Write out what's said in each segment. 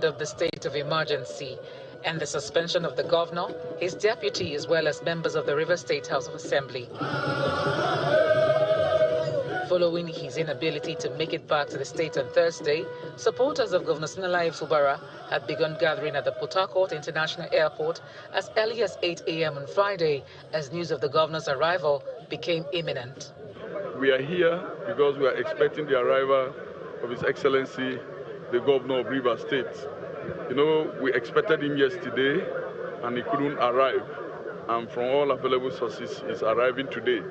of the state of emergency and the suspension of the governor, his deputy, as well as members of the River State House of Assembly. Following his inability to make it back to the state on Thursday, supporters of Governor Fubara had begun gathering at the Port Harcourt International Airport as early as 8 a.m. on Friday, as news of the governor's arrival became imminent. We are here because we are expecting the arrival of His Excellency, the Governor of Rivers State. You know, we expected him yesterday and he couldn't arrive. And from all available sources, he's arriving today.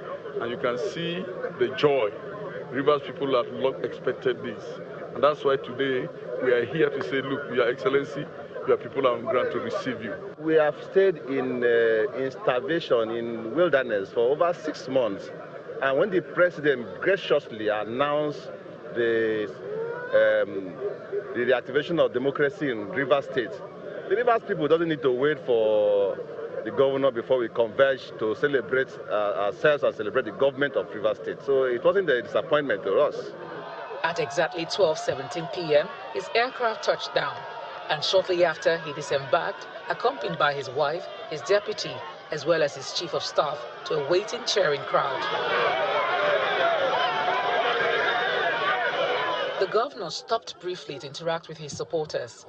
And you can see the joy. Rivers people have long expected this. And that's why today we are here to say, look, Your Excellency, your people are on ground to receive you. We have stayed in starvation, in wilderness for over 6 months. And when the president graciously announced the reactivation of democracy in Rivers State, the Rivers people doesn't need to wait for the governor before we converge to celebrate ourselves and celebrate the government of Rivers State. So it wasn't a disappointment to us. At exactly 12:17 p.m., his aircraft touched down, and shortly after he disembarked, accompanied by his wife, his deputy, as well as his chief of staff, to a waiting, cheering crowd. The governor stopped briefly to interact with his supporters.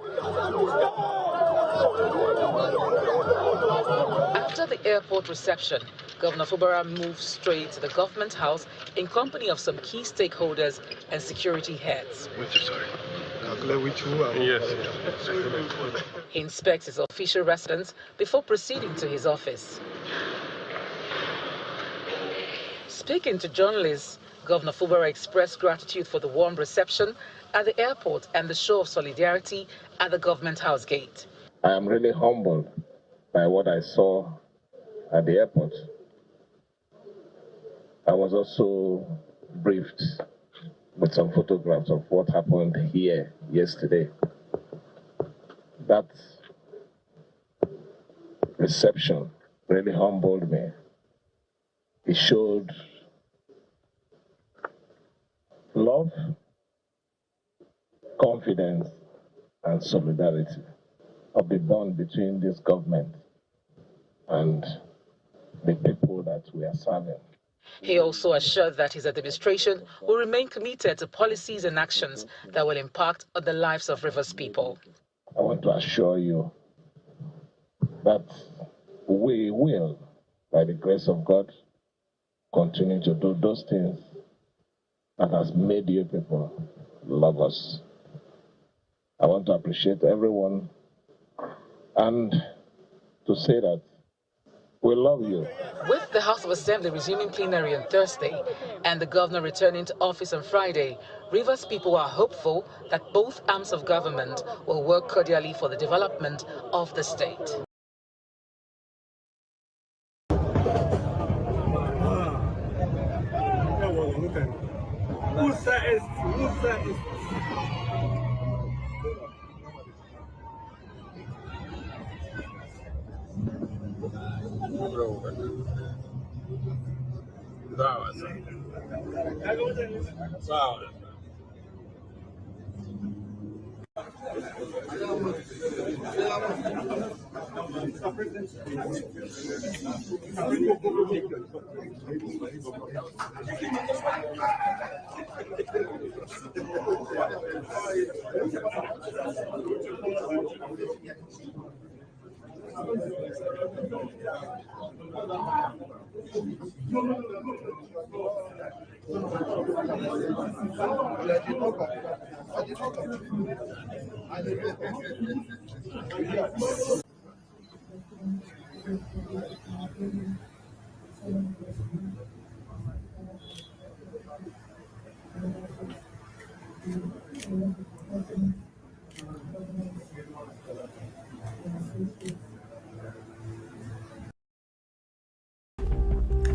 After the airport reception, Governor Fubara moved straight to the government house in company of some key stakeholders and security heads. He inspects his official residence before proceeding to his office. Speaking to journalists, Governor Fubara expressed gratitude for the warm reception at the airport and the show of solidarity at the government house gate. I am really humbled by what I saw at the airport. I was also briefed with some photographs of what happened here yesterday. That reception really humbled me. It showed love, confidence, and solidarity of the bond between this government and the people that we are serving. He also assured that his administration will remain committed to policies and actions that will impact on the lives of Rivers people. I want to assure you that we will, by the grace of God, continue to do those things that has made you people love us. I want to appreciate everyone and to say that we love you. With the House of Assembly resuming plenary on Thursday and the governor returning to office on Friday, Rivers people are hopeful that both arms of government will work cordially for the development of the state.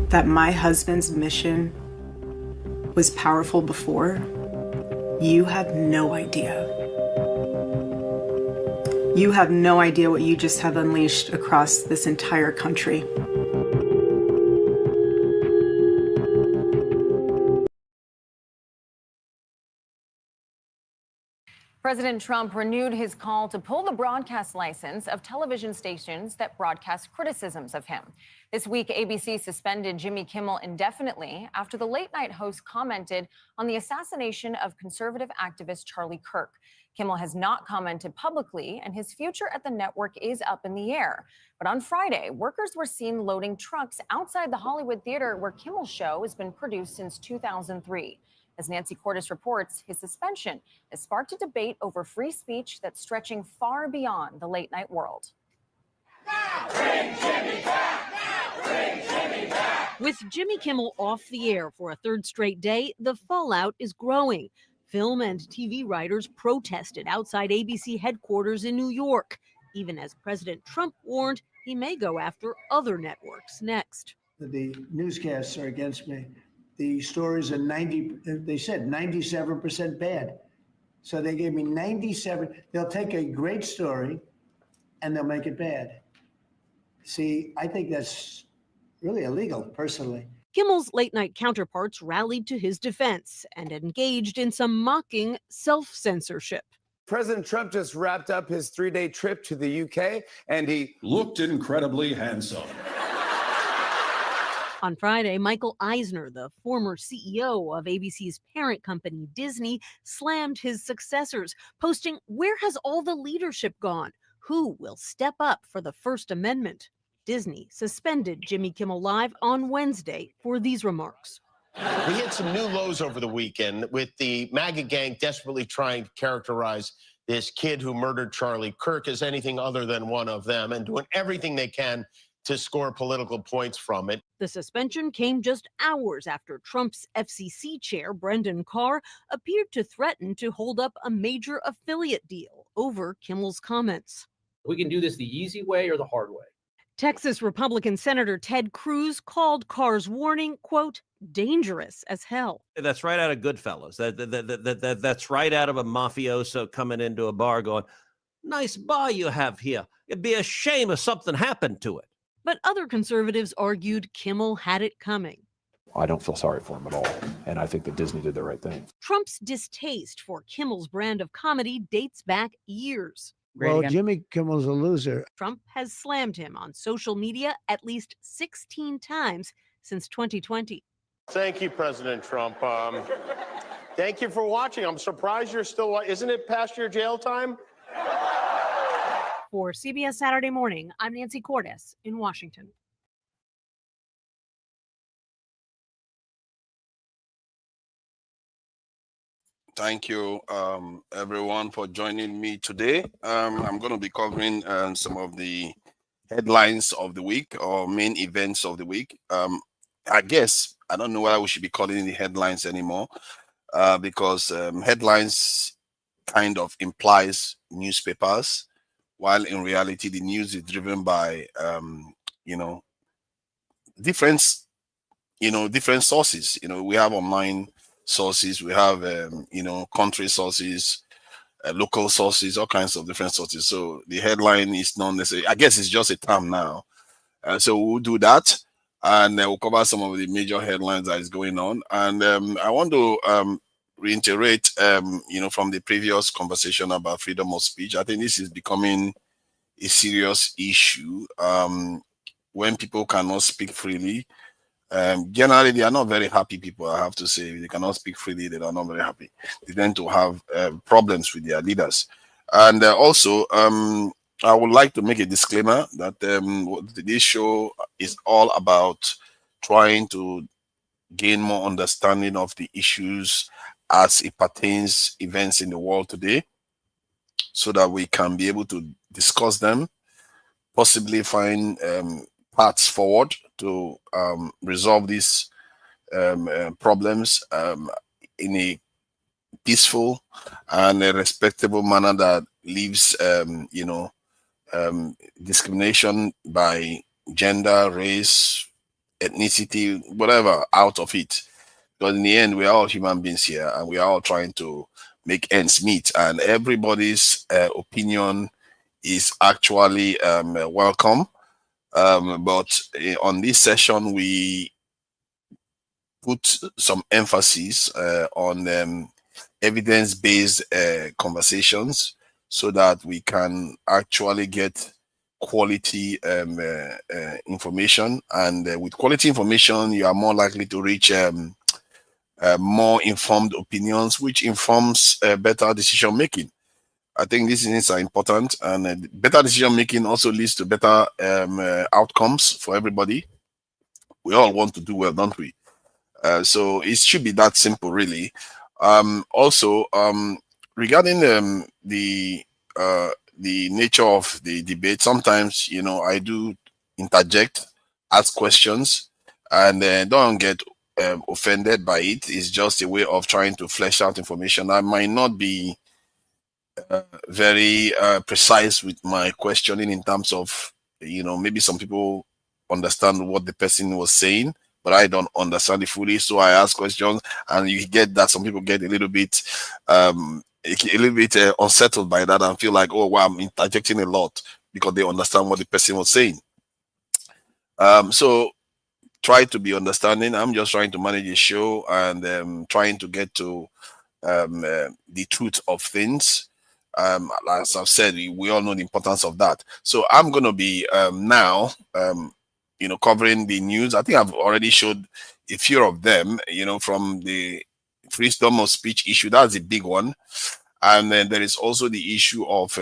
That my husband's mission was powerful before, you have no idea. You have no idea what you just have unleashed across this entire country. President Trump renewed his call to pull the broadcast license of television stations that broadcast criticisms of him. This week, ABC suspended Jimmy Kimmel indefinitely after the late-night host commented on the assassination of conservative activist Charlie Kirk. Kimmel has not commented publicly, and his future at the network is up in the air. But on Friday, workers were seen loading trucks outside the Hollywood theater where Kimmel's show has been produced since 2003. As Nancy Cordes reports, his suspension has sparked a debate over free speech that's stretching far beyond the late-night world. Bring Jimmy back! Bring Jimmy back! With Jimmy Kimmel off the air for a third straight day, the fallout is growing. Film and TV writers protested outside ABC headquarters in New York, even as President Trump warned he may go after other networks next. The newscasts are against me. The stories are 97% bad. So they gave me 97. They'll take a great story and they'll make it bad. See, I think that's really illegal, personally. Kimmel's late-night counterparts rallied to his defense and engaged in some mocking self-censorship. President Trump just wrapped up his 3-day trip to the UK, and he looked incredibly handsome. On Friday, Michael Eisner, the former CEO of ABC's parent company, Disney, slammed his successors, posting, "Where has all the leadership gone? Who will step up for the First Amendment?" Disney suspended Jimmy Kimmel Live on Wednesday for these remarks. We hit some new lows over the weekend with the MAGA gang desperately trying to characterize this kid who murdered Charlie Kirk as anything other than one of them and doing everything they can to score political points from it. The suspension came just hours after Trump's FCC chair, Brendan Carr, appeared to threaten to hold up a major affiliate deal over Kimmel's comments. We can do this the easy way or the hard way. Texas Republican Senator Ted Cruz called Carr's warning, quote, dangerous as hell. That's right out of Goodfellas. That's right out of a mafioso coming into a bar going, nice bar you have here. It'd be a shame if something happened to it. But other conservatives argued Kimmel had it coming. I don't feel sorry for him at all, and I think that Disney did the right thing. Trump's distaste for Kimmel's brand of comedy dates back years. Well, Jimmy Kimmel's a loser. Trump has slammed him on social media at least 16 times since 2020. Thank you, President Trump. Thank you for watching. I'm surprised you're still, isn't it past your jail time? For CBS Saturday Morning, I'm Nancy Cordes in Washington. Thank you, everyone, for joining me today. I'm going to be covering some of the headlines of the week or main events of the week. I guess I don't know whether we should be calling it the headlines anymore because headlines kind of implies newspapers, while in reality the news is driven by different sources. We have online sources, we have country sources, local sources, all kinds of different sources. So the headline is not necessarily, I guess it's just a term now. So we'll do that, and we'll cover some of the major headlines that is going on. And I want to reiterate, from the previous conversation about freedom of speech. I think this is becoming a serious issue when people cannot speak freely. Generally, they are not very happy people, I have to say. They cannot speak freely, they are not very happy. They tend to have problems with their leaders. And also, I would like to make a disclaimer that this show is all about trying to gain more understanding of the issues as it pertains events in the world today, so that we can be able to discuss them, possibly find paths forward to resolve these problems in a peaceful and a respectable manner that leaves discrimination by gender, race, ethnicity, whatever, out of it. Because in the end, we are all human beings here, and we are all trying to make ends meet, and everybody's opinion is actually welcome. But on this session, we put some emphasis on evidence-based conversations so that we can actually get quality information. And with quality information, you are more likely to reach more informed opinions, which informs better decision making. I think these things are important, and better decision making also leads to better outcomes for everybody. We all want to do well, don't we? So it should be that simple, really. Also, regarding the nature of the debate, sometimes I do interject, ask questions, and don't get offended by it. It's just a way of trying to flesh out information. I might not be very precise with my questioning in terms of, maybe some people understand what the person was saying, but I don't understand it fully. So I ask questions, and you get that some people get a little bit unsettled by that and feel like, oh wow, I'm interjecting a lot, because they understand what the person was saying. So try to be understanding. I'm just trying to manage a show and trying to get to the truth of things. As I've said, we all know the importance of that. So I'm going to be now, covering the news. I think I've already showed a few of them, from the freedom of speech issue. That's a big one. And then there is also the issue of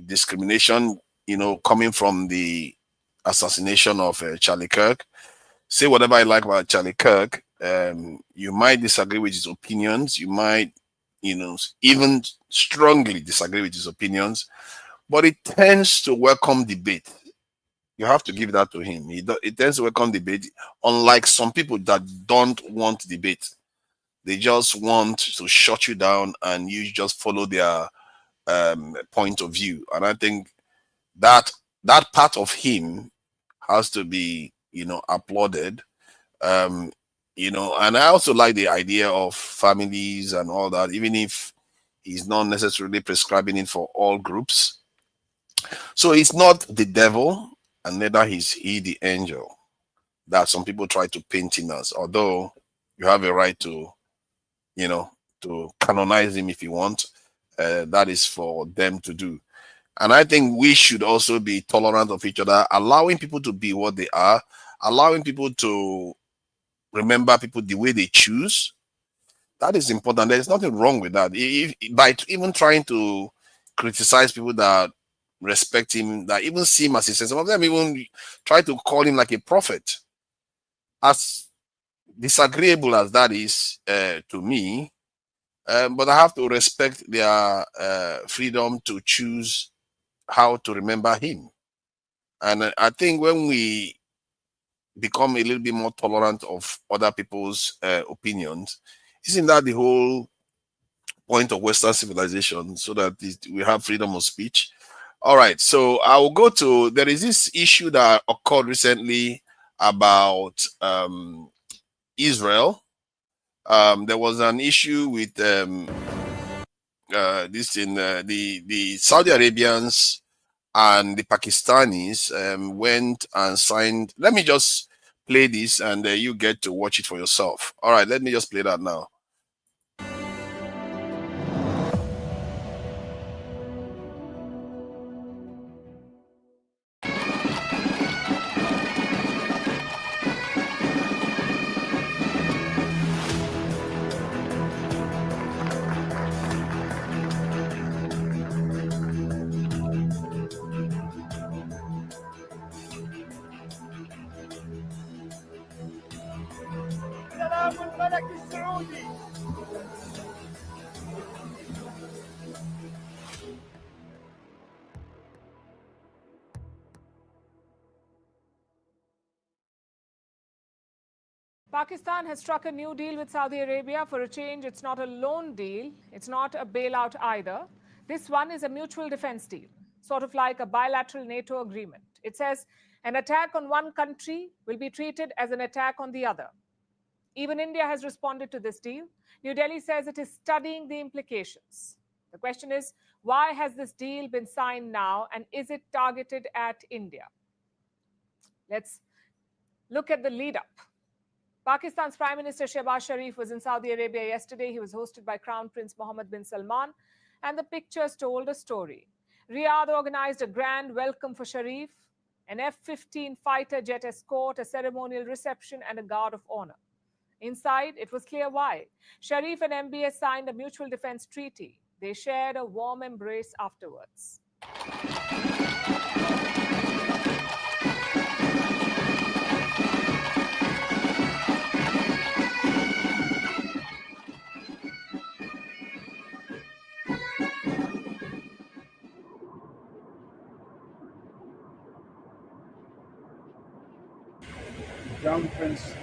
discrimination, coming from the assassination of Charlie Kirk. Say whatever I like about Charlie Kirk. You might disagree with his opinions. You might, even strongly disagree with his opinions, but it tends to welcome debate. You have to give that to him. It tends to welcome debate, unlike some people that don't want debate. They just want to shut you down and you just follow their point of view. And I think that part of him has to be, applauded. And I also like the idea of families and all that, even if he's not necessarily prescribing it for all groups. So he's not the devil, and neither is he the angel that some people try to paint him as, although you have a right to, to canonize him if you want. That is for them to do. And I think we should also be tolerant of each other, allowing people to be what they are, allowing people to remember people the way they choose. That is important. There's nothing wrong with that. By even trying to criticize people that respect him, that even see him as a, some of them even try to call him like a prophet. As disagreeable as that is to me, but I have to respect their freedom to choose how to remember him. And I think when we become a little bit more tolerant of other people's opinions, isn't that the whole point of Western civilization, so that we have freedom of speech? All right, so I will go to, there is this issue that occurred recently about Israel. There was an issue with this in the Saudi Arabians and the Pakistanis went and signed. Let me just play this, and you get to watch it for yourself. All right, let me just play that now. Pakistan has struck a new deal with Saudi Arabia. For a change, it's not a loan deal. It's not a bailout either. This one is a mutual defense deal, sort of like a bilateral NATO agreement. It says an attack on one country will be treated as an attack on the other. Even India has responded to this deal. New Delhi says it is studying the implications. The question is, why has this deal been signed now, and is it targeted at India? Let's look at the lead up. Pakistan's Prime Minister Shehbaz Sharif was in Saudi Arabia yesterday. He was hosted by Crown Prince Mohammed bin Salman, and the pictures told a story. Riyadh organized a grand welcome for Sharif, an F-15 fighter jet escort, a ceremonial reception, and a guard of honor. Inside, it was clear why. Sharif and MBS signed a mutual defense treaty. They shared a warm embrace afterwards. Crown Prince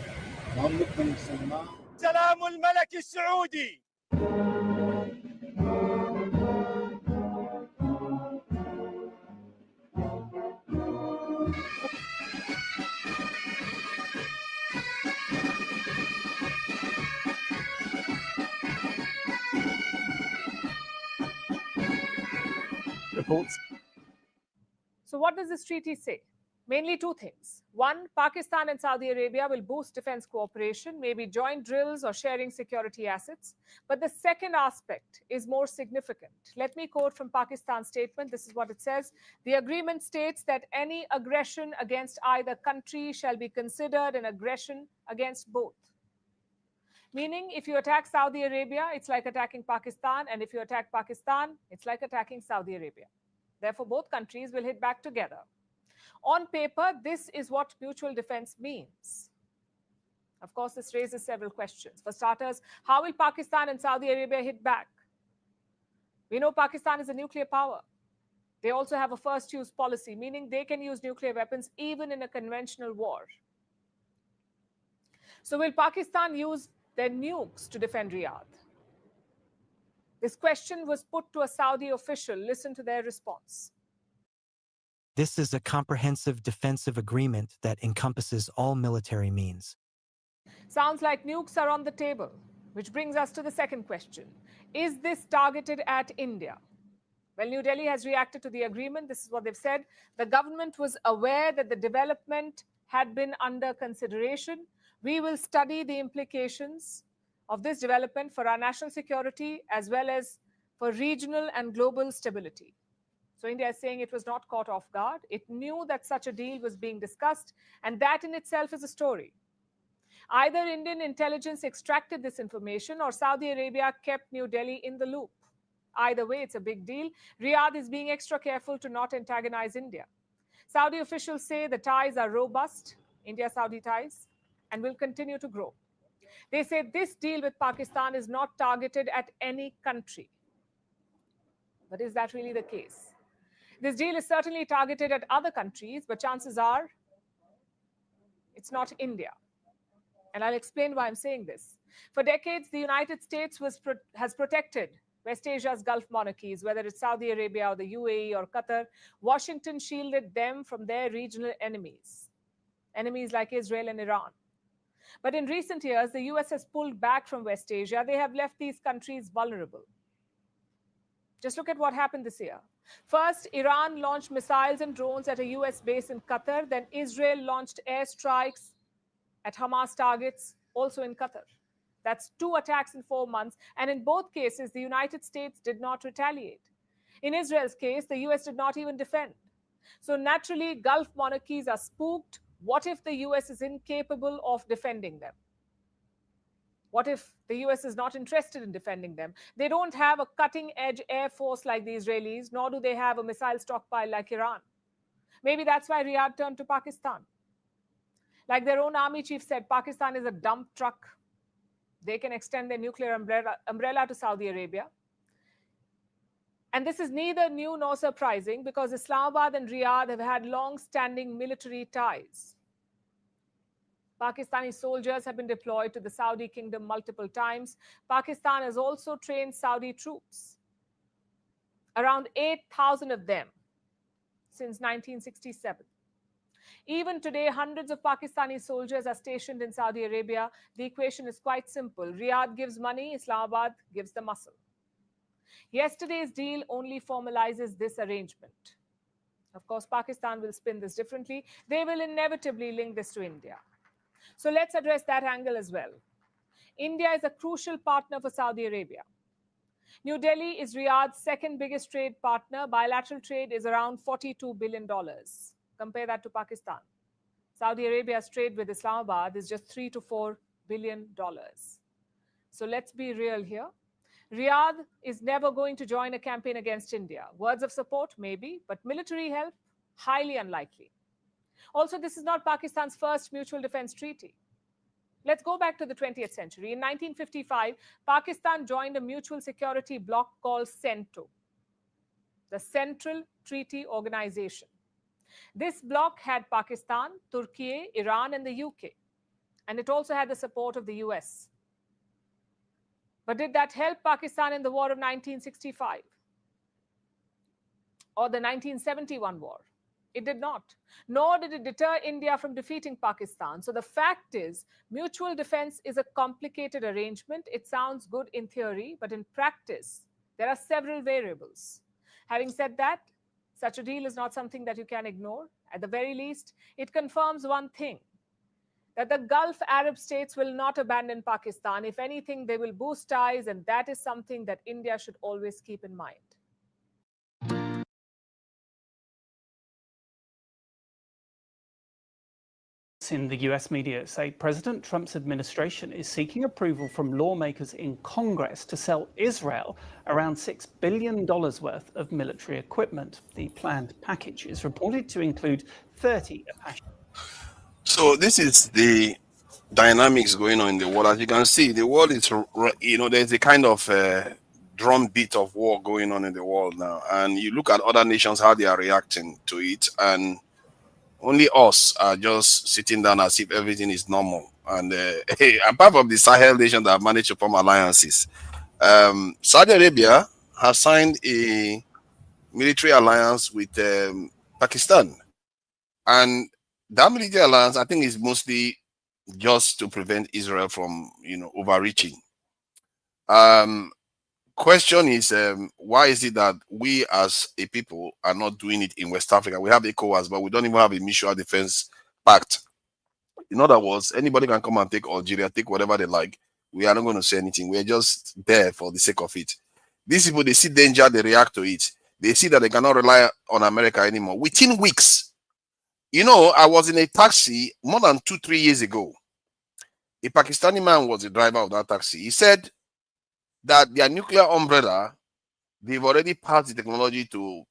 Mohammed bin Salman. سلام الملك السعودي. Reports. So what does this treaty say? Mainly two things. One, Pakistan and Saudi Arabia will boost defense cooperation, maybe joint drills or sharing security assets. But the second aspect is more significant. Let me quote from Pakistan's statement. This is what it says. The agreement states that any aggression against either country shall be considered an aggression against both. Meaning, if you attack Saudi Arabia, it's like attacking Pakistan. And if you attack Pakistan, it's like attacking Saudi Arabia. Therefore, both countries will hit back together. On paper, this is what mutual defense means. Of course, this raises several questions. For starters, how will Pakistan and Saudi Arabia hit back? We know Pakistan is a nuclear power. They also have a first use policy, meaning they can use nuclear weapons even in a conventional war. So will Pakistan use their nukes to defend Riyadh? This question was put to a Saudi official. Listen to their response. This is a comprehensive defensive agreement that encompasses all military means. Sounds like nukes are on the table, which brings us to the second question. Is this targeted at India? Well, New Delhi has reacted to the agreement. This is what they've said. The government was aware that the development had been under consideration. We will study the implications of this development for our national security as well as for regional and global stability. So India is saying it was not caught off guard. It knew that such a deal was being discussed, and that in itself is a story. Either Indian intelligence extracted this information or Saudi Arabia kept New Delhi in the loop. Either way, it's a big deal. Riyadh is being extra careful to not antagonize India. Saudi officials say the ties are robust, India-Saudi ties, and will continue to grow. They say this deal with Pakistan is not targeted at any country. But is that really the case? This deal is certainly targeted at other countries, but chances are it's not India. And I'll explain why I'm saying this. For decades, the United States has protected West Asia's Gulf monarchies, whether it's Saudi Arabia or the UAE or Qatar. Washington shielded them from their regional enemies like Israel and Iran. But in recent years, the US has pulled back from West Asia. They have left these countries vulnerable. Just look at what happened this year. First, Iran launched missiles and drones at a US base in Qatar. Then Israel launched airstrikes at Hamas targets, also in Qatar. That's 2 attacks in 4 months. And in both cases, the United States did not retaliate. In Israel's case, the US did not even defend. So naturally, Gulf monarchies are spooked. What if the US is incapable of defending them? What if the US is not interested in defending them? They don't have a cutting-edge air force like the Israelis, nor do they have a missile stockpile like Iran. Maybe that's why Riyadh turned to Pakistan. Like their own army chief said, Pakistan is a dump truck. They can extend their nuclear umbrella to Saudi Arabia. And this is neither new nor surprising because Islamabad and Riyadh have had long-standing military ties. Pakistani soldiers have been deployed to the Saudi kingdom multiple times. Pakistan has also trained Saudi troops, around 8,000 of them since 1967. Even today, hundreds of Pakistani soldiers are stationed in Saudi Arabia. The equation is quite simple. Riyadh gives money, Islamabad gives the muscle. Yesterday's deal only formalizes this arrangement. Of course, Pakistan will spin this differently. They will inevitably link this to India. So let's address that angle as well. India is a crucial partner for Saudi Arabia. New Delhi is Riyadh's second biggest trade partner. Bilateral trade is around $42 billion. Compare that to Pakistan. Saudi Arabia's trade with Islamabad is just $3 to $4 billion. So let's be real here. Riyadh is never going to join a campaign against India. Words of support, maybe, but military help, highly unlikely. Also, this is not Pakistan's first mutual defense treaty. Let's go back to the 20th century. In 1955, Pakistan joined a mutual security bloc called CENTO, the Central Treaty Organization. This bloc had Pakistan, Turkey, Iran, and the UK. And it also had the support of the US. But did that help Pakistan in the war of 1965? Or the 1971 war? It did not. Nor did it deter India from defeating Pakistan. So the fact is, mutual defense is a complicated arrangement. It sounds good in theory, but in practice, there are several variables. Having said that, such a deal is not something that you can ignore. At the very least, it confirms one thing, that the Gulf Arab states will not abandon Pakistan. If anything, they will boost ties, and that is something that India should always keep in mind. In the US media say President Trump's administration is seeking approval from lawmakers in Congress to sell Israel around $6 billion worth of military equipment. The planned package is reported to include 30 Apache. So this is the dynamics going on in the world. As you can see, the world is, there's a kind of drumbeat of war going on in the world now. And you look at other nations, how they are reacting to it. And only us are just sitting down as if everything is normal. And apart from the Sahel nation that have managed to form alliances, Saudi Arabia has signed a military alliance with Pakistan. And that military alliance, I think, is mostly just to prevent Israel from, overreaching. Question is, why is it that we as a people are not doing it in West Africa? We have ECOWAS, but we don't even have a mutual defense pact. In other words, anybody can come and take Algeria, take whatever they like. We are not going to say anything. We're just there for the sake of it. These people, they see danger, they react to it. They see that they cannot rely on America anymore. Within weeks, I was in a taxi more than 2-3 years ago. A Pakistani man was the driver of that taxi. He said that their nuclear umbrella, they've already passed the technology to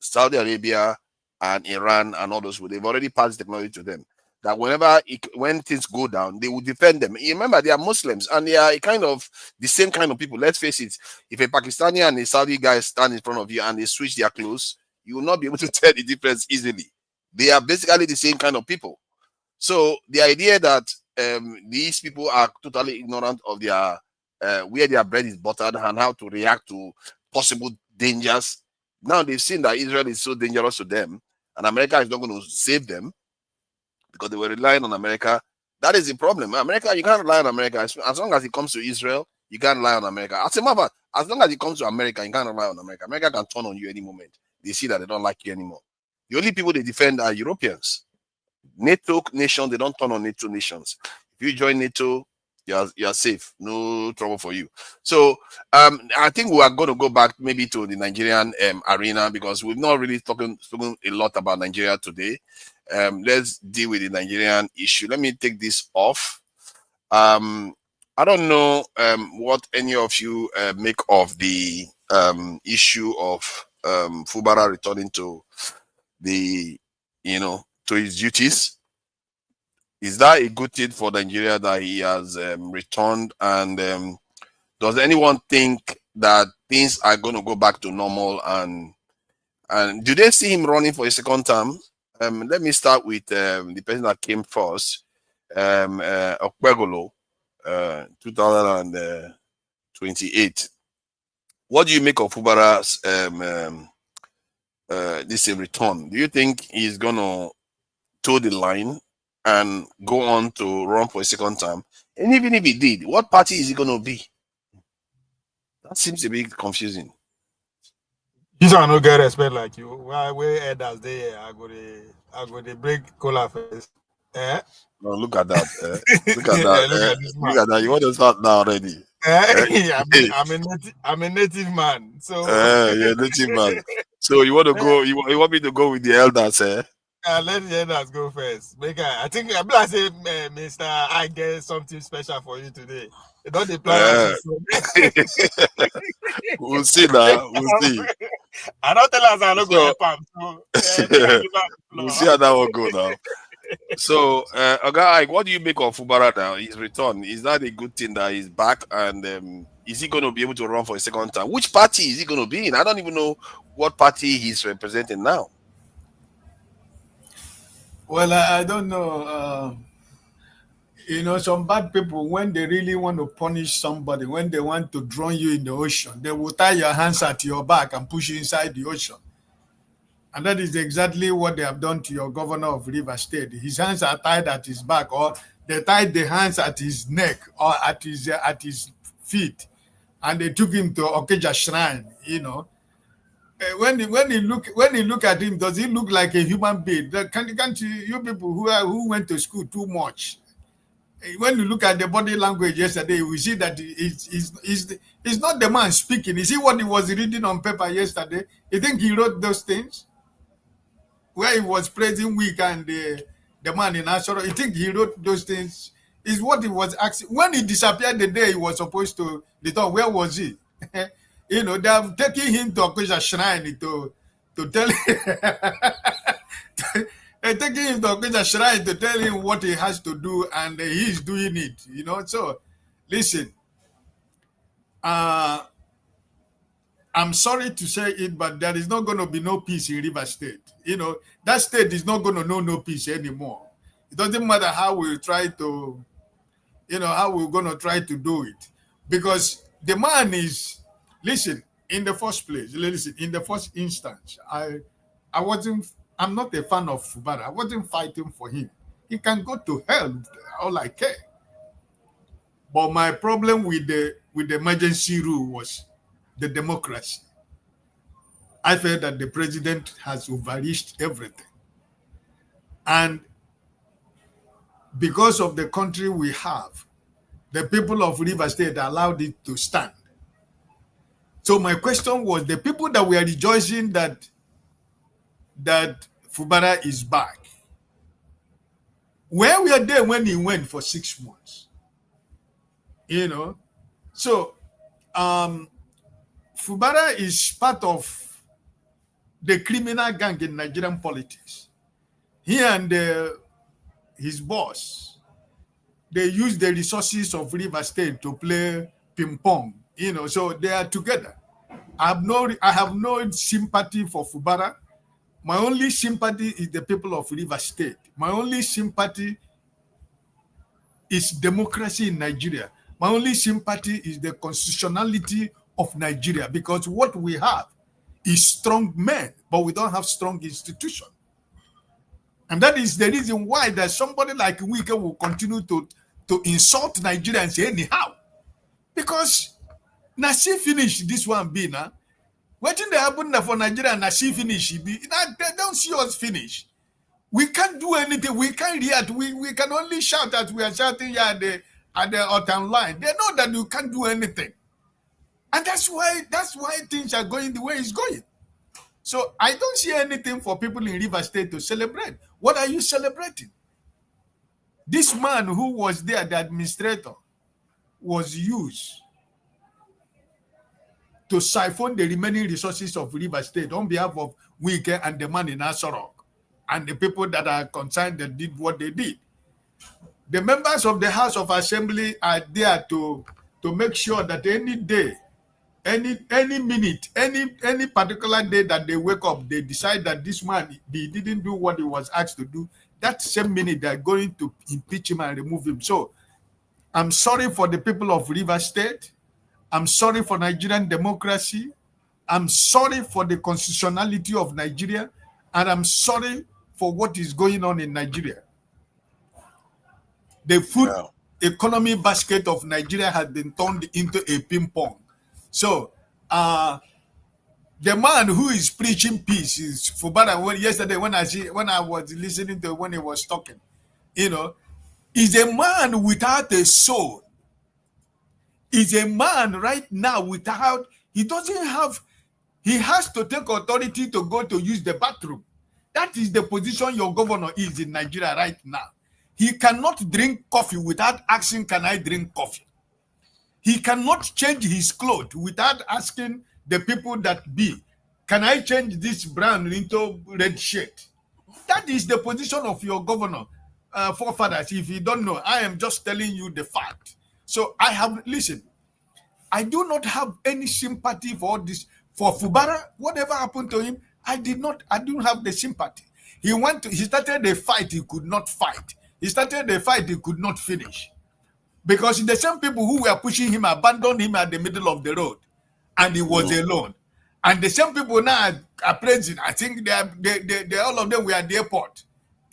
Saudi Arabia and Iran and all those. They've already passed the technology to them. That when things go down, they will defend them. You remember, they are Muslims and they are the same kind of people. Let's face it. If a Pakistani and a Saudi guy stand in front of you and they switch their clothes, you will not be able to tell the difference easily. They are basically the same kind of people. So the idea that these people are totally ignorant of their where their bread is buttered and how to react to possible dangers. Now they've seen that Israel is so dangerous to them and America is not going to save them because they were relying on America. That is the problem. America, you can't rely on America. As long as it comes to Israel, you can't rely on America. As a matter of fact, as long as it comes to America, you can't rely on America. America can turn on you any moment. They see that they don't like you anymore. The only people they defend are Europeans. NATO nations, they don't turn on NATO nations. If you join NATO, you're safe, no trouble for you. So I think we are going to go back maybe to the Nigerian arena because we've not really spoken a lot about Nigeria today. Let's deal with the Nigerian issue. Let me take this off. I don't know what any of you make of the issue of Fubara returning to the to his duties. Is that a good thing for Nigeria that he has returned? And does anyone think that things are going to go back to normal? And do they see him running for a second term? Let me start with the person that came first, Okpegolo, 2028. What do you make of Fubara's this return? Do you think he's going to toe the line and go on to run for a second term? And even if he did, what party is he going to be? That seems a bit confusing. This one no get respect like you. Why elders there? I go to break cola first. Eh? No, look at that. Look at Yeah, that. look at this Look man. at that. You want to start now already? I'm a native man, so You're a native man. So you want to go? You want me to go with the elders? let the elders go first. I think I'm gonna say, Mister, I get something special for you today. You don't dey plan We'll see now. We'll see. I don't tell us I don't go help him. So we'll see how that will go now. So, Oga, what do you make of Fubara now? His return, is that a good thing that he's back? And is he going to be able to run for a second time? Which party is he going to be in? I don't even know what party he's representing now. Well, I don't know. Some bad people, when they really want to punish somebody, when they want to drown you in the ocean, they will tie your hands at your back and push you inside the ocean. And that is exactly what they have done to your governor of Rivers State. His hands are tied at his back, or they tied the hands at his neck or at his feet, and they took him to Okeja Shrine. When you look at him, does he look like a human being? Can't you people who went to school too much? When you look at the body language yesterday, we see that it's not the man speaking. You see what he was reading on paper yesterday? You think he wrote those things? Where he was praising Week and the man in Ashoro, you think he wrote those things? Is what he was asking. When he disappeared the day he was supposed to return, where was he? They have taken him to Okeja Shrine to tell him. They're taking him to Okeja Shrine to tell him what he has to do, and he's doing it. So listen. I'm sorry to say it, but there is not going to be no peace in Rivers State. That state is not going to know no peace anymore. It doesn't matter how we try to, how we're going to try to do it. Because the man is, listen, in the first place, in the first instance, I'm not a fan of Fubara. I wasn't fighting for him. He can go to hell, all I care. But my problem with the emergency rule was the democracy. I felt that the president has overreached everything. And because of the country we have, the people of Rivers State allowed it to stand. So my question was, the people that were rejoicing that Fubara is back, where were they when he went for 6 months? So Fubara is part of the criminal gang in Nigerian politics. He and his boss, they use the resources of Rivers State to play ping pong. So they are together. I have no sympathy for Fubara. My only sympathy is the people of Rivers State. My only sympathy is democracy in Nigeria. My only sympathy is the constitutionality of Nigeria, because what we have is strong men, but we don't have strong institutions. And that is the reason why that somebody like Wike will continue to insult Nigerians anyhow. Because Nasi finished this one be now. What did happen for Nigeria? Nasi finish be. They don't see us finish. We can't do anything. We can't react. We can only shout as we are shouting here at the autumn line. They know that you can't do anything. And that's why things are going the way it's going. So I don't see anything for people in Rivers State to celebrate. What are you celebrating? This man who was there, the administrator, was used to siphon the remaining resources of Rivers State on behalf of Wike and the man in Asorok and the people that are concerned that did what they did. The members of the House of Assembly are there to make sure that any day, any minute, any particular day that they wake up, they decide that this man, he didn't do what he was asked to do. That same minute, they're going to impeach him and remove him. So I'm sorry for the people of Rivers State. I'm sorry for Nigerian democracy. I'm sorry for the constitutionality of Nigeria. And I'm sorry for what is going on in Nigeria. The food economy basket of Nigeria has been turned into a ping pong. So, the man who is preaching peace is Fubara. Yesterday, when I was listening to when he was talking, you know, is a man without a soul. Is a man right now without, he doesn't have, he has to take authority to go to use the bathroom. That is the position your governor is in Nigeria right now. He cannot drink coffee without asking, can I drink coffee? He cannot change his clothes without asking the people that be, can I change this brown into red shirt? That is the position of your governor, forefathers. If you don't know, I am just telling you the fact. So I have, listen, I do not have any sympathy for this. For Fubara, whatever happened to him, I don't have the sympathy. He started a fight he could not fight. He started a fight he could not finish. Because the same people who were pushing him abandoned him at the middle of the road. And he was alone. And the same people now are praising. I think they all of them were at the airport.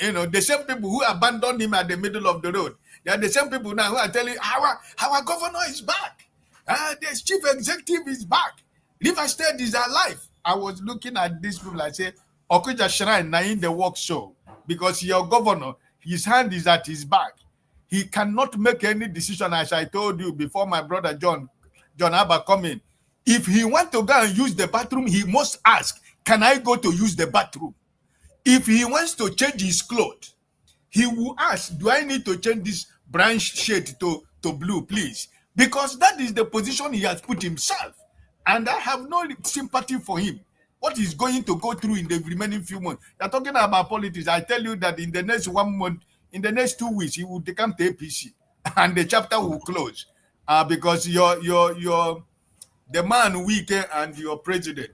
You know, the same people who abandoned him at the middle of the road. They are the same people now who are telling our governor is back. The chief executive is back. River State is alive. I was looking at these people. I say, Okuja Shrine now in the work show. Because your governor, his hand is at his back. He cannot make any decision, as I told you before my brother John Abba come in. If he wants to go and use the bathroom, he must ask, can I go to use the bathroom? If he wants to change his clothes, he will ask, do I need to change this brown shade to blue, please? Because that is the position he has put himself. And I have no sympathy for him. What he's going to go through in the remaining few months. You're talking about politics. I tell you that in the next 1 month, in the next 2 weeks, he will come to APC. And the chapter will close. Because the man Wike and your president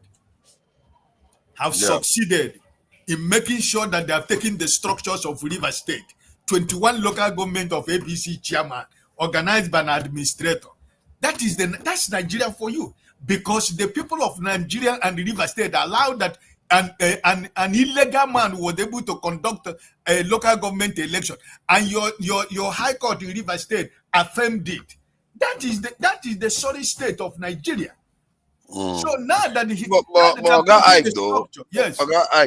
have succeeded in making sure that they have taken the structures of River State, 21 local government of APC chairman, organized by an administrator. That's Nigeria for you. Because the people of Nigeria and the River State allowed that an illegal man was able to conduct a local government election, and your high court in River State affirmed it. That is the sorry state of Nigeria. So now that yes,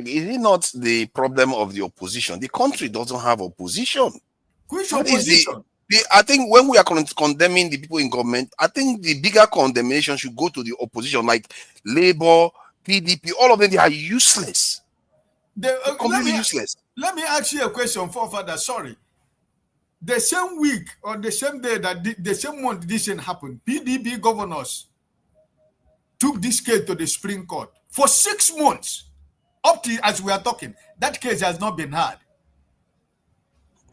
is it not the problem of the opposition? The country doesn't have opposition. Which opposition? I think when we are condemning the people in government, I think the bigger condemnation should go to the opposition, like Labour, PDP. All of them, they are useless. Completely useless. Let me ask you a question, forefather. Sorry. The same week or the same day that the same month this thing happened, PDP governors took this case to the Supreme Court for 6 months. Up to as we are talking, that case has not been heard.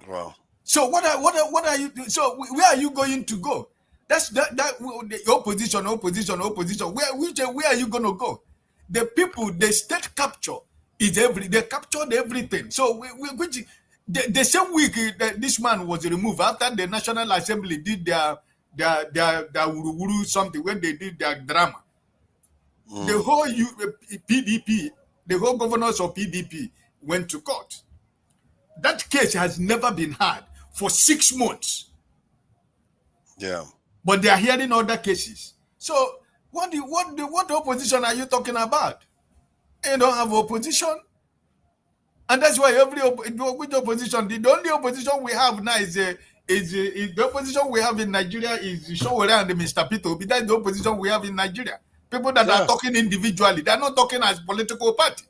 Wow. So what are you? So where are you going to go? That's the opposition. Where are you going to go? The people, the state capture is they captured everything. So the same week that this man was removed after the National Assembly did their wuru something when they did their drama. The whole PDP, the whole governors of PDP went to court. That case has never been heard for 6 months. Yeah. But they are hearing other cases. So what opposition are you talking about? You don't have opposition. And that's why which opposition, the only opposition we have now is the opposition we have in Nigeria is Showore and Mr. Pito. That's the opposition we have in Nigeria. People that are talking individually, they're not talking as political party.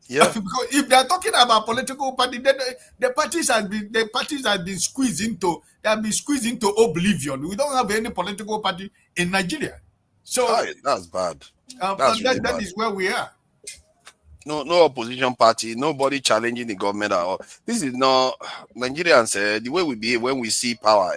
Yeah. Because if they're talking about political party, then the parties have been squeezed into oblivion. We don't have any political party in Nigeria. So that's bad. That's really that bad. is where we are. No opposition party, nobody challenging the government at all. This is not Nigerians. The way we behave when we see power,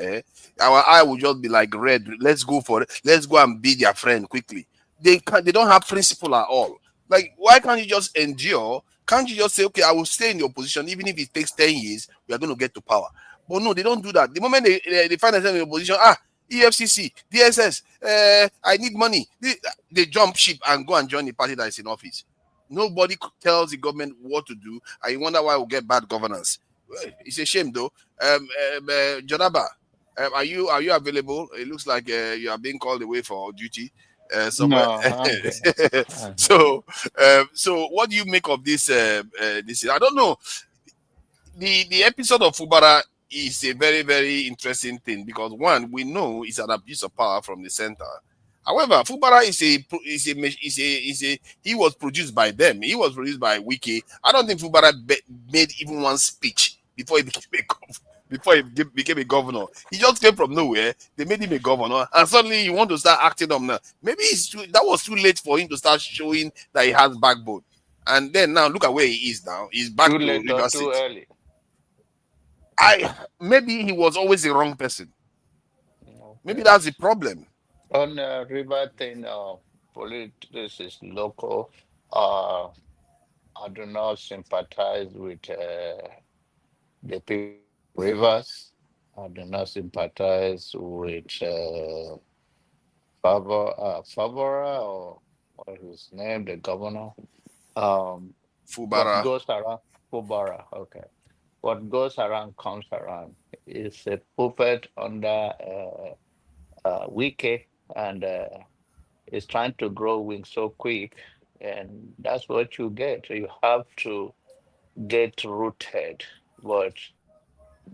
our eye will just be like red. Let's go for it. Let's go and be their friend quickly. They don't have principle at all. Like, why can't you just endure? Can't you just say, okay, I will stay in the opposition, even if it takes 10 years, we are going to get to power. But no, they don't do that. The moment they find themselves in the opposition, EFCC, DSS, I need money. They jump ship and go and join the party that is in office. Nobody tells the government what to do, and you wonder why we get bad governance. It's a shame, though. Jonaba, are you available? It looks like you are being called away for duty. No, so what do you make of this? This I don't know. The episode of Fubara is a very, very interesting thing because one, we know it's an abuse of power from the center. However, Fubara he was produced by them. He was produced by Wiki. I don't think Fubara made even one speech before he became a governor. He just came from nowhere. They made him a governor, and suddenly you want to start acting up now. Maybe that was too late for him to start showing that he has backbone. And then now look at where he is now. He's back Too to late or River too State. early? Maybe he was always the wrong person. Maybe that's the problem. On river thing, politics is local. I do not sympathize with the people of rivers. I do not sympathize with Fubara or what is his name, the governor. What Fubara. goes around, Fubara, okay. What goes around comes around. It's a puppet under Wiki, and is trying to grow wings so quick, and that's what you get. You have to get rooted. But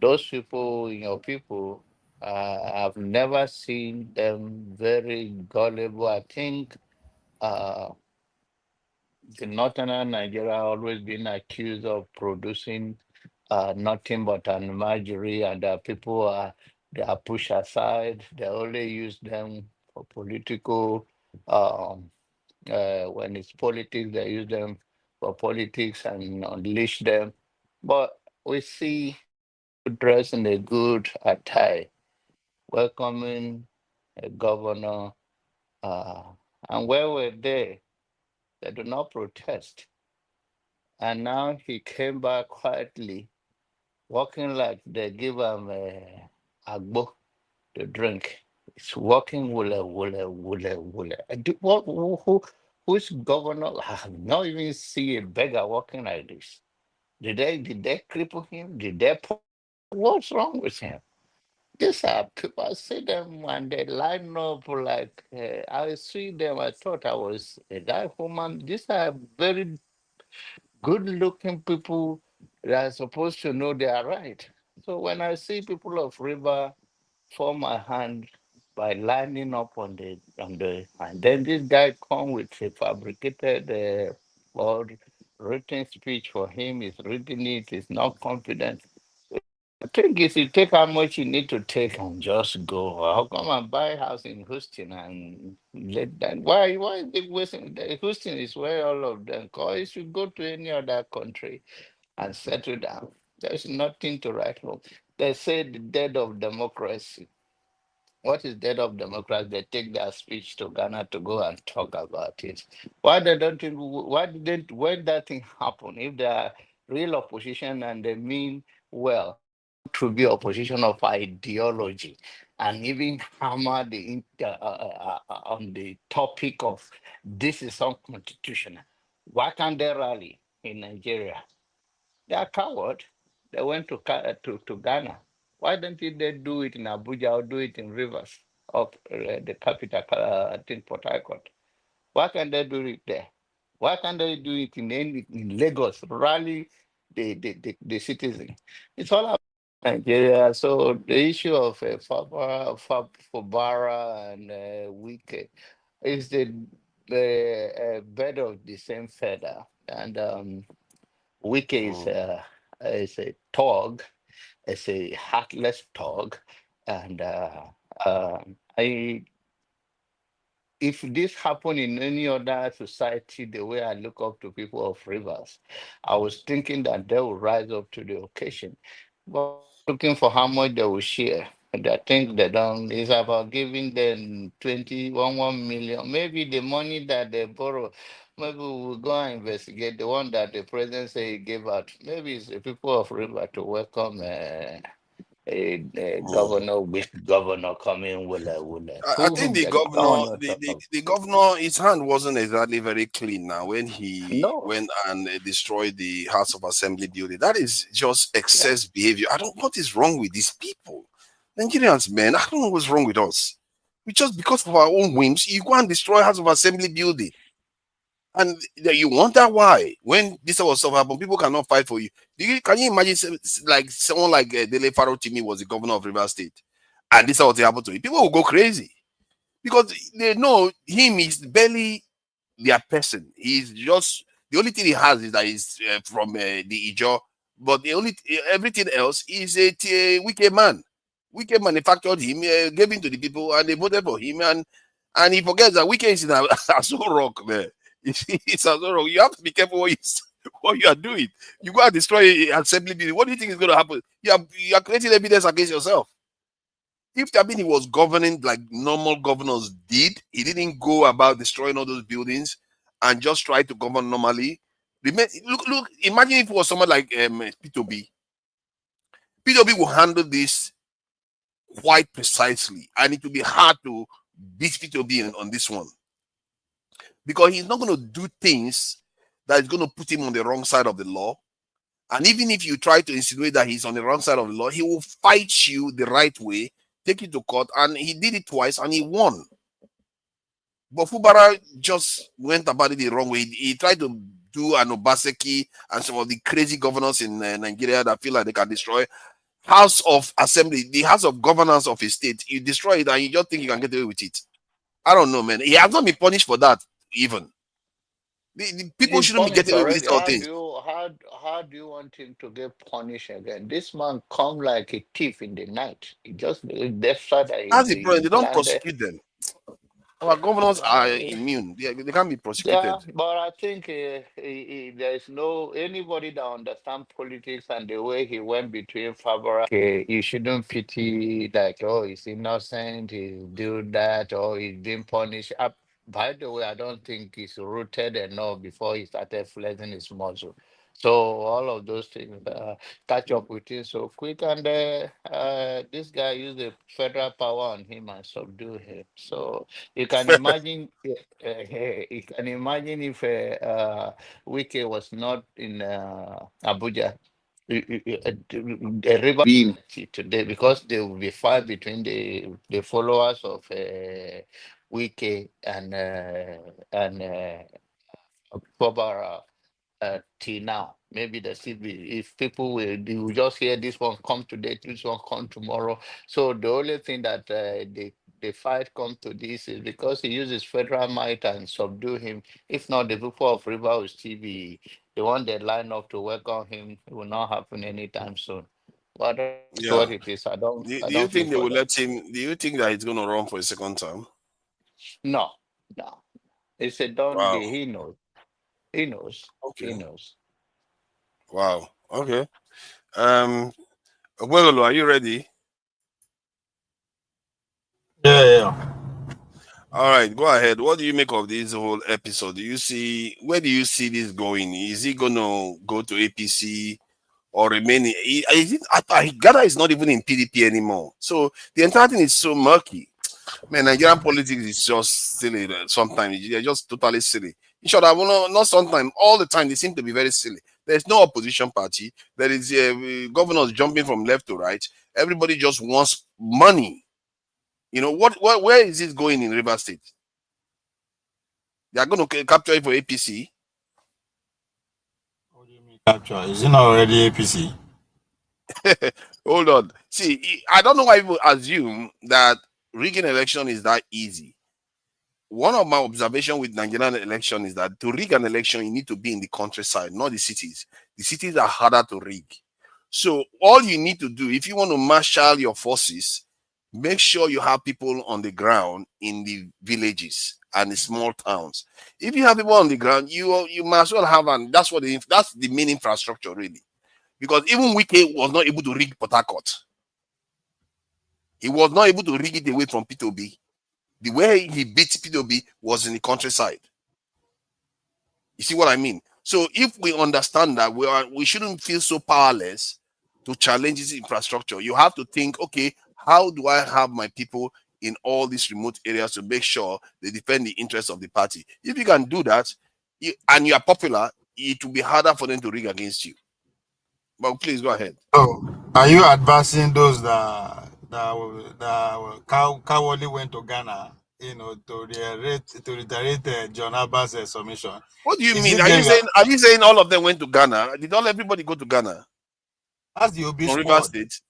those people, people, I've never seen them very gullible. I think the northern Nigeria always been accused of producing nothing but animagery, and people they are pushed aside. They only use them for political. When it's politics, they use them for politics and unleash them. But we see dressed in a good attire, welcoming a governor, uh, and where were they? They do not protest. And now he came back quietly, walking like they give him agbo to drink. It's walking wule wule wule wule. Who's governor? I have not even see a beggar walking like this. Did they cripple him? What's wrong with him? These are people. I see them and they line up like I see them. I thought I was a guy woman. These are very good-looking people that are supposed to know they are right. So when I see people of River form my hand by lining up and then this guy come with a fabricated or written speech for him. He's reading it. He's not confident. I think if you take how much you need to take and just go, I'll come and buy a house in Houston and let that. Why is it wasting? Houston is where all of them go. You should go to any other country and settle down. There's nothing to write home. They say the death of democracy. What is death of democracy? They take their speech to Ghana to go and talk about it. Why they don't? Why didn't? When that thing happen? If they are real opposition and they mean well to be opposition of ideology and even hammer on the topic of this is unconstitutional. Why can't they rally in Nigeria? They are coward. They went to Ghana. Why don't they do it in Abuja or do it in Rivers of the capital, I think Port Harcourt? Why can't they do it there? Why can't they do it in Lagos? Rally the citizen. It's all about Nigeria. So the issue of Fubara and Wike is the bed of the same feather. And Wike is a thug, is a heartless thug. And I if this happened in any other society, the way I look up to people of rivers, I was thinking that they will rise up to the occasion. But looking for how much they will share. And I think they don't, it's about giving them 1 million. Maybe the money that they borrow, maybe we'll go and investigate the one that the president say he gave out. Maybe it's the people of river to welcome a governor, with governor coming will I think the governor, the governor, his hand wasn't exactly very clean now when he went and destroyed the House of Assembly building. That is just excess behavior. I don't. What is wrong with these people, Nigerians, man? I don't know what's wrong with us. We just because of our own whims, you go and destroy House of Assembly building. And you wonder why, when this sort of stuff happen, people cannot fight for you. Can you imagine like someone like Dele Farotimi was the governor of Rivers State, and this sort of thing happened to him? People will go crazy because they know him is barely their person. He's just, the only thing he has is that he's from the Ijo, but the only everything else is a wicked man. Wike manufactured him, gave him to the people, and they voted for him. And he forgets that Wike is in Aso Rock there. It's Aso Rock. You have to be careful what you are doing. You go and destroy assembly building. What do you think is going to happen? You are creating evidence against yourself. If he was governing like normal governors did, he didn't go about destroying all those buildings and just try to govern normally. Look, imagine if it was someone like P2B. P2B will handle this quite precisely, and it will be hard to beat P2B on this one, because he's not going to do things that is going to put him on the wrong side of the law. And even if you try to insinuate that he's on the wrong side of the law, he will fight you the right way, take you to court, and he did it twice and he won. But Fubara just went about it the wrong way. He tried to do an Obaseki and some of the crazy governors in Nigeria that feel like they can destroy House of Assembly, the House of Governance of a state. You destroy it and you just think you can get away with it. I don't know, man. He has not been punished for that even. The people shouldn't be getting away with this sort of thing. How do you want him to get punished again? This man come like a thief in the night. He just that's the problem. They don't prosecute them. Our governors are immune. They can't be prosecuted. Yeah, but I think there is no anybody that understands politics and the way he went between Fubara. You shouldn't pity like, oh, he's innocent, he's doing that, or he's being punished. By the way, I don't think he's rooted enough before he started flexing his muscle. So all of those things catch up with him so quick, and this guy used the federal power on him and subdue him. So you can imagine, you can imagine if Wike was not in Abuja, the river being today, because there will be fight between the followers of Wike and Fubara till now. Maybe the still be, if people will just hear this one come today, this one come tomorrow. So the only thing that the fight come to this is because he uses federal might and subdue him. If not, the people of River will still be the one that line up to welcome him. It will not happen anytime soon. But that's what it is. Do you think they will let him? Do you think that he's going to run for a second term? No. It's a done Wow. deal. He knows. He knows. Okay. He knows. Wow. Okay. Well, are you ready? Yeah. All right, go ahead. What do you make of this whole episode? Where do you see this going? Is he gonna go to APC or remain? I gather he's not even in PDP anymore. So the entire thing is so murky. Man, Nigerian politics is just silly. Sometimes they're just totally silly. In short, not sometimes, all the time, they seem to be very silly. There's no opposition party. There is governors jumping from left to right. Everybody just wants money. You know, where is this going in Rivers State? They are going to capture it for APC. What do you mean capture? Is it not already APC? Hold on. See, I don't know why people assume that rigging election is that easy. One of my observations with Nigerian election is that to rig an election, you need to be in the countryside, not the cities. The cities are harder to rig. So all you need to do, if you want to marshal your forces, make sure you have people on the ground in the villages and the small towns. If you have people on the ground, you might as well have, and that's the main infrastructure really. Because even Wike was not able to rig Port Harcourt. He was not able to rig it away from P2B. The way he beat P2B was in the countryside. You see what I mean? So if we understand that we shouldn't feel so powerless to challenge this infrastructure, you have to think, okay, how do I have my people in all these remote areas to make sure they defend the interests of the party? If you can do that, and you are popular, it will be harder for them to rig against you. But please go ahead. Oh, are you advising those that cowardly went to Ghana to reiterate John Abbas' submission. What do you mean? Are you saying all of them went to Ghana? Did everybody go to Ghana? That's the Obi from squad. River State.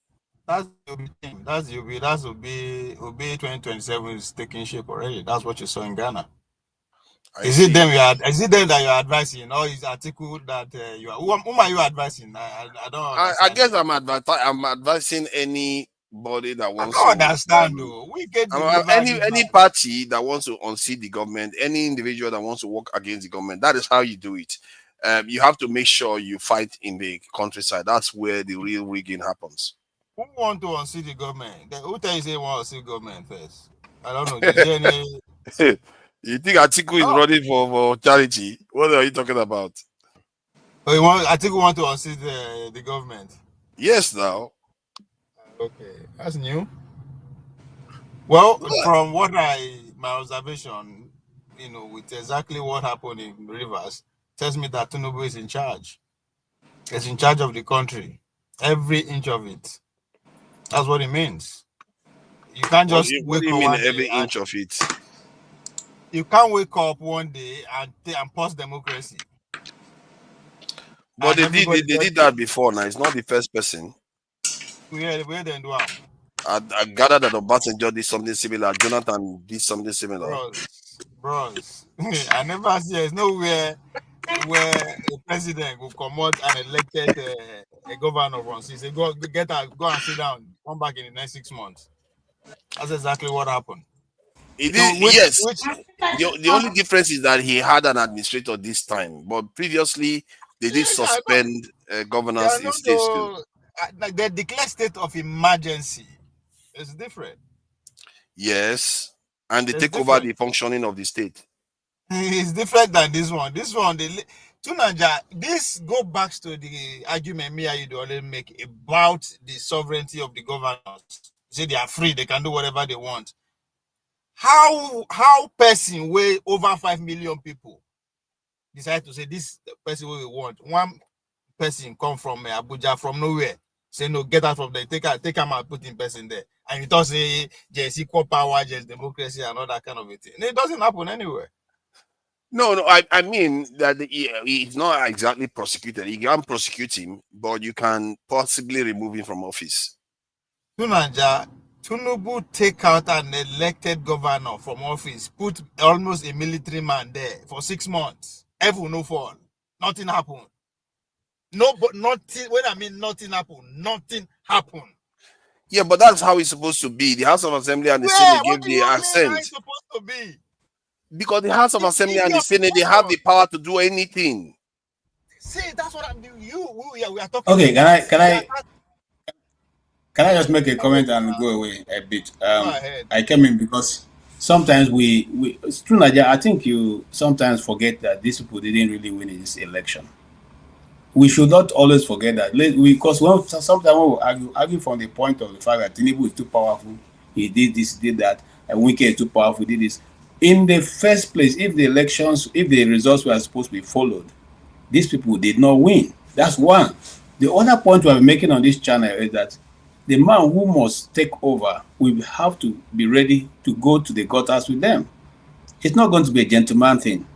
That's the Obi team. That's the Obi. That's Obi. Obi 2027 is taking shape already. That's what you saw in Ghana. Is it them that you're advising, or is article that you are? Whom are you advising? I don't understand. I guess I'm advising anybody that wants to understand. Any party that wants to unseat the government, any individual that wants to work against the government. That is how you do it. You have to make sure you fight in the countryside. That's where the real rigging happens. Who want to unseat the government? Who tell you say want to unseat government first? I don't know. Is there any... You think Atiku is running for charity? What are you talking about? Oh, Atiku want to unseat the government? Yes, now. Okay, that's new. Well, from what my observation, with exactly what happened in Rivers, tells me that Tinubu is in charge. He's in charge of the country, every inch of it. That's what it means. You can't just what do you mean every inch of it? You can't wake up one day and pause democracy. But they did that before now. It's not the first person. Where they do it? I gathered that Obasanjo did something similar. Jonathan did something similar. Bros. I never see there's nowhere where a president will come out and elected a governor once. He said, go and sit down. Come back in the next 6 months. That's exactly what happened. Yes. The only difference is that he had an administrator this time, but previously they did suspend governance in states too. Like they declare state of emergency. It's different. Yes, and they take over the functioning of the state. It's different than this one. This one, Tunanja, this go back to the argument me and you already make about the sovereignty of the governors. Say they are free, they can do whatever they want. How person weigh over 5 million people decide to say this person we want? One person come from Abuja from nowhere, say no, get out from there, take him and put in person there, and you don't say there's equal power, there's democracy, and all that kind of a thing. It doesn't happen anywhere. No, I mean that he's not exactly prosecuted. You can prosecute him, but you can possibly remove him from office. Tunanja, Tinubu take out an elected governor from office, put almost a military man there for 6 months. Everyone no fall. Nothing happened. No, but nothing. When I mean nothing happened, nothing happened. Yeah, but that's how it's supposed to be. The House of Assembly and the Senate gave the assent. How it's supposed to be? Because the House of Assembly and the Senate, they have the power to do anything. See, that's what I'm doing. We are talking. Okay, can I just make a comment and go away a bit? I came in because sometimes it's true, Nigeria. I think you sometimes forget that these people didn't really win this election. We should not always forget that. Because sometimes we argue from the point of the fact that Tinubu is too powerful, he did this, did that, and Wike is too powerful, did this. In the first place, if the results were supposed to be followed, these people did not win. That's one. The other point we are making on this channel is that the man who must take over will have to be ready to go to the gutters with them. It's not going to be a gentleman thing.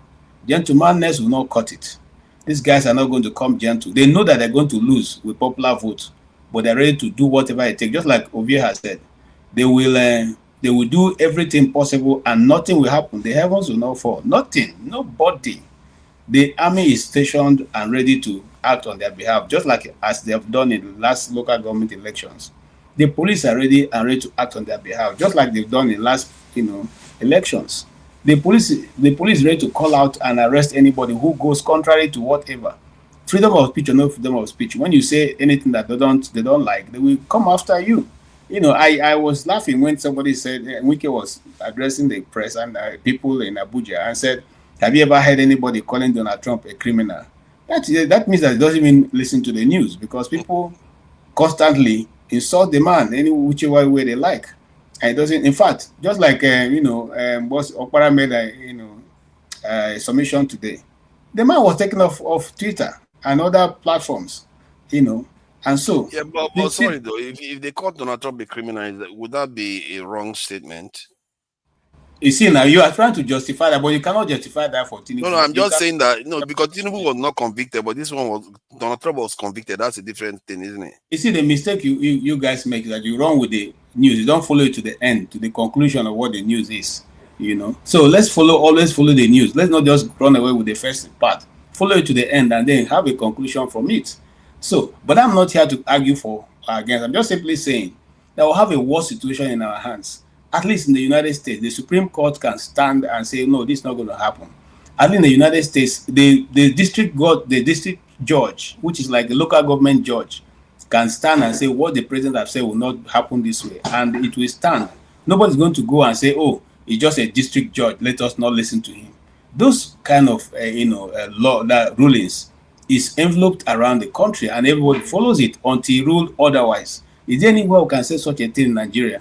Gentlemanness will not cut it. These guys are not going to come gentle. They know that they're going to lose with popular votes, but they're ready to do whatever it takes. Just like Ovie has said, they will do everything possible and nothing will happen. The heavens will not fall. Nothing, nobody. The army is stationed and ready to act on their behalf, just like as they have done in the last local government elections. The police are ready to act on their behalf, just like they've done in last elections. The police is ready to call out and arrest anybody who goes contrary to whatever. Freedom of speech or no freedom of speech. When you say anything that they don't like, they will come after you. I was laughing when somebody said Wike was addressing the press and people in Abuja and said, "Have you ever heard anybody calling Donald Trump a criminal?" That means that he doesn't even listen to the news, because people constantly insult the man any whichever way they like. And it doesn't, in fact, just like boss Okpara made a submission today. The man was taken off Twitter and other platforms, and so. Yeah, but sorry though, if they call Donald Trump a criminal, would that be a wrong statement? You see, now you are trying to justify that, but you cannot justify that for Tinubu. No, I'm just saying that, because Tinubu was not convicted, but this one was, Donald Trump was convicted. That's a different thing, isn't it? You see, the mistake you guys make is that you run with the news. You don't follow it to the end, to the conclusion of what the news is, So let's always follow the news. Let's not just run away with the first part. Follow it to the end and then have a conclusion from it. So, but I'm not here to argue for or against. I'm just simply saying that we'll have a worse situation in our hands. At least in the United States, the Supreme Court can stand and say, no, this is not going to happen. At least in the United States, the district judge, which is like the local government judge, can stand and say what the president has said will not happen this way, and it will stand. Nobody's going to go and say, oh, he's just a district judge, let us not listen to him. Those kind of law rulings is enveloped around the country, and everybody follows it until ruled otherwise. Is there anywhere we can say such a thing in Nigeria?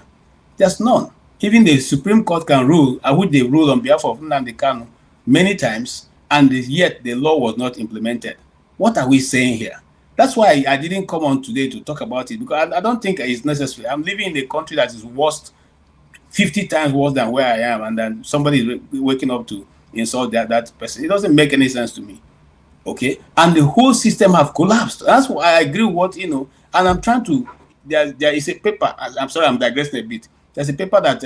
There's none. Even the Supreme Court can rule, which they ruled on behalf of Nnamdi Kanu many times, and yet the law was not implemented. What are we saying here? That's why I didn't come on today to talk about it, because I don't think it's necessary. I'm living in a country that is 50 times worse than where I am, and then somebody is waking up to insult that person. It doesn't make any sense to me. Okay? And the whole system have collapsed. That's why I agree with what, and I'm trying to, there is a paper, I'm sorry, I'm digressing a bit. There's a paper that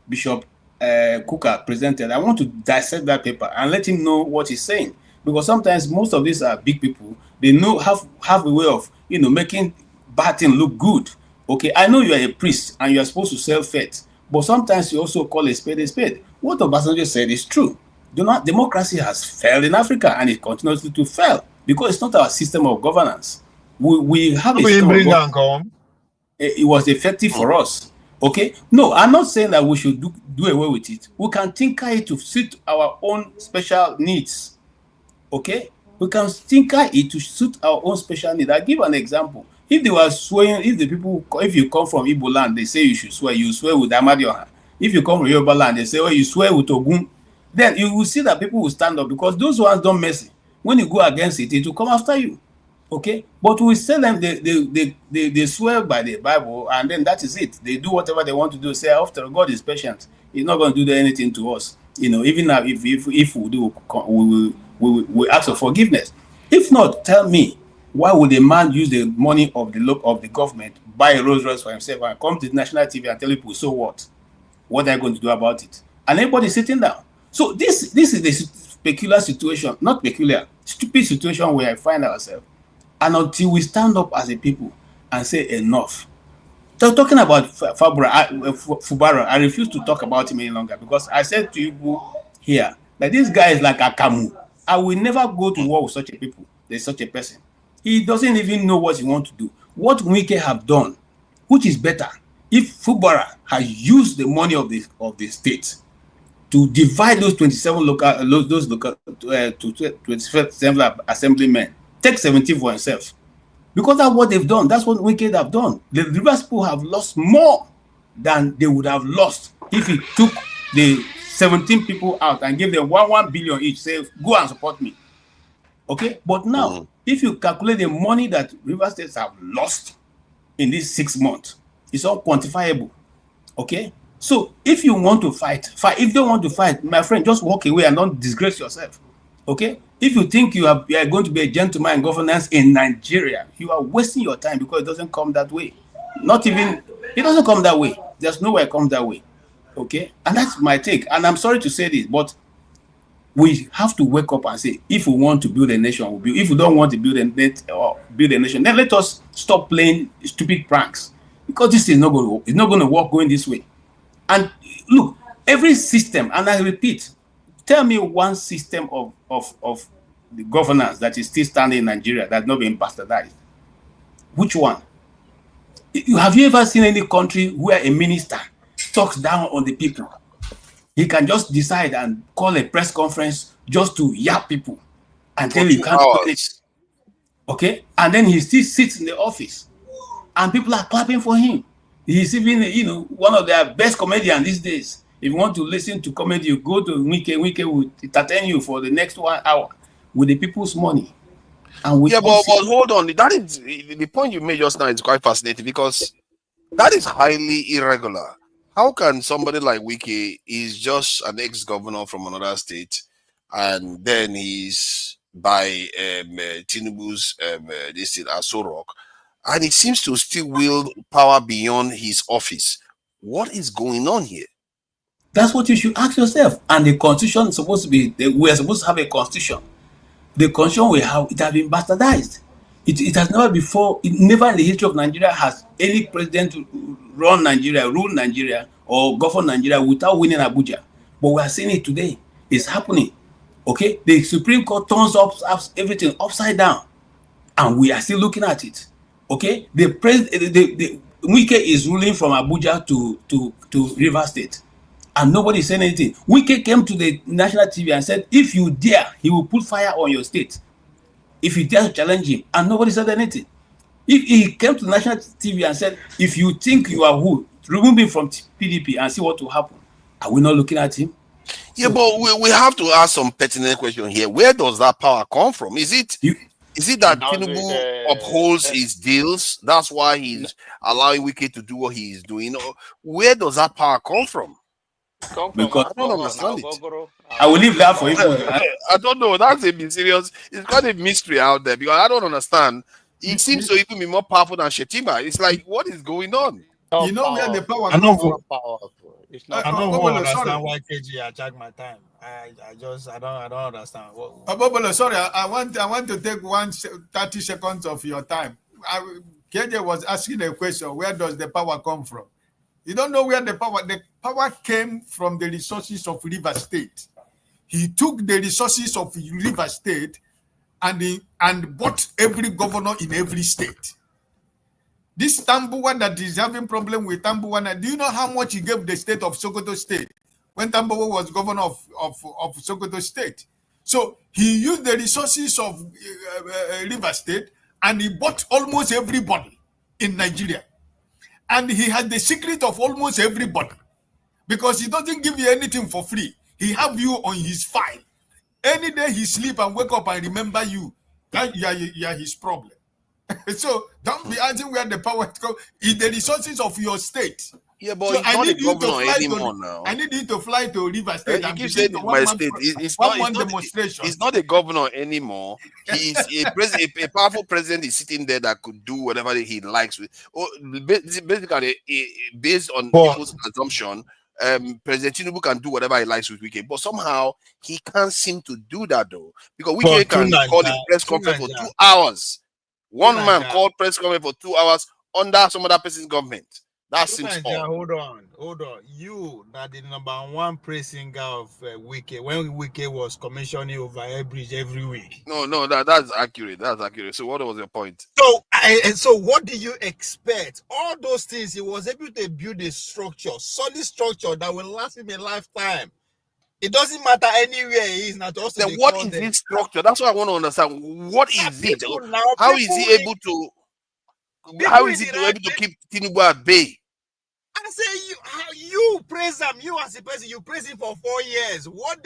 Bishop Kuka presented. I want to dissect that paper and let him know what he's saying, because sometimes most of these are big people. They have a way of making bad things look good. Okay, I know you are a priest and you are supposed to sell faith, but sometimes you also call a spade a spade. What Obasanjo said is true. Democracy has failed in Africa, and it continues to fail because it's not our system of governance. We have a system of governance. It was effective for us. Okay, no, I'm not saying that we should do away with it. We can tinker it to suit our own special needs. Okay, we can tinker it to suit our own special needs. I'll give an example. If they were swearing, if you come from Igbo land, they say you should swear. You swear with Amadioha. If you come from Yoruba land, they say, oh, you swear with Ogun. Then you will see that people will stand up, because those ones don't mess it. When you go against it, it will come after you. Okay, but we tell them they swear by the Bible, and then that is it. They do whatever they want to do. Say, after God is patient, He's not going to do anything to us. Even now, if we do, we ask for forgiveness. If not, tell me, why would a man use the money of the government, buy a Rolls Royce for himself, and come to the national TV and tell people, so what? What are you going to do about it? And everybody sitting down. So this is the peculiar situation, not peculiar, stupid situation where I find ourselves. And until we stand up as a people and say enough. So talking about Fubara, I refuse to talk about him any longer, because I said to you here that this guy is like a Kamu. I will never go to war with such a people. There's such a person. He doesn't even know what he wants to do. What Wike have done, which is better, if Fubara has used the money of the state to divide those 27 to 27 assemblymen, take 17 for himself. Because that's what they've done. That's what Wicked have done. The Rivers people have lost more than they would have lost if he took the 17 people out and gave them 1 billion each, say, go and support me. Okay? But now, if you calculate the money that River States have lost in these 6 months, it's all quantifiable. Okay? So if you want to fight. If you don't want to fight, my friend, just walk away and don't disgrace yourself. Okay? If you think you are going to be a gentleman in governance in Nigeria, you are wasting your time, because it doesn't come that way. It doesn't come that way. There's no way it comes that way. Okay? And that's my take. And I'm sorry to say this, but we have to wake up and say, if we want to build a nation, we'll build. If we don't want to build a nation, then let us stop playing stupid pranks. Because this is not going to work going this way. And look, every system, and I repeat, tell me one system of the governance that is still standing in Nigeria that's not being bastardized. Which one? Have you ever seen any country where a minister talks down on the people? He can just decide and call a press conference just to yap people and tell you can't do it. Okay? And then he still sits in the office and people are clapping for him. He's even, one of their best comedians these days. If you want to listen to comedy, you go to Wike. Wike will entertain you for the next 1 hour with the people's money. And but hold on. That is the point you made just now is quite fascinating, because that is highly irregular. How can somebody like Wike is just an ex-governor from another state, and then he's by Tinubu's this thing, Aso Rock, and he seems to still wield power beyond his office? What is going on here? That's what you should ask yourself. And the constitution is supposed to be, we are supposed to have a constitution. The constitution we have, it has been bastardized. It has never before, never in the history of Nigeria has any president run Nigeria, rule Nigeria, or govern Nigeria without winning Abuja. But we are seeing it today. It's happening. Okay? The Supreme Court turns up everything upside down. And we are still looking at it. Okay? The Wike is ruling from Abuja to Rivers State. And nobody said anything. Wike came to the national TV and said, if you dare, he will put fire on your state. If you dare to challenge him, and nobody said anything. If he came to the national TV and said, if you think you are who, remove him from PDP and see what will happen. Are we not looking at him? Yeah, but we have to ask some pertinent question here. Where does that power come from? Is it that Tinubu upholds his deals? That's why he's allowing Wike to do what he is doing? Or where does that power come from? Because I don't understand it. I will leave that for you. I don't know. That's a bit serious. It's got a mystery out there because I don't understand. He seems to even be more powerful than Shetima. It's like, what is going on? You know where the power I comes don't from. I don't understand why KG attack my time. I don't understand. Bobolo, sorry, I want to take 30 seconds of your time. KJ was asking a question. Where does the power come from? You don't know where the power came from. The resources of River State. He took the resources of River State and bought every governor in every state. This Tambuwa that is having problem with Tambuwa, do you know how much he gave the state of Sokoto State when Tambuwa was governor of Sokoto State? So he used the resources of River State and he bought almost everybody in Nigeria. And he has the secret of almost everybody because he doesn't give you anything for free. He have you on his file. Any day he sleep and wake up and remember you, that you are his problem. So don't be asking where the power comes. It's the resources of your state. Yeah, but so he's not a governor anymore now. I need you to fly to River State. You keep saying my state. He's not a governor anymore. He's a powerful president is sitting there that could do whatever he likes with. Basically, based on people's assumption, President Tinubu can do whatever he likes with Wike, but somehow he can't seem to do that though, because Wike can call a press conference for 2 hours. One man called press conference for 2 hours under some other person's government. That seems odd. Hold on. You are the #1 praising guy of Wike when Wike was commissioning over a bridge every week. No, that's accurate. That's accurate. So what was your point? So what do you expect? All those things, he was able to build a structure, solid structure that will last him a lifetime. It doesn't matter anywhere he is now. Then what is this structure? That's what I want to understand. What is it? How is he able to? How is he able to keep Tinubu at bay? I say you praise him. You as a person, you praise him for 4 years. What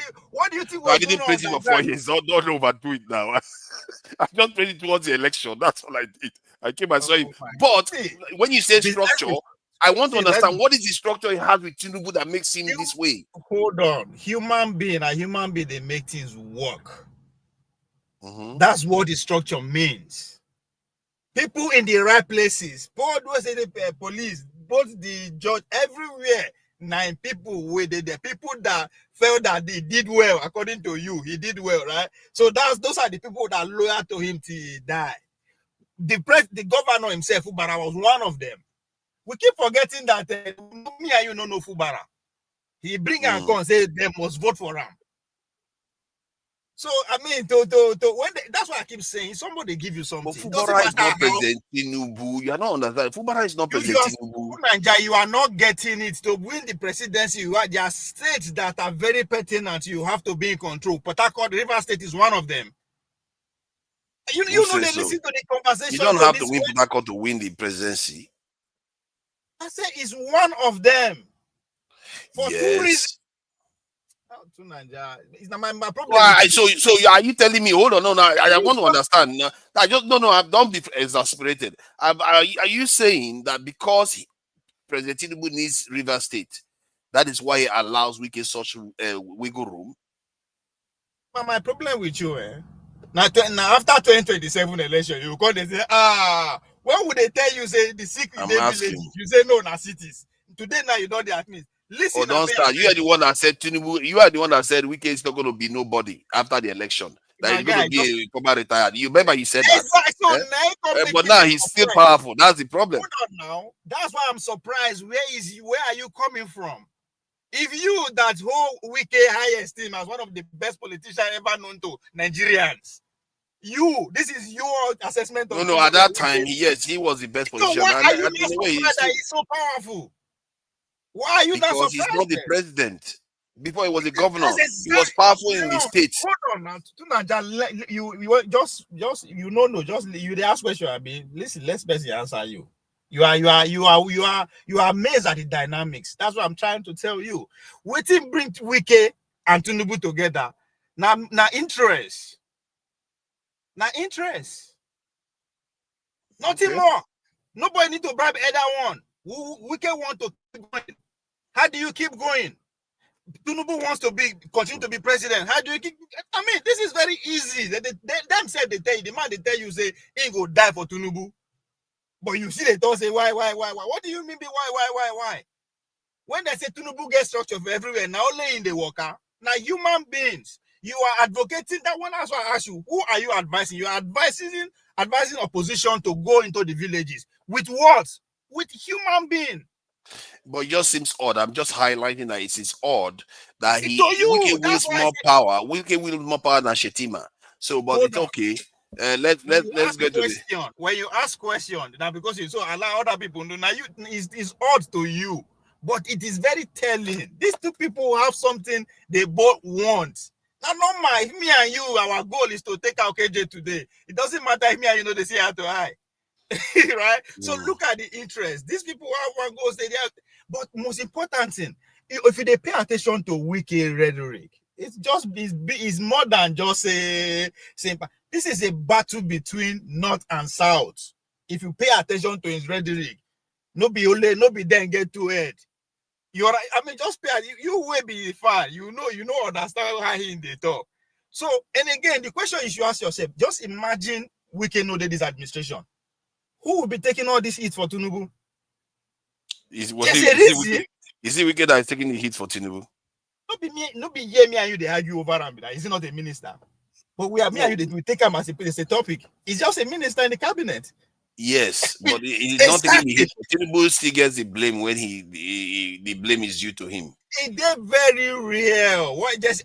do you think? I didn't praise him for 4 years. Don't overdo it now. I just praised it towards the election. That's all I did. I came and saw him. But when you say structure, I want to understand what is the structure he has with Tinubu that makes him this way. Hold on. A human being, they make things work. That's what the structure means. People in the right places, both the police, both the judge, everywhere. 9 people were there. People that felt that they did well, according to you, he did well, right? So those are the people that are loyal to him till he die. The governor himself, Fubara, was one of them. We keep forgetting that me and you don't know Fubara. He bring and come and say they must vote for him. So I mean, that's why I keep saying somebody give you something. But Fubara is not President Tinubu. You are not understanding. Fubara is not President Tinubu. You are not getting it. To win the presidency, there are states that are very pertinent. You have to be in control. Port Harcourt, River State is one of them. You know they listen to the conversation. You don't have to win Port Harcourt to win the presidency. I say it's one of them. For 2 reasons. It's not my problem. Why? So are you telling me? Hold on, no. I want to understand. I just don't be exasperated. Are you saying that because President Tinubu needs River State. That is why he allows Wike such wiggle room. But my problem with you, now after 2027 election, you call and say, when would they tell you say the sick in the villages? You say no, na cities. Today now you know they admit. Listen, don't start. You are the one that said Tinubu. You are the one that said Wike is not going to be nobody after the election. That he's going to be a retired. You remember you said that. But now he's still powerful. That's the problem. Hold on now. That's why I'm surprised. Where are you coming from? If you that whole Wike high esteem as one of the best politicians ever known to Nigerians, this is your assessment of No, at that time, yes, he was the best politician. So why are you not surprised that he's so powerful? Why are you not surprised? Because he's not the president. Before he was a governor, he was powerful in the states. Hold on now. You ask question. I mean, listen, let's basically answer you. You are amazed at the dynamics. That's what I'm trying to tell you. Waiting bring Wike and Tinubu together. Now interest. Now interest. Nothing more. Nobody need to bribe either one. Wike want to keep going. How do you keep going? Tinubu wants to continue to be president. How do you keep? I mean, this is very easy. Them said they tell you, the man they tell you say he go die for Tinubu. But you see they don't say why? What do you mean by why? When they say Tinubu gets structure for everywhere, now only in the worker, now human beings, you are advocating that one. That's why I ask you, who are you advising? You are advising opposition to go into the villages. With what? With human being. But it just seems odd. I'm just highlighting that it is odd that Wike wills more power. Wike wills more power than Shetima. So, but it's okay. Let's get to this. When you ask question, now because you so allow other people to now it's odd to you, but it is very telling. These two people have something they both want. Now, normal, if me and you, our goal is to take our KJ today. It doesn't matter if me and you they see eye to eye. Right? So look at the interest. These people have one goal, but most important thing, if they pay attention to Wike rhetoric, it's more than just a simple. This is a battle between North and South. If you pay attention to his rhetoric, no be then get to it. Just pay. You will be fine. You know, understand how he in the talk. So, and again, the question is you ask yourself, just imagine Wike know this administration. Who will be taking all this heat for Tinubu? Is it Wike that is taking the heat for Tinubu? No be me and you they argue over him. Is he not a minister? But me and you we take him as a topic. He's just a minister in the cabinet. Yes, but he's not taking the hit. Tinubu still gets the blame when the blame is due to him. It's very real.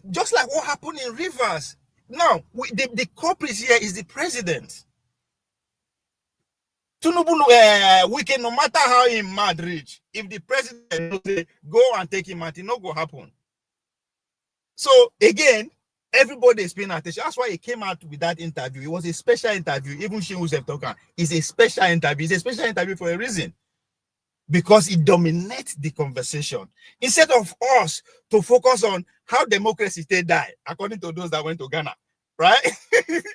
Just like what happened in Rivers. Now, the culprit here is the president. Tinubu, Wike, no matter how he mad rich, if the president say, go and take him out, it not go happen. So again, everybody is paying attention. That's why he came out with that interview. It was a special interview. Even she was talking. It's a special interview. It's a special interview for a reason. Because it dominates the conversation. Instead of us to focus on how democracy die, according to those that went to Ghana. Right?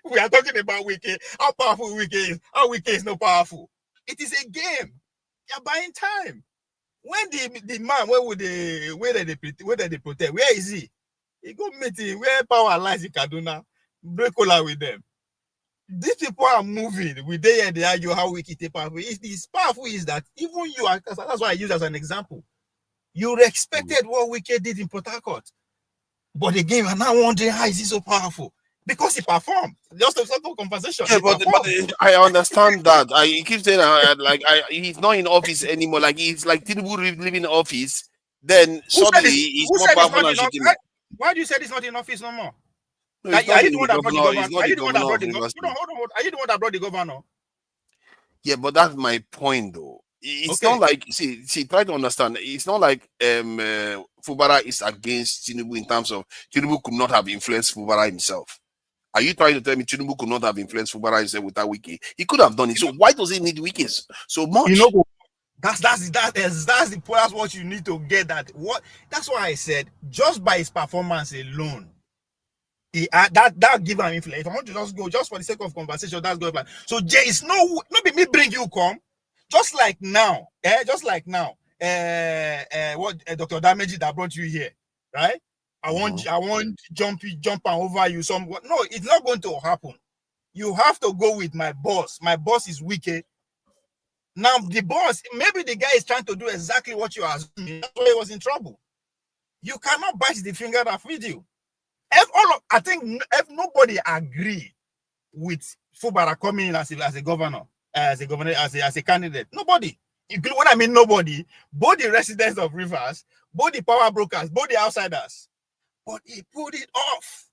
We are talking about Wike, how powerful Wike is, how Wike is not powerful. It is a game. You're buying time. When the man, where did they protect? Where is he? He go meeting where power lies in Kaduna, break all with them. These people are moving. We there and they argue how Wike is powerful. It's powerful is that even you are, that's why I use as an example. You respected what Wike did in Port Harcourt. But again, I'm now wondering how is he so powerful? Because he performed. Just a simple conversation. Yeah, but I understand that. He keeps saying he's not in office anymore. Like he's like Tinubu leaving office. Then suddenly he's more powerful than Shetima. Why do you say he's not in office no more? No, are you the one that brought the governor? Are you the one that brought the governor? Are you the one that brought the governor? Yeah, but that's my point though. It's not like see, try to understand. It's not like Fubara is against Tinubu in terms of Tinubu could not have influenced Fubara himself. Are you trying to tell me Tinubu could not have influenced Fubara himself without Wike? He could have done it. So why does he need Wike so much? You know, that's the point. That's what you need to get. That's why I said just by his performance alone, that give him influence. If I want to just go just for the sake of conversation, that's good. So Jay, it's no be me bring you come. Just like now, what Dr. Dameji that brought you here, right? I want jump over you. No, it's not going to happen. You have to go with my boss. My boss is wicked. Now the boss, maybe the guy is trying to do exactly what you are assuming. That's why he was in trouble. You cannot bite the finger that feeds you. I think if nobody agree with Fubara coming in as a governor, as a candidate, nobody. When I mean nobody, both the residents of Rivers, both the power brokers, both the outsiders. But he put it off.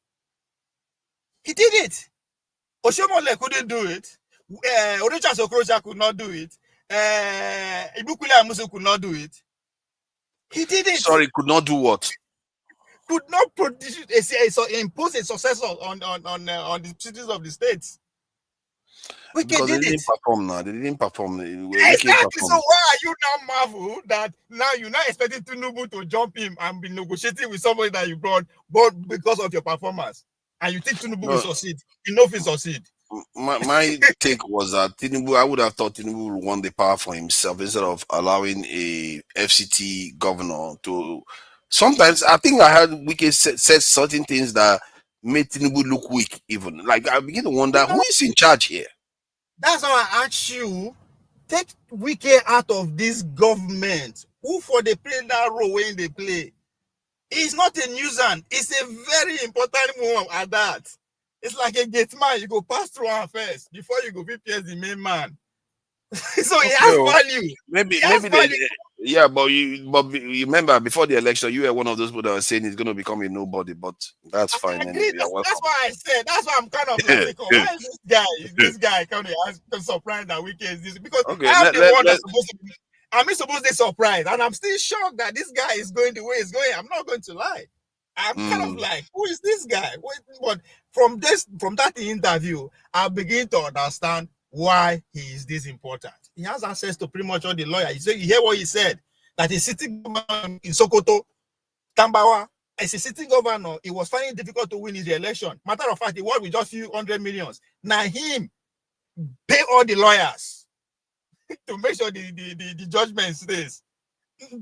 He did it. Oshomole couldn't do it. Oricha Sokrocha could not do it. Ibukule Amusu could not do it. He did it. Sorry, could not do what? Could not produce impose a successor on the citizens of the states. Because they didn't perform now. They didn't perform. Exactly. So why are you now marvel that now you're not expecting Tinubu to jump him and be negotiating with somebody that you brought, but because of your performance, and you think Tinubu will succeed? You know if he succeed. My take was that Tinubu, I would have thought Tinubu would want the power for himself instead of allowing a FCT governor to. Sometimes I think I heard Wike said certain things that made Tinubu look weak. Even like I begin to wonder who is in charge here. That's how I ask you, take Wike out of this government. Who for the play that role when they play? It's not a nuisance. It's a very important one at that. It's like a gate man. You go pass through one first before you go prepare the main man. So it has value. Maybe yeah, but you remember before the election, you were one of those people that were saying he's going to become a nobody, but that's fine. Anyway, that's why I said. That's why I'm kind of like, why is this guy? This guy kind of surprised that Wike is this because I'm the one that's supposed to be. I'm supposed to be surprised, and I'm still shocked that this guy is going the way he's going. I'm not going to lie. I'm kind of like, who is this guy? But from that interview, I begin to understand why he is this important. He has access to pretty much all the lawyers. You hear what he said, that he's sitting governor in Sokoto, Tambawa, as a sitting governor, he was finding it difficult to win his election. Matter of fact, he won with just few hundred millions. Now him pay all the lawyers to make sure the judgment stays.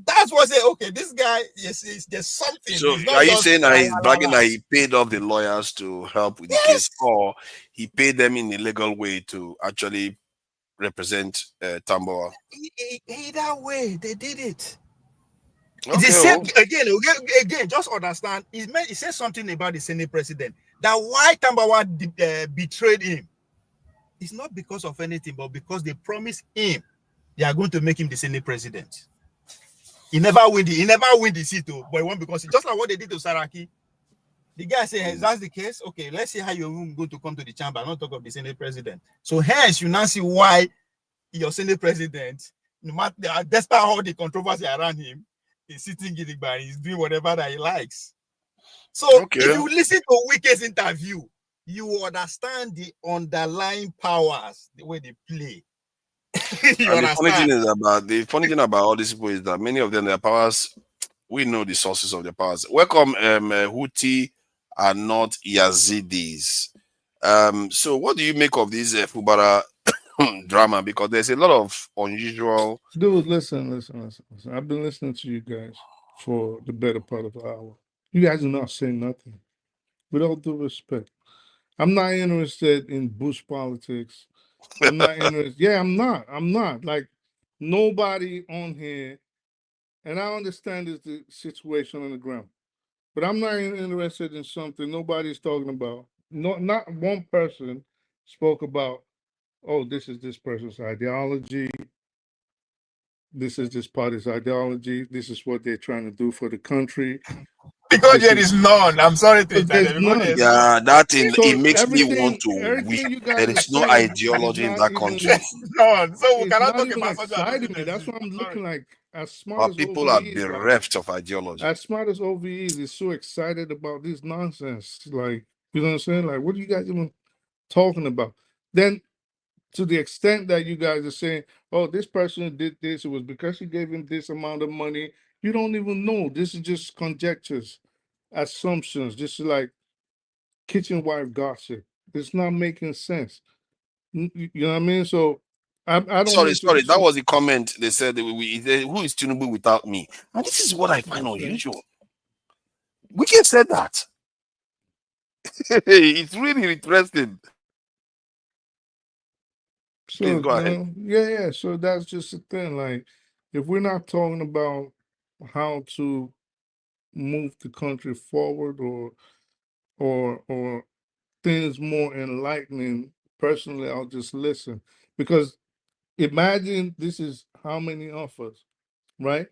That's what I say. Okay, this guy, yes, there's something. So are you saying that he's bragging that he paid off the lawyers to help with the case, or he paid them in a legal way to actually represent Tambawa? Either way, they did it. Okay, the same again. Just understand. He said something about the Senate president that why Tambawa betrayed him. It's not because of anything, but because they promised him they are going to make him the Senate president. He never win the seat, though, but he won because just like what they did to Saraki. The guy said, hey, that's the case. Okay, let's see how you're going to come to the chamber. Not talk of the Senate president. So hence, you now see why your Senate president, no matter despite all the controversy around him, he's sitting gidigba, he's doing whatever that he likes. So if you listen to Wike's interview, you will understand the underlying powers, the way they play. The funny thing about all these people is that many of them, their powers, we know the sources of their powers. Welcome, Houthi are not Yazidis. So what do you make of this Fubara drama? Because there's a lot of unusual. Dude, listen. I've been listening to you guys for the better part of an hour. You guys are not saying nothing. With all due respect, I'm not interested in bush politics. I'm not interested. Yeah, I'm not. Like, nobody on here, and I understand is the situation on the ground, but I'm not interested in something nobody's talking about. Not one person spoke about, oh, this is this person's ideology. This is this party's ideology. This is what they're trying to do for the country. Because there is none. I'm sorry to tell you. Yeah, that thing, it makes me want to weep. There is no ideology in that country. None. So we cannot talk about such excitement. That's what I'm looking like. As smart as people are bereft of ideology. As smart as OVEs is so excited about this nonsense. Like, you know what I'm saying? Like, what are you guys even talking about? Then, to the extent that you guys are saying, oh, this person did this, it was because he gave him this amount of money. You don't even know. This is just conjectures, assumptions. This is like kitchen wife gossip. It's not making sense. You know what I mean? So I don't Sorry, mean to. that was the comment. They said, who is Tinubu without me? And this is what I find unusual. Wike said that. It's really interesting. So Please go ahead. yeah. So that's just the thing. Like, if we're not talking about how to move the country forward, or things more enlightening, personally, I'll just listen. Because imagine this is how many of us, right?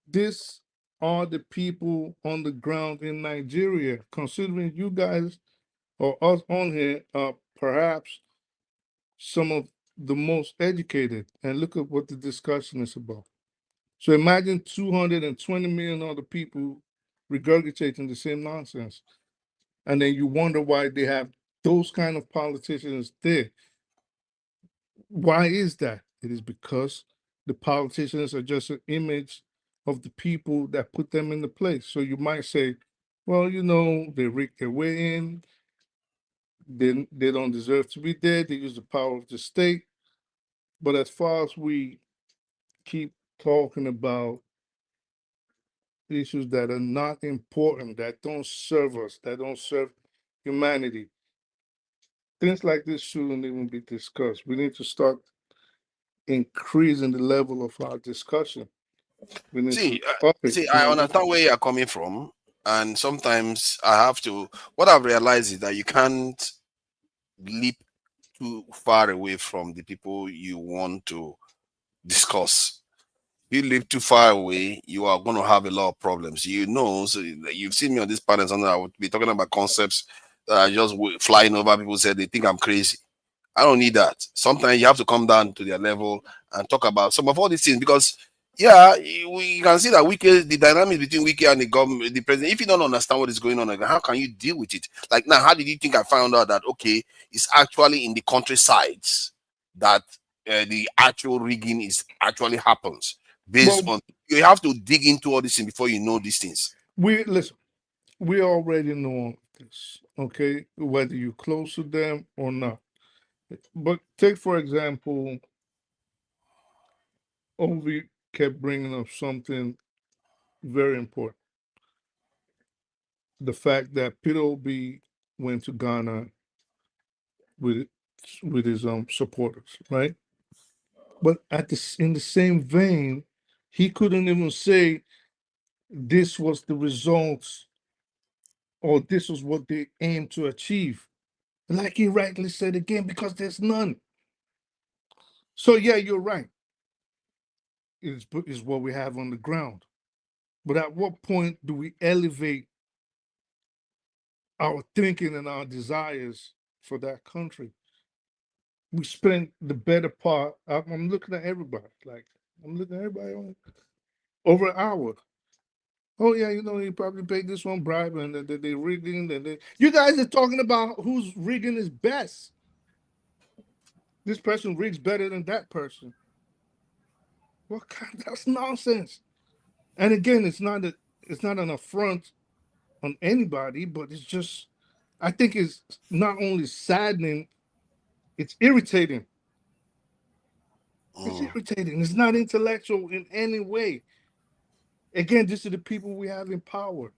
This are the people on the ground in Nigeria. Considering you guys or us on here are perhaps some of the most educated, and look at what the discussion is about. So imagine 220 million other people regurgitating the same nonsense. And then you wonder why they have those kind of politicians there. Why is that? It is because the politicians are just an image of the people that put them in the place. So you might say, well, they rig their way in, they don't deserve to be there, they use the power of the state. But as far as we keep talking about issues that are not important, that don't serve us, that don't serve humanity, things like this shouldn't even be discussed. We need to start increasing the level of our discussion. We need See, to up it. I understand where you're coming from. And sometimes I have to, what I've realized is that you can't leap too far away from the people you want to discuss. If you live too far away, you are going to have a lot of problems. So you've seen me on this panel, and I would be talking about concepts that are just flying over. People say they think I'm crazy. I don't need that. Sometimes you have to come down to their level and talk about some of all these things, because we can see that the dynamics between Wike and the government, the president, if you don't understand what is going on, how can you deal with it? Like now, how did you think I found out that, okay, it's actually in the countrysides that the actual rigging actually happens? Based on, you have to dig into all these things before you know these things. We already know this, okay, whether you're close to them or not. But take, for example, Ovi kept bringing up something very important. The fact that Peter Obi went to Ghana with his supporters, right? But in the same vein, he couldn't even say this was the results or this was what they aimed to achieve. Like he rightly said again, because there's none. So yeah, you're right. Is what we have on the ground. But at what point do we elevate our thinking and our desires for that country? We spend the better part. I'm looking at everybody. Over an hour. Oh yeah, he probably paid this one bribe, and they rigging, and you guys are talking about whose rigging is best. This person rigs better than that person. What kind? That's nonsense. And again, it's not an affront on anybody, but it's just, I think it's not only saddening, it's irritating. It's irritating. It's not intellectual in any way. Again, these are the people we have in power.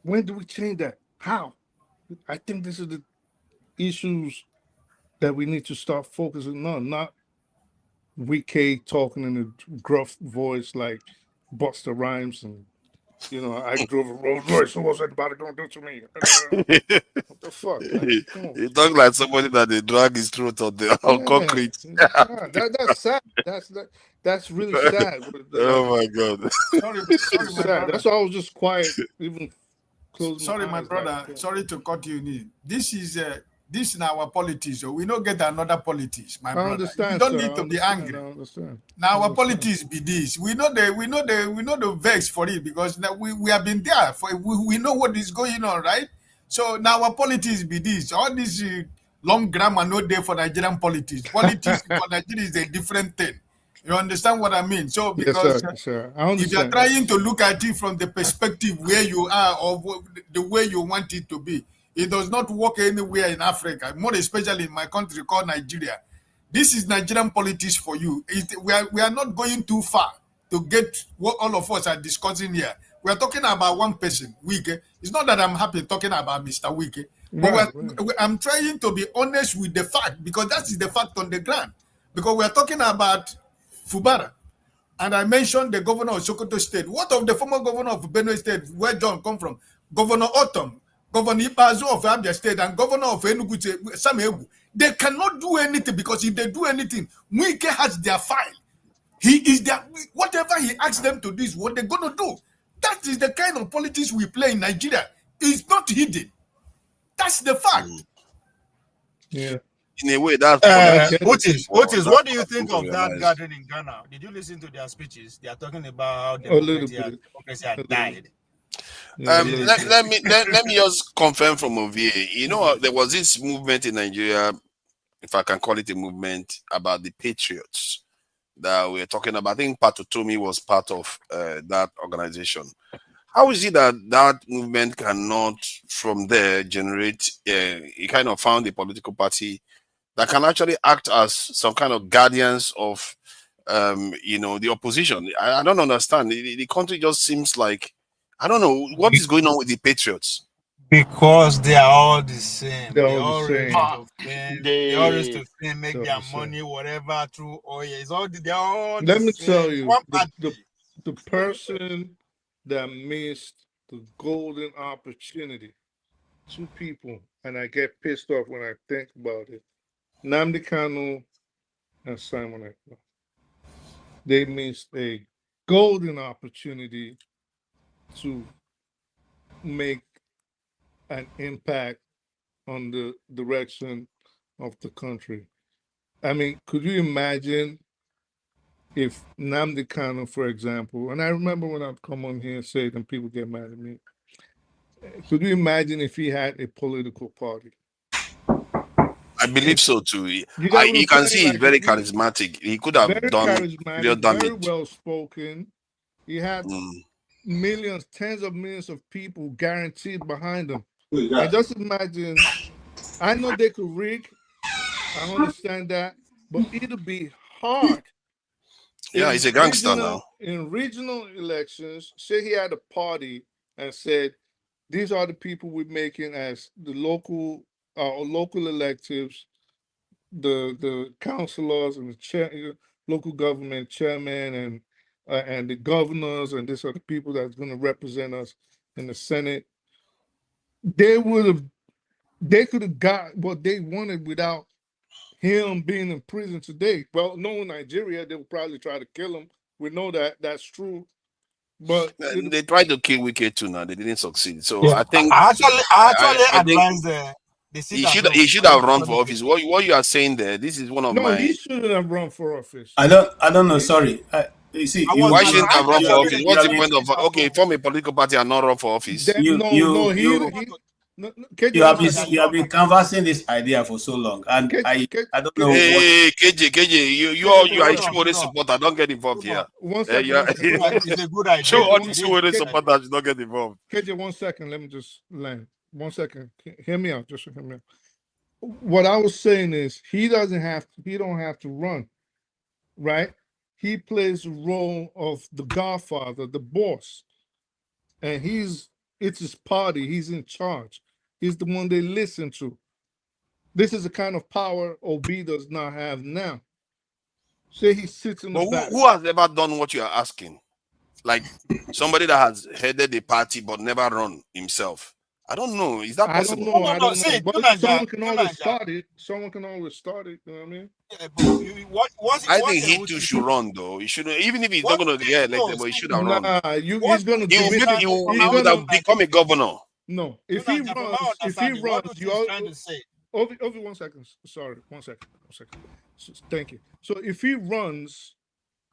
When do we change that? How? I think these are the issues that we need to start focusing on, not Wike talking in a gruff voice like Busta Rhymes and I drove a Rolls Royce, so what's anybody gonna do to me? What the fuck? You talk like somebody that they drag his throat on concrete. That's sad. That's really sad. Oh my God. Sorry, my brother. That's why I was just quiet, even close. Sorry, my brother. Sorry to cut you in. This is our politics. So we don't get another politics, my brother. Understand, you don't need to be angry. I understand. Now our politics be this. We know the vex for it, because now we have been there for. We know what is going on, right? So now our politics be this. All this long grammar no there for Nigerian politics. Politics for Nigeria is a different thing. You understand what I mean? So because yes, sir. I understand. If you're trying to look at it from the perspective where you are or the way you want it to be, it does not work anywhere in Africa, more especially in my country called Nigeria. This is Nigerian politics for you. We are not going too far to get what all of us are discussing here. We are talking about one person, Wike. It's not that I'm happy talking about Mr. Wike, but I'm trying to be honest with the fact, because that is the fact on the ground. Because we are talking about Fubara, and I mentioned the governor of Sokoto State. What of the former governor of Benue State, where John come from? Governor Otom, Governor Ipazu of Abia State, and Governor of Enugu, Samewu. They cannot do anything, because if they do anything, Wike has their file. He is their, whatever he asks them to do is what they're going to do. That is the kind of politics we play in Nigeria. It's not hidden. That's the fact. Yeah. In a way, that's Otis, what do you think of that gathering in Ghana? Did you listen to their speeches? They are talking about democracy had died. Let me just confirm from Ovie. You know, there was this movement in Nigeria, if I can call it a movement, about the patriots that we're talking about. I think Patutomi was part of that organization. How is it that that movement cannot, from there, generate a kind of found a political party that can actually act as some kind of guardians of, you know, the opposition? I don't understand. The country just seems like, I don't know, what is going on with the patriots? Because they are all the same. They're all the same. They all raise to fame, make their money, whatever, through oil. It's all, they're all Let the me same. tell you, the person that missed the golden opportunity, two people, and I get pissed off when I think about it, Nnamdi Kanu and Simon Ekpa. They missed a golden opportunity to make an impact on the direction of the country. I mean, could you imagine if Nnamdi Kanu, for example, and I remember when I'd come on here and say it and people get mad at me, could you imagine if he had a political party? I believe so too. You what I'm can saying? see he's very charismatic. He could have Very done charismatic, real damage. very well spoken. He had millions, tens of millions of people guaranteed behind him. And just imagine, I know they could rig, I understand that, but it'll be hard. Yeah, he's a gangster now. In regional elections, say he had a party and said, these are the people we're making as the local electives, the councilors and the local government chairman and the governors, and these are the people that's going to represent us in the Senate. They could have got what they wanted without him being in prison today. Well, knowing Nigeria, they would probably try to kill him. We know that that's true. But they tried to kill Wike too now. They didn't succeed. So yeah, I think I advise he should have run for office. What you are saying there, this is one of my. No, he shouldn't have run for office. I don't know. Sorry. You see, why shouldn't have run for office? What's the point of form a political party and not run for office? You have been canvassing this idea for so long, and I don't know. Hey, KJ, you are Chiwore supporter. Don't get involved here. One second. It's a good idea. Show all the Chiwore supporters don't get involved. KJ, 1 second. Let me just land. 1 second. Hear me out. Just hear me out. What I was saying is he don't have to run, right? He plays the role of the godfather, the boss, and it's his party. He's in charge. He's the one they listen to. This is the kind of power Obi does not have now. Say he sits in the back. Who has ever done what you are asking? Like somebody that has headed a party but never run himself. I don't know. Is that possible? I don't know. But someone can always start it. Someone can always start it. You know what I mean? I think he too should run though. He should, even if he's not going to get elected, but he should have run. He's going to. He would have become a governor. No, if he runs, you all. Over 1 second. Sorry, 1 second. 1 second. Thank you. So if he runs,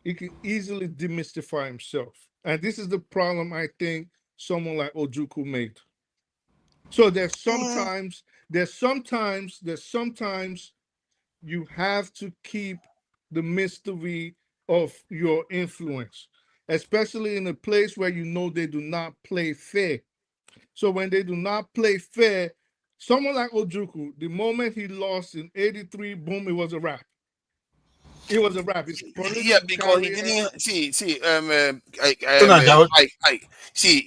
he can easily demystify himself, and this is the problem I think someone like Ojukwu made. So there's sometimes you have to keep the mystery of your influence, especially in a place where you know they do not play fair. So when they do not play fair, someone like Ojukwu, the moment he lost in '83, boom, it was a wrap. It was a rap. Yeah, because he didn't see. See,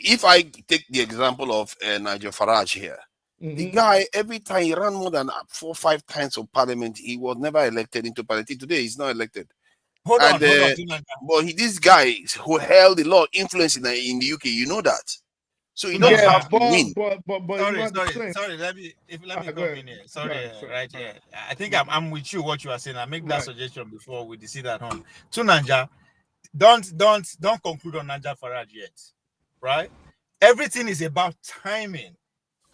if I take the example of Nigel Farage here, the guy every time he ran more than 4 or 5 times of parliament, he was never elected into parliament. Today, he's not elected. Hold on. But this guy who held a lot of influence in the UK, you know that. So you don't have to win. Sorry. Let me come in here. Sorry, right here. I think I'm with you. What you are saying. I make that suggestion before we decide at home. To Nanja, don't conclude on Nanja Farage yet, right? Everything is about timing,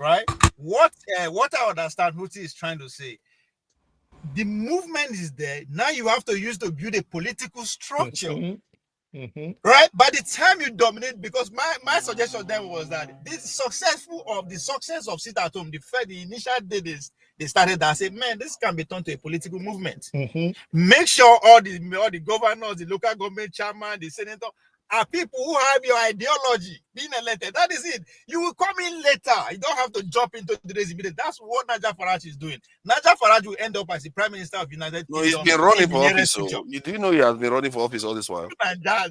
right? What I understand Huti is trying to say. The movement is there. Now you have to use to build a political structure. Right? By the time you dominate, because my suggestion then was that the success of sit at home, the initial day they started that, say, man, this can be turned to a political movement. Make sure all the governors, the local government chairman, the senator are people who have your ideology being elected. That is it. You will come in later. You don't have to jump into the race immediately. That's what Nigel Farage is doing. Nigel Farage will end up as the Prime Minister of United Kingdom. No, he's been running for office. So you do know he has been running for office all this while.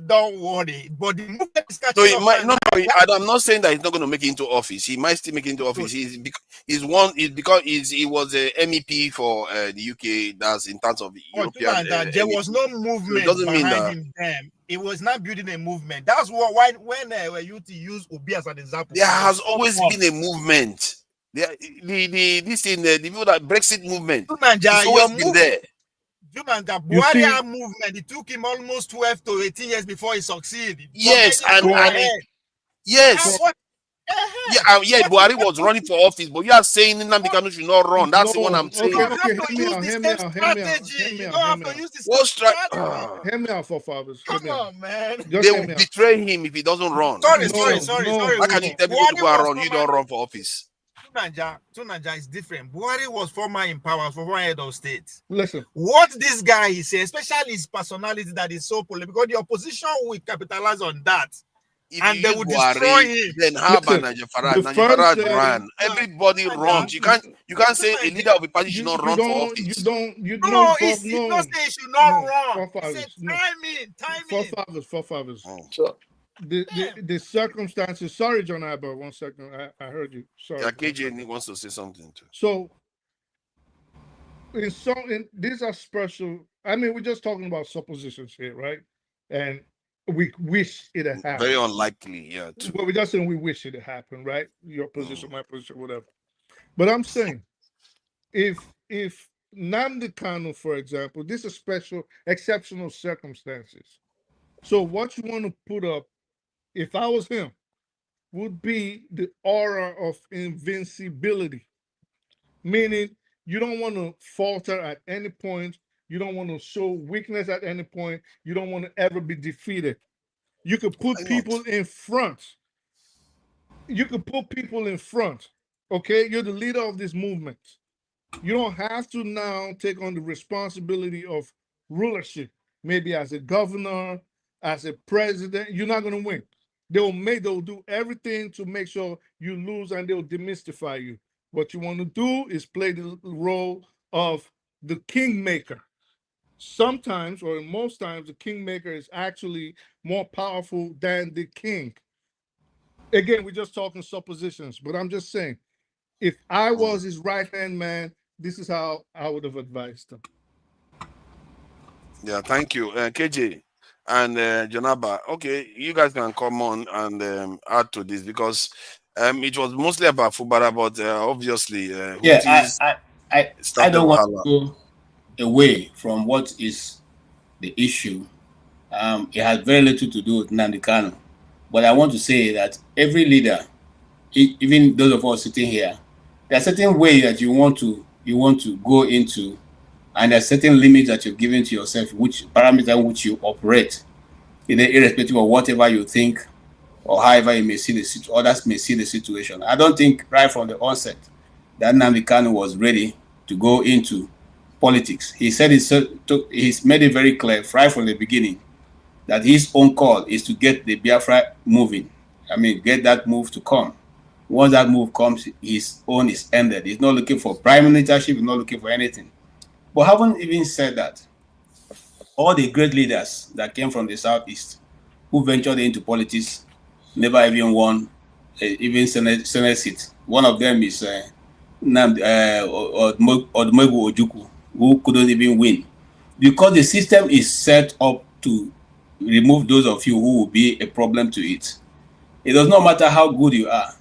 Don't worry. But the movement is catching up. I'm not saying that he's not going to make it into office. He might still make it into office. He was a MEP for the UK. That's in terms of European. There was no movement behind him then. It was not building a movement. That's why when you use Obi as an example. There has always been a movement. The people that Brexit movement. It's always been there. Buhari movement. It took him almost 12 to 18 years before he succeeded. Yes, yes. Buhari was running for office, but you are saying Nnamdi Kanu should not run. That's the one I'm saying. Hear me out, forefathers. Come on, man. They will betray him if he doesn't run. Sorry. How can you tell people to go and run? You don't run for office. Tunanja is different. Buhari was former in power, former head of state. Listen. What this guy is saying, especially his personality that is so political, because the opposition will capitalize on that. And they will destroy him. Then how about Nigel Farage? Nigel Farage ran. Everybody runs. You can't say a leader of a party should not run for office. It's not say he should not run. Say timing. Forefathers. The circumstances. Sorry, John Abba. 1 second. I heard you. Sorry. Yeah, KJ wants to say something too. So, these are special. I mean, we're just talking about suppositions here, right? And we wish it had happened. Very unlikely, yeah. Well, we're just saying we wish it had happened, right? Your position, my position, whatever. But I'm saying, if Nnamdi Kanu, for example, this is exceptional circumstances. So what you want to put up, if I was him, would be the aura of invincibility. Meaning, you don't want to falter at any point. You don't want to show weakness at any point. You don't want to ever be defeated. You could put people in front. Okay? You're the leader of this movement. You don't have to now take on the responsibility of rulership. Maybe as a governor, as a president, you're not going to win. They'll do everything to make sure you lose, and they'll demystify you. What you want to do is play the role of the kingmaker. Sometimes, or most times, the kingmaker is actually more powerful than the king. Again, we're just talking suppositions, but I'm just saying, if I was his right-hand man, this is how I would have advised him. Yeah, thank you. KJ and Janaba, okay, you guys can come on and add to this, because it was mostly about Fubara, but obviously... I don't want to go away from what is the issue. It has very little to do with Nnamdi Kanu. But I want to say that every leader, even those of us sitting here, there are certain ways that you want to go into, and there are certain limits that you've given to yourself, which parameter which you operate, irrespective of whatever you think or however you may see others may see the situation. I don't think right from the onset that Nnamdi Kanu was ready to go into politics. He said he's made it very clear right from the beginning that his own call is to get the Biafra moving. I mean, get that move to come. Once that move comes, his own is ended. He's not looking for prime ministership, he's not looking for anything. But having even said that, all the great leaders that came from the Southeast who ventured into politics never even won even Senate seat. One of them is Odumegwu Ojukwu, who couldn't even win. Because the system is set up to remove those of you who will be a problem to it. It does not matter how good you are.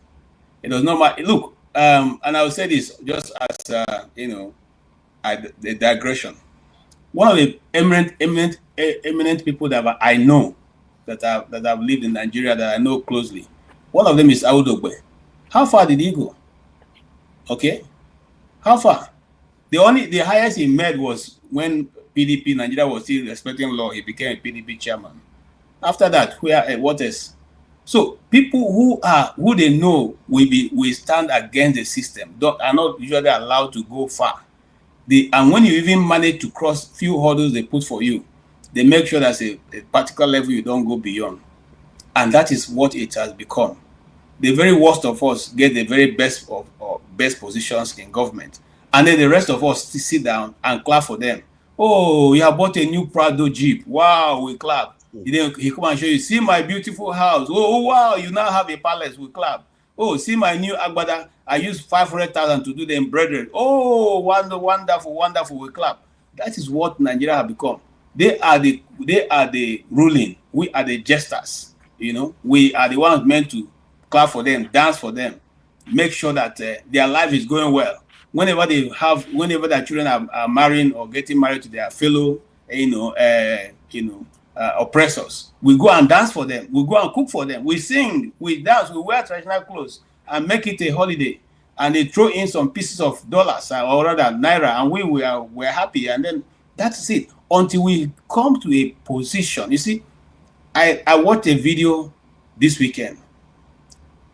It does not matter. Look, and I will say this just as a digression. One of the eminent people that I know that have lived in Nigeria that I know closely. One of them is Audogbe. How far did he go? Okay, how far? The highest he made was when PDP Nigeria was still respecting law. He became a PDP chairman. After that, what else? So people who they know will stand against the system are not usually allowed to go far. And when you even manage to cross few hurdles they put for you, they make sure that's a particular level you don't go beyond. And that is what it has become. The very worst of us get the very best of best positions in government. And then the rest of us sit down and clap for them. Oh, you have bought a new Prado Jeep. Wow, we clap. Then he come and show you, see my beautiful house. Oh, wow, you now have a palace. We clap. Oh, see my new Agbada. I used 500,000 to do the embroidery. Oh, wonderful. We clap. That is what Nigeria have become. They are the ruling. We are the jesters. We are the ones meant to clap for them, dance for them, make sure that their life is going well. Whenever their children are marrying or getting married to their fellow, oppressors, we go and dance for them. We go and cook for them. We sing, we dance, we wear traditional clothes and make it a holiday. And they throw in some pieces of dollars or rather naira, and we're happy. And then that's it. Until we come to a position. You see, I watched a video this weekend.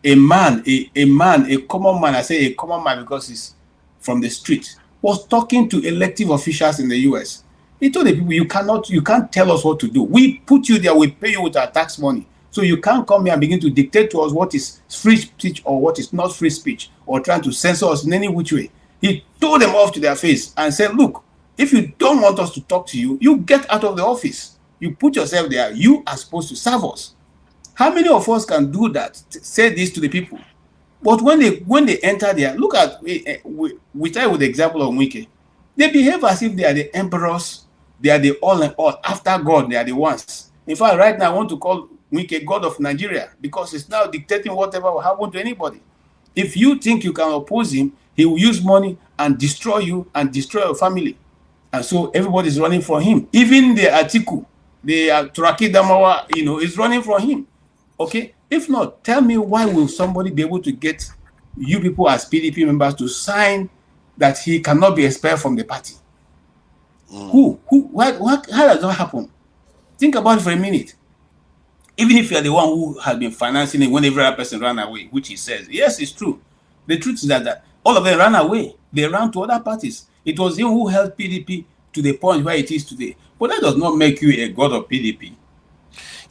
A common man, I say a common man because he's from the street, was talking to elective officials in the US. He told the people, you can't tell us what to do. We put you there, we pay you with our tax money. So you can't come here and begin to dictate to us what is free speech or what is not free speech, or trying to censor us in any which way. He told them off to their face and said, look, if you don't want us to talk to you, you get out of the office. You put yourself there. You are supposed to serve us. How many of us can do that? Say this to the people. But when they enter there, look at, we start with the example of Wike. They behave as if they are the emperors. They are the all and all. After God, they are the ones. In fact, right now, I want to call Wike God of Nigeria because it's now dictating whatever will happen to anybody. If you think you can oppose him, he will use money and destroy you and destroy your family. And so everybody's running from him. Even the Atiku, the Turaki Damawa, is running from him. Okay? If not, tell me why will somebody be able to get you people as PDP members to sign that he cannot be expelled from the party? How does that happen? Think about it for a minute. Even if you're the one who has been financing it when every other person ran away, which he says, yes, it's true. The truth is that all of them ran away. They ran to other parties. It was him who held PDP to the point where it is today. But that does not make you a god of PDP.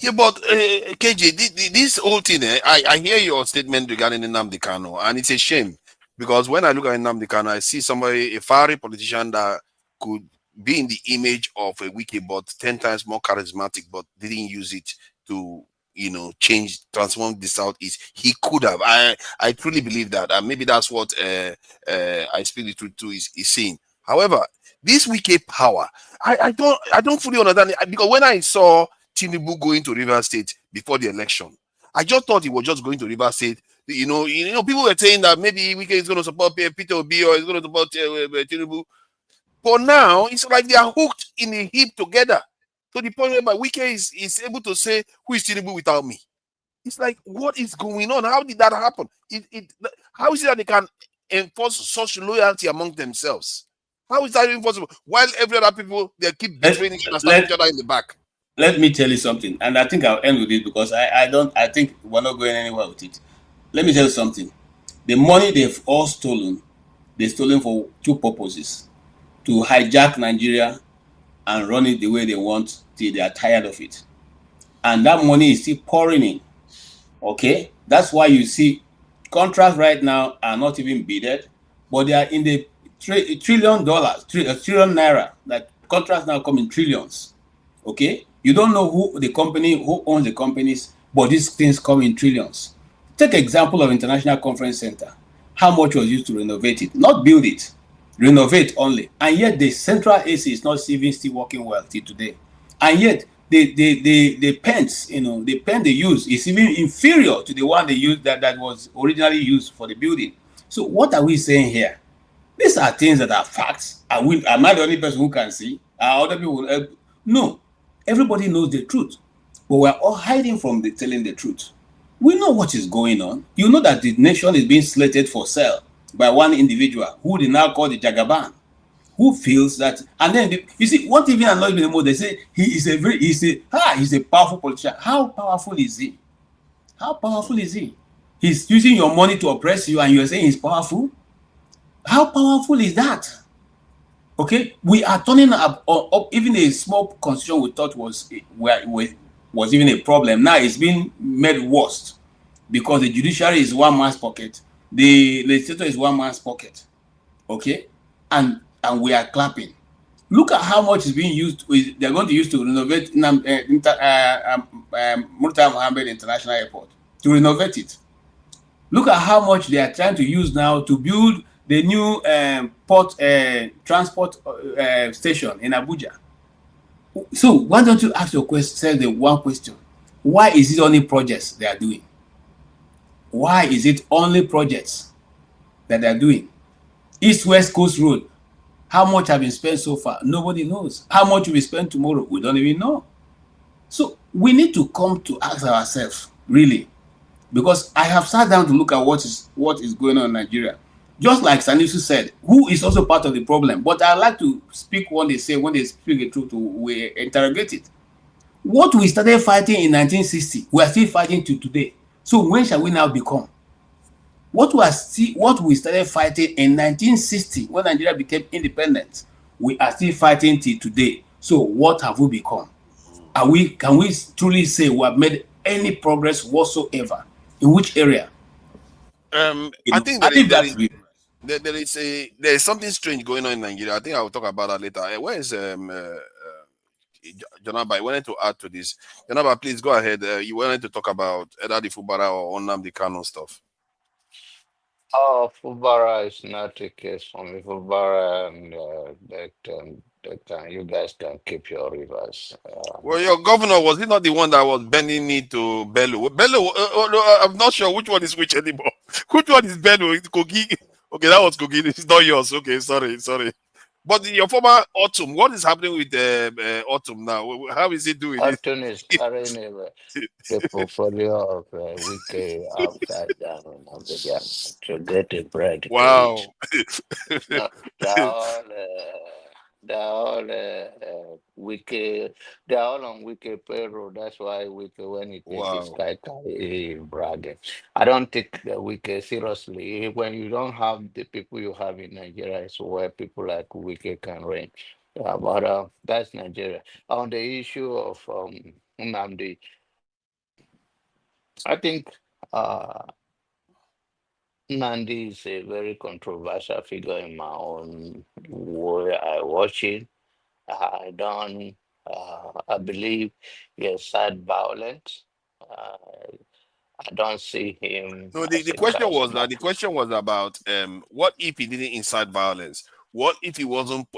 Yeah, but KJ, this whole thing, I hear your statement regarding Nnamdi Kanu, and it's a shame because when I look at Nnamdi Kanu, I see somebody, a fiery politician that could be in the image of a wiki, but 10 times more charismatic, but didn't use it to, transform the Southeast. He could have. I truly believe that, and maybe that's what I speak the truth to is saying. However, this wiki power, I don't fully understand it, because when I saw Tinubu going to Rivers State before the election, I just thought he was just going to Rivers State. People were saying that maybe Wike is going to support Peter Obi or is going to support Tinubu. But now it's like they are hooked in a heap together. To the point where Wike is able to say, who is Tinubu without me? It's like, what is going on? How did that happen? How is it that they can enforce such loyalty among themselves? How is that even possible? While every other people, they keep betraying each other in the back. Let me tell you something, and I think I'll end with it because I think we're not going anywhere with it. Let me tell you something. The money they've all stolen, they've stolen for two purposes: to hijack Nigeria and run it the way they want till they are tired of it. And that money is still pouring in. Okay? That's why you see contracts right now are not even bidded, but they are in the $1 trillion, $1 trillion naira. Like contracts now come in trillions. Okay, you don't know who owns the companies, but these things come in trillions. Take example of International Conference Center. How much was used to renovate it? Not build it, renovate only. And yet the central AC is not even still working well till today. And yet the pens, the pen they use is even inferior to the one they used that was originally used for the building. So what are we saying here? These are things that are facts. Am I the only person who can see? Are other people? No. Everybody knows the truth. But we're all hiding from telling the truth. We know what is going on. You know that the nation is being slated for sale by one individual who they now call the Jagaban, who feels that, and then you see what even annoys me the most. They say he's a powerful politician. How powerful is he? How powerful is he? He's using your money to oppress you, and you're saying he's powerful. How powerful is that? Okay, we are turning up even a small constitution we thought was even a problem. Now it's been made worse because the judiciary is one man's pocket, the legislature is one man's pocket. Okay, and we are clapping. Look at how much is being used. They're going to use to renovate Murtala Mohammed International Airport, to renovate it. Look at how much they are trying to use now to build the new port transport station in Abuja. So why don't you ask yourself the one question? Why is it only projects they are doing? Why is it only projects that they are doing? East-West Coast Road, how much have been spent so far? Nobody knows. How much will be spent tomorrow? We don't even know. So we need to come to ask ourselves, really, because I have sat down to look at what is going on in Nigeria. Just like Sanusi said, who is also part of the problem. But I like to speak when they speak the truth, we interrogate it. What we started fighting in 1960, we are still fighting to today. So when shall we now become? What we started fighting in 1960, when Nigeria became independent, we are still fighting till today. So what have we become? Can we truly say we have made any progress whatsoever? In which area? I think there is something strange going on in Nigeria. I think I will talk about that later. Where is Janaba? I wanted to add to this. Janaba, please go ahead. You wanted to talk about either the Fubara or Nnamdi Kanu stuff. Oh, Fubara is not a case for me. Fubara, and you guys can keep your rivers. Well, your governor, was he not the one that was bending knee to Bello? Bello, I'm not sure which one is which anymore. Which one is Bello? Kogi? Okay, that was Kogi. It's not yours. Okay, sorry. But your former Autumn, what is happening with Autumn now? How is he doing? Autumn is carrying the portfolio of Wiki upside down and began to get the bread. Wow. No, they're all Wiki. They're all on Wiki payroll. That's why Wiki, when he takes his kite, he bragging. I don't take the Wiki seriously. When you don't have the people you have in Nigeria, it's where people like Wiki can reign. But that's Nigeria. On the issue of Nnamdi, I think Nnamdi is a very controversial figure in my own way. I watch it. I don't. I believe he has had violence. I don't see him. No, the question was about what if he didn't incite violence? What if he wasn't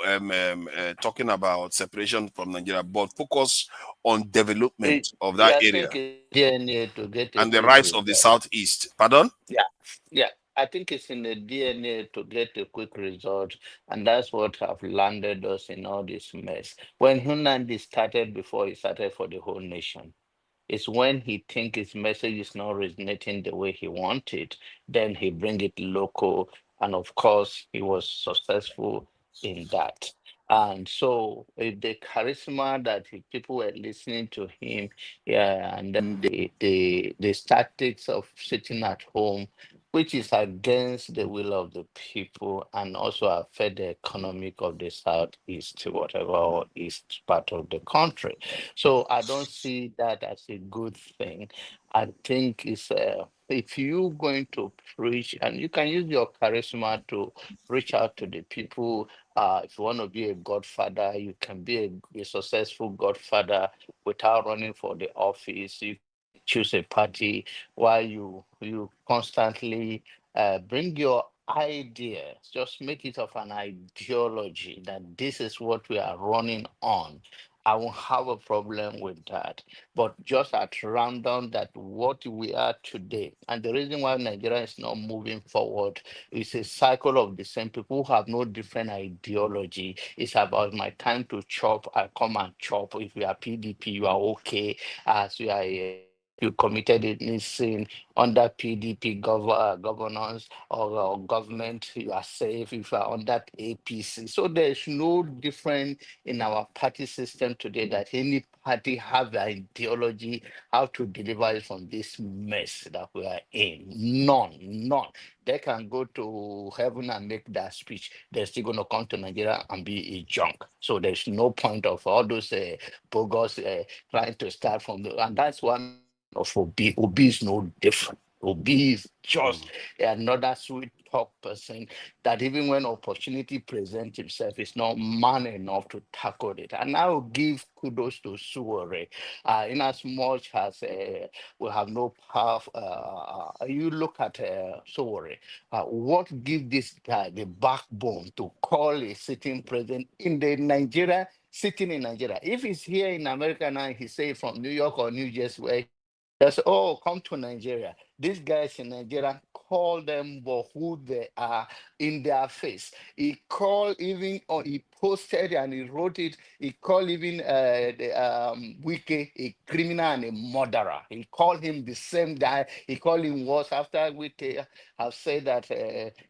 talking about separation from Nigeria, but focus on development of that area DNA to get and the rights of the Southeast? Pardon? Yeah. I think it's in the DNA to get a quick result, and that's what have landed us in all this mess. When Nnamdi started, before he started for the whole nation, it's when he think his message is not resonating the way he wanted, then he bring it local, and of course he was successful in that. And so the charisma that people were listening to him, yeah, and then the tactics of sitting at home which is against the will of the people and also affect the economic of the southeast, whatever, or east part of the country. So I don't see that as a good thing. I think it's if you're going to preach, and you can use your charisma to reach out to the people. If you want to be a godfather, you can be a successful godfather without running for the office. You choose a party while you constantly bring your ideas, just make it of an ideology that this is what we are running on. I won't have a problem with that. But just at random, that what we are today, and the reason why Nigeria is not moving forward is a cycle of the same people who have no different ideology. It's about my time to chop, I come and chop. If you are PDP, you are okay. As you are you committed any sin under PDP governance or government, you are safe. If you are under APC, so there's no difference in our party system today that any party have the ideology how to deliver it from this mess that we are in. None. They can go to heaven and make that speech. They're still going to come to Nigeria and be a junk. So there's no point of all those bogus trying to start from the, and that's one of Obi. Obi is no different. Obi is just another sweet talk person that even when opportunity presents himself, is not man enough to tackle it. And I will give kudos to Suore, in as much as we have no power. You look at Suore, what gives this guy the backbone to call a sitting president in the Nigeria, sitting in Nigeria? If he's here in America now, he say from New York or New Jersey, where that's oh, come to Nigeria. These guys in Nigeria call them for who they are in their face. He called even, or he posted and he wrote it. He called even Wike a criminal and a murderer. He called him the same guy. He called him worse after Wike have said that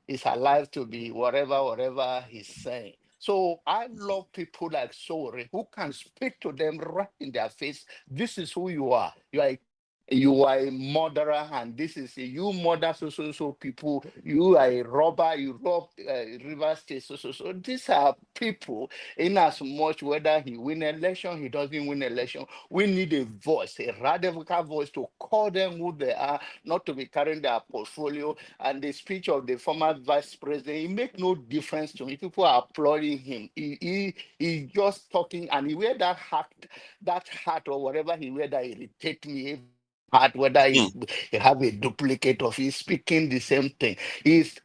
he's alive to be whatever he's saying. So I love people like Sore who can speak to them right in their face. This is who you are. You are a murderer, and this is you murder so people. You are a robber. You rob River State so. These are people. In as much whether he win election, he doesn't win election, we need a voice, a radical voice to call them who they are, not to be carrying their portfolio. And the speech of the former vice president, it make no difference to me. People are applauding him. He's just talking, and he wear that hat or whatever he wear that irritate me. Whether he have a duplicate of, he's speaking the same thing. His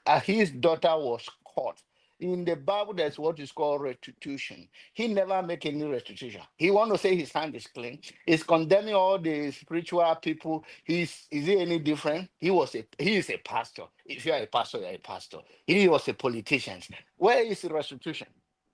daughter was caught. In the Bible, there's what is called restitution. He never make any restitution. He want to say his hand is clean. He's condemning all the spiritual people. Is he any different? He is a pastor. If you are a pastor, you're a pastor. He was a politician. Where is the restitution?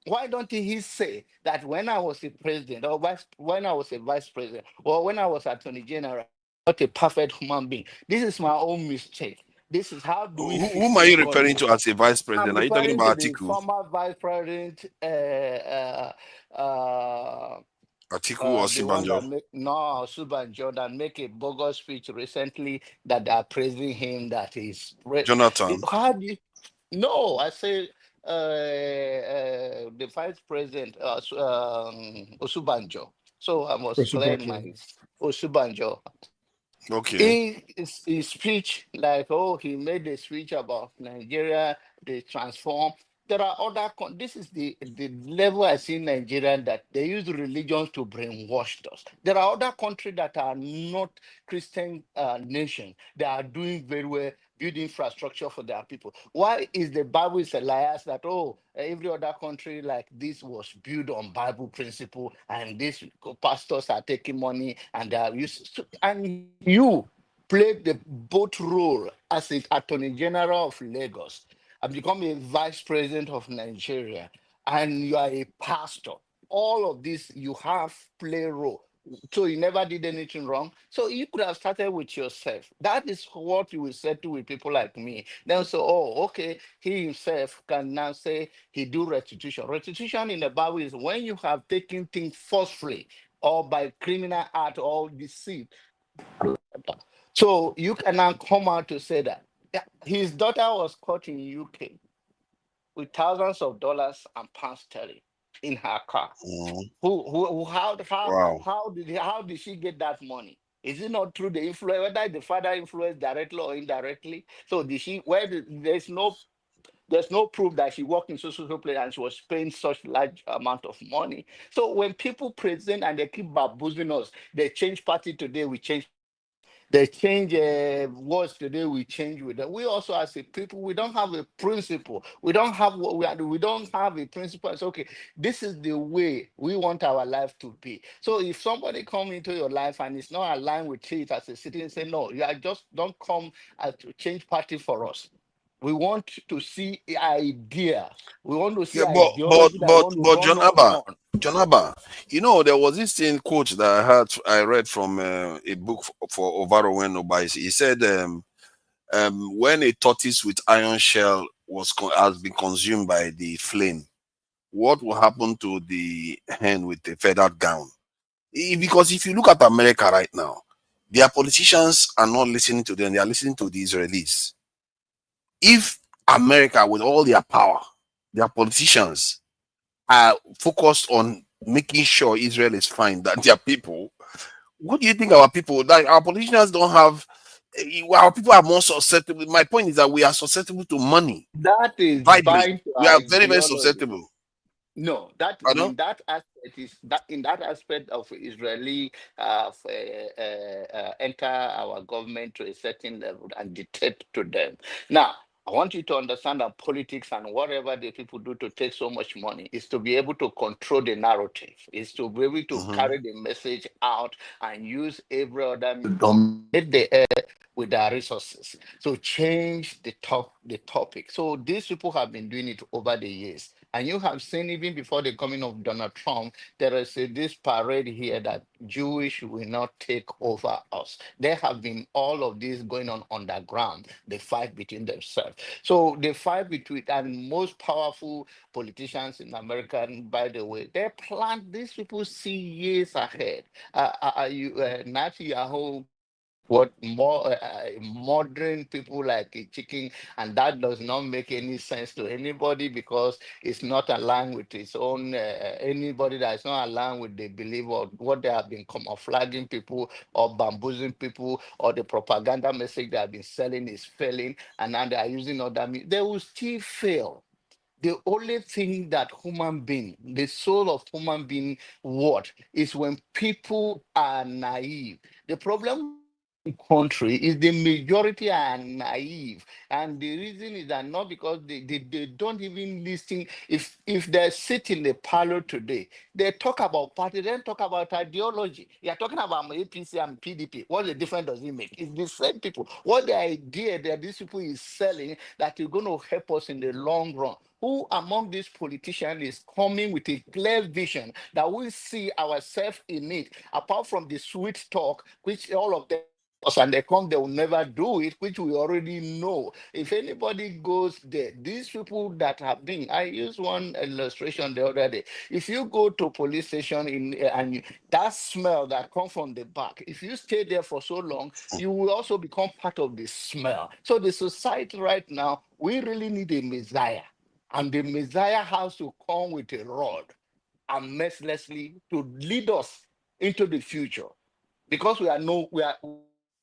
Why don't he say that when I was a president, or when I was a vice president, or when I was attorney general, not a perfect human being. This is my own mistake. This is how do we fix Whom are you the referring economy? to as a vice I'm president? Are you talking referring to about the Atiku? former vice president, Atiku or the one Sibanjo? that Subanjo, that make a bogus speech recently that they are praising him. That is Jonathan. how do you? No, I say the vice president, Osubanjo. So I must clear my Osubanjo. Okay. His speech, like, oh, he made a speech about Nigeria, they transform. There are other, this is the level I see in Nigeria, that they use religion to brainwash us. There are other countries that are not Christian nation. They are doing very well, build infrastructure for their people. Why is the Bible is a liar that, oh, every other country like this was built on Bible principle, and these pastors are taking money and they are used to, and you played the both role as an attorney general of Lagos and become a vice president of Nigeria, and you are a pastor. All of this you have play role. So you never did anything wrong. So you could have started with yourself. That is what you will say to with people like me. Then say, oh, okay, he himself can now say he do restitution. Restitution in the Bible is when you have taken things forcefully or by criminal act or deceit. So you can now come out to say that His daughter was caught in UK with thousands of dollars and pounds sterling in her car. Wow. How did she get that money? Is it not through the influence, whether the father influenced directly or indirectly? So there's no proof that she worked in social place and she was paying such large amount of money. So when people present and they keep bamboozling us, they change party today, we change. They change words today, we change with them. We also, as a people, we don't have a principle. We don't have what we are. We don't have a principle. It's okay. This is the way we want our life to be. So if somebody come into your life and it's not aligned with it as a citizen, say no. You are just don't come to change party for us. We want to see idea. We want to see Yeah, ideology that want to run John us Abba, on. John Abba, there was this thing quote that I read from a book for Ovaro Wenoba. He said, when a tortoise with iron shell has been consumed by the flame, what will happen to the hen with the feathered gown? Because if you look at America right now, their politicians are not listening to them; they are listening to the Israelis. If America, with all their power, their politicians are focused on making sure Israel is fine, that their people, what do you think our people, like our politicians don't have, our people are more susceptible. My point is that we are susceptible to money, That is bribery. bind to We are very, very ideology. susceptible. No, that Pardon? in that aspect is that in that aspect of Israeli enter our government to a certain level and dictate to them. Now, I want you to understand that politics and whatever the people do to take so much money is to be able to control the narrative, is to be able to carry the message out and use every other to dominate the air with their resources. So change the topic. So these people have been doing it over the years. And you have seen even before the coming of Donald Trump, there is this parade here that Jewish will not take over us. There have been all of this going on underground, the fight between themselves. So the fight between, and most powerful politicians in America, and by the way, they plan, these people see years ahead. Netanyahu, what more modern people like a chicken, and that does not make any sense to anybody because it's not aligned with its own anybody that is not aligned with the belief of what they have been camouflaging people or bamboozling people, or the propaganda message they have been selling is failing, and now they are using other means. They will still fail. The only thing that human being, the soul of human being, what is when people are naive. The problem country is the majority are naive, and the reason is that not because they don't even listen. If they sit in the parlor today, they talk about party, then talk about ideology. You are talking about APC and PDP. What the difference does it make? It's the same people. What the idea that these people is selling that is going to help us in the long run? Who among these politicians is coming with a clear vision that we see ourselves in it, apart from the sweet talk, which all of them, and they come, they will never do it, which we already know. If anybody goes there, these people that have been, I used one illustration the other day. If you go to police station that smell that comes from the back, if you stay there for so long, you will also become part of the smell. So the society right now, we really need a Messiah. And the Messiah has to come with a rod and mercilessly to lead us into the future. Because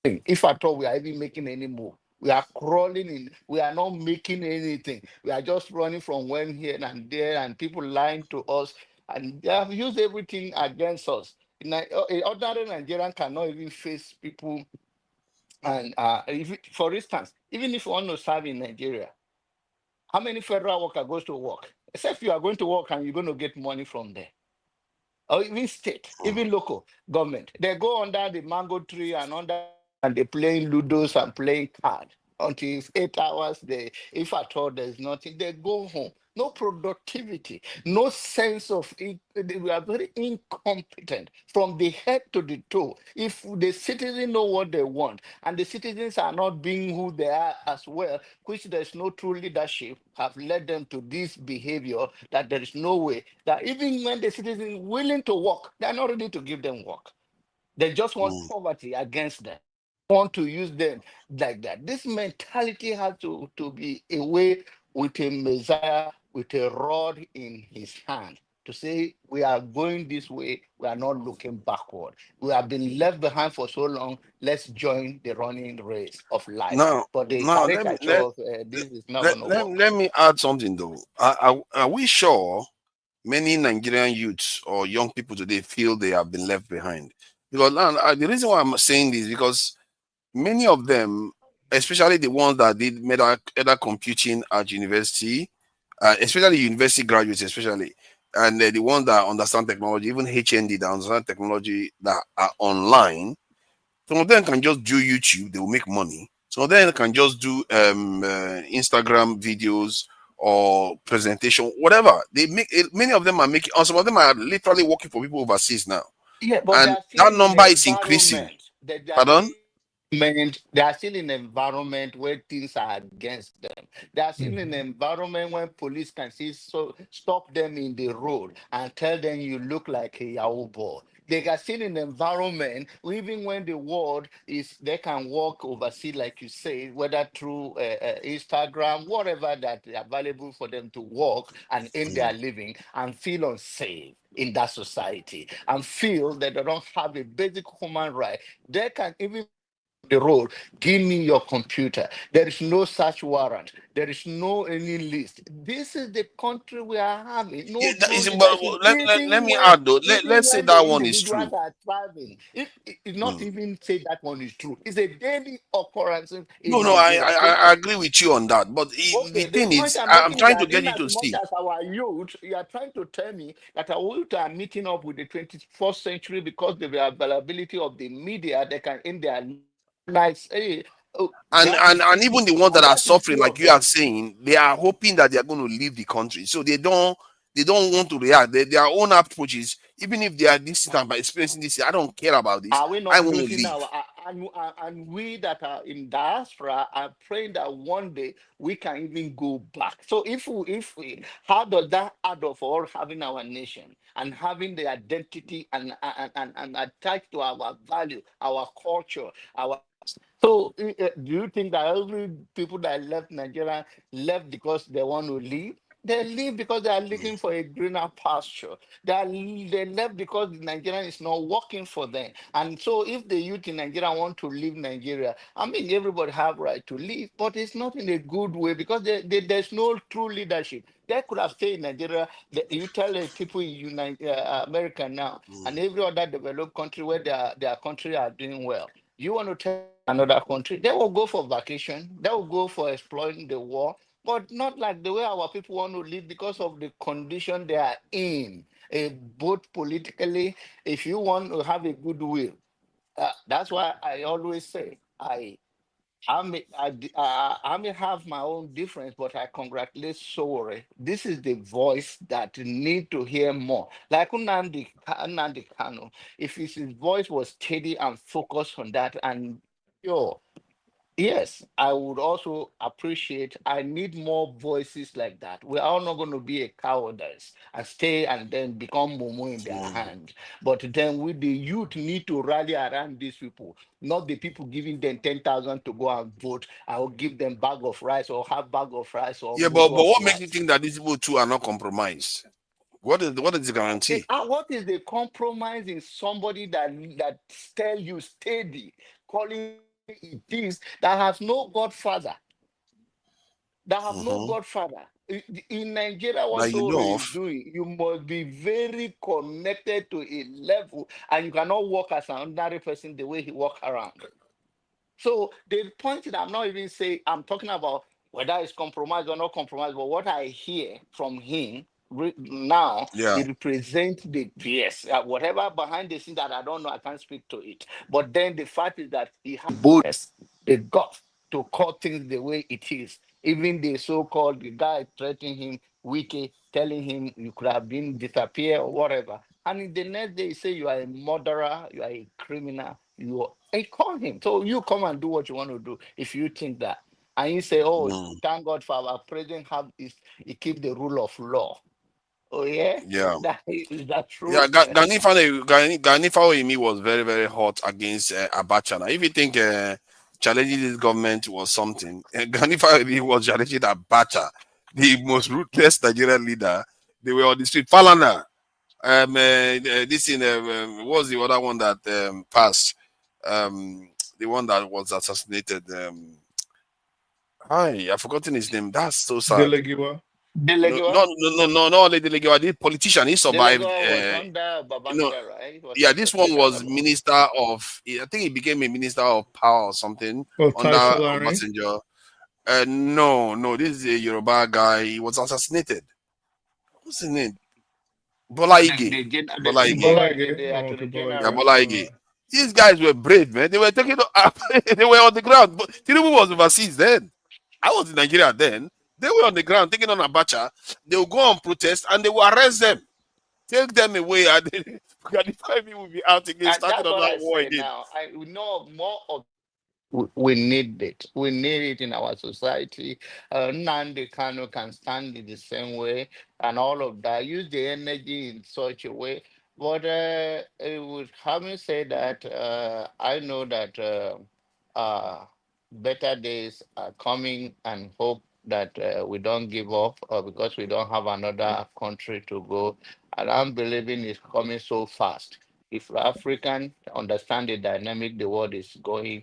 if at all we are even making any move, we are crawling in, we are not making anything. We are just running from one here and there, and people lying to us, and they have used everything against us. Ordinary Nigerian cannot even face people. And for instance, even if you want to serve in Nigeria, how many federal worker goes to work? Except you are going to work and you're going to get money from there. Or even state, even local government. They go under the mango tree and they playing ludos and playing card until it's 8 hours. If at all there's nothing, they go home. No productivity, no sense of it. We are very incompetent from the head to the toe. If the citizens know what they want and the citizens are not being who they are as well, which there's no true leadership, have led them to this behavior that there is no way that even when the citizens willing to work, they're not ready to give them work. They just want poverty against them. want to use them like that. This mentality has to be away with a Messiah with a rod in his hand to say we are going this way, we are not looking backward. We have been left behind for so long. Let's join the running race of life. Now, But the now let me caricature of this is not going to work. let me add something though. Are we sure many Nigerian youths or young people today feel they have been left behind? Because now, the reason why I'm saying this is because many of them, especially the ones that did medical computing at university, especially university graduates, especially, and the ones that understand technology, even HND that understand technology that are online, some of them can just do YouTube, they will make money. Some of them can just do Instagram videos or presentation, whatever. They make many of them are making, or some of them are literally working for people overseas now. Yeah, but they And are still that in number the is increasing. environment. They are Pardon? still they are still in an environment where things are against them. They are still in an environment when police can see stop them in the road and tell them you look like a Yahoo boy. They are still in an environment even when the world is they can walk overseas, like you say, whether through Instagram, whatever that is available for them to walk and earn their living and feel unsafe in that society and feel that they don't have a basic human right. They can even the road, give me your computer. There is no search warrant. There is no any list. This is the country we are having. Yeah, No that true is, but leadership. let me add though. Even Let's say when the that one is individuals true. are thriving, it's not Mm. even say that one is true. It's a daily occurrence No, in no, Nigeria. I agree with you on that. But the Okay, the thing point is, I'm I'm making is trying to that get in you as to much see. as our youth, you are trying to tell me that our youth are meeting up with the 21st century because of the availability of the media, they can in their nice. That is And even the ones that and are that is suffering, true like of you are them. saying, they are hoping that they are going to leave the country, so they don't want to react. Their own approaches, even if they are this time by experiencing this, I don't care about this. Are we I not want to losing leave. our and we that are in diaspora are praying that one day we can even go back. So if we how does that add up for all having our nation and having the identity and attached to our value, our culture, our so do you think that every people that left Nigeria left because they want to leave? They leave because they are looking for a greener pasture. They left because Nigeria is not working for them. And so if the youth in Nigeria want to leave Nigeria, I mean everybody have right to leave, but it's not in a good way because there's no true leadership. They could have stayed in Nigeria. You tell the people in America now and every other developed country where their country are doing well. You want to tell another country, they will go for vacation, they will go for exploring the war, but not like the way our people want to live because of the condition they are in, both politically. If you want to have a goodwill, that's why I always say I may have my own difference, but I congratulate Sowore. This is the voice that need to hear more. Like Nnamdi Kanu, if his voice was steady and focused on that, and yo, yes, I would also appreciate. I need more voices like that. We are not going to be a cowardice and stay and then become mumu in their hand. But then we, the youth, need to rally around these people, not the people giving them 10,000 to go and vote. I will give them bag of rice or half bag of rice or Yeah, mudu but of what makes you rice. think that these people too are not compromised? What is the guarantee? What is the compromise in somebody that tell you steady, calling it things that has no godfather? That have no Mm-hmm. godfather. In Nigeria, what That you Soro know is of. doing, you must be very connected to a level, and you cannot walk as an ordinary person the way he walk around. So the point that I'm not even saying, I'm talking about whether it's compromised or not compromised, but what I hear from him now, Yeah. it represents the yes, whatever behind the scene that I don't know, I can't speak to it. But then the fact is that he has boldness, the gut to call things the way it is. Even the so-called the guy threatening him, wiki, telling him you could have been disappear or whatever. And in the next day, he say you are a murderer, you are a criminal, you are, I call him. So you come and do what you want to do if you think that. And you say, oh, Mm. thank God for our president have is he keep the rule of law. Oh yeah, Yeah. is that true? Yeah, Gani Fawehinmi was very, very hot against Abacha. Now, if you think challenging this government was something, Gani Fawehinmi was challenging Abacha, the most ruthless Nigerian leader. They were on the street. Falana, this thing, what was the other one that passed? The one that was assassinated. I've forgotten his name. That's so sad. Delegiwa. No, no, only Delegiwa, the politician. He survived. Was under Babangida, right? Yeah, this one was minister of. I think he became a minister of power or something under Messenger. No, this is a Yoruba guy. He was assassinated. What's his name? Bola Ige. Bola Ige. These guys were brave, man. They were taking up. They were on the ground. But Tinubu was overseas then. I was in Nigeria then. They were on the ground taking on Abacha. They will go on protest and they will arrest them, take them away, and the 5 people will be out again, starting on that war again. Now, we know more of. We need it. We need it in our society. Nnamdi Kanu can stand in the same way and all of that. Use the energy in such a way. But with having said that, I know that better days are coming and hope that we don't give up because we don't have another country to go. And I'm believing it's coming so fast. If African understand the dynamic the world is going,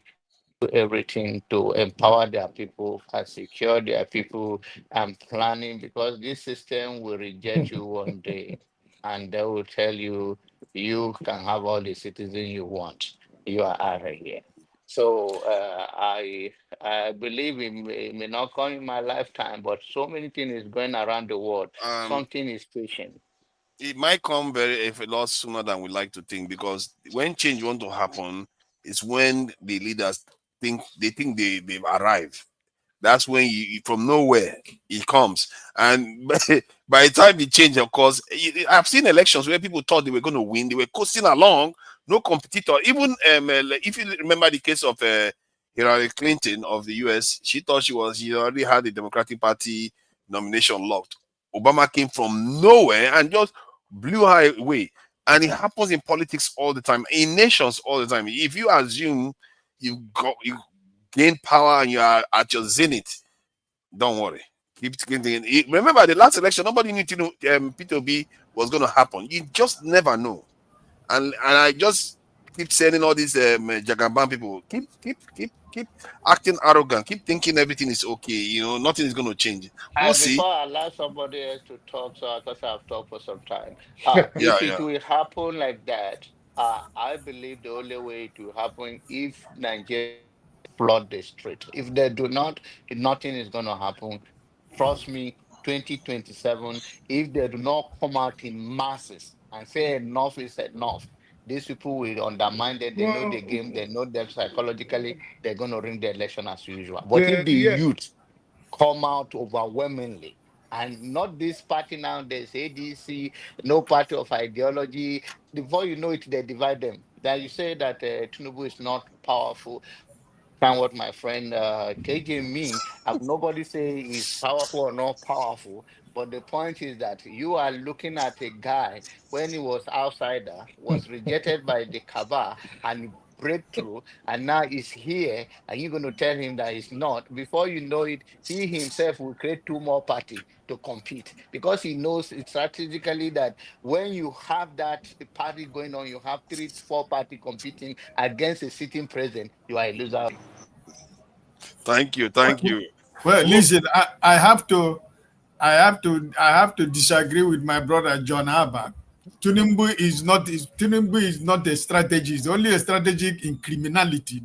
everything to empower their people and secure their people and planning, because this system will reject you one day and they will tell you you can have all the citizens you want. You are out of here. So I believe it may not come in my lifetime, but so many things is going around the world. Something is pushing. It might come a lot sooner than we like to think, because when change want to happen, it's when the leaders think they've arrived. That's when you from nowhere it comes, and by the time it change, of course, I've seen elections where people thought they were going to win, they were coasting along, no competitor. Even if you remember the case of Hillary Clinton of the US, she thought she already had the Democratic Party nomination locked. Obama came from nowhere and just blew her away. And it happens in politics all the time, in nations all the time. If you assume you gain power and you are at your zenith, don't worry. Keep thinking. Remember the last election, nobody knew P2B was going to happen. You just never know. And I just keep saying all these Jagaban people, keep acting arrogant, keep thinking everything is okay. Nothing is going to change. We'll see. Before I allow somebody else to talk, because I've talked for some time, if it will happen like that, I believe the only way it will happen if Nigeria flood the street. If they do not, nothing is going to happen. Trust me, 2027, if they do not come out in masses and say enough is enough, these people will undermine them. They know the game. They know them psychologically. They're going to ring the election as usual. But if the youth come out overwhelmingly, and not this party now, there's ADC, no party of ideology. Before you know it, they divide them. That you say that Tinubu is not powerful. That's what my friend KJ mean. Nobody say he's powerful or not powerful, but the point is that you are looking at a guy when he was outsider, was rejected by the Kaaba, and breakthrough, and now he's here, and you're going to tell him that he's not. Before you know it, he himself will create 2 more parties to compete, because he knows strategically that when you have that party going on, you have 3 to 4 parties competing against a sitting president, you are a loser. Thank you. Well, listen, I have to disagree with my brother John Abba. Tinubu is not a strategy. It's only a strategy in criminality.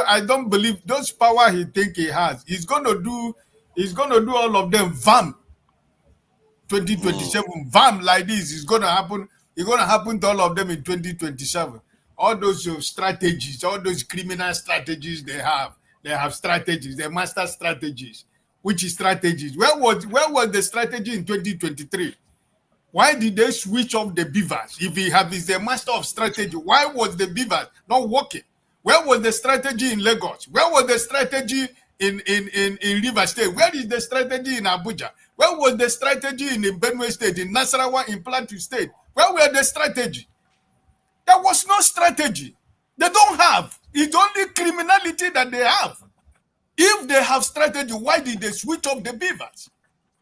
I don't believe those power he think he has. He's gonna do all of them. VAM 2027 VAM like this is gonna happen. It's gonna happen to all of them in 2027. All those strategies, all those criminal strategies they have strategies, they master strategies. Which is strategies? Where was the strategy in 2023? Why did they switch off the beavers? If he is the master of strategy, why was the beavers not working? Where was the strategy in Lagos? Where was the strategy in River State? Where is the strategy in Abuja? Where was the strategy in Benue State, in Nasarawa, in Plateau State? Where were the strategy? There was no strategy. They don't have. It's only criminality that they have. If they have strategy, why did they switch off the beavers?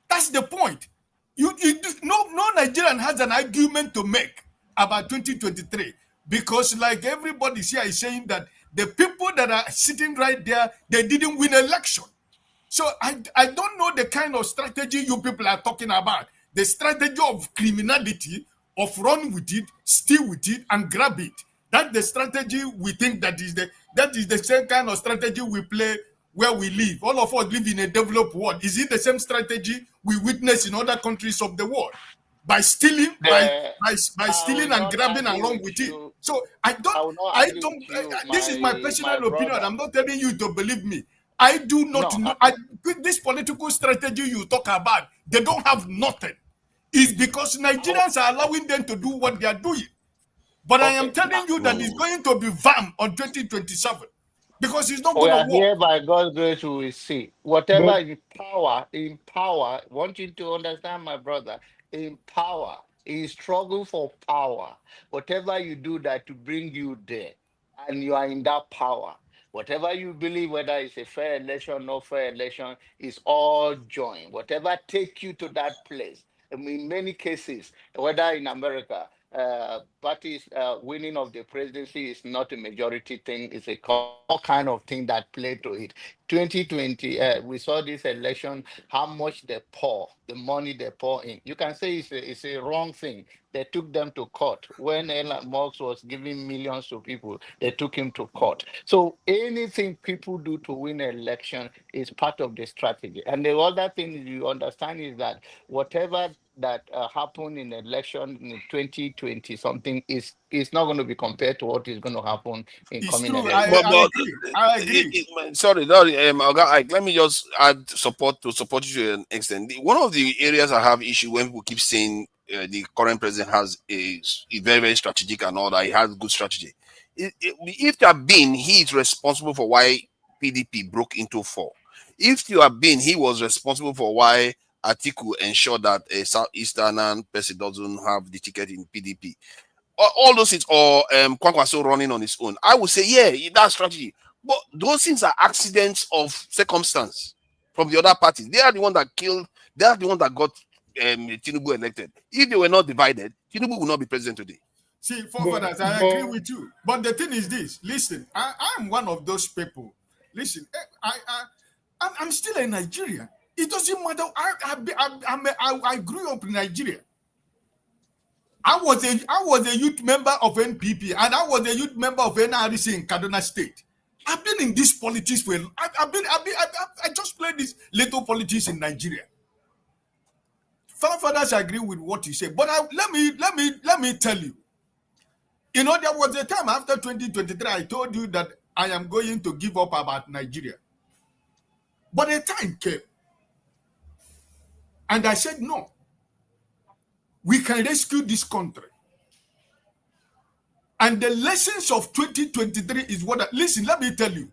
That's the point. No Nigerian has an argument to make about 2023 because, like everybody here is saying, that the people that are sitting right there, they didn't win election. So I don't know the kind of strategy you people are talking about. The strategy of criminality, of run with it, steal with it, and grab it. That's the strategy we think that is the same kind of strategy we play where we live. All of us live in a developed world. Is it the same strategy we witness in other countries of the world? By stealing, by stealing and grabbing along with it. So this is my personal opinion. I'm not telling you to believe me. I do not know. This political strategy you talk about, they don't have nothing. It's because Nigerians are allowing them to do what they are doing. But I am telling you that it's going to be VAM on 2027. Because it's not going to work. Here by God's grace, we will see. Whatever in power, I want you to understand, my brother, in power, in struggle for power, whatever you do that to bring you there, and you are in that power, whatever you believe, whether it's a fair election, no fair election, is all joint. Whatever take you to that place. I mean, in many cases, whether in America, parties winning of the presidency is not a majority thing. It's all kind of thing that play to it. 2020, we saw this election, how much they pour, the money they pour in. You can say it's a wrong thing. They took them to court. When Elon Musk was giving millions to people, they took him to court. So anything people do to win an election is part of the strategy. And the other thing you understand is that whatever that happened in election in 2020 something is not going to be compared to what is going to happen in coming election. I agree. Sorry, let me just add support you to an extent. One of the areas I have issue when people keep saying the current president has a very, very strategic and all that, he has good strategy. If there have been, he is responsible for why PDP broke into 4. If you have been, he was responsible for why Atiku ensured that a Southeastern person doesn't have the ticket in PDP. All those things, or Kwankwaso running on his own. I would say, yeah, that's strategy. But those things are accidents of circumstance from the other parties. They are the one that killed, they are the one that got Tinubu elected. If they were not divided, Tinubu would not be president today. See, forefathers, I agree with you. But the thing is this, listen, I'm one of those people. Listen, I'm still a Nigerian. It doesn't matter. I grew up in Nigeria. I was a youth member of NPP, and I was a youth member of NRC in Kaduna State. I've been in this politics for. I just played this little politics in Nigeria. Fathers agree with what you say, but let me tell you. You know, there was a time after 2023, I told you that I am going to give up about Nigeria. But a time came. And I said, no, we can rescue this country. And the lessons of 2023 is what, listen, let me tell you.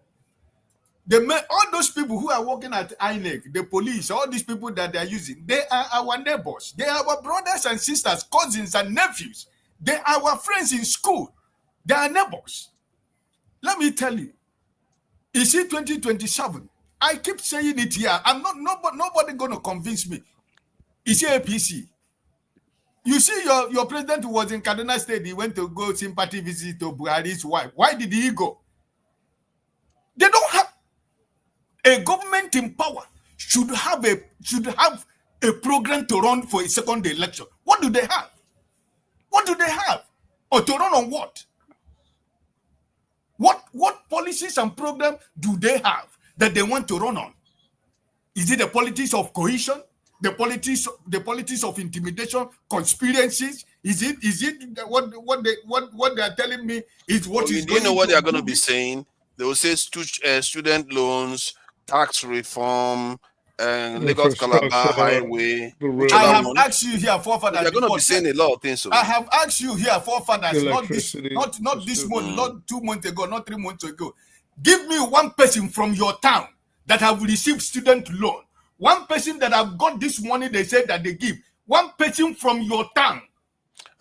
All those people who are working at INEC, the police, all these people that they are using, they are our neighbors. They are our brothers and sisters, cousins and nephews. They are our friends in school. They are neighbors. Let me tell you, you see 2027, I keep saying it here. I'm not, nobody going to convince me. It's APC. You see, your president who was in Kaduna State, he went to go sympathy visit to Buhari's wife. Why did he go? They don't have a government in power should have a program to run for a second election. What do they have? What do they have? Or to run on what? What policies and programs do they have that they want to run on? Is it the politics of cohesion? The politics of intimidation, conspiracies? Is it what they are telling me is what is going? You know what they are going to be saying? They will say student loans, tax reform, Lagos Calabar Highway. I have asked you here, forefathers. They're going to be saying a lot of things. I have asked you here, forefathers, not this month, not 2 months ago, not 3 months ago. Give me one person from your town that have received student loan, one person that have got this money they say that they give, one person from your town.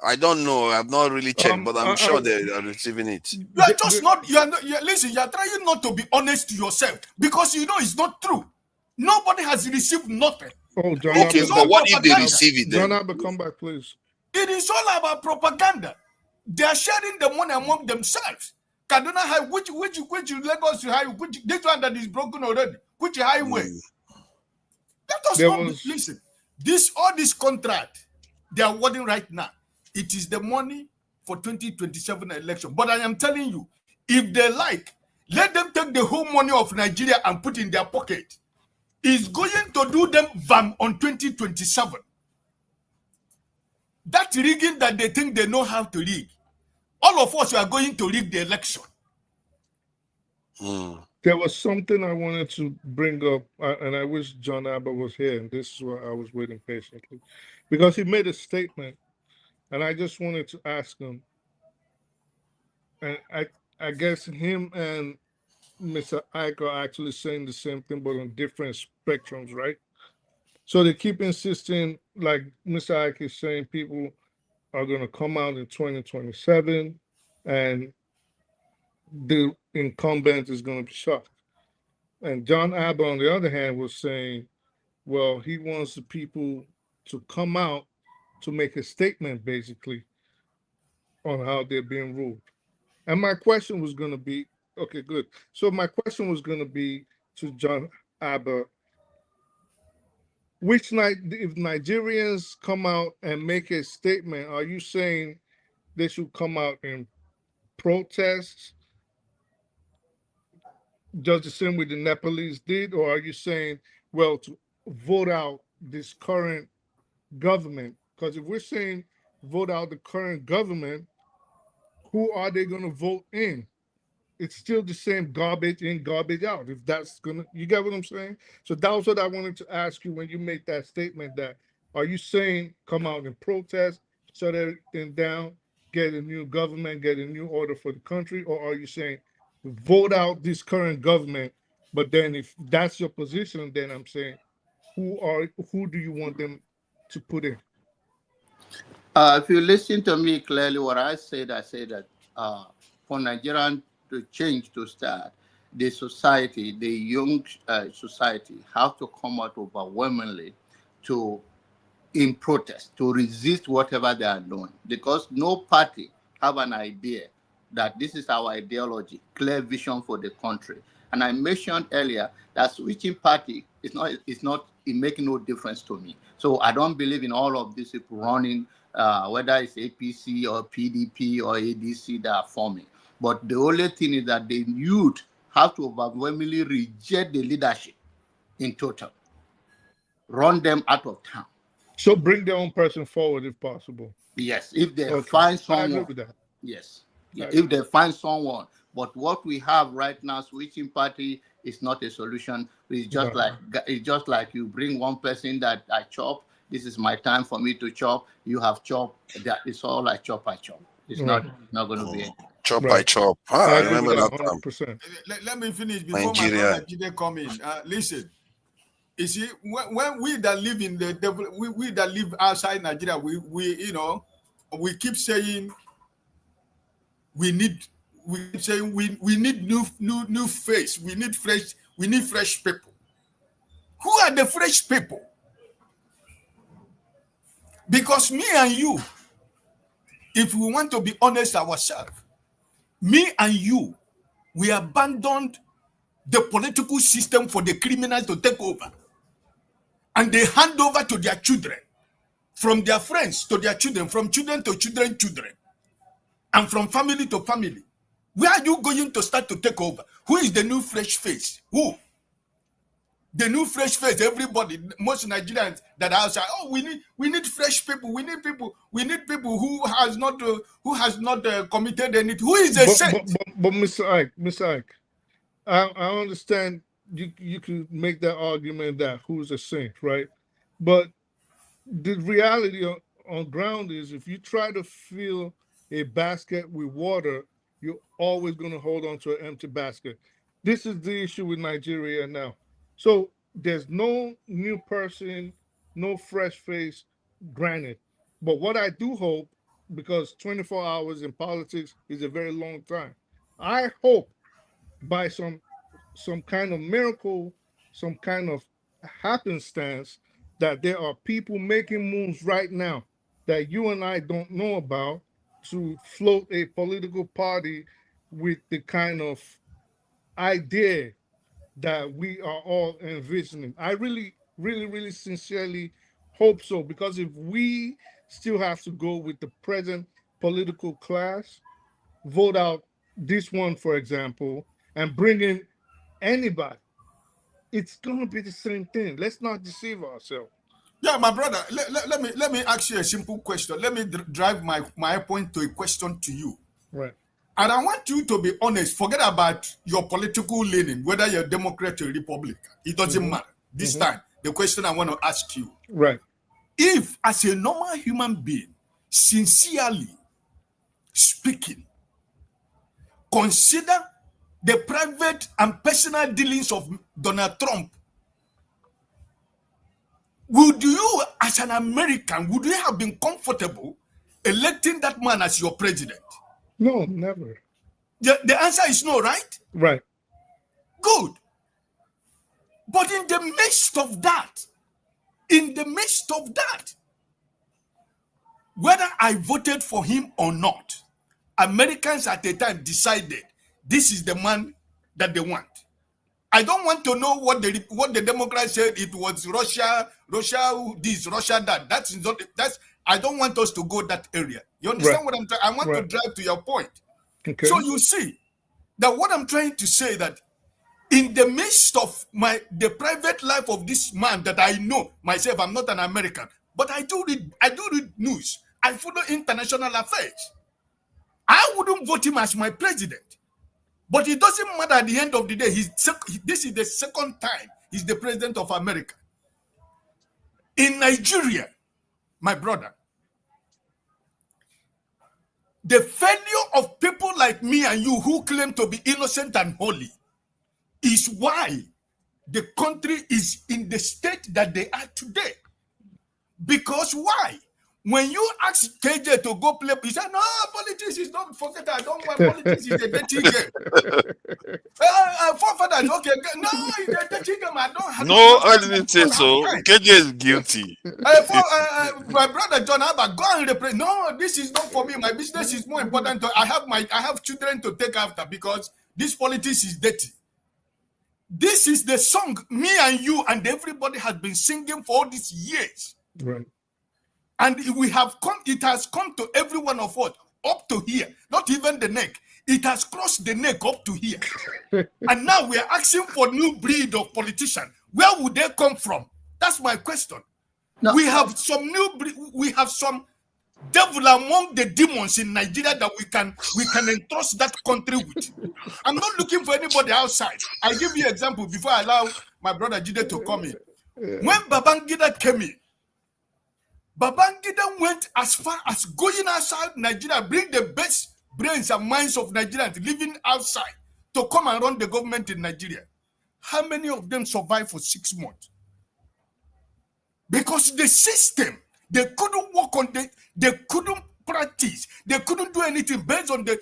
I don't know. I've not really checked, but I'm sure they are receiving it. You are just not. You are not. Listen. You are trying not to be honest to yourself because you know it's not true. Nobody has received nothing. Oh, John. Okay, but what if they receive it then? John Abba, come back, please. It is all about propaganda. They are sharing the money among themselves. Kaduna High, which Lagos High, which this one that is broken already, which highway? Let us not listen. All this contract they are awarding right now. It is the money for 2027 election. But I am telling you, if they like, let them take the whole money of Nigeria and put in their pocket. It's going to do them VAM on 2027. That rigging that they think they know how to rig. All of us are going to rig the election. There was something I wanted to bring up, and I wish John Abba was here, and this is why I was waiting patiently. Because he made a statement, and I just wanted to ask him, and I guess him and Mr. Ike are actually saying the same thing, but on different spectrums, right? So they keep insisting, like Mr. Ike is saying, people are going to come out in 2027, and the incumbent is going to be shocked. And John Abba, on the other hand, was saying, well, he wants the people to come out to make a statement, basically, on how they're being ruled. And my question was going to be, okay, good. So my question was going to be to John Abba, if Nigerians come out and make a statement, are you saying they should come out in protests, just the same way the Nepalese did, or are you saying, well, to vote out this current government? Because if we're saying vote out the current government, who are they going to vote in? It's still the same garbage in, garbage out. If that's gonna, you get what I'm saying? So that was what I wanted to ask you when you made that statement. That are you saying come out and protest, shut everything down, get a new government, get a new order for the country, or are you saying vote out this current government? But then if that's your position, then I'm saying who do you want them to put in? If you listen to me clearly, what I said that for Nigerian to change to start, the society, the young society, have to come out overwhelmingly in protest, to resist whatever they are doing. Because no party have an idea that this is our ideology, clear vision for the country. And I mentioned earlier that switching party is not making no difference to me. So I don't believe in all of these people running, whether it's APC or PDP or ADC that are forming. But the only thing is that the youth have to overwhelmingly reject the leadership in total, run them out of town. So bring their own person forward if possible. Yes, if they find someone. I agree with that. Yes, if they find someone. But what we have right now, switching party is not a solution. It's just like you bring one person that I chop. This is my time for me to chop. You have chop. That it's all like chop. I chop. It's not going to be chop. I chop. I remember that time. Let me finish before Nigeria. My brother come in. Listen. You see, when we that live in the we that live outside Nigeria, we keep saying we need new face. We need fresh people. Who are the fresh people? Because me and you, if we want to be honest ourselves, me and you, we abandoned the political system for the criminals to take over. And they hand over to their children, from their friends to their children, from children to children, and from family to family. Where are you going to start to take over? Who is the new fresh face? Who? The new fresh face, everybody, most Nigerians that are outside, we need fresh people. We need people who has not committed anything. Who is a saint? But Mr. Ike, I understand you could make that argument that who's a saint, right? But the reality on ground is if you try to fill a basket with water, you're always going to hold on to an empty basket. This is the issue with Nigeria now. So there's no new person, no fresh face, granted. But what I do hope, because 24 hours in politics is a very long time, I hope by some kind of miracle, some kind of happenstance, that there are people making moves right now that you and I don't know about to float a political party with the kind of idea that we are all envisioning. I really, really, really sincerely hope so, because if we still have to go with the present political class, vote out this one, for example, and bring in anybody, it's going to be the same thing. Let's not deceive ourselves. Yeah, my brother, let me ask you a simple question. Let me drive my point to a question to you. Right. And I want you to be honest. Forget about your political leaning, whether you're Democrat or Republican. It doesn't matter. This time, the question I want to ask you. Right. If, as a normal human being, sincerely speaking, consider the private and personal dealings of Donald Trump, would you, as an American, would you have been comfortable electing that man as your president? No, never. The answer is no, right? Right. Good. But in the midst of that, whether I voted for him or not, Americans at the time decided this is the man that they want. I don't want to know what the Democrats said. It was Russia this, Russia that. That's I don't want us to go that area. You understand what I'm trying? I want to drive to your point. Okay. So you see that what I'm trying to say, that in the midst of the private life of this man that I know myself, I'm not an American, but I do read news. I follow international affairs. I wouldn't vote him as my president. But it doesn't matter at the end of the day. This is the second time he's the president of America. In Nigeria, my brother, the failure of people like me and you who claim to be innocent and holy is why the country is in the state that they are today. Because why? When you ask KJ to go play, he said, no, politics is not, forget that, I don't want politics, is a dirty game. Forefathers, okay, no, it's a dirty game, I don't have. No, I didn't say so. KJ is guilty. My brother John Abba, go and represent. No, this is not for me. My business is more important. I have children to take after, because this politics is dirty. This is the song me and you and everybody has been singing for all these years. Right. And it has come to every one of us up to here, not even the neck. It has crossed the neck up to here. And now we are asking for new breed of politician. Where would they come from? That's my question. No. We have some some devil among the demons in Nigeria that we can entrust that country with. I'm not looking for anybody outside. I'll give you an example before I allow my brother Jide to come in. When Babangida came in, Babangida went as far as going outside Nigeria, bring the best brains and minds of Nigerians living outside to come and run the government in Nigeria. How many of them survived for 6 months? Because the system, they couldn't work on they couldn't practice, they couldn't do anything based on the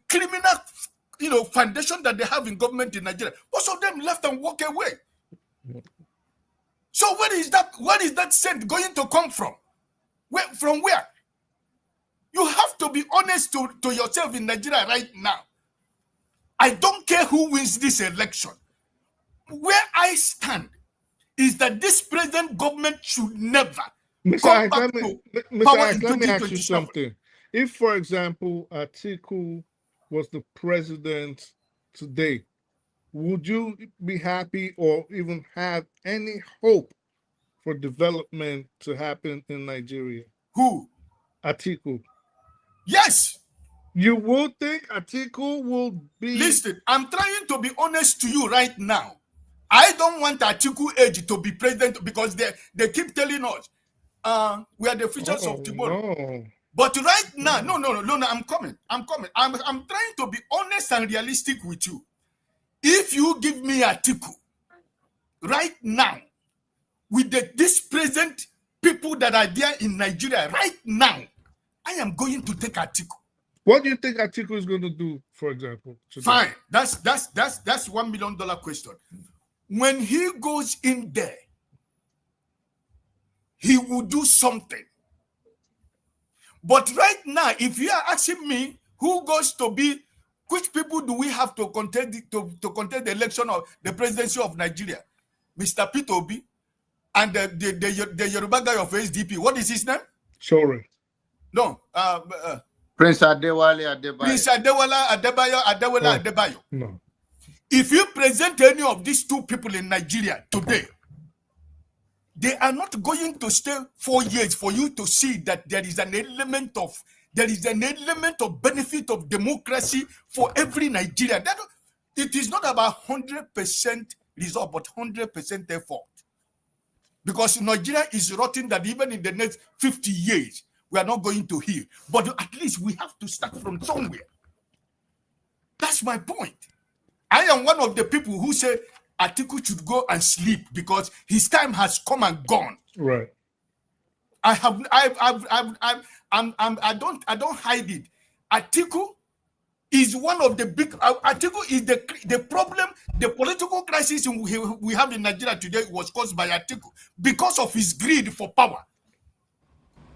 criminal, foundation that they have in government in Nigeria. Most of them left and walked away. So where is that scent going to come from? From where? You have to be honest to yourself in Nigeria right now. I don't care who wins this election. Where I stand is that this present government should never come back to power in 2027. Let me ask you something. If, for example, Atiku was the president today, would you be happy or even have any hope for development to happen in Nigeria? Who? Atiku. Yes. You would think Atiku will be... Listen, I'm trying to be honest to you right now. I don't want Atiku age to be president because they keep telling us we are the futures of tomorrow. No. But right now, no, I'm coming. I'm trying to be honest and realistic with you. If you give me Atiku right now, with this present people that are there in Nigeria right now, I am going to take Atiku. What do you think Atiku is going to do, for example? Today? Fine, that's $1 million question. When he goes in there, he will do something. But right now, if you are asking me who goes to be, which people do we have to contest the election of the presidency of Nigeria? Mr. Peter Obi and the Yoruba guy of SDP. What is his name? Sorry. No. Prince Adewale Adebayo. Prince Adewale Adebayo. No. If you present any of these two people in Nigeria today, they are not going to stay 4 years for you to see that there is an element of benefit of democracy for every Nigerian. It is not about 100% result, but 100% effort. Because Nigeria is rotting that even in the next 50 years, we are not going to heal. But at least we have to start from somewhere. That's my point. I am one of the people who say Atiku should go and sleep because his time has come and gone. Right. I don't hide it. Atiku is one of the big. Atiku is the problem. The political crisis we have in Nigeria today was caused by Atiku because of his greed for power.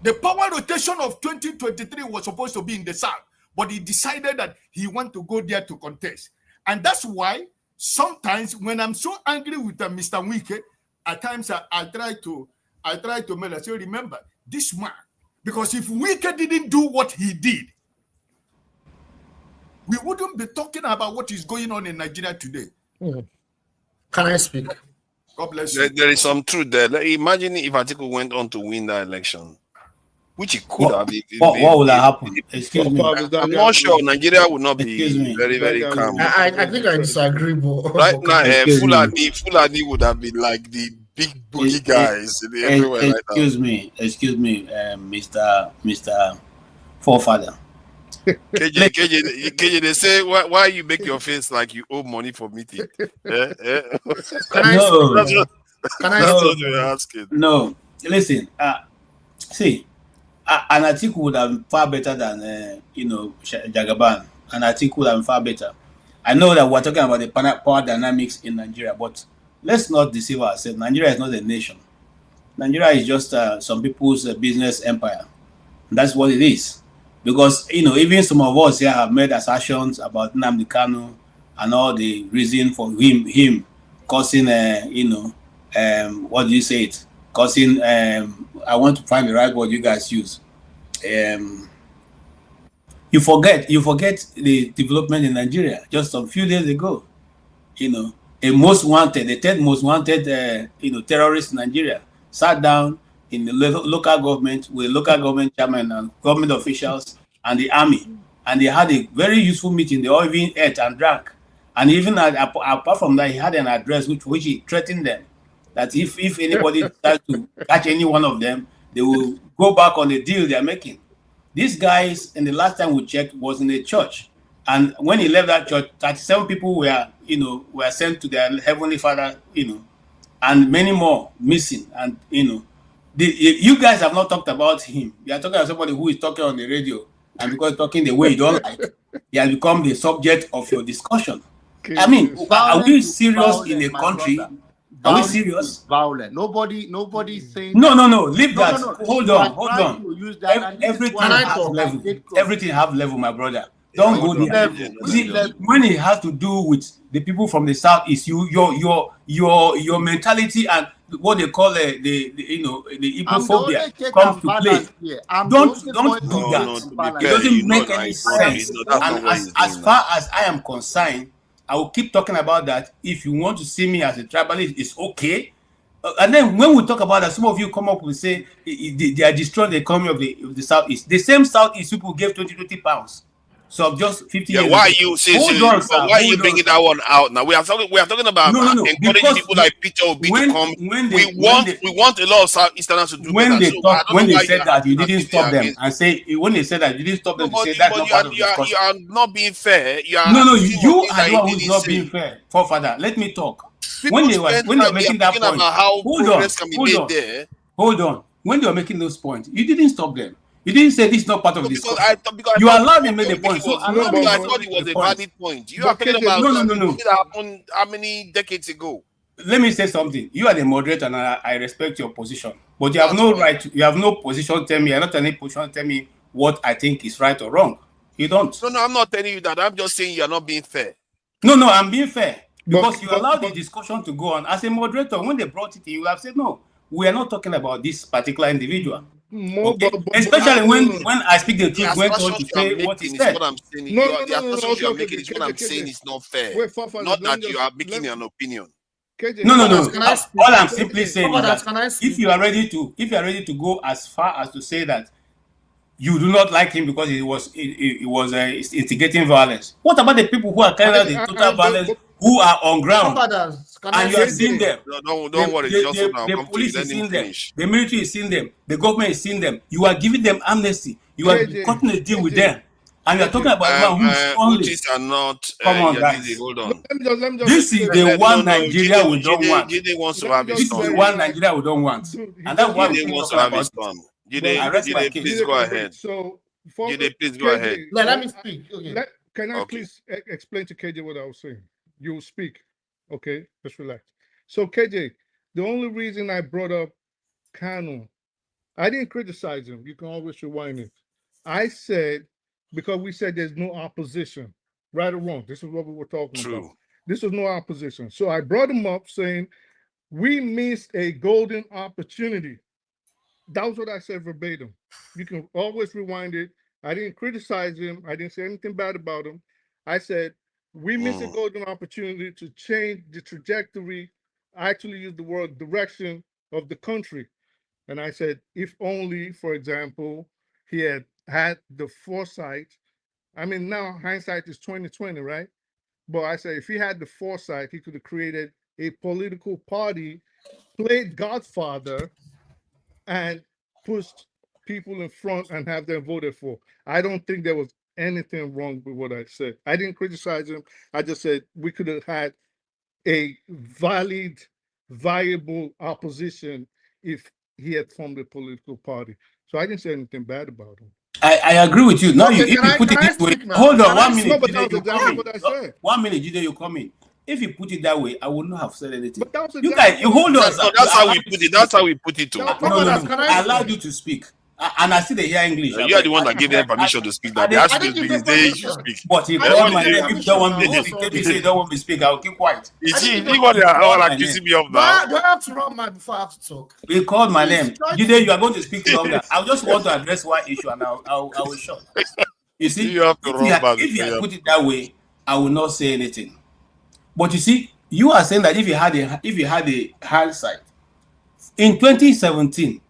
The power rotation of 2023 was supposed to be in the south, but he decided that he want to go there to contest, and that's why sometimes when I'm so angry with Mr. Wike, at times I try to make us say, remember this man, because if Wike didn't do what he did, we wouldn't be talking about what is going on in Nigeria today. Can I speak? God bless you. There is some truth there. Imagine if Atiku went on to win that election, which he could have. What would have happened? Excuse me. I'm not sure. Nigeria would not be very calm. I think I disagree, but right now, Fulani would have been like the big boogie guys everywhere right now. Excuse me, Mr. Forefather. KJ, they say why you make your face like you owe money for meeting? Can I? No, listen. See, an Atiku would have been far better than Jagaban. An Atiku would have been far better. I know that we're talking about the power dynamics in Nigeria, but let's not deceive ourselves. Nigeria is not a nation. Nigeria is just some people's business empire. That's what it is. Because even some of us here have made assertions about Nnamdi Kanu and all the reason for him causing what do you say it? Causing I want to find the right word you guys use. You forget the development in Nigeria just a few days ago. The third most wanted terrorist in Nigeria sat down in the local government with local government chairman and government officials and the army, and they had a very useful meeting. They all even ate and drank, and even apart from that, he had an address which he threatened them that if anybody decides to catch any one of them, they will go back on the deal they are making. These guys, in the last time we checked, was in a church, and when he left that church, 37 people were sent to their heavenly Father, and many more missing, and you guys have not talked about him. You are talking about somebody who is talking on the radio, and because talking the way you don't like, he has become the subject of your discussion. I mean, are we serious in a country? Are we serious? Violent. Nobody saying. No. Leave that. No. Hold on. Everything have level, my brother. Don't go there. See, when it has to do with the people from the southeast, your mentality and what they call the Igbophobia comes to play. Don't do that. It doesn't make any sense. And as far as I am concerned, I will keep talking about that. If you want to see me as a tribalist, it's okay. And then when we talk about that, some of you come up and say they are destroying the economy of the southeast. The same southeast people gave 20 pounds. So just 50 Yeah, years why are ago. you Hold on, sir. why are you Hold on, bringing sir. that one out now? We are talking about No, encouraging because people like Peter Obi to come. we We want a lot of Southeasterners to do when better. they So I talk, don't when know they why you said are that you acting as didn't if they are stop them against. and say when they said that you didn't stop No, them to say that's but not part of the you discussion. are not being fair. You are No, accusing of you things are that the you one who's didn't not being say. fair. Forefather, let me talk. People spend When they were time here making that talking point, about how hold on, progress can be hold made on, there. hold on. When they were making those points, you didn't stop them. You didn't say this is not part of No, the because discussion. I You thought the allowed them point make they the were point. making So was allow me because I also thought it make was the a point. valid point. You are But talking KJ, about No. something that happened how many decades ago? Let me say something. You are the moderator, and I respect your position. But you have That's no fine. right. You have no position. Tell me. You're not any position. Tell me what I think is right or wrong. You don't. No, I'm not telling you that. I'm just saying you are not being fair. No, I'm being fair because you allowed the but discussion to go on. As a moderator, when they brought it in, you have said no. We are not talking about this particular individual. more, Okay, but especially no. when I speak the The truth, went on assertions to you are say what he making is said. what I'm saying. No, The assertions you are okay, making is what I'm saying is not fair. wait, Fafa, Not let that me you just are making an opinion. KJ, No. Can I speak? All I'm simply saying is that Can I if speak? you are ready to go as far as to say that you do not like him because he was instigating violence. What about the people who are carrying out the total violence, who are on ground, Can I and you are speak? seeing them? No, don't worry. Just hold on. I'll The come to you. police Let is him seeing them, finish. the military is seeing them, the government is seeing them. You are giving them amnesty. You are cutting a deal with them, and you are talking about one who is only. Utis are not. Come on, Yadidi, guys. hold on. let me just This is the one Nigeria we don't want. Jide wants to let me have his This is just the turn. say one that, Nigeria we don't want, dude, he and that's just why we Jide keep wants to talking have about his it. turn. but I rest my Jide, case. please go wait. ahead. So, Jide, please go KJ, ahead. No, let me speak. Okay. Can I Okay. please explain to KJ what I was saying? You will speak. Okay, just relax. So, KJ, the only reason I brought up Kanu, I didn't criticize him. You can always rewind it. I said, because we said there's no opposition, right or wrong. This is what we were talking about. True. This was no opposition. So I brought him up saying, we missed a golden opportunity. That was what I said verbatim. You can always rewind it. I didn't criticize him. I didn't say anything bad about him. I said, we missed a golden opportunity to change the trajectory. I actually used the word direction of the country. And I said, if only, for example, he had had the foresight. I mean, now hindsight is 2020, right? But I said, if he had the foresight, he could have created a political party, played Godfather, and pushed people in front and have them voted for. I don't think there was anything wrong with what I said. I didn't criticize him. I just said we could have had a valid, viable opposition if he had formed a political party. So I didn't say anything bad about him. I agree with you. Now, Okay, if you put it can I this way, speak now? hold on Can I 1 speak? minute, No, but that Jide, was you come exactly in. what I said. 1 minute, Jide, you come in. If you put it that way, I would not have said anything. But that was You exactly guys, you what I hold on, said. sir. No, You that's how allowed we me put to it. That's speak. how we put it. That No, was Can I I speak? allowed you to speak, and I still dey hear English. You are the one that gave them permission to speak. That they I asked I you think to it's speak. a It's day you should permission. speak. But he I called think my it's a name. If you don't want me to permission speak, now. if you say you don't want me to speak, I will keep quiet. You I see, think you it's what they a are all my accusing name. me of now. Do I have to run my before I have to talk? He called my Please name. try Jide, you to. are going to speak longer. I just want to address one issue, and I will shut. You see, You have to run back if you before you had have put to it talk. that way, I will not say anything. But you see, you are saying that if you had a hindsight in 2017,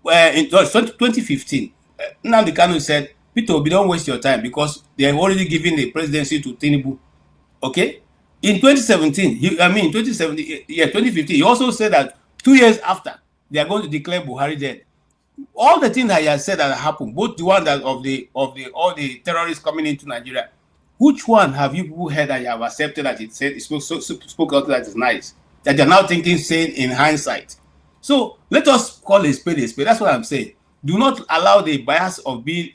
in 2015, Nnamdi Kanu said, "Peter Obi, don't waste your time because they have already given the presidency to Tinubu." Okay, in 2017, 2017, yeah, 2015, he also said that 2 years after they are going to declare Buhari dead. All the things that he has said that happened, both the one that of the all the terrorists coming into Nigeria, which one have you people heard that you have accepted that it said it spoke out that is nice that you're now thinking saying in hindsight? So let us call a spade a spade. That's what I'm saying. Do not allow the bias of being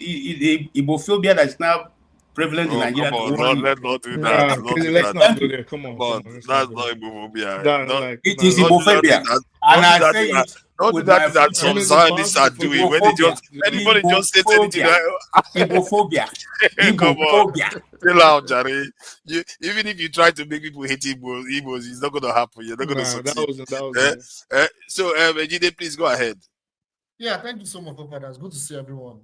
Ibophobia that is now prevalent in Oh, Nigeria come to on. worry you. Let's not do that. Nah, Not do let's that. not Thank go you. there. Come Come on, on. let's not That's go not there. homophobia. Nah, Not, like, It nah, is don't do that thing Ibophobia. that And don't do I that thing say that it don't do with that my thing that full I some mean, chest. it's Zionists are possible for doing you. when they Ibophobia. just anybody just says anything Ibophobia. that Ibophobia. come on. Ibophobia. Chill out, Jerry. Even if you try to make people hate Igbos, it's not gonna happen. You're not gonna Nah, that succeed. wasn't. So Ejide, please go ahead. Yeah, thank you so much, Papa. It's good to see everyone.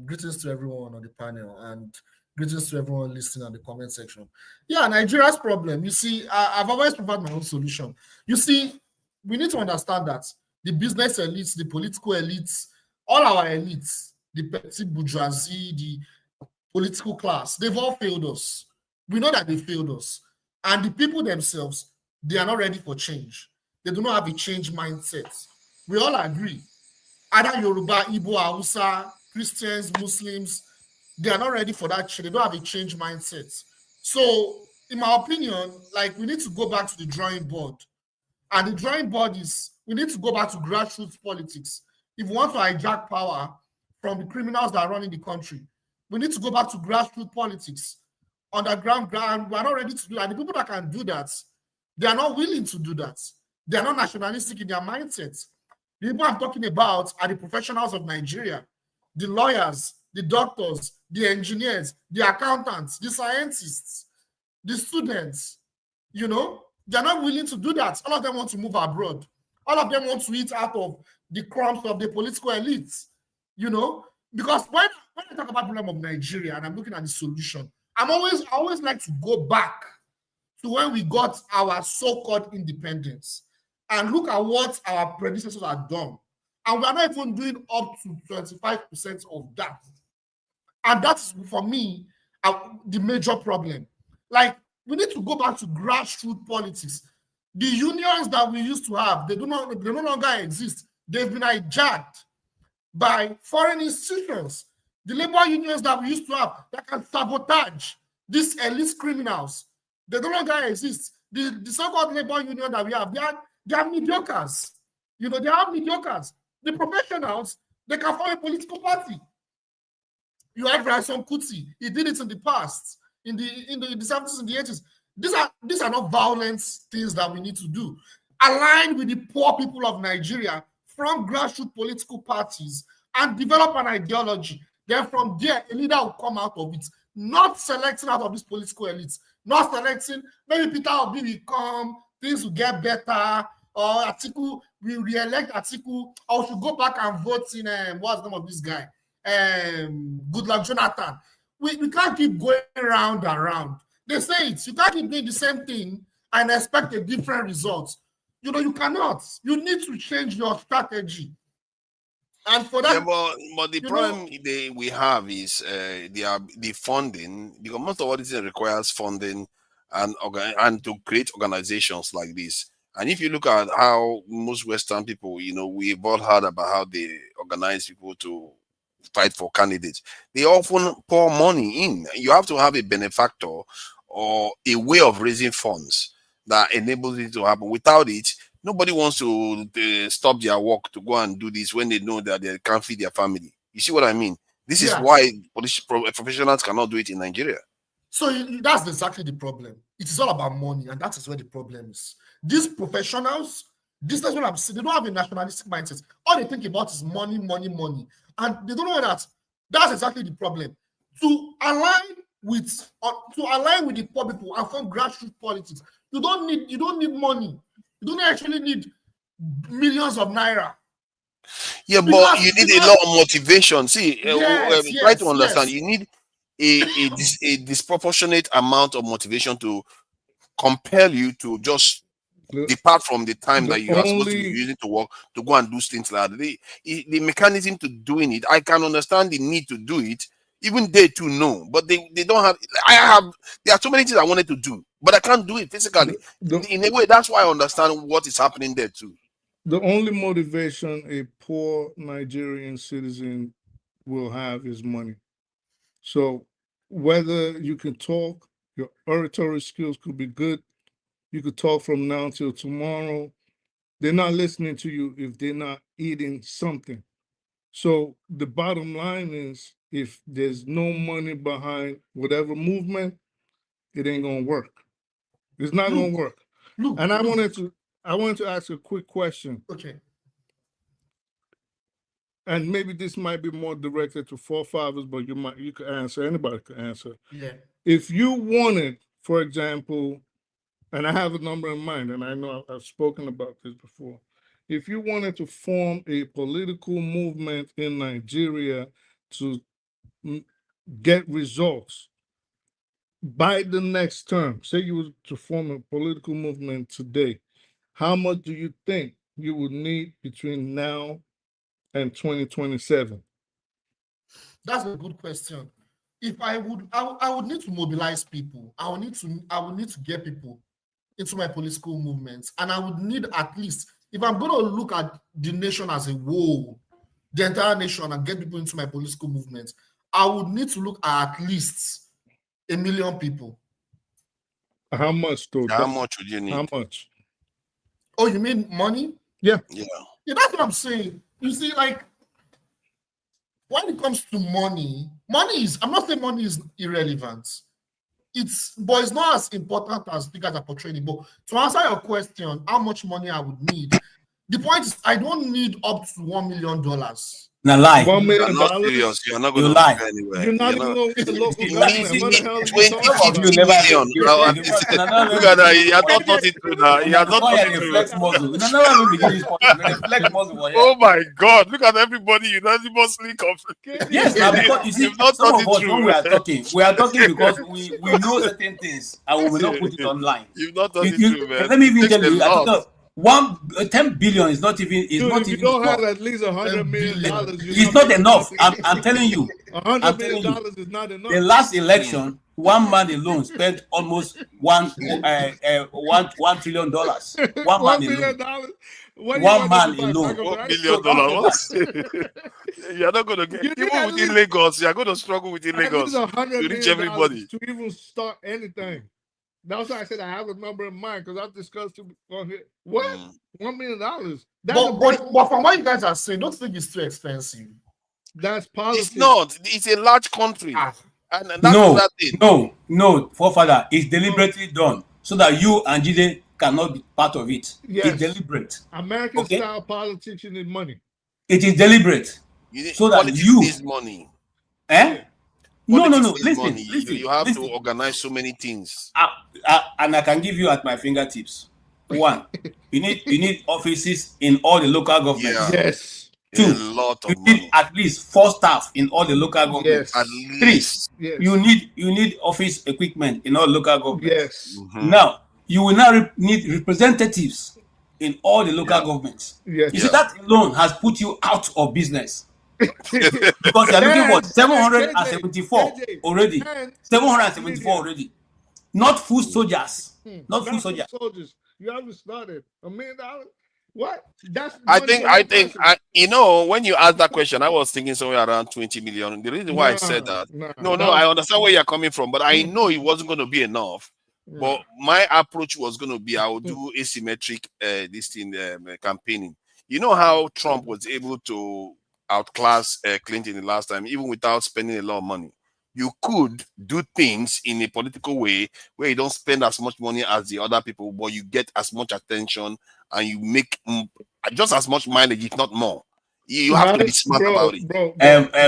Greetings to everyone on the panel and greetings to everyone listening at the comment section. Yeah, Nigeria's problem. You see, I've always provided my own solution. You see, we need to understand that the business elites, the political elites, all our elites, the petty bourgeoisie, political class, they've all failed us. We know that they failed us. And the people themselves, they are not ready for change. They do not have a change mindset. We all agree. Either Yoruba, Igbo, Hausa, Christians, Muslims, they are not ready for that change. They don't have a change mindset. So, in my opinion, like, we need to go back to the drawing board. And the drawing board is, we need to go back to grassroots politics. If we want to hijack power from the criminals that are running the country, we need to go back to grassroots politics. Underground, we're not ready to do that. The people that can do that, they are not willing to do that. They are not nationalistic in their mindset. The people I'm talking about are the professionals of Nigeria, the lawyers, the doctors, the engineers, the accountants, the scientists, the students. You know, they're not willing to do that. All of them want to move abroad. All of them want to eat out of the crumbs of the political elites. You know, because when I talk about the problem of Nigeria and I'm looking at the solution, I always like to go back to when we got our so-called independence and look at what our predecessors have done. And we are not even doing up to 25% of that. And that's, for me, the major problem. Like, we need to go back to grassroots politics. The unions that we used to have, they no longer exist. They've been hijacked by foreign institutions. The labor unions that we used to have that can sabotage these elite criminals, they no longer exist. The so-called labor union that we have, they are mediocres. You know, they are mediocres. The professionals, they can form a political party. You have Raison Kuti. He did it in the past, in the 70s and the 80s. These are not violent things that we need to do. Align with the poor people of Nigeria from grassroots political parties and develop an ideology. Then from there, a leader will come out of it, not selecting out of these political elites, not selecting, maybe Peter Obi will come, things will get better, or Atiku, we re-elect Atiku, or we should go back and vote in, what's the name of this guy? Goodluck Jonathan. We can't keep going round and round. They say it. You can't keep doing the same thing and expect a different result. You know, you cannot. You need to change your strategy. And for that, yeah, but the problem we have is the funding, because most of what it requires funding and to create organizations like this. And if you look at how most Western people, you know, we've all heard about how they organize people to fight for candidates. They often pour money in. You have to have a benefactor or a way of raising funds that enables it to happen. Without it, nobody wants to stop their work to go and do this when they know that they can't feed their family. You see what I mean? This is why professionals cannot do it in Nigeria. So that's exactly the problem. It is all about money, and that is where the problem is. These professionals, this is what I'm saying, they don't have a nationalistic mindset. All they think about is money, money, money. And they don't know that. That's exactly the problem. To align with the poor people and form grassroots politics, you don't need money. You don't actually need millions of naira. Yeah, but you need a lot of motivation. See, try to understand. You need a disproportionate amount of motivation to compel you to just depart from the time that you are supposed to be using to work to go and do things like that. The mechanism to doing it, I can understand the need to do it. Even they too know, but they don't have. There are so many things I wanted to do, but I can't do it physically. In a way, that's why I understand what is happening there too. The only motivation a poor Nigerian citizen will have is money. So whether you can talk, your oratory skills could be good, you could talk from now till tomorrow, they're not listening to you if they're not eating something. So the bottom line is, if there's no money behind whatever movement, it ain't gonna work. It's not gonna work. And I wanted to ask a quick question. Okay. And maybe this might be more directed to forefathers, but you could answer, anybody could answer. Yeah. If you wanted, for example, and I have a number in mind, and I know I've spoken about this before. If you wanted to form a political movement in Nigeria to get results by the next term, say you were to form a political movement today, how much do you think you would need between now and 2027? That's a good question. if I would need to mobilize people. I would need to get people into my political movements, and I would need at least, if I'm going to look at the nation as a whole, the entire nation, and get people into my political movements, I would need to look at least 1 million people. How much, though? How much would you need? How much? Oh, you mean money? Yeah. Yeah. Yeah, that's what I'm saying. You see, like, when it comes to money is, I'm not saying money is irrelevant. But it's not as important as you guys are portraying it. But to answer your question, how much money I would need, the point is I don't need up to $1 million. Now lie. $1 million. You're not serious. You're not going You to lie. go anywhere. You're not even going to the local You government. need What the hell are you 20, talking 50 about? million. Look at that. He has not thought it through now. He has not thought it through. Oh my God. Look at everybody unanimously conflicted. Yes, now because you see, You've not some thought of it us through. when we are talking because we know certain things and we will not put it online. You've not thought it through, man. Let me even It takes tell you, a I lot. thought 10 billion is not even Dude, if you don't have at least $100 million, it's not enough. I'm telling you. $100 million is not enough. The last election, one man alone spent almost $1 trillion. One man alone. One man alone. $1 million. You're not going to get, even within Lagos, you're going to struggle within Lagos to reach everybody. To even start anything. That's why I said I have a number in mind, because I've discussed it on here. What? $1 million? But from what you guys are saying, don't think it's too expensive. That's politics. It's not. It's a large country. And that's that thing. No, forefather, it's deliberately done so that you and Jide cannot be part of it. Yes. It's deliberate. American style politics, you need money. It is deliberate. So that you need money. Eh? No. Listen. You have to organize so many things. And I can give you at my fingertips. One, you need offices in all the local governments. Yeah. Yes. Two, a lot of you need money. at least 4 staff in all the local governments. Yes. At 3, least. Yes. you need office equipment in all local governments. Yes. Now, you will now need representatives in all the local governments. Yes. You see, that alone has put you out of business. Because you're looking for 774 already. 774 already. Not full soldiers. Not full soldiers. You haven't started $1 million. What? I think when you asked that question, I was thinking somewhere around 20 million. The reason why I said that, I understand where you're coming from, but I know it wasn't going to be enough. But my approach was going to be, I will do asymmetric campaigning. You know how Trump was able to outclass Clinton the last time, even without spending a lot of money. You could do things in a political way where you don't spend as much money as the other people, but you get as much attention and you make just as much mileage, if not more. You have to be smart about it.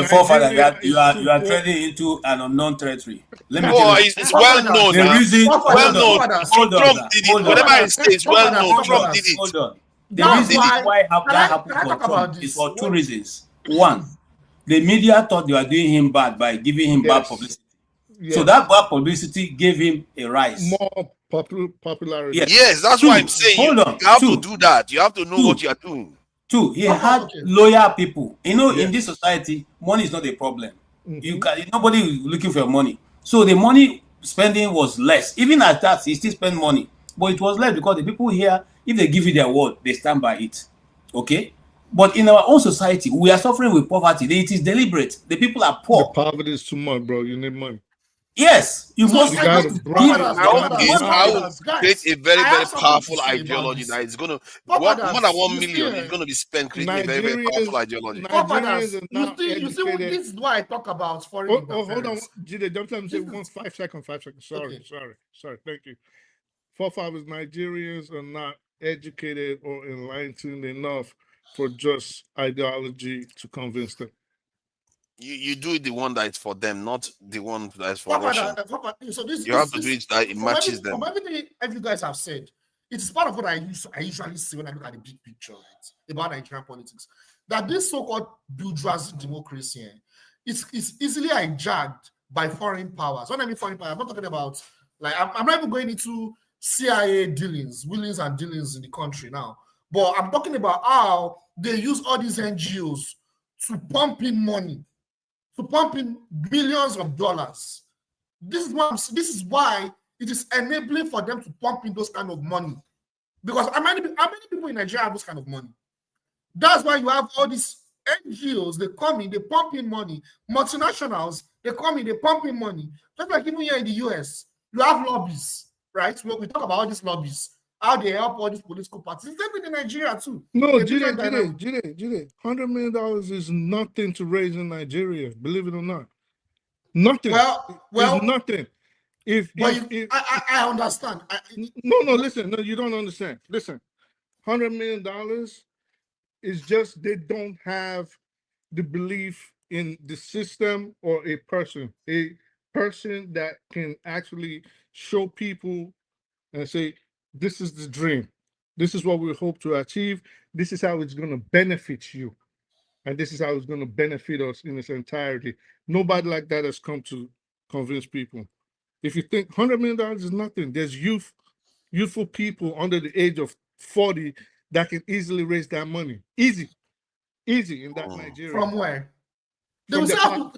Forefather, you are treading into an unknown territory. Let me tell you. It's well known. The reason, Trump did it. Whatever I say is well known. Trump did it. Hold on. The reason why that happened for Trump is for 2 reasons. One, the media thought they were doing him bad by giving him bad publicity. Yes. So that bad publicity gave him a rise. More popularity. Yes, that's why I'm saying you have to do that. You have to know what you are doing. 2, he had loyal people. You know, in this society, money is not a problem. Nobody is looking for your money. So the money spending was less. Even at that, he still spent money. But it was less because the people here, if they give you their word, they stand by it. Okay? But in our own society, we are suffering with poverty. It is deliberate. The people are poor. The poverty is too much, bro. You need money. Yes, you must create a very, very powerful ideology that is going to, more than 1 million is going to be spent creating a very, very powerful ideology. You see, this is what I talk about foreign interference. Hold on, Jide, don't let me say 5 seconds. Sorry. Thank you. Forefathers, Nigerians are not educated or enlightened enough for just ideology to convince them. You do the one that is for them, not the one that is for Russia. You have to do it that it matches them. From everything you guys have said, it's part of what I usually see when I look at the big picture, right, about Nigerian politics. That this so-called bourgeoisie democracy is easily hijacked by foreign powers. When I mean foreign powers, I'm not talking about, like, I'm not even going into CIA dealings, willings and dealings in the country now. But I'm talking about how they use all these NGOs to pump in money to pump in billions of dollars. This is why it is enabling for them to pump in those kind of money. Because how many people in Nigeria have this kind of money? That's why you have all these NGOs, they come in, they pump in money. Multinationals, they come in, they pump in money. Just like even here in the US, you have lobbies, right? We talk about all these lobbies, how they help all these political parties. It's even in Nigeria too. No, Jide, $100 million is nothing to raise in Nigeria, believe it or not. Nothing. Well, it's nothing. I understand. No, listen. No, you don't understand. Listen, $100 million is just they don't have the belief in the system or a person that can actually show people and say, this is the dream. This is what we hope to achieve. This is how it's going to benefit you. And this is how it's going to benefit us in its entirety. Nobody like that has come to convince people. If you think $100 million is nothing, there's youthful people under the age of 40 that can easily raise that money. Easy in that Nigeria. From where? They will still have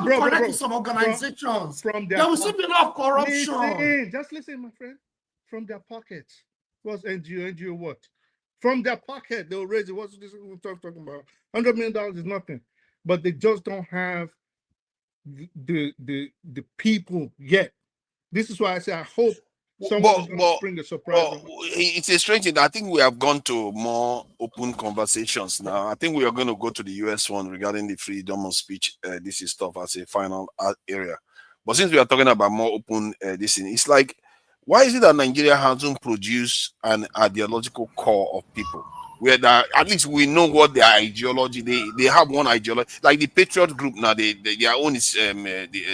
to connect to some organizations. There will still be a lot of corruption. Just listen, my friend. From their pockets. What's NGO what? From their pocket, they'll raise it. What's this we're talking about? $100 million is nothing. But they just don't have the people yet. This is why I say I hope someone's going to bring a surprise. It's a strange thing. I think we have gone to more open conversations now. I think we are going to go to the US one regarding the freedom of speech. This is stuff as a final area. But since we are talking about more open this thing, it's like, why is it that Nigeria hasn't produced an ideological core of people? Where at least we know what their ideology, they have one ideology, like the Patriot group now, their own is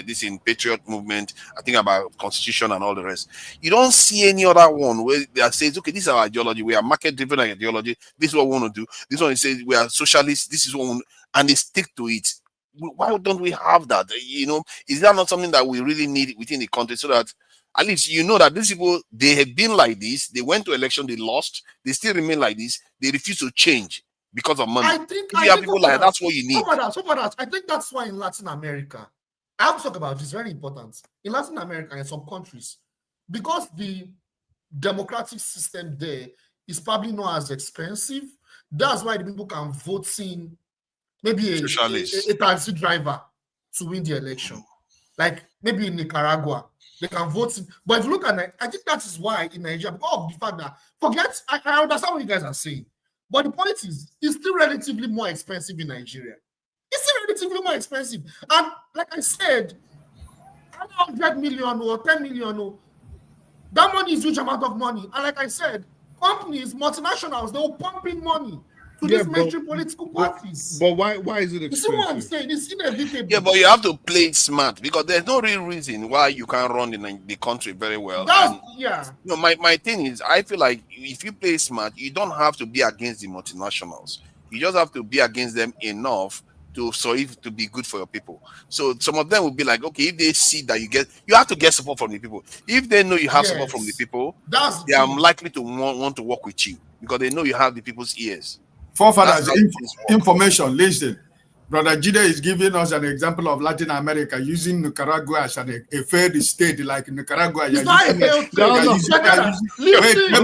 this in Patriot movement, I think about constitution and all the rest. You don't see any other one where they say, okay, this is our ideology, we are market-driven ideology, this is what we want to do. This one says we are socialists, this is what we want, and they stick to it. Why don't we have that? You know, is that not something that we really need within the country so that at least you know that these people, they have been like this, they went to election, they lost, they still remain like this, they refuse to change because of money. I think you have people like that's what you need. I think that's why in Latin America, I have to talk about this, very important. In Latin America and some countries, because the democratic system there is probably not as expensive, that's why the people can vote in maybe a taxi driver to win the election. Like maybe in Nicaragua, they can vote in. But if you look at it, I think that is why in Nigeria, because of the fact that, I understand what you guys are saying, but the point is, it's still relatively more expensive in Nigeria. It's still relatively more expensive. And like I said, 100 million or 10 million, that money is a huge amount of money. And like I said, companies, multinationals, they will pump in money to these mainstream political parties. But why is it expensive? You see what I'm saying? It's inevitable. Yeah, but you have to play it smart because there's no real reason why you can't run the country very well. My thing is, I feel like if you play smart, you don't have to be against the multinationals. You just have to be against them enough to be good for your people. So some of them will be like, okay, if they see that you have to get support from the people. If they know you have support from the people, they are likely to want to work with you because they know you have the people's ears. Forefathers, information, listen. Brother Jide is giving us an example of Latin America using Nicaragua as a failed state like Nicaragua. Wait, let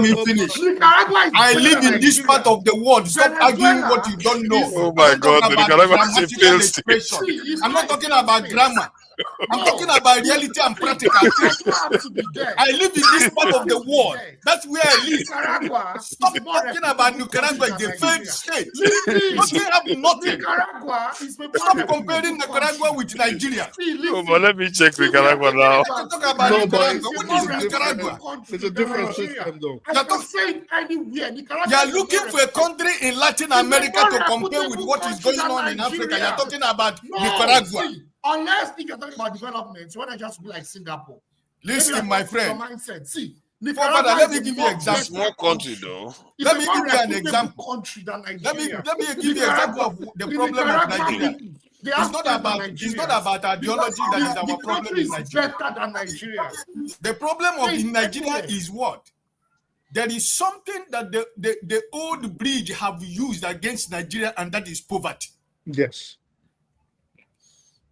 me finish. I live in this part of the world. Stop arguing what you don't know. Oh my God, Nicaragua is a failed state. I'm not talking about grammar. I'm talking about reality and practical. I live in this part of the world. That's where I live. Stop talking about Nicaragua, the failed state. You have nothing. Stop comparing Nicaragua with Nigeria. Oh, but let me check Nicaragua now. Talk about Nicaragua. What is Nicaragua? It's a different system, though. You're looking for a country in Latin America to compare with what is going on in Africa. You're talking about Nicaragua. Unless if you're talking about development, you want to just be like Singapore. Listen, my friend. Mindset. See, let me give you an example. Small country, though. Let me give you an example. Let me give you an example of the problem of Nigeria. It's not about ideology that is our problem in Nigeria. Better than Nigeria. The problem in Nigeria is what? There is something that the old bridge have used against Nigeria, and that is poverty. Yes.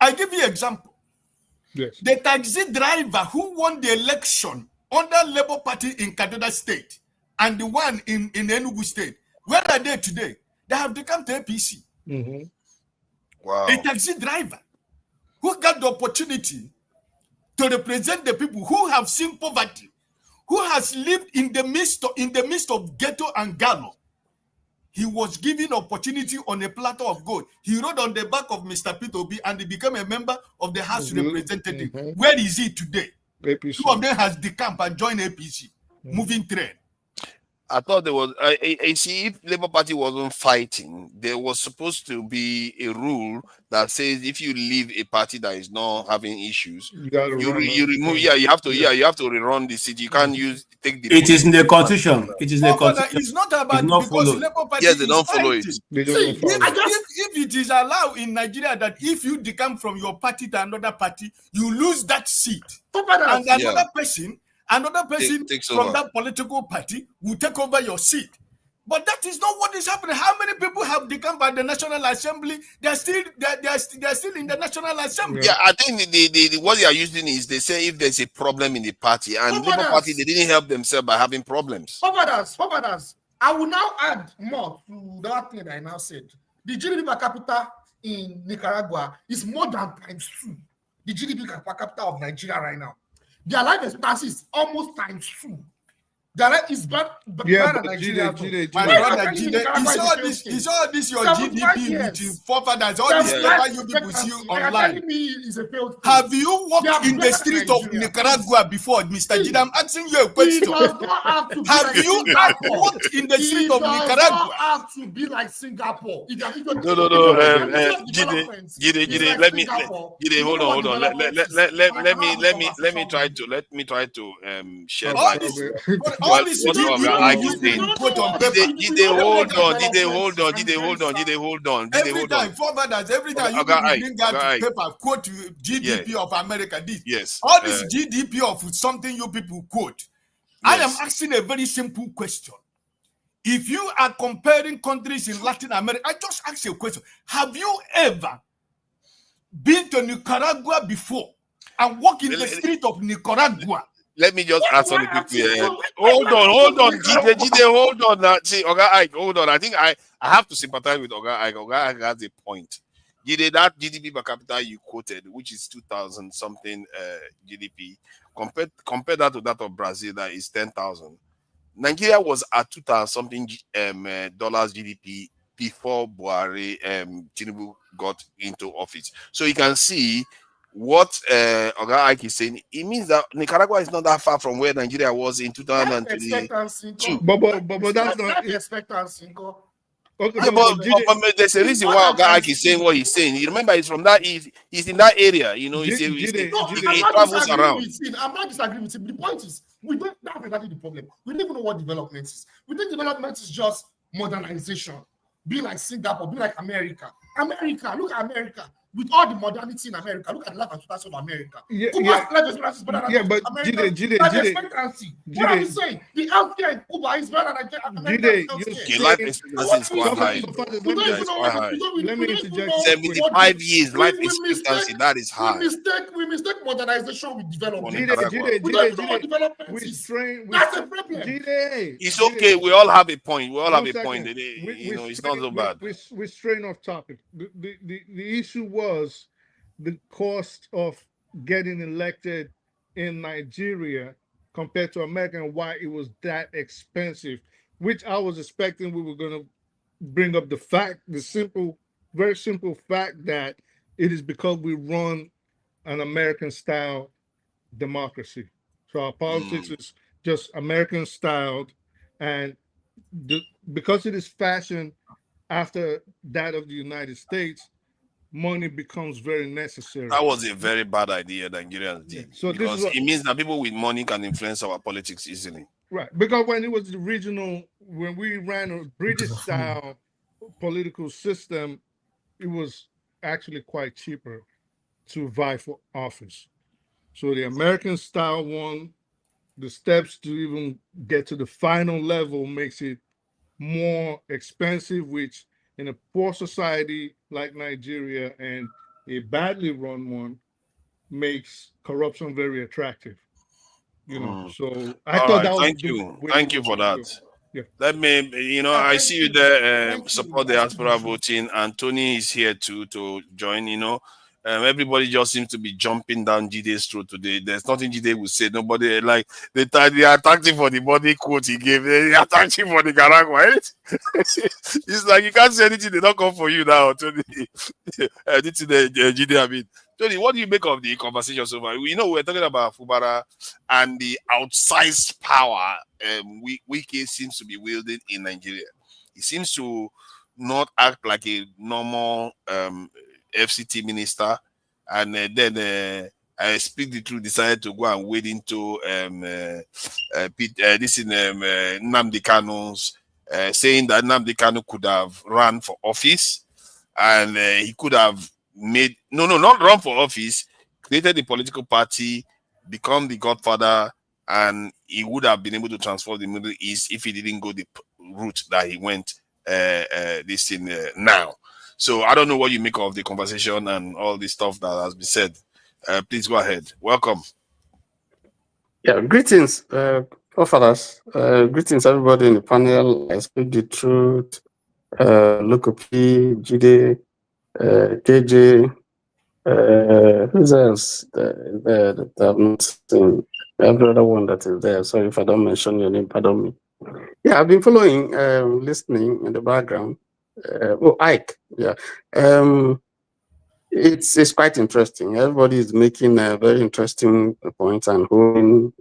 I give you an example. Yes. The taxi driver who won the election under Labour Party in Kaduna State and the one in Enugu State, where are they today? They have become to APC. Mm-hmm. Wow. A taxi driver who got the opportunity to represent the people who have seen poverty, who has lived in the midst of ghetto and gallows. He was given opportunity on a platter of gold. He rode on the back of Mr. Peter Obi and he became a member of the House Representative. Where is he today? APC. Two of them has decamped and joined APC. Moving train. I thought there was, I see, if Labour Party wasn't fighting, there was supposed to be a rule that says if you leave a party that is not having issues, you remove. Yeah, you have to. Yeah, you have to rerun the seat. You can't take the. It is in the constitution. It is in the constitution. It's not about it's not because followed. Labour Party Yes, they don't follow fighting. it. See, if it is allowed in Nigeria that if you decamp from your party to another party, you lose that seat, and another person takes from over. that political party will take over your seat. But that is not what is happening. How many people have decamped by the National Assembly? They're still in the National Assembly. Yeah, I think the what they are using is they say if there's a problem in the party, and Labour Party they didn't help themselves by having problems. Forwarders. I will now add more to that thing that I now said. The GDP per capita in Nicaragua is more than ×2. The GDP per capita of Nigeria right now. Their life expectancy is almost ×2. Their life is better than Nigeria. My brother, you saw this your GDP with your forefathers, all this paper you people see online. Have you walked in the street of Nicaragua before, Mr. Jide? I'm asking you a question. Have you walked in the street of Nicaragua? It does not have to be like Singapore. No. Jide, hold on. Let me try to share my. All this Did they hold on? Every time you bring out paper, quote GDP of America. Yes. All this GDP of something you people quote. I am asking a very simple question. If you are comparing countries in Latin America, I just ask you a question. Have you ever been to Nicaragua before and walk in the street of Nicaragua? Let me just ask something quickly. Hold on, Jide, hold on. Now, see, Oga Ike, hold on. I think I have to sympathize with Oga Ike. Oga Ike has a point. Jide, that GDP per capita you quoted, which is 2,000 something GDP, compare that to that of Brazil, that is 10,000. Nigeria was at 2,000 something dollars GDP before Buhari Tinubu got into office. So you can see what Oga Ike is saying. It means that Nicaragua is not that far from where Nigeria was in 2022. But that's not expectancy. Okay, yeah, but there's a reason why Oga Ike is saying what he's saying. You remember, he's from that. He's in that area. You know, he travels around. I'm not disagreeing with him. The point is, we don't have exactly the problem. We don't even know what development is. We think development is just modernization. Be like Singapore. Be like America. Look at America. With all the modernity in America, look at the life expectancy of America. Jide. What are you saying? The healthcare in Cuba is better than American healthcare. Life expectancy is quite high. Let me interject. 75 years life expectancy, that is high. We mistake modernization with development. That's a problem. It's okay. We all have a point. It's not so bad. We're straying off topic. The issue was the cost of getting elected in Nigeria compared to America and why it was that expensive, which I was expecting we were going to bring up very simple fact that it is because we run an American style democracy. So our politics is just American styled, and because it is fashioned after that of the United States, money becomes very necessary. That was a very bad idea Nigerians did. So because it means that people with money can influence our politics easily. Right. Because when it was the regional, when we ran a British style political system, it was actually quite cheaper to vie for office. So the American style one, the steps to even get to the final level makes it more expensive, which in a poor society like Nigeria and A badly run one makes corruption very attractive. So I All thought right, that was thank the you. way to Thank you look for at it. that. Yeah. Let me, I thank see you you. there. Thank you. Support the I speak the diaspora truth. voting, and Tony is here to join. Everybody just seems to be jumping down Jide's throat today. There's nothing Jide will say. Nobody like they attacked him for the body quote he gave. They attacked him for the Garagua. It's like you can't say anything. They don't come for you now, Tony. Jide, I mean. Tony, what do you make of the conversation so far? We're talking about Fubara and the outsized power Wike seems to be wielding in Nigeria. He seems to not act like a normal FCT minister, and then I speak the truth, decided to go and wade into this in Nnamdi Kanu's saying that Nnamdi Kanu could have run for office, and he could have not run for office, created a political party, become the godfather, and he would have been able to transform the Middle East if he didn't go the route that he went now. So I don't know what you make of the conversation and all the stuff that has been said. Please go ahead. Welcome. Yeah, greetings, forefathers. Greetings, everybody in the panel. I speak the truth. Lukopi, Jide, KJ, who's else that I've not seen? Every other one that is there. Sorry if I don't mention your name, pardon me. Yeah, I've been following, listening in the background. Ike, yeah. It's quite interesting. Everybody is making a very interesting point and holding,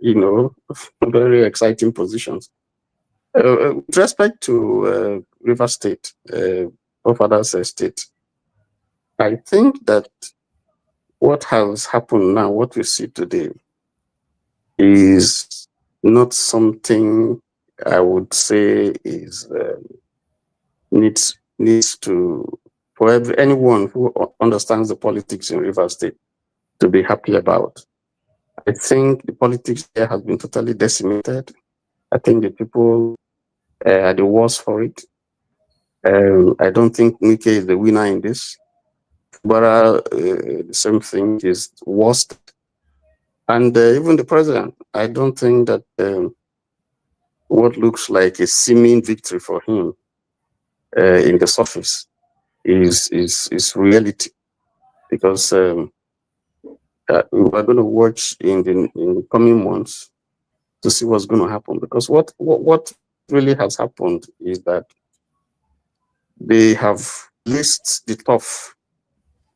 very exciting positions. With respect to River State, Father's State, I think that what has happened now, what we see today, is not something I would say is needs to, for anyone who understands the politics in River State, to be happy about. I think the politics there has been totally decimated. I think the people are the worst for it. I don't think Nike is the winner in this. But the same thing is worst. And even the president, I don't think that what looks like a seeming victory for him in the surface is reality, because we're going to watch in the coming months to see what's going to happen. Because what really has happened is that they have laced the tough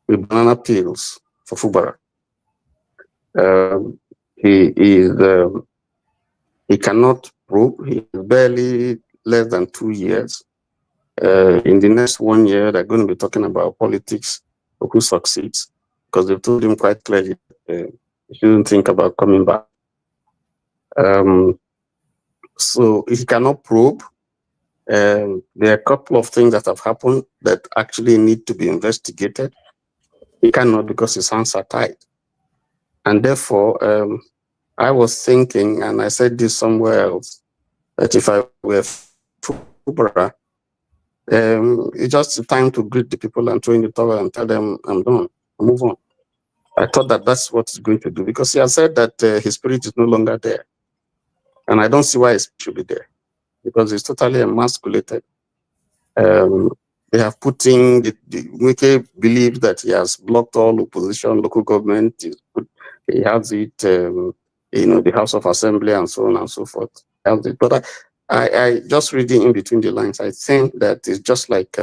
with banana peels for Fubara. He cannot prove. He is barely less than 2 years. In the next 1 year, they're going to be talking about politics of who succeeds, because they've told him quite clearly he shouldn't think about coming back. So he cannot probe. There are a couple of things that have happened that actually need to be investigated. He cannot, because his hands are tied. And therefore, I was thinking, and I said this somewhere else, that if I were Fubara, it's just time to greet the people and throw in the towel and tell them, I'm done, move on. I thought that that's what he's going to do, because he has said that his spirit is no longer there. And I don't see why his spirit should be there, because it's totally emasculated. They have put in, Wike believes that he has blocked all opposition, local government, he has it, the House of Assembly and so on and so forth. But I just reading in between the lines, I think that it's just like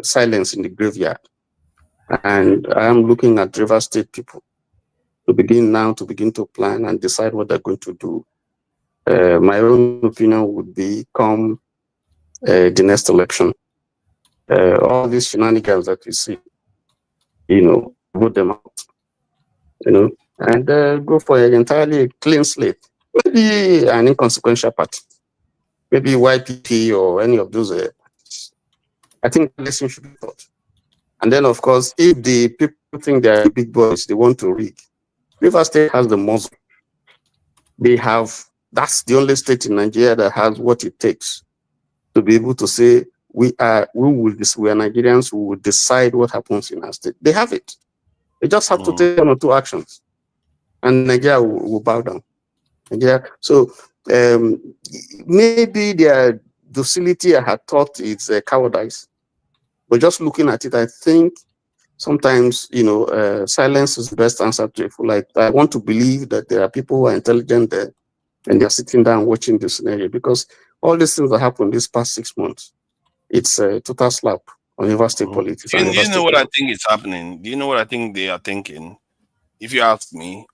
silence in the graveyard. And I am looking at River State people to begin to plan and decide what they're going to do. My own opinion would be, come the next election, all these shenanigans that we see, vote them out, and go for an entirely clean slate. Maybe an inconsequential party, maybe YPP or any of those. I think the lesson should be taught. And then, of course, if the people think they are big boys, they want to rig. River State has the muscle. That's the only state in Nigeria that has what it takes to be able to say, we are Nigerians who will decide what happens in our state. They have it. They just have to take 1 or 2 actions, and Nigeria will bow down. Nigeria. So maybe their docility, I had thought it's cowardice, but just looking at it, I think sometimes, silence is the best answer to it. Like, I want to believe that there are people who are intelligent there, and they're sitting down watching the scenario, because all these things that happened these past 6 months, it's a total slap on university politics. Do you know what I think is happening? Do you know what I think they are thinking? If you ask me,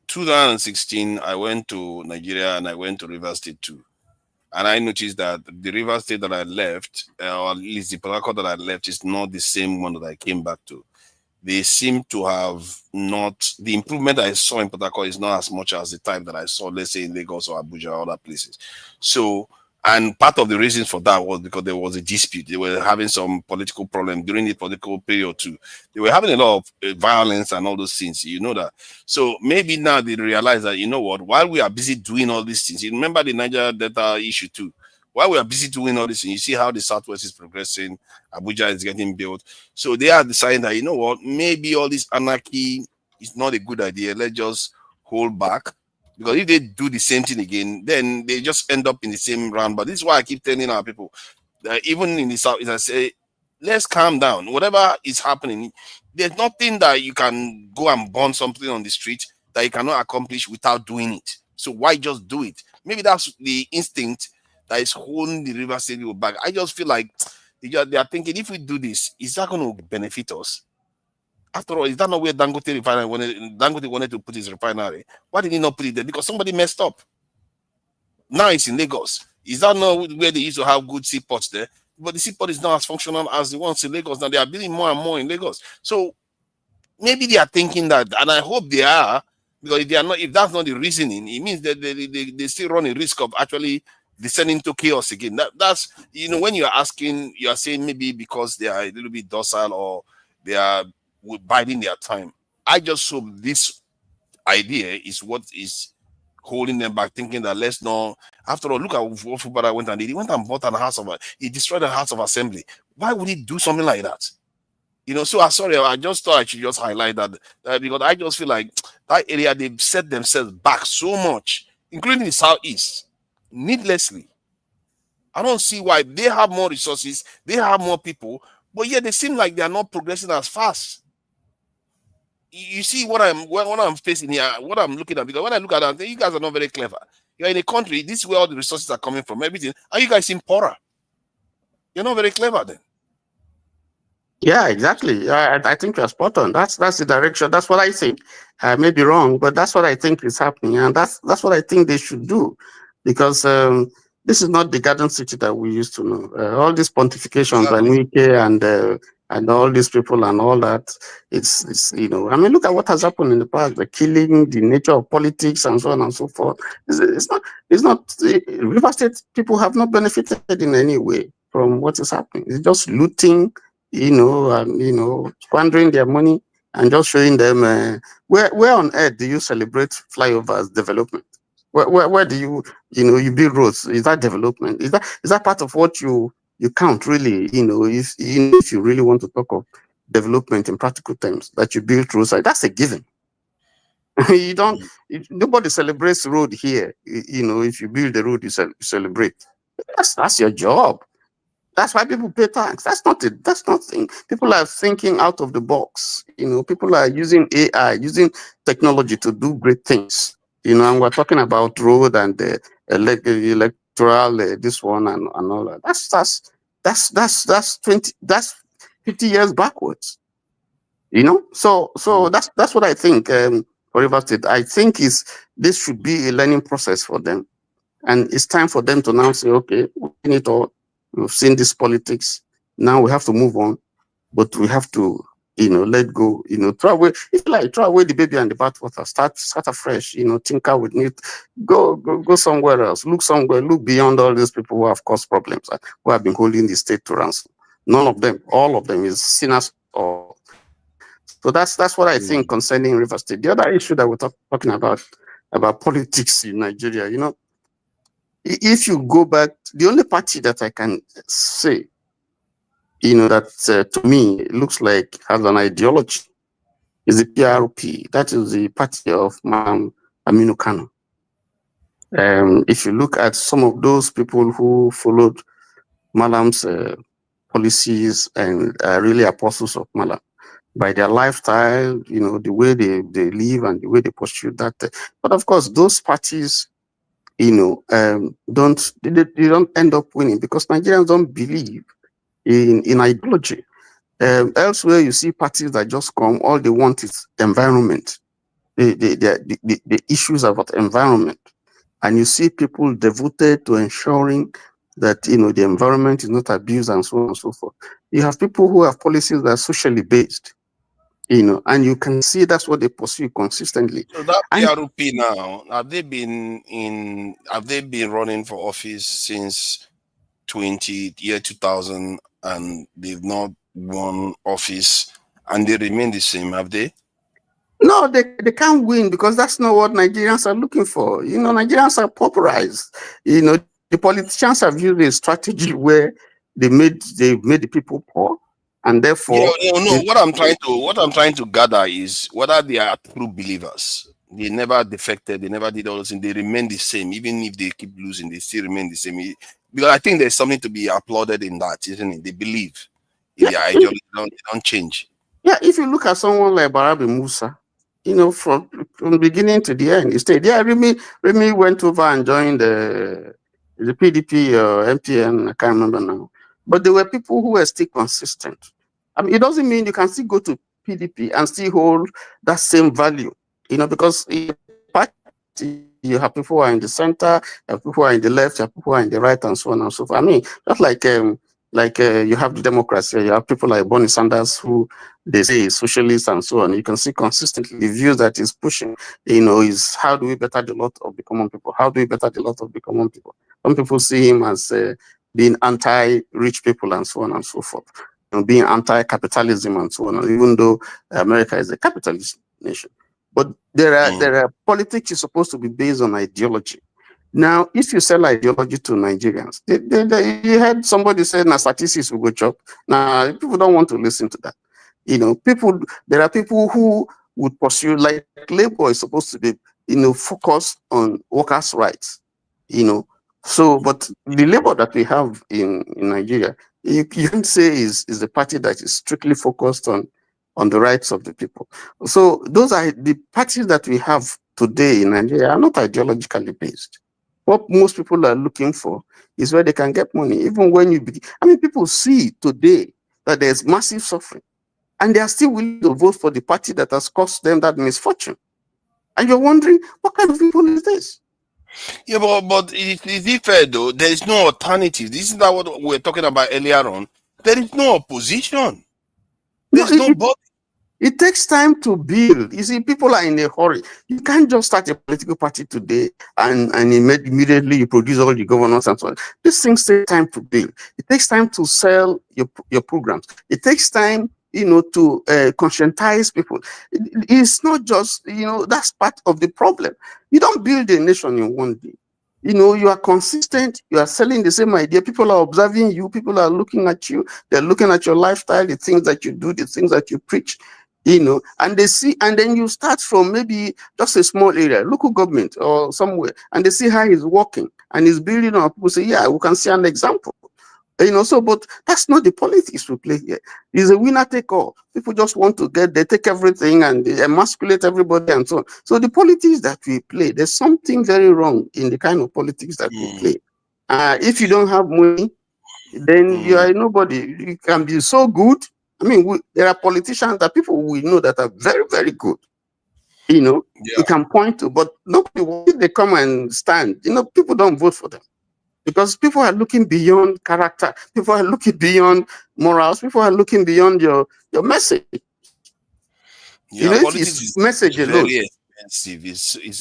2016, I went to Nigeria and I went to Rivers State too. And I noticed that the Rivers State that I left, or at least the Port Harcourt that I left, is not the same one that I came back to. They seem to have not, the improvement I saw in Port Harcourt is not as much as the type that I saw, let's say, in Lagos or Abuja or other places. So, and part of the reason for that was because there was a dispute. They were having some political problem during the political period too. They were having a lot of violence and all those things, you know that. So maybe now they realize that, you know what, while we are busy doing all these things, you remember the Niger Delta issue too. While we are busy doing all this, things, you see how the Southwest is progressing, Abuja is getting built. So they are deciding that, you know what, maybe all this anarchy is not a good idea. Let's just hold back. Because if they do the same thing again, then they just end up in the same round. But this is why I keep telling our people that even in the South, I say, let's calm down. Whatever is happening, there's nothing that you can go and burn something on the street that you cannot accomplish without doing it. So why just do it? Maybe that's the instinct that is holding the River State back. I just feel like they are thinking, if we do this, is that going to benefit us? After all, is that not where Dangote wanted to put his refinery? Why did he not put it there? Because somebody messed up. Now it's in Lagos. Is that not where they used to have good seaports there? But the seaport is not as functional as the ones in Lagos. Now they are building more and more in Lagos. So maybe they are thinking that, and I hope they are, because if they are not, if that's not the reasoning, it means that they still run a risk of actually descending to chaos again. That's, when you are asking, you are saying maybe because they are a little bit docile or they are biding their time. I just hope this idea is what is holding them back, thinking that let's not. After all, look at what Fubara went and did. He went and bought he destroyed the House of Assembly. Why would he do something like that? So I'm sorry, I just thought I should just highlight that because I just feel like that area, they've set themselves back so much, including the Southeast, needlessly. I don't see why. They have more resources, they have more people, but yet they seem like they are not progressing as fast. You see what I'm facing here, what I'm looking at, because when I look at it, I think you guys are not very clever. You're in a country, this is where all the resources are coming from, everything, and you guys seem poorer. You're not very clever then. Yeah, exactly. I think you're spot on. That's the direction. That's what I think. I may be wrong, but that's what I think is happening, and that's what I think they should do, because this is not the Garden City that we used to know. All these pontifications by Nwike and all these people and all that. It's I mean, look at what has happened in the past: the killing, the nature of politics, and so on and so forth. It's not. River State people have not benefited in any way from what is happening. It's just looting, squandering their money and just showing them where on earth do you celebrate flyovers development? Where do you build roads? Is that development? Is that part of what you count really? If you really want to talk of development in practical terms, that you build roads, that's a given. You don't. Nobody celebrates road here. If you build the road, you celebrate. That's your job. That's why people pay tax. That's not it. That's nothing. People are thinking out of the box. People are using AI, using technology to do great things. And we're talking about road and electoral, this one and all that. That's 50 years backwards. So that's what I think for River State. I think this should be a learning process for them, and it's time for them to now say, okay, we've seen it all. We've seen this politics. Now we have to move on, but we have to, let go. Throw away the baby and the bathwater. Start afresh. Tinker with new. Go somewhere else. Look somewhere. Look beyond all these people who have caused problems, who have been holding the state to ransom. None of them, all of them, is sinners or. So that's what I think concerning River State. The other issue that we're talking about politics in Nigeria, if you go back, the only party that I can say, that to me looks like has an ideology is the PRP. That is the party of Aminu Kano. If you look at some of those people who followed Malam's policies and really apostles of Malam, by their lifestyle, the way they live and the way they pursue that. But of course, those parties, don't end up winning because Nigerians don't believe in ideology. Elsewhere, you see parties that just come, all they want is environment, the issues about environment. And you see people devoted to ensuring that, the environment is not abused and so on and so forth. You have people who have policies that are socially based, and you can see that's what they pursue consistently. So that PRP now, have they been running for office since 2000 and they've not won office and they remain the same, have they? No, they can't win because that's not what Nigerians are looking for. Nigerians are pauperized. The politicians have used a strategy where they made the people poor, and therefore what I'm trying to gather is whether they are true believers. They never defected, they never did all those things, they remain the same. Even if they keep losing, they still remain the same. Because I think there's something to be applauded in that, isn't it? They believe in their ideology, they don't change. Yeah, if you look at someone like Barabi Musa, from the beginning to the end, he stayed. Yeah, Remy went over and joined the PDP or MPN, I can't remember now. But there were people who were still consistent. I mean, it doesn't mean you can still go to PDP and still hold that same value, because in the party, you have people who are in the center, you have people who are in the left, you have people who are in the right, and so on and so forth. I mean, just like you have the democracy, you have people like Bernie Sanders who they say is socialist and so on. You can see consistently the views that he's pushing, is how do we better the lot of the common people? How do we better the lot of the common people? Some people see him as being anti-rich people and so on and so forth, being anti-capitalism and so on, even though America is a capitalist nation. But there are politics is supposed to be based on ideology. Now, if you sell ideology to Nigerians, you heard somebody say, "Na statistics will go chop." Now, people don't want to listen to that. There are people who would pursue, like labor is supposed to be, focused on workers' rights, So, but the labor that we have in Nigeria, you can't say is a party that is strictly focused on the rights of the people. So those are the parties that we have today in Nigeria are not ideologically based. What most people are looking for is where they can get money. Even when people see today that there's massive suffering, and they are still willing to vote for the party that has caused them that misfortune. And you're wondering, what kind of people is this? Yeah, but is it fair though? There is no alternative. This is not what we were talking about earlier on. There is no opposition. There's nobody. It takes time to build. You see, people are in a hurry. You can't just start a political party today and immediately you produce all the governors and so on. These things take time to build. It takes time to sell your programs. It takes time, to conscientize people. It's not just, that's part of the problem. You don't build a nation in one day. You are consistent, you are selling the same idea, people are observing you, people are looking at you, they're looking at your lifestyle, the things that you do, the things that you preach, and they see, and then you start from maybe just a small area, local government or somewhere, and they see how he's working and he's building up. People say, yeah, we can see an example. But that's not the politics we play here. It's a winner take all. People just want to they take everything and they emasculate everybody and so on. So the politics that we play, there's something very wrong in the kind of politics that we play. If you don't have money, then you are nobody. You can be so good. I mean, there are politicians that people we know that are very, very good. You can point to, but nobody, when they come and stand, people don't vote for them. Because people are looking beyond character, people are looking beyond morals, people are looking beyond your message. Yeah, politics is message alone. Very expensive.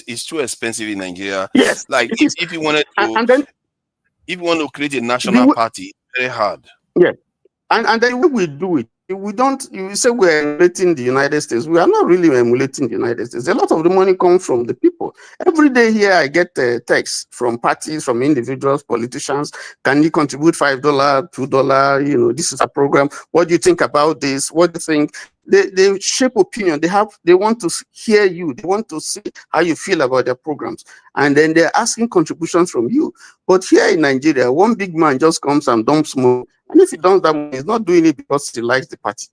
It's too expensive in Nigeria. Yes. Like if you wanted to, if you want to create a national party, it's very hard. Yeah. And then what we do it we don't, you say we're emulating the United States. We are not really emulating the United States. A lot of the money comes from the people. Every day here, I get texts from parties, from individuals, politicians. Can you contribute $5, $2? You know, this is a program. What do you think about this? What do you think? They shape opinion. They want to hear you. They want to see how you feel about their programs. And then they're asking contributions from you. But here in Nigeria, one big man just comes and dumps money. And if he does that, he's not doing it because he likes the party.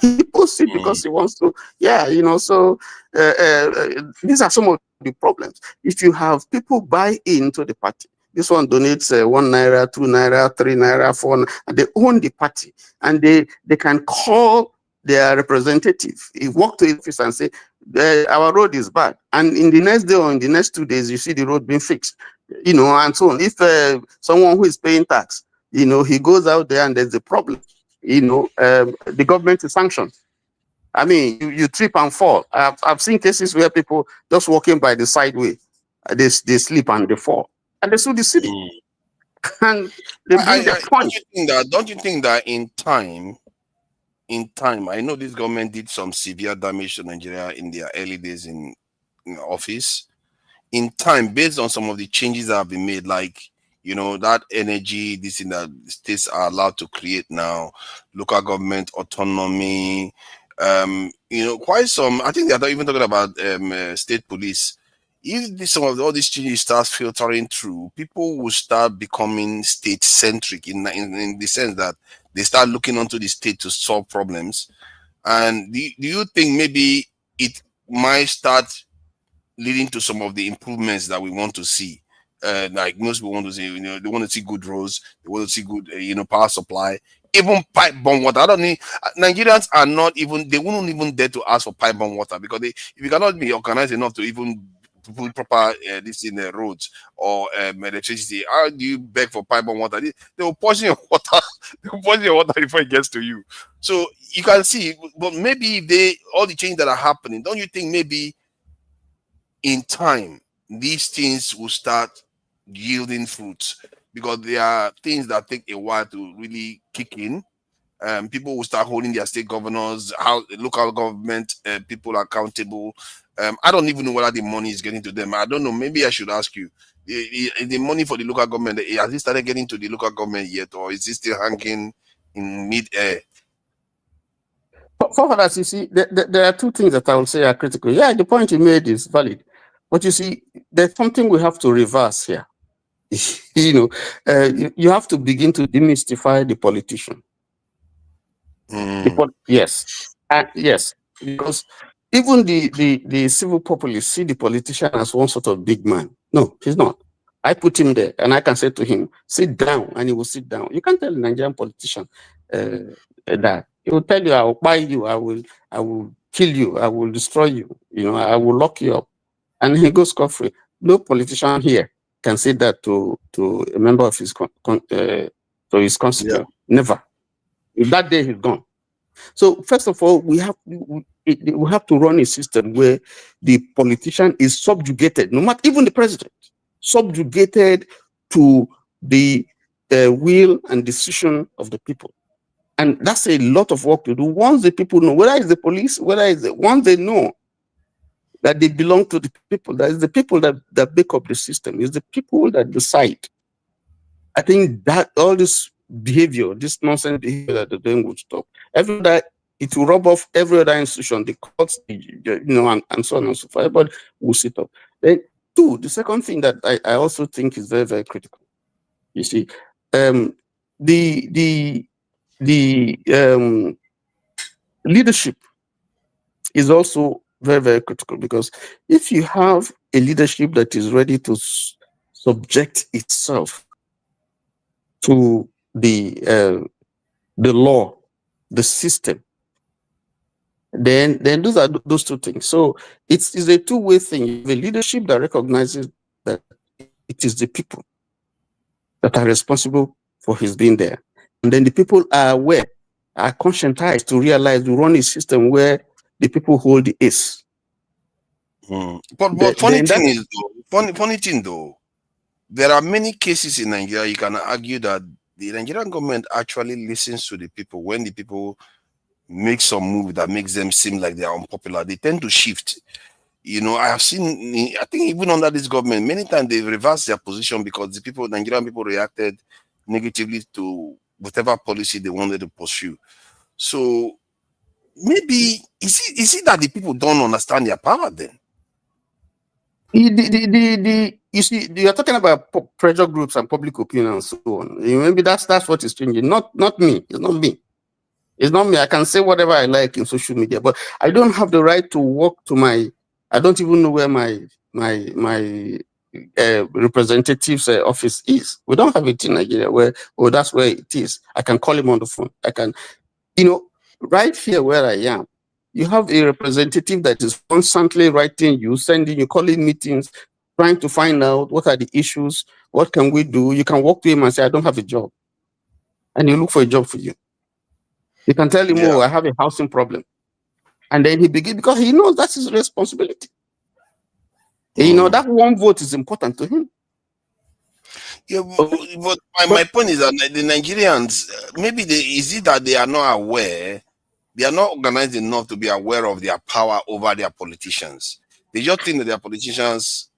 He posts it because he wants to. Yeah, you know, so these are some of the problems. If you have people buy into the party, this one donates 1 naira, 2 naira, 3 naira, 4 naira, and they own the party. And they can call their representative. He walk to the office and say, our road is bad. And in the next day or in the next 2 days, you see the road being fixed, you know, and so on. If someone who is paying tax, you know, he goes out there and there's a problem, you know, the government is sanctioned. I mean, you trip and fall. I've seen cases where people just walking by the sideway, they sleep and they fall. And they sue the city. And they bring their point. Don't you think that in time, I know this government did some severe damage to Nigeria in their early days in office. In time, based on some of the changes that have been made, like, you know, that energy, this in that states are allowed to create now, local government autonomy, you know, quite some. I think they're even talking about state police. If some of all these changes start filtering through, people will start becoming state-centric in the sense that they start looking onto the state to solve problems. And do you think maybe it might start leading to some of the improvements that we want to see? Like most people want to see, you know, they want to see good roads, they want to see good, you know, power supply, even pipe bomb water. I don't need Nigerians are not even, they wouldn't even dare to ask for pipe bomb water because if you cannot be organized enough to even put proper this in the roads or electricity, how do you beg for pipe bomb water? They will poison your water. They will poison your water before it gets to you. So you can see, but maybe if all the changes that are happening, don't you think maybe in time these things will start yielding fruits? Because there are things that take a while to really kick in. People will start holding their state governors, local government people accountable. I don't even know whether the money is getting to them. I don't know. Maybe I should ask you. The money for the local government, has it started getting to the local government yet, or is it still hanging in mid-air? For that, you see, there are two things that I would say are critical. Yeah, the point you made is valid. But you see, there's something we have to reverse here. You know, you have to begin to demystify the politician. Yes, yes, because even the civil populace see the politician as one sort of big man. No, he's not. I put him there, and I can say to him, "Sit down," and he will sit down. You can't tell a Nigerian politician that. He will tell you, "I will buy you. I will kill you. I will destroy you. You know, I will lock you up," and he goes scot-free. No politician here can say that to a member of his constituent. Yeah. Never. That day he's gone. So first of all, we have to run a system where the politician is subjugated, no matter even the president, subjugated to the will and decision of the people. And that's a lot of work to do. Once the people know, whether it's the police, once they know that they belong to the people, that is the people that make up the system, is the people that decide. I think that all this behavior, this nonsense behavior that they're doing would stop. It will rub off every other institution, the courts, you know, and so on and so forth. Everybody will sit up. Then, two, the second thing that I also think is very, very critical. You see, the leadership is also very, very critical, because if you have a leadership that is ready to subject itself to the law, the system, then those are those two things. So it's a two-way thing. You have a leadership that recognizes that it is the people that are responsible for his being there, and then the people are aware, are conscientized to realize we run a system where the people hold the ace. But funny thing though, there are many cases in Nigeria. You can argue that the Nigerian government actually listens to the people when the people make some move that makes them seem like they are unpopular, they tend to shift. You know, I have seen, I think even under this government, many times they reversed their position because the people, Nigerian people, reacted negatively to whatever policy they wanted to pursue. So maybe is it that the people don't understand their power then? You see, you're talking about pressure groups and public opinion and so on. Maybe that's what is changing. Not me. It's not me. It's not me. I can say whatever I like in social media, but I don't have the right to walk to my. I don't even know where my representative's office is. We don't have it in Nigeria where, oh, that's where it is. I can call him on the phone. I can, right here where I am, you have a representative that is constantly writing you, sending you, calling meetings, trying to find out what are the issues, what can we do. You can walk to him and say, I don't have a job. And he'll look for a job for you. You can tell him, oh, I have a housing problem. And then he begins, because he knows that's his responsibility. That one vote is important to him. Yeah, but my point is that the Nigerians, maybe is it that they are not aware, they are not organized enough to be aware of their power over their politicians. They just think that their politicians,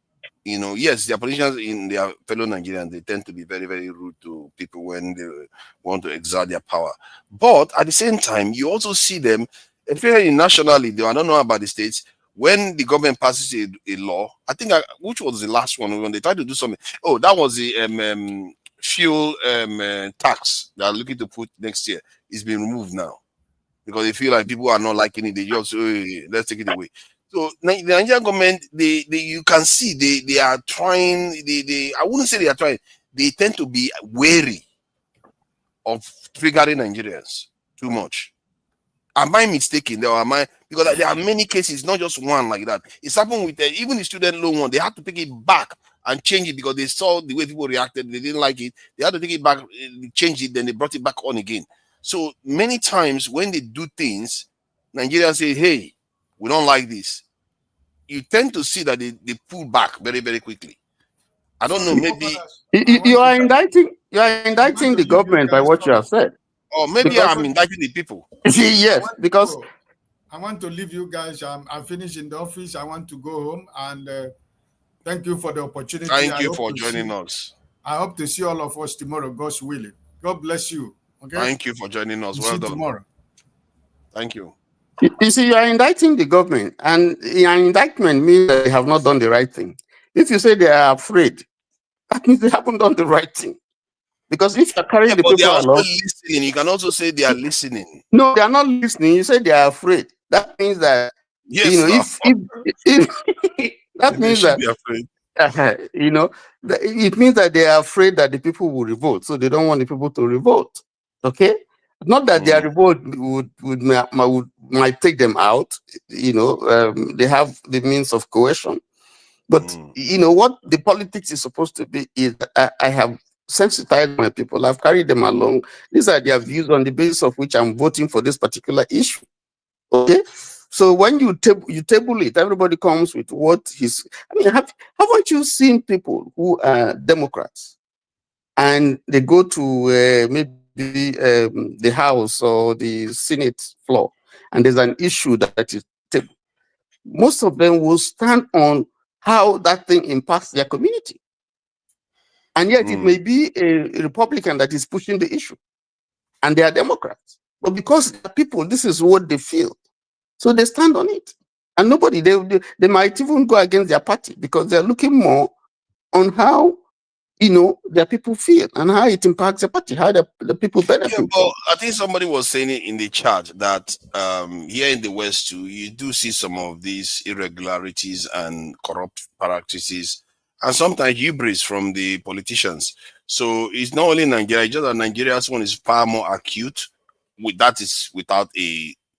yes, their politicians in their fellow Nigerians, they tend to be very, very rude to people when they want to exert their power. But at the same time, you also see them, especially nationally, I don't know about the states, when the government passes a law, I think, which was the last one, when they tried to do something. Oh, that was the fuel tax they are looking to put next year. It's been removed now because they feel like people are not liking it. They just say, hey, let's take it away. So the Nigerian government, you can see they are trying. I wouldn't say they are trying. They tend to be wary of triggering Nigerians too much. Am I mistaken? Because there are many cases, not just one like that. It's happened with even the student loan one. They had to take it back and change it because they saw the way people reacted. They didn't like it. They had to take it back, change it, then they brought it back on again. So many times when they do things, Nigerians say, hey, we don't like this. You tend to see that they pull back very, very quickly. I don't know, maybe you are indicting the government by what you have said. Or maybe I'm indicting the people. Yes, because I want to leave you guys. I'm finished in the office. I want to go home, and thank you for the opportunity. Thank you for joining us. I hope to see all of us tomorrow, God's willing. God bless you. Okay. Thank you for joining us. Well done. Tomorrow. Thank you. You see, you are indicting the government, and your indictment means that they have not done the right thing. If you say they are afraid, that means they haven't done the right thing. Because if you're carrying the people along, listening. You can also say they are listening. No, they are not listening. You say they are afraid. That means that yes, if that means that it means that they are afraid that the people will revolt, so they don't want the people to revolt. Okay, not that their revolt might take them out. They have the means of coercion, but what the politics is supposed to be is I have sensitized my people. I've carried them along. These are their views on the basis of which I'm voting for this particular issue. Okay, so when you table it, everybody comes with what his. I mean, haven't you seen people who are Democrats and they go to maybe the House or the Senate floor, and there's an issue that is tabled? Most of them will stand on how that thing impacts their community. And yet it may be a Republican that is pushing the issue, and they are Democrats. But because the people, this is what they feel. So they stand on it. And nobody, they might even go against their party because they're looking more on how, their people feel and how it impacts the party, how the people benefit. Yeah, well, I think somebody was saying it in the chat that here in the West too, you do see some of these irregularities and corrupt practices and sometimes hubris from the politicians. So it's not only Nigeria, it's just that Nigeria's one is far more acute. That is without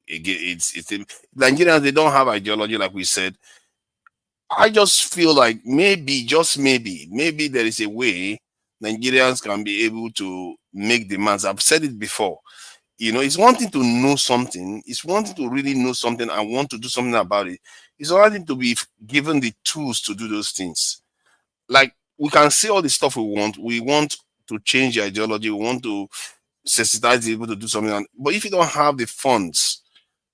Nigerians, they don't have ideology like we said. I just feel like maybe, just maybe there is a way Nigerians can be able to make demands. I've said it before. It's wanting to know something. It's wanting to really know something and want to do something about it. It's wanting to be given the tools to do those things. Like, we can say all the stuff we want. We want to change the ideology. We want to sensitize people to do something. But if you don't have the funds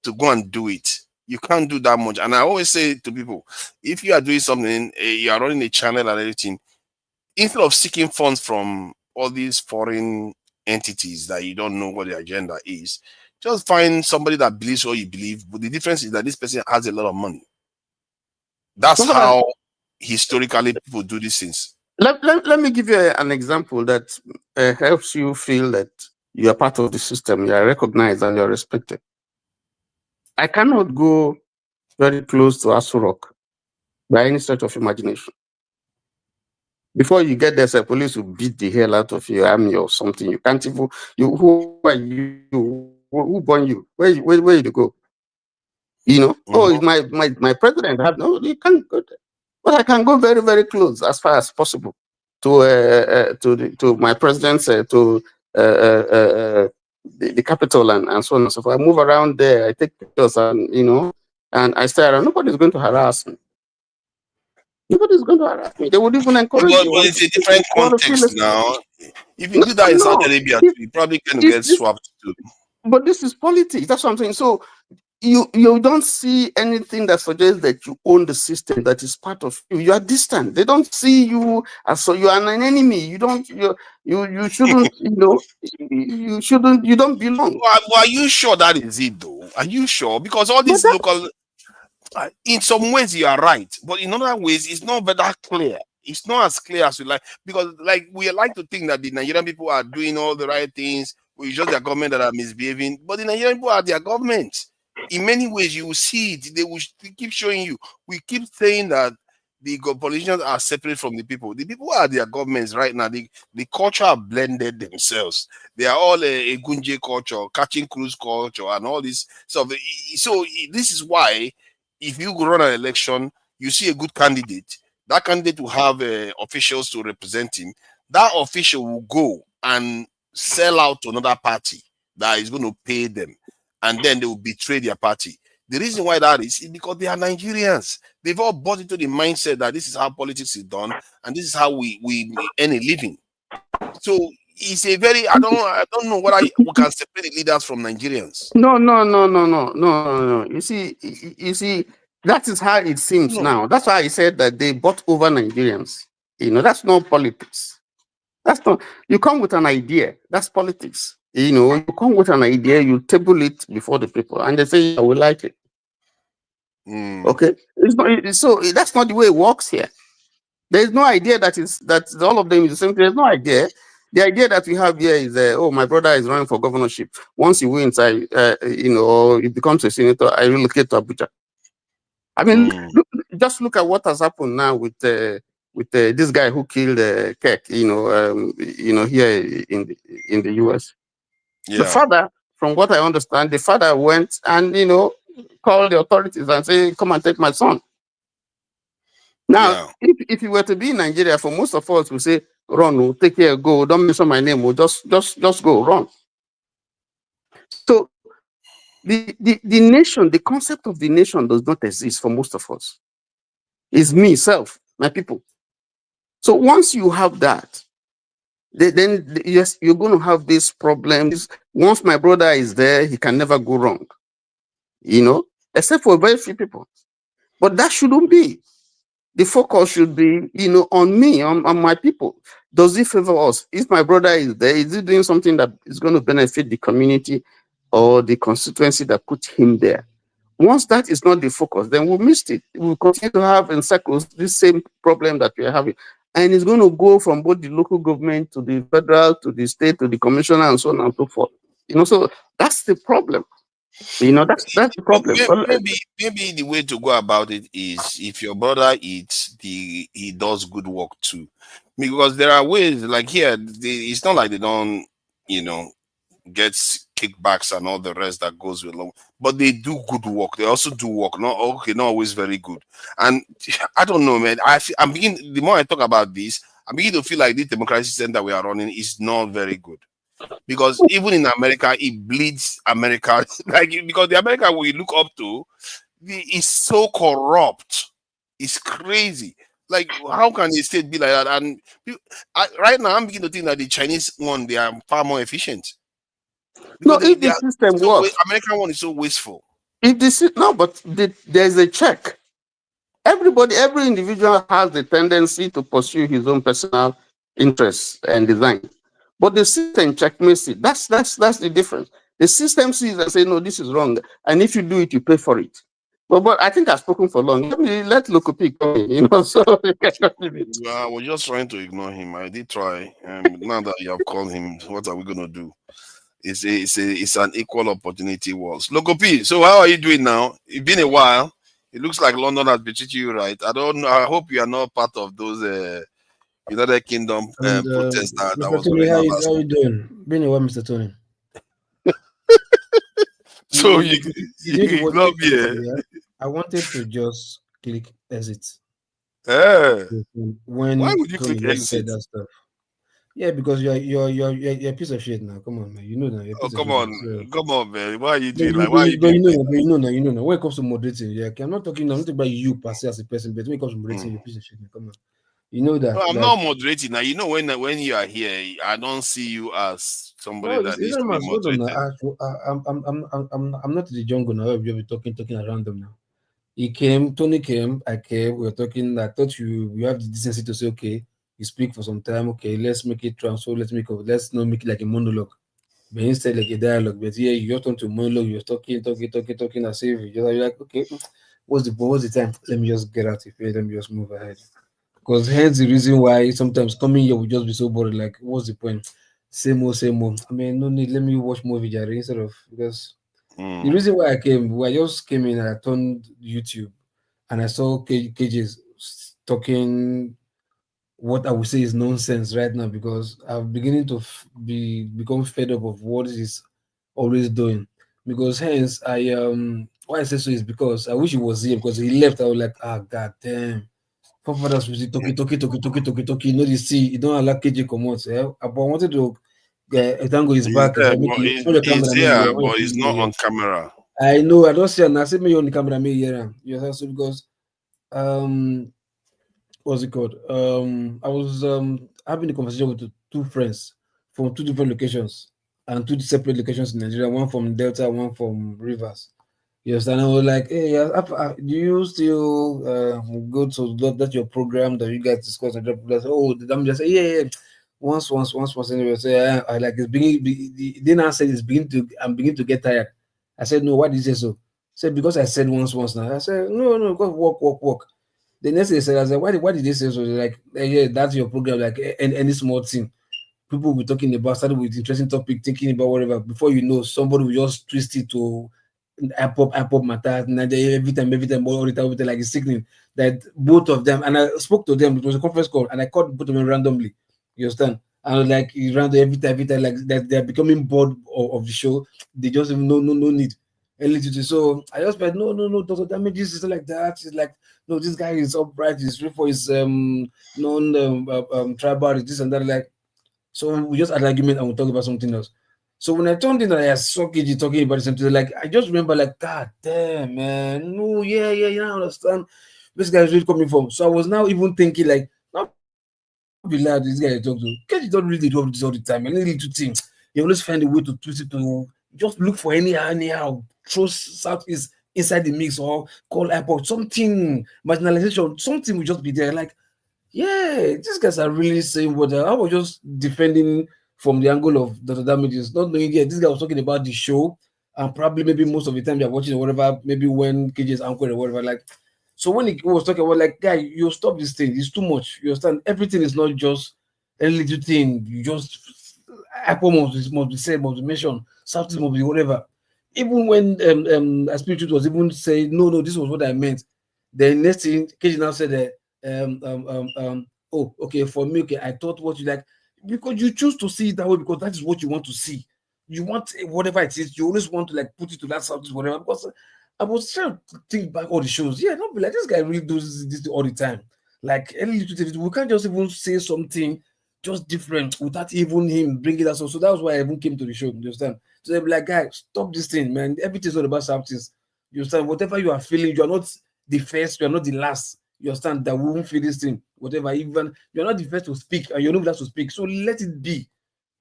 to go and do it, you can't do that much. And I always say to people, if you are doing something, you are running a channel and everything, instead of seeking funds from all these foreign entities that you don't know what the agenda is, just find somebody that believes what you believe. But the difference is that this person has a lot of money. That's how historically people do these things. Let me give you an example that helps you feel that you are part of the system, you are recognized and you are respected. I cannot go very close to Asu Rock by any stretch of imagination. Before you get there, the police will beat the hell out of your army or something. You can't even, who are you? Who born you? Where you go? You know, oh, it's my president. No, you can't go there. But I can go very, very close as far as possible to my president's the capital and so on and so forth. I move around there, I take pictures and and I stay around. Nobody's going to harass me. Nobody's going to harass me. They would even encourage But you. it's a different context now. If you do that in Saudi Arabia, you probably can get swapped too. But this is politics. That's what I'm saying. So you don't see anything that suggests that you own the system that is part of you. You are distant. They don't see you as so you are an enemy. You shouldn't you don't belong. Well, are you sure that is it though? Are you sure? Because all these local, in some ways you are right, but in other ways it's not that clear. It's not as clear as we like, because like we like to think that the Nigerian people are doing all the right things. It's just their government that are misbehaving, but the Nigerian people are their government. In many ways, you will see it. They will keep showing you. We keep saying that the politicians are separate from the people. The people are their governments right now. The culture are blended themselves. They are all a Gunje culture, catching cruise culture, and all this. So this is why, if you run an election, you see a good candidate. That candidate will have officials to represent him. That official will go and sell out to another party that is going to pay them, and then they will betray their party. The reason why that is because they are Nigerians. They've all bought into the mindset that this is how politics is done, and this is how we earn a living. So it's a very I don't know what we can separate the leaders from Nigerians. No. You see, that is how it seems now. That's why I said that they bought over Nigerians. That's not politics. That's not. You come with an idea. That's politics. You come with an idea, you table it before the people, and they say, "Yeah, we like it." Okay, it's not. So that's not the way it works here. There is no idea that all of them is the same thing. There's no idea. The idea that we have here is, oh, my brother is running for governorship. Once he wins, or he becomes a senator, I relocate to Abuja. I mean, just look at what has happened now with this guy who killed Keck. Here in the US. Yeah. The father, from what I understand, the father went and called the authorities and say, "Come and take my son." Now, if you were to be in Nigeria, for most of us, we say, "Run, we'll take care, go. Don't mention my name. We'll just go, run." So the nation, the concept of the nation does not exist for most of us. It's me, self, my people. So once you have that, then yes, you're going to have these problems. Once my brother is there, he can never go wrong. Except for very few people. But that shouldn't be. The focus should be, on me, on my people. Does it favor us? If my brother is there, is he doing something that is going to benefit the community or the constituency that put him there? Once that is not the focus, then we missed it. We'll continue to have in circles this same problem that we are having. And it's going to go from both the local government to the federal, to the state, to the commissioner, and so on and so forth. So that's the problem. That's the problem. Maybe the way to go about it is, if your brother eats, he does good work too. Because there are ways, like here, it's not like they don't, get kickbacks and all the rest that goes with them, but they do good work. They also do work, not always very good. And I don't know, man. I'm beginning. The more I talk about this, I'm beginning to feel like this democracy system that we are running is not very good. Because even in America, it bleeds America. Because the America we look up to is so corrupt. It's crazy. Like, how can a state be like that? And right now, I'm beginning to think that the Chinese one, they are far more efficient. Because if the system works, American one is so wasteful. if this no, but there's a check. Every individual has the tendency to pursue his own personal interests and design. But the system checkmates it. That's the difference. The system sees and say, no, this is wrong. And if you do it, you pay for it. But I think I've spoken for long. Let Lokopi come in, so I was just trying to ignore him. I did try. Now that you have called him, what are we gonna do? It's an equal opportunity world. Lokopi, so how are you doing now? It's been a while. It looks like London has been treating you right. I don't know. I hope you are not part of those United Kingdom protests that Mr. was Tony, going how on you, last how week. you doing? Been a while, Mr. Tony. So You you need to watch ignore it. me, Yeah? I wanted to just click exit Why when would you Tony click just said exit? that stuff. Yeah, because you're a piece of shit now. Come on, man. You know that you're a Oh, piece of shit. So, come on, man. Why are you but doing like? you, Why are you but doing you know, this? but you know now, When it comes to moderating, yeah, okay, I'm not talking about you per se as a person, but when it comes to moderating, you're a piece of shit. Come on, you know that. No, I'm Like, not moderating now. You know when you are here, I don't see you as somebody no, that it's needs not to be my hold on now. moderated. I'm not in the jungle now. You'll be talking around them now. He came, Tony came, I came, we were talking. I thought you have the decency to say, okay, you speak for some time, okay, let's make it transfer, let's not make it like a monologue. But instead like a dialogue. But yeah, you just want to monologue, you're talking as if you're like, okay, what's the time? Let me just get out of here, let me just move ahead. Because hence the reason why sometimes coming here will just be so boring. Like, what's the point? Same old, same old. I mean, no need, let me watch movie Jare, instead of because the reason why I just came in and I turned YouTube and I saw KJ's talking what I would say is nonsense right now because I'm beginning to become fed up of what he's always doing. Because hence why I say so is because I wish he was here because he left. I was like, ah, god damn. Fathers was talking. You know, you see, you don't allow KJ come out. Yeah? But I wanted to Tango is He's back. there, So make but it, all the he's camera here, me but he's not on camera. I know. I don't see. And I see me on the camera. Me here. You know, so because what's it called? I was having a conversation with two friends from two different locations and two separate locations in Nigeria. One from Delta, one from Rivers. Yes, and I was like, hey, do you still go to that your program that you guys discuss and oh, I'm just say, yeah. Once. Anyway, so I like it's beginning. Then I said I'm beginning to get tired. I said, no, why did you say so? I said, because I said once now. I said, no, because walk. The next day I said, why did they say so? They're like, yeah, that's your program, like any small thing. People will be talking about, started with interesting topic, thinking about whatever. Before you know, somebody will just twist it to apple matter, every time, all the time, like it's sickening. That both of them, and I spoke to them, it was a conference call, and I called both of them randomly. You understand? And I was like, random every time, like that they're becoming bored of the show. They just even no need. So I just said, no, Dr. Damages is like that. It's like, no, this guy is upright, he's free for his non tribal, this and that. Like, so we just had an argument and we talk about something else. So when I turned in and I saw KG talking about something, like I just remember, like, God damn, man, no, yeah, I understand this guy is really coming from. So I was now even thinking, like, not be loud, this guy I talk to. KG don't really do this all the time. Any little thing, you always find a way to twist it to just look for anyhow, throw Southeast inside the mix or call airport, something, marginalization, something will just be there. Like, yeah, these guys are really saying what I was just defending from the angle of Dr. Damages, not knowing yet. This guy was talking about the show, and probably maybe most of the time they're watching or whatever, maybe when KJ's uncle or whatever. Like, so when he was talking about, like, guy, you stop this thing, it's too much. You understand? Everything is not just a little thing. You just Apple must be said, must be mentioned, something must be whatever. Even when Aspiritude was even saying, no, this was what I meant. The next thing, KJ now said that. Oh, okay, for me, okay, I thought what you like, because you choose to see it that way because that is what you want to see. You want whatever it is, you always want to like put it to that subject, whatever. Because I was trying to think back all the shows. Yeah, don't be like, this guy really does this all the time. Like, we can't just even say something just different without even him bringing us. So that was why I even came to the show. You understand? So they'll be like, guys, stop this thing, man. Everything's all about something. You understand? Whatever you are feeling, you are not the first, you are not the last. You understand that we won't feel this thing, whatever. Even you're not the first to speak, and you're not the last to speak. So let it be.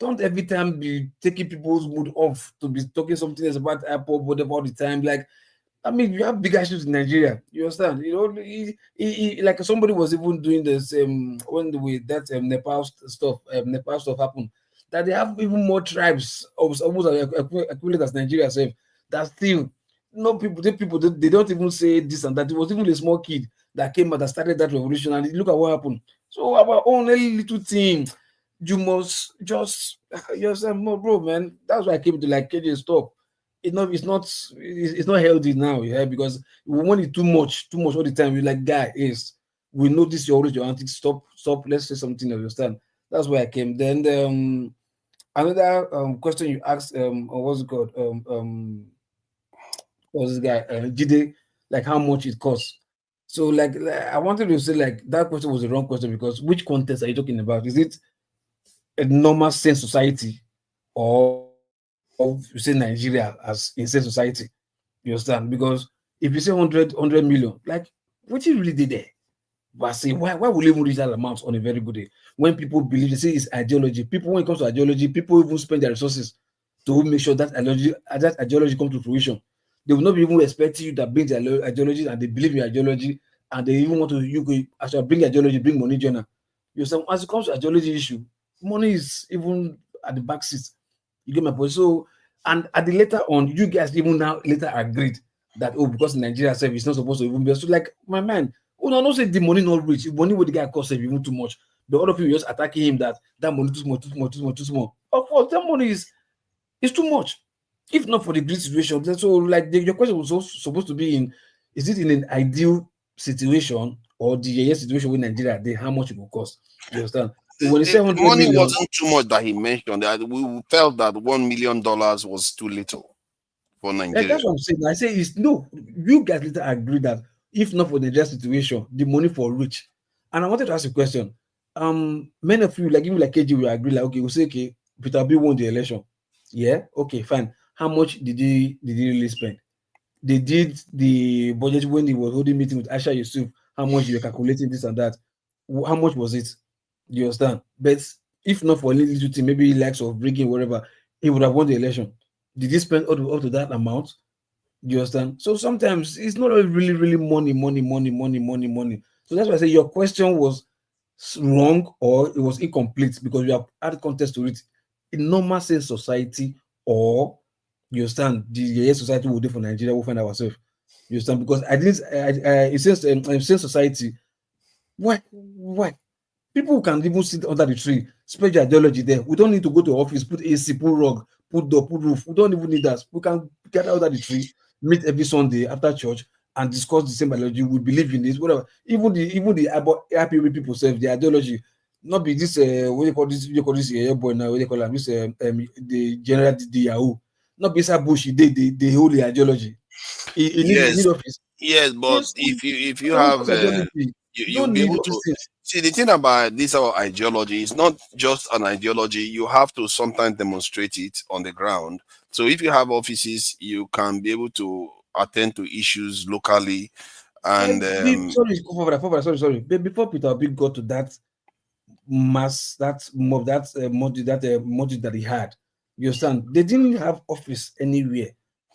Don't every time be taking people's mood off to be talking something else about Apple, whatever all the time. Like, I mean, you have big issues in Nigeria. You understand? You know, like somebody was even doing this when with that Nepal stuff happened. That they have even more tribes, almost equivalent as Nigeria self. That still, no people, they don't even say this and that. It was even a small kid that came out that started that revolution, and look at what happened. So our own little team, you must just yourself, no, bro, man. That's why I came to like KJ stop. It's not healthy now, yeah, because when it's too much all the time, you're like, guy, we know this, you're always your antics. Stop, let's say something, understand. That's why I came. Then another question you asked, or what's it called? Was this guy Jide, like how much it costs. So like I wanted to say like that question was the wrong question, because which context are you talking about? Is it a normal sane society, or you say Nigeria as insane society? You understand? Because if you say 100 million, like what you really did there? But I say, why will you even reach that amount on a very good day? When people believe, they say it's ideology. People, when it comes to ideology, people even spend their resources to make sure that ideology comes to fruition. They will not be even expecting you that bring their ideology, and they believe in your ideology, and they even want to, as you bring ideology, bring money, Jonah. You know, as it comes to ideology issue, money is even at the back seat. You get my point? So, and at the later on, you guys even now later agreed that, oh, because Nigeria self is not supposed to even be. So, like, my man, oh, no, not say the money not rich. If money with the guy cost even too much. The other people just attacking him that money too small, too small, too small, too small. Of course, that money is too much. If not for the great situation, then so like your question was also supposed to be in, is it in an ideal situation or the situation with Nigeria? How much it will cost? You understand? So when you say 100 money million, wasn't too much that he mentioned. That we felt that $1 million was too little for Nigeria. That's what I'm saying. I say is no. You guys later agree that if not for the Nigeria situation, the money for rich. And I wanted to ask a question. Many of you, like even like KG, will agree. Like, okay, we'll say, okay, Peter B won the election. Yeah, okay, fine. How much did he really spend? They did the budget when he was holding meeting with Aisha Yusuf. How much you were calculating this and that? How much was it? You understand? But if not for a little thing, maybe he likes of bringing whatever, he would have won the election. Did he spend up to that amount? You understand? So sometimes it's not really money. So that's why I say your question was wrong or it was incomplete, because you have added context to it. In normal sense society, or you understand, the society will do for Nigeria, we'll find ourselves. You understand? Because at least it says in sense society, why people can even sit under the tree, spread their ideology there. We don't need to go to office, put AC, put rug, put door, put roof. We don't even need that. We can get out of the tree, meet every Sunday after church, and discuss the same ideology. We believe in this, whatever. Even the IPOB people serve the ideology. Not be this what you call this boy now, what they call him, this the general the Yahoo. Not be that bush, they hold the ideology. He need office. Yes, but Yes, if you have you'll be able to see the thing about this our ideology is not just an ideology. You have to sometimes demonstrate it on the ground. So if you have offices, you can be able to attend to issues locally. And sorry. But before Peter Big got to that mass, that motive that he had, you understand? They didn't have office anywhere.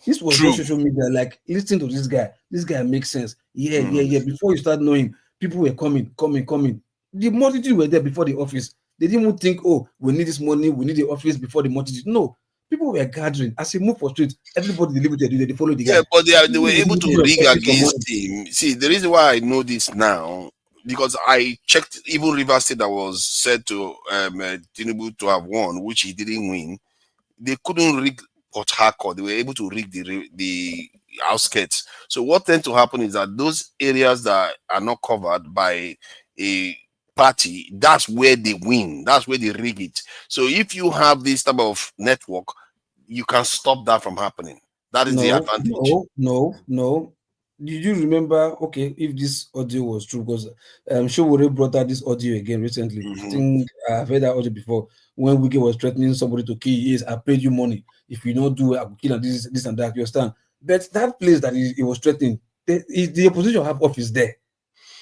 This was just social media. Like, listen to this guy. This guy makes sense. Yeah. Before you start knowing, people were coming. The multitude were there before the office. They didn't even think, oh, we need this money, we need the office before the multitude. No, people were gathering. As he moved for street, everybody delivered. They followed the guy. Yeah, but they were able to rig against him. See, the reason why I know this now, because I checked even Rivers State that was said to Tinubu to have won, which he didn't win. They couldn't rig Port Harcourt. They were able to rig the outskirts. So what tends to happen is that those areas that are not covered by a party, that's where they win. That's where they rig it. So if you have this type of network, you can stop that from happening. That is the advantage. No. Did you remember? Okay, if this audio was true, because I'm sure we brought out this audio again recently. I think I've heard that audio before. When Wiki was threatening somebody to kill, yes, I paid you money. If you don't do it, I will kill and this and that. You understand? But that place that he was threatening, the opposition have office there.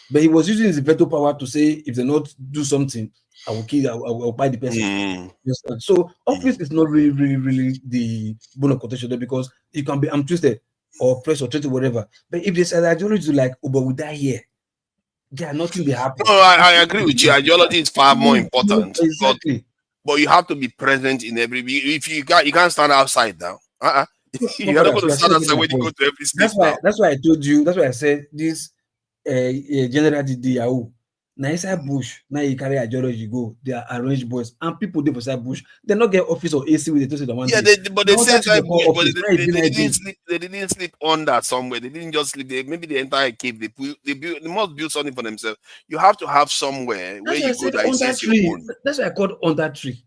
But he was using his veto power to say, if they not do something, I will kill, I will buy the person. Yes, so office is not really the bone of contention there, because you can be twisted or pressed or treated, whatever. But if there's an ideology like, oh, but we die here, yeah, nothing will happen. No, I agree with you. Ideology is far more important. Exactly. But you have to be present in every. If you can't stand outside now. You are not going to stand outside when you go to every state. That's why I told you. That's why I said this. General Yahoo. Now inside bush, now you carry ideology go. They are arranged boys, and people they beside bush. They not get office or AC with the one. Yeah, but they said that bush, but they didn't sleep under somewhere. They didn't just sleep. Maybe the entire cave they must build something for themselves. You have to have somewhere where you go that your own. That's why I called under tree.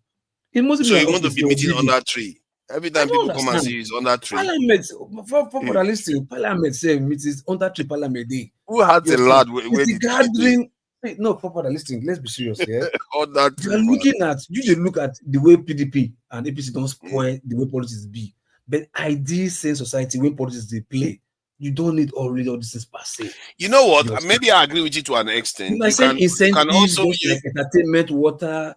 It must so you want to be meeting under tree. Every time people come and see you, it's under tree. Parliament, for listening, Parliament say meetings under tree Parliament day. Who had the lad where the gathering? No, proper listening. Let's be serious here. You look at the way PDP and APC don't spoil the way politics be. But ideal sane society when politics they play, you don't need all this things per se. You know what? Maybe I agree with you to an extent. You can also use like entertainment, water,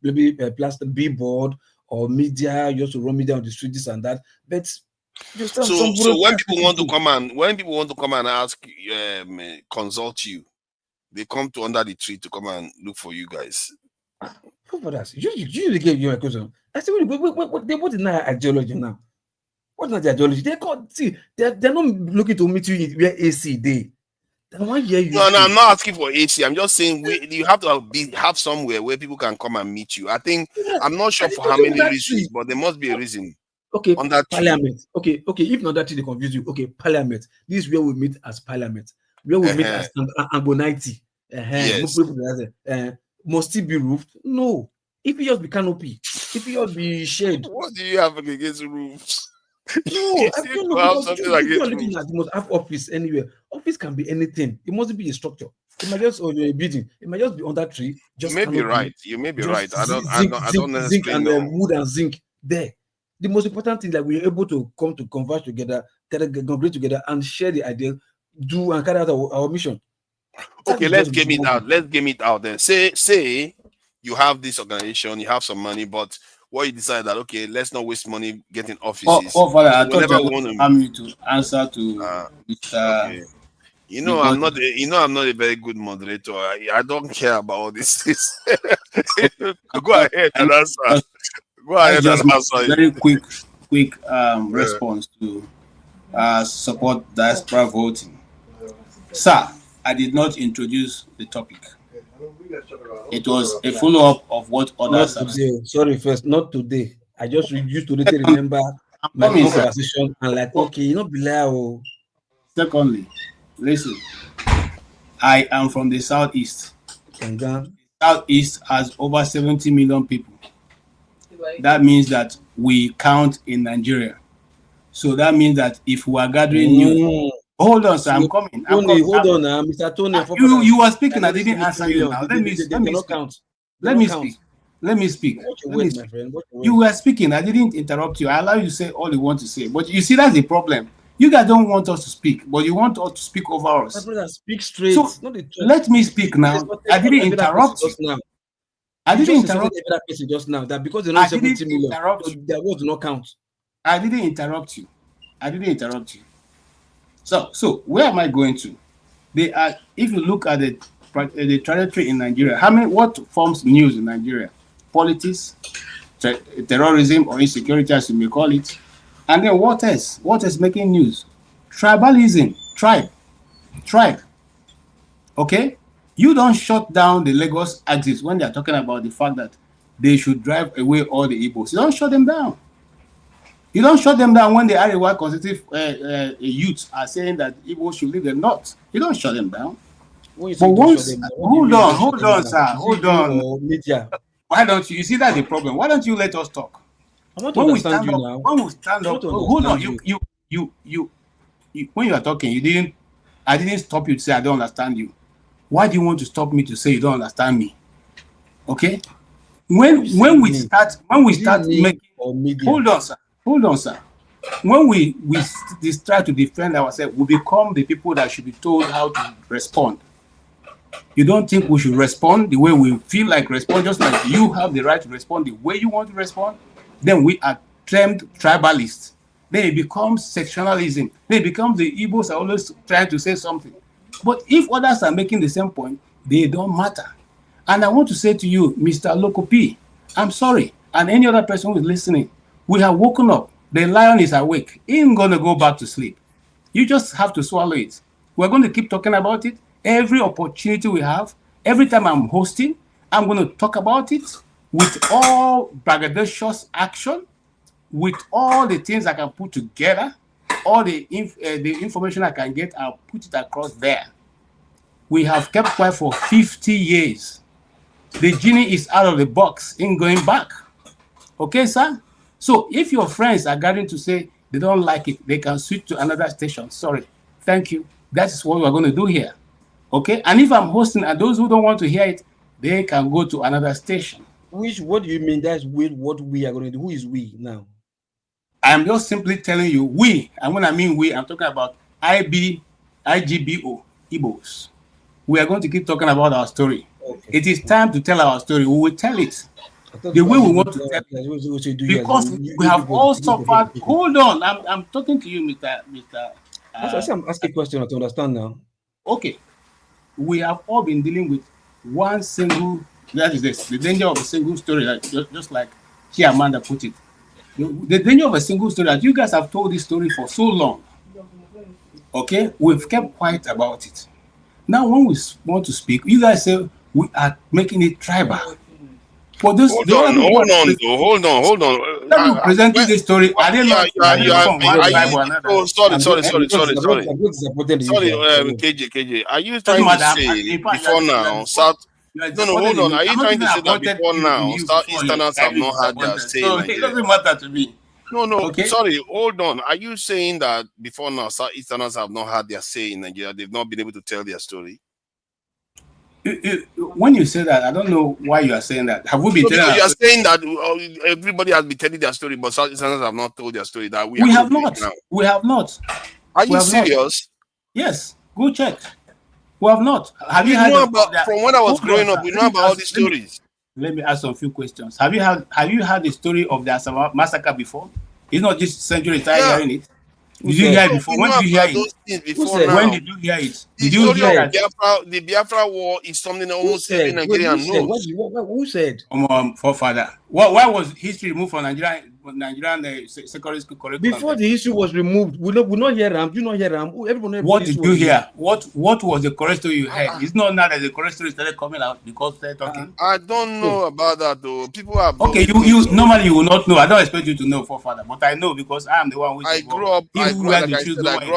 maybe plastic billboard or media. You also run media on the street, this and that. But so when people want to come and ask, consult you, they come to under the tree to come and look for you guys. For that, you gave you a question. I said, what is not ideology now? What's not the ideology? They're not looking to meet you where AC day. No, I'm not asking for AC. I'm just saying you have to have somewhere where people can come and meet you. I think I'm not sure for how many reasons, but there must be a reason. Okay, Parliament. Okay. If not that they confuse you. Okay, Parliament. This is where we meet as Parliament. Where we meet as Ambonite. Yes. Must it be roofed? No. If it just be canopy, if it just be shade. What do you have against roofs? No, I don't know. You must have office anywhere. Office can be anything. It mustn't be a structure. It might just be a building. It might just be on that tree. You may be right. You may be right. I don't necessarily zinc and know. Wood and zinc there. The most important thing is that we're able to come to converge together, congregate together, and share the idea, do and carry out our mission. Okay, let's game it out. Let's game it out then. Say you have this organization, you have some money, but what you decide that let's not waste money getting offices. Father, I thought you to answer to Mr. Okay. I'm not a very good moderator. I don't care about all these things. Go ahead and answer. Go ahead and answer. Very quick response to support diaspora voting. Sir, I did not introduce the topic. It was a follow-up of what others have said. Sorry, first, not today. I just used to remember my conversation and be like, Secondly, listen, I am from the Southeast. The Southeast has over 70 million people. That means that we count in Nigeria. So that means that if we are gathering news, hold on, sir, I'm coming. Hold on, Mr. Tony. You were speaking. I didn't answer you now. Let me speak. You were speaking. I didn't interrupt you. I allow you to say all you want to say. But you see, that's the problem. You guys don't want us to speak, but you want us to speak over us. Speak straight. So let me speak now. I didn't interrupt you. I didn't interrupt that person just now. That because they're not 70 million, their words do not count. I didn't interrupt you. So where am I going to? They are. If you look at the trajectory in Nigeria, what forms news in Nigeria? Politics, terrorism, or insecurity, as you may call it. And then what else? What is making news? Tribalism, tribe. Okay? You don't shut down the Lagos axis when they're talking about the fact that they should drive away all the Igbos. You don't shut them down. You don't shut them down when the Arewa conservative youths are saying that Igbos should leave the north. You don't shut them down. But once, hold on, sir. Hold on. Media. Why don't you? You see that's the problem. Why don't you let us talk? When we stand up, hold on. You when you are talking, I didn't stop you to say I don't understand you. Why do you want to stop me to say you don't understand me? Okay? When we start making, hold on, sir. when we try to defend ourselves, we become the people that should be told how to respond. You don't think we should respond the way we feel like respond, just like you have the right to respond the way you want to respond? Then we are termed tribalists. Then it becomes sectionalism. Then it becomes the Igbos are always trying to say something. But if others are making the same point, they don't matter. And I want to say to you, Mr. Loco P, I'm sorry, and any other person who is listening, we have woken up. The lion is awake. He ain't going to go back to sleep. You just have to swallow it. We're going to keep talking about it. Every opportunity we have, every time I'm hosting, I'm going to talk about it with all braggadocious action, with all the things I can put together, all the information I can get, I'll put it across there. We have kept quiet for 50 years. The genie is out of the box, ain't going back. Okay, sir? So if your friends are gathering to say they don't like it, they can switch to another station. Sorry. Thank you. That's what we're going to do here. Okay? And if I'm hosting and those who don't want to hear it, they can go to another station. What do you mean that's what we are going to do? Who is we now? I'm just simply telling you we. And when I mean we, I'm talking about IGBO, Igbos. We are going to keep talking about our story. Okay. It is time to tell our story. We will tell it the way we want to tell it. Because we have all suffered. Hold on. I'm talking to you, Mr. I'm asking a question to understand now. Okay. We have all been dealing with one single, that is this, the danger of a single story, like, just like Amanda put it. The danger of a single story, that you guys have told this story for so long. Okay? We've kept quiet about it. Now, when we want to speak, you guys say we are making it tribal. For this, hold on. Let me present you the story. I didn't know. Sorry, KJ. Are you trying to say before now, South? No, hold on. Are you trying to say that before now, Southeasterners have not had their say in Nigeria? It doesn't matter to me. No. Okay? Sorry, hold on. Are you saying that before now, Southeasterners have not had their say in Nigeria? They've not been able to tell their story? When you say that, I don't know why you are saying that. Have we been telling? You are saying that everybody has been telling their story, but Southeasterners have not told their story. That we have not. We have not. Are you serious? Yes. Go check. We have not. Have you heard about from when I was growing up? We know about all these stories. Let me ask some few questions. Have you heard the story of the Asaba massacre before? It's not just century time hearing it. Did you hear it before? When did you hear it? When did you hear it? Did you hear the Biafra War is something almost every Nigerian knows. Who said? Forefather. Why was history removed from Nigerian secondary school curriculum? Before the history was removed, we not hear them. You not hear them. What did you hear? What was the correct story you heard? It's not now that the correct story started coming out because they're talking. I don't know about that though. People have. Okay, you normally you will not know. I don't expect you to know, Forefather, but I know because I am the one who. I grew up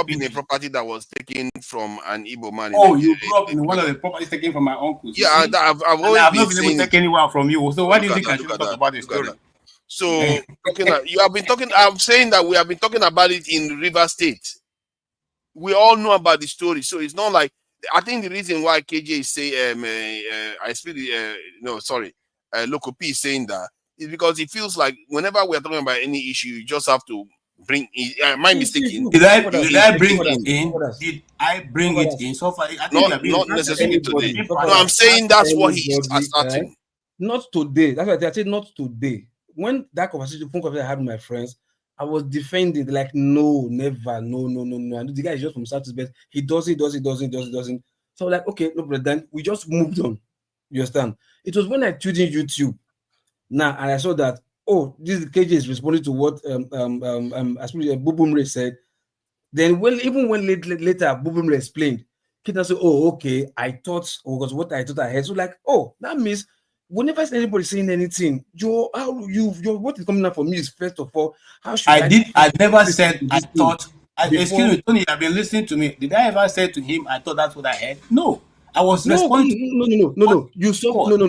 in a property that was taken from an Igbo man. Oh, you grew up in one of the properties taken from my uncles. Yeah, I've always not been able to take anyone from you. So why do you think I should talk about the story? So you have been talking. I'm saying that we have been talking about it in River State. We all know about the story, so it's not like. I think the reason why KJ is saying, Loco P is saying that is because it feels like whenever we are talking about any issue, you just have to bring. Am I mistaken? Did I bring it in? Did I bring it in? So far, I think not necessarily today. No, I'm saying that's what he is asserting. Not today. That's what I said. Not today. When that phone conversation I had with my friends, I was defending like no, never, no. And the guy is just from South East, he doesn't. So like, okay, no, but then we just moved on. You understand? It was when I tuned in YouTube now and I saw that this KJ is responding to what Bubumre said. Then even when later Bubumre explained, Kita said, okay, I thought was what I thought I heard. So like, that means whenever anybody saying anything, what is coming up for me is first of all, how should I never said I thought. Excuse me, Tony, you've been listening to me. Did I ever say to him, I thought that's what I heard? No, I was responding. No. You saw hold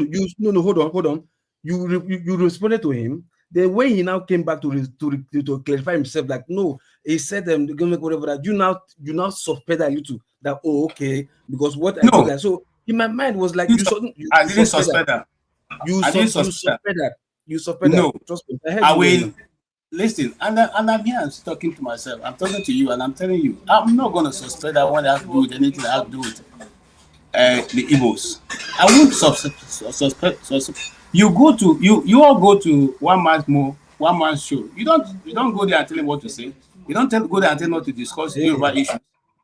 on. You responded to him. Then when he now came back to clarify himself, like no, he said the government whatever that you now suspect that you too that okay because what I thought that so in my mind was like I didn't suspect that. You suspect that. No, Trust me. listen, and I'm here, I'm talking to myself. I'm talking to you, and I'm telling you, I'm not going to suspect that one has to do with anything that has to do with the Igbos. I won't suspect. You go to you all go to one man's show. You don't go there and tell him what to say. You don't go there and tell him not to discuss Yoruba issues.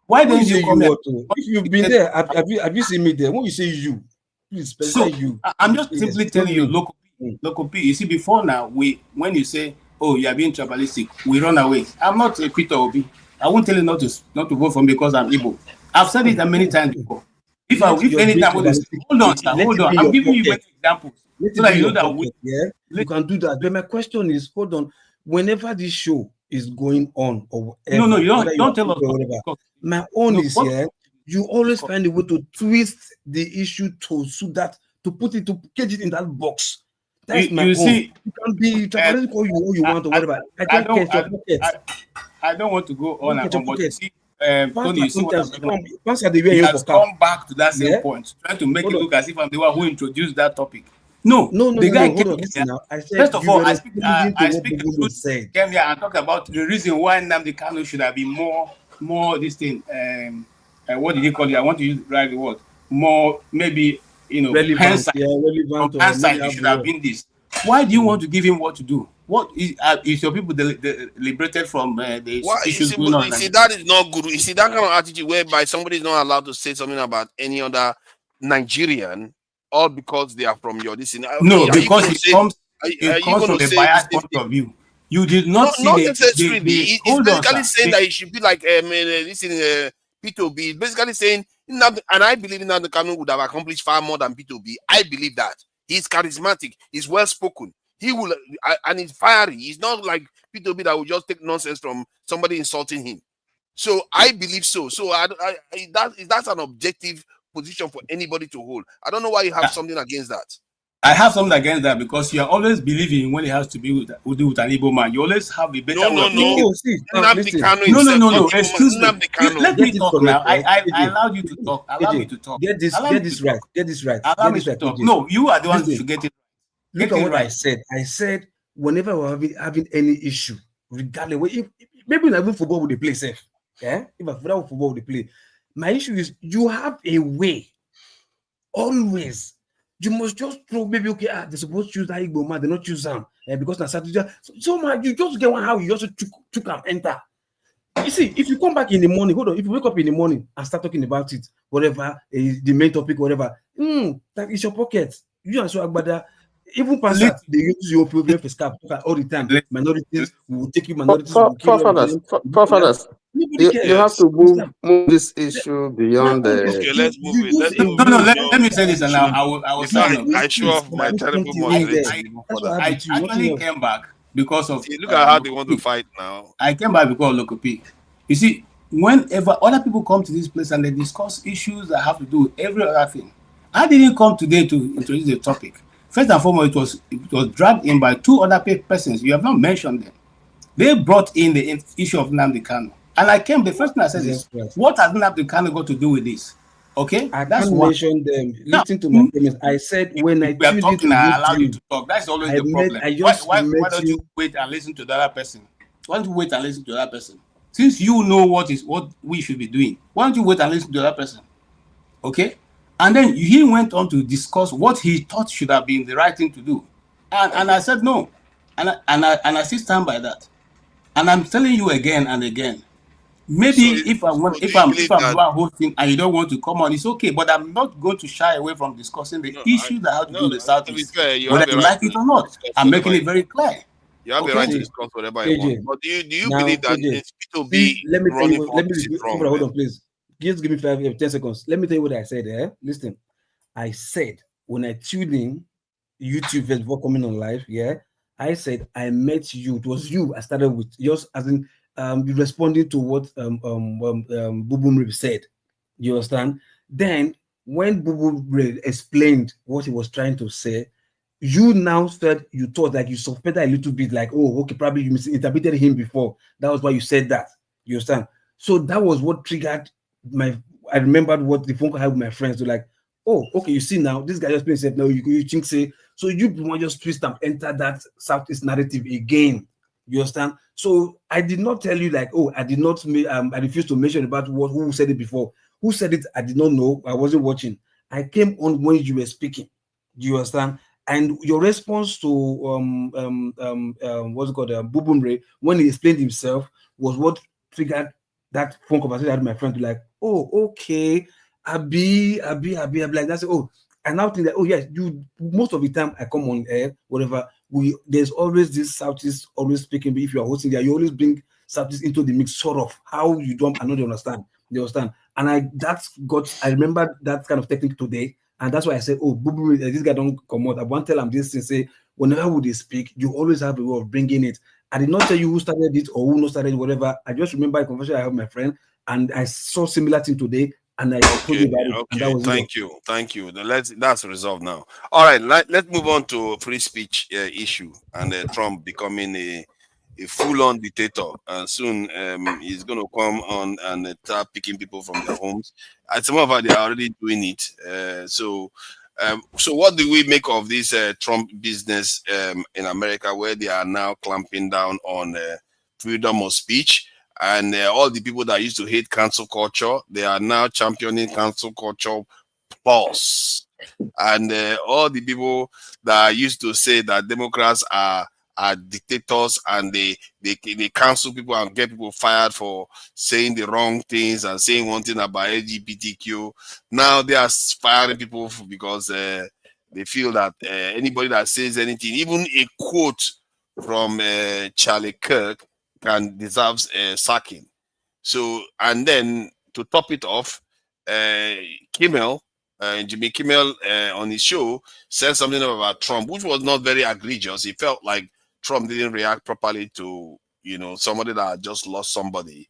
Why don't you come here? If you've been there, have you seen me there? When you say you, please specify you. I'm just simply telling you, local P. You see, before now, when you say, "Oh, you are being tribalistic," we run away. I'm not a Peter Obi. I won't tell you not to vote for me because I'm Igbo. I've said it many times before. If anytime, hold on, sir, hold on. I'm giving you many examples so that you know that you can do that. But my question is, hold on. Whenever this show is going on, or whatever, no, you don't tell us. My own is here. You always find a way to twist the issue to put it to cage it in that box. That's my own. See, you can be tribalistic all you want or whatever. I don't want to go on and on, but you see. Tony, you see what he has come back to that same point, trying to make it look as if I'm the one who introduced that topipic. No, the guy came here. First of all, I speak the truth. Came here and talk about the reason why Nnamdi Kanu should have been more this thing. What did he call it? I want to use the right word. More, maybe, relevant. Hindsight, it should have been this. Why do you want to give him what to do? What is your people liberated from the issues going on? You see, that is not good. You see, that kind of attitude whereby somebody is not allowed to say something about any other Nigerian, all because they are from your this. No, because it comes from a biased point of view. You did not see not necessarily. It's basically saying that it should be like this in P2B. Basically saying, and I believe in that Kanu would have accomplished far more than P2B. I believe that. He's charismatic. He's well spoken. He will, and he's fiery. He's not like P2B that will just take nonsense from somebody insulting him. So I believe so. So that's an objective position for anybody to hold. I don't know why you have something against that. I have something against that because you are always believing when it has to be with an Igbo man. You always have a better No. Excuse me. Let me talk now. I allowed you to talk. Allow me to talk. Get this right. Allow me to talk. No, you are the one who should get it. Look at what I said. I said whenever we're having any issue, regardless, maybe not even football with the play safe. Yeah, if I football with the play, my issue is you have a way. Always, you must just throw. Maybe they're supposed to choose that Igbo man. They not choose them because that's so much. You just get one how you also took and enter. You see, if you come back in the morning, hold on. If you wake up in the morning and start talking about it, whatever the main topic, whatever, that is your pocket. You and so Agbada. Even pastor, they use your problem for scap all the time. Minorities will take you. Minorities will kill you. You have to move this issue beyond the. Okay, let's move it. No. Let me say this, and I will sign I show off my terrible moderation. I actually came back because of. Look at how they want to fight now. I came back because of local P. You see, whenever other people come to this place and they discuss issues that have to do with every other thing, I didn't come today to introduce the topic. First and foremost, it was dragged in by two other persons. You have not mentioned them. They brought in the issue of Nnamdi Kanu. And I came, the first thing I said is, what has Nnamdi Kanu got to do with this? Okay? I can't mention them. Listen to my comments. I said when I are talking, I allow you to talk. That's always the problem. Why don't you wait and listen to the other person? Why don't you wait and listen to the other person? Since you know what we should be doing, why don't you wait and listen to the other person? Okay? And then he went on to discuss what he thought should have been the right thing to do. And I said no. And I still stand by that. And I'm telling you again and again. Maybe if I'm hosting and you don't want to come on, it's okay. But I'm not going to shy away from discussing the issues that have to do with the Southeast. Whether you like it or not. I'm making it very clear. You have the right to discuss whatever you want. But do you believe that it's to be running from hold on, please. Just give me 10 seconds. Let me tell you what I said. Listen, I said when I tuned in YouTube before coming on live, I said I met you. It was you I started with, just as in responding to what Bubu Mrib said. You understand? Then when Bubu Mrib explained what he was trying to say, you now said you thought like you suspected a little bit, like, oh, okay, probably you misinterpreted him before. That was why you said that. You understand? So that was what triggered I remembered what the phone call I had with my friends. They're like, oh, okay, you see now, this guy just said, no, you think say, so you want just twist and enter that Southeast narrative again. You understand? So I did not tell you like, oh, I did not, I refused to mention about who said it before. Who said it? I did not know. I wasn't watching. I came on when you were speaking. Do you understand? And your response to what's it called, Bubunre, when he explained himself, was what triggered that phone conversation I had with my friend to like, oh, okay, Abi, like that's oh, I now think that oh yes, you most of the time I come on air, whatever, there's always this Southeast always speaking, but if you are hosting there, you always bring Southeast into the mix, sort of how you don't, I know they understand. You understand? And I remember that kind of technique today. And that's why I said, oh, this guy don't come out. I want to tell him this and say, whenever would they speak, you always have a way of bringing it. I did not tell you who started it or who not started it, whatever. I just remember a conversation I had with my friend, and I saw similar thing today, and I told you about it. And that was thank you. That's resolved now. All right, let's move on to free speech issue and Trump becoming a full-on dictator, and soon he's going to come on and start picking people from their homes. And some of them they are already doing it. So what do we make of this Trump business in America, where they are now clamping down on freedom of speech? And all the people that used to hate cancel culture, they are now championing cancel culture plus. And all the people that used to say that Democrats are dictators and they cancel people and get people fired for saying the wrong things and saying one thing about LGBTQ. Now they are firing people because they feel that anybody that says anything, even a quote from Charlie Kirk, deserves sacking. So, and then to top it off, Kimmel, Jimmy Kimmel on his show said something about Trump, which was not very egregious. He felt like Trump didn't react properly to, somebody that had just lost somebody,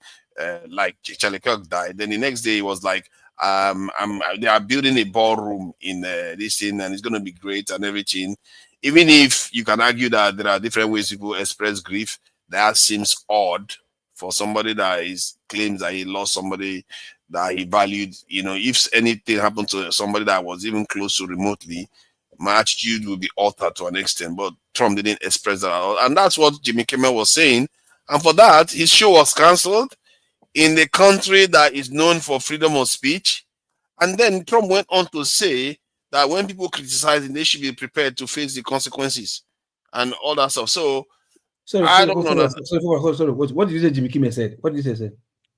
like Charlie Kirk died. Then the next day he was like, they are building a ballroom in this thing and it's going to be great and everything. Even if you can argue that there are different ways people express grief, that seems odd for somebody that claims that he lost somebody that he valued. If anything happened to somebody that was even close to remotely, my attitude will be altered to an extent. But Trump didn't express that at all. And that's what Jimmy Kimmel was saying. And for that, his show was cancelled in the country that is known for freedom of speech. And then Trump went on to say that when people criticize him, they should be prepared to face the consequences and all that stuff. So, I don't know. Sorry. What did you say Jimmy Kimmel said? What did he say?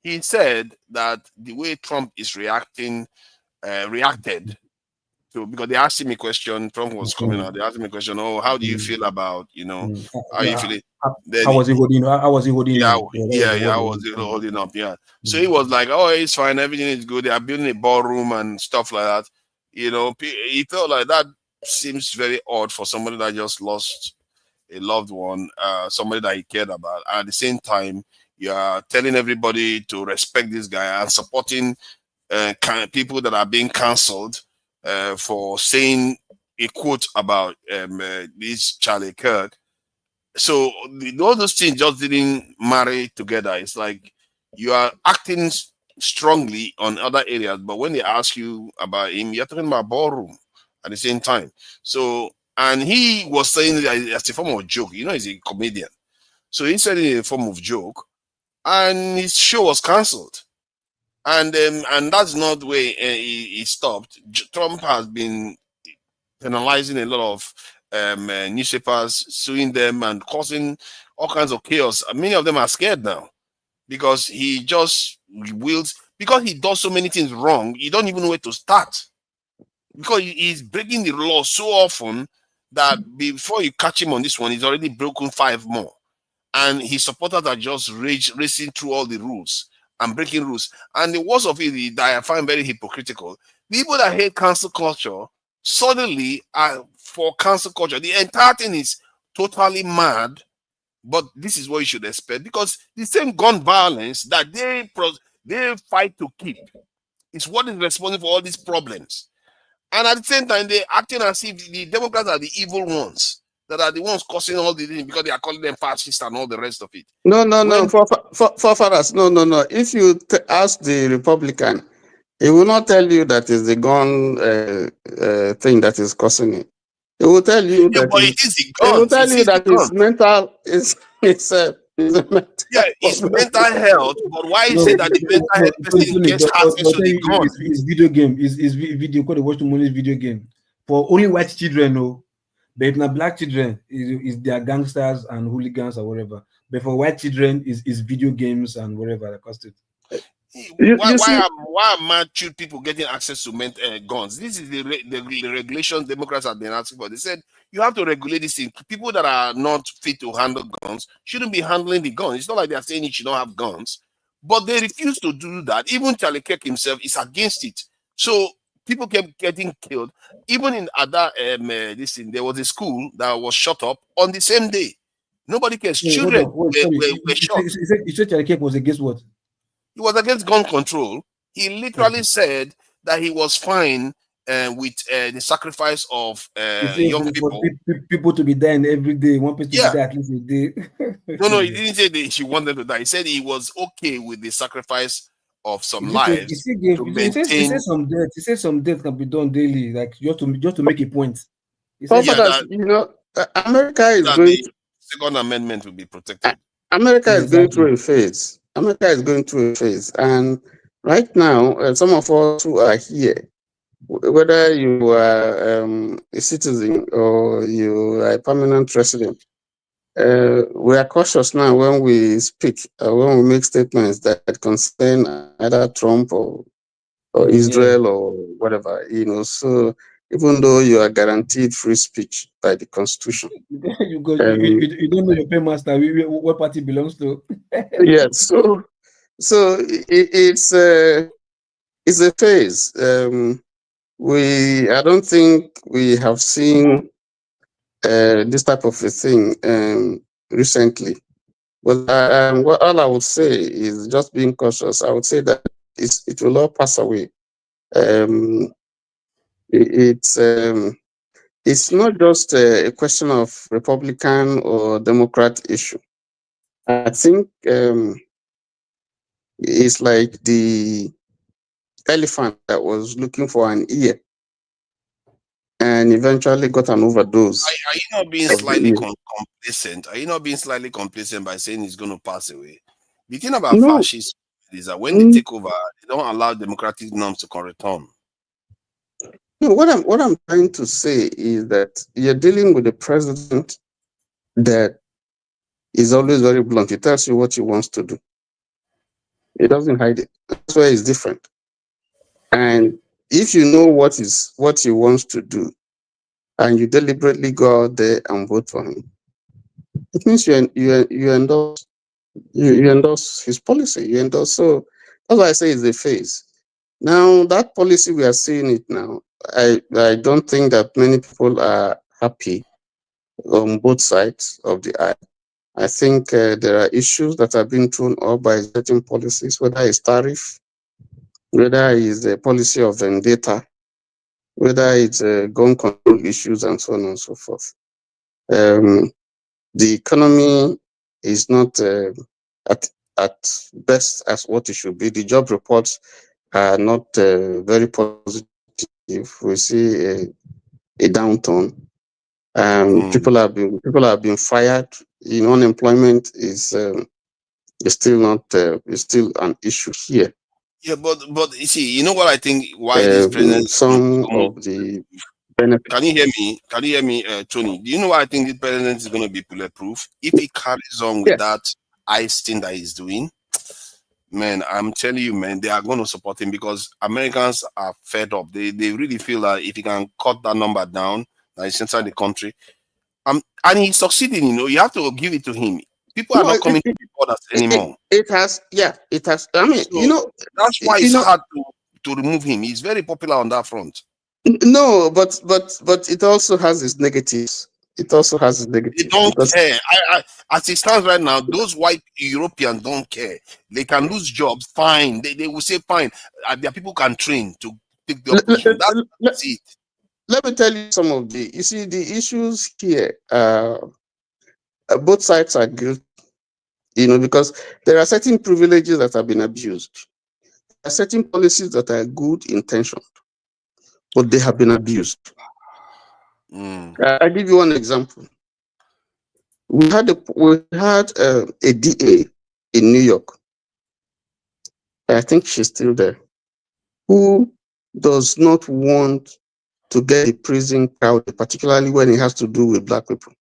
He said that the way Trump is reacted to, because they asked him a question, Trump was coming out, they asked him a question, oh, how do you feel about, how you feel it? How was he holding up? How was he holding up? How was he holding up? Yeah. So he was like, oh, it's fine, everything is good. They are building a ballroom and stuff like that. He felt like that seems very odd for somebody that just lost a loved one, somebody that he cared about. At the same time, you are telling everybody to respect this guy and supporting people that are being cancelled for saying a quote about this Charlie Kirk. So all those things just didn't marry together. It's like you are acting strongly on other areas, but when they ask you about him, you're talking about ballroom at the same time. So, and he was saying that as a form of joke. He's a comedian. So he said it in a form of joke, and his show was cancelled. And that's not the way he stopped. Trump has been penalizing a lot of newspapers, suing them and causing all kinds of chaos. Many of them are scared now because he just wills, because he does so many things wrong, you don't even know where to start. Because he's breaking the law so often that before you catch him on this one, he's already broken 5 more. And his supporters are just racing through all the rules and breaking rules. And the worst of it that I find very hypocritical, people that hate cancel culture suddenly are for cancel culture. The entire thing is totally mad, but this is what you should expect, because the same gun violence that they fight to keep is what is responsible for all these problems. And at the same time, they're acting as if the Democrats are the evil ones, that are the ones causing all the things because they are calling them fascists and all the rest of it. No. For fathers, no. If you ask the Republican, he will not tell you that is the gun thing that is causing it. He will tell you that but it is the he will guns. tell you that his mental is It's a Yeah, it's mental health, but why is it that the mental health person gets access to the gun? It's video game. It's video called the watch the money video game for only white children, no. But now black children is they are gangsters and hooligans or whatever. But for white children is video games and whatever that cost it. Why are mature people getting access to guns? This is the regulations Democrats have been asking for. They said you have to regulate this thing. People that are not fit to handle guns shouldn't be handling the guns. It's not like they're saying you should not have guns, but they refuse to do that. Even Charlie Kirk himself is against it. So people kept getting killed. Even in other this thing, there was a school that was shut up on the same day. Nobody cares. Children were shot. You said Charlie Kirk was against what? He was against gun control. He literally said that he was fine with the sacrifice of young people. People to be dying every day. One person to be die at least a day. No, he didn't say that she wanted to die. He said he was okay with the sacrifice of some lives. He said some death. He said some death can be done daily, like just to make a point. America is going. The Second Amendment will be protected. America is going through a phase. America is going through a phase, and right now, some of us who are here, whether you are a citizen or you are a permanent resident, we are cautious now when we speak, when we make statements that concern either Trump or Israel or whatever, So even though you are guaranteed free speech by the Constitution, you don't know your paymaster, what party belongs to. Yes, so it's a phase. I don't think we have seen this type of a thing recently. But all I would say is just being cautious. I would say that it will all pass away. It's not just a question of Republican or Democrat issue. I think it's like the elephant that was looking for an ear and eventually got an overdose. Are you not being slightly complacent? Are you not being slightly complacent by saying it's going to pass away? The thing about fascists is that when they take over, they don't allow democratic norms to return. No, what I'm trying to say is that you're dealing with a president that is always very blunt. He tells you what he wants to do. He doesn't hide it. That's why it's different. And if you know what he wants to do, and you deliberately go out there and vote for him, it means you endorse his policy. You endorse. So that's why I say it's a phase. Now that policy, we are seeing it now. I don't think that many people are happy on both sides of the aisle. I think there are issues that are being thrown up by certain policies, whether it's tariff, whether it's a policy of vendetta, whether it's gun control issues, and so on and so forth. The economy is not at best as what it should be. The job reports are not very positive. We see a downturn. People have been fired. Unemployment is still an issue here. Yeah, but you see, what I think? Why this president? Some of the benefits. Can you hear me? Can you hear me, Tony? Do you know why I think this president is going to be bulletproof if he carries on with that ICE thing that he's doing? Man, I'm telling you, man, they are going to support him because Americans are fed up. They really feel that if he can cut that number down, that is inside the country, and he's succeeding. You have to give it to him. People are not coming to the borders anymore. It has. I mean, so that's why it's hard to remove him. He's very popular on that front. No, but it also has its negatives. It also has its negatives. They don't care. As it stands right now, those white Europeans don't care. They can lose jobs, fine. They will say fine. Their people can train to take the opposition. That's it. Let me tell you some of the issues here. Both sides are guilty, because there are certain privileges that have been abused. There are certain policies that are good intentioned, but they have been abused. I'll give you one example. We had a DA in New York. I think she's still there, who does not want to get the prison crowded, particularly when it has to do with Black people.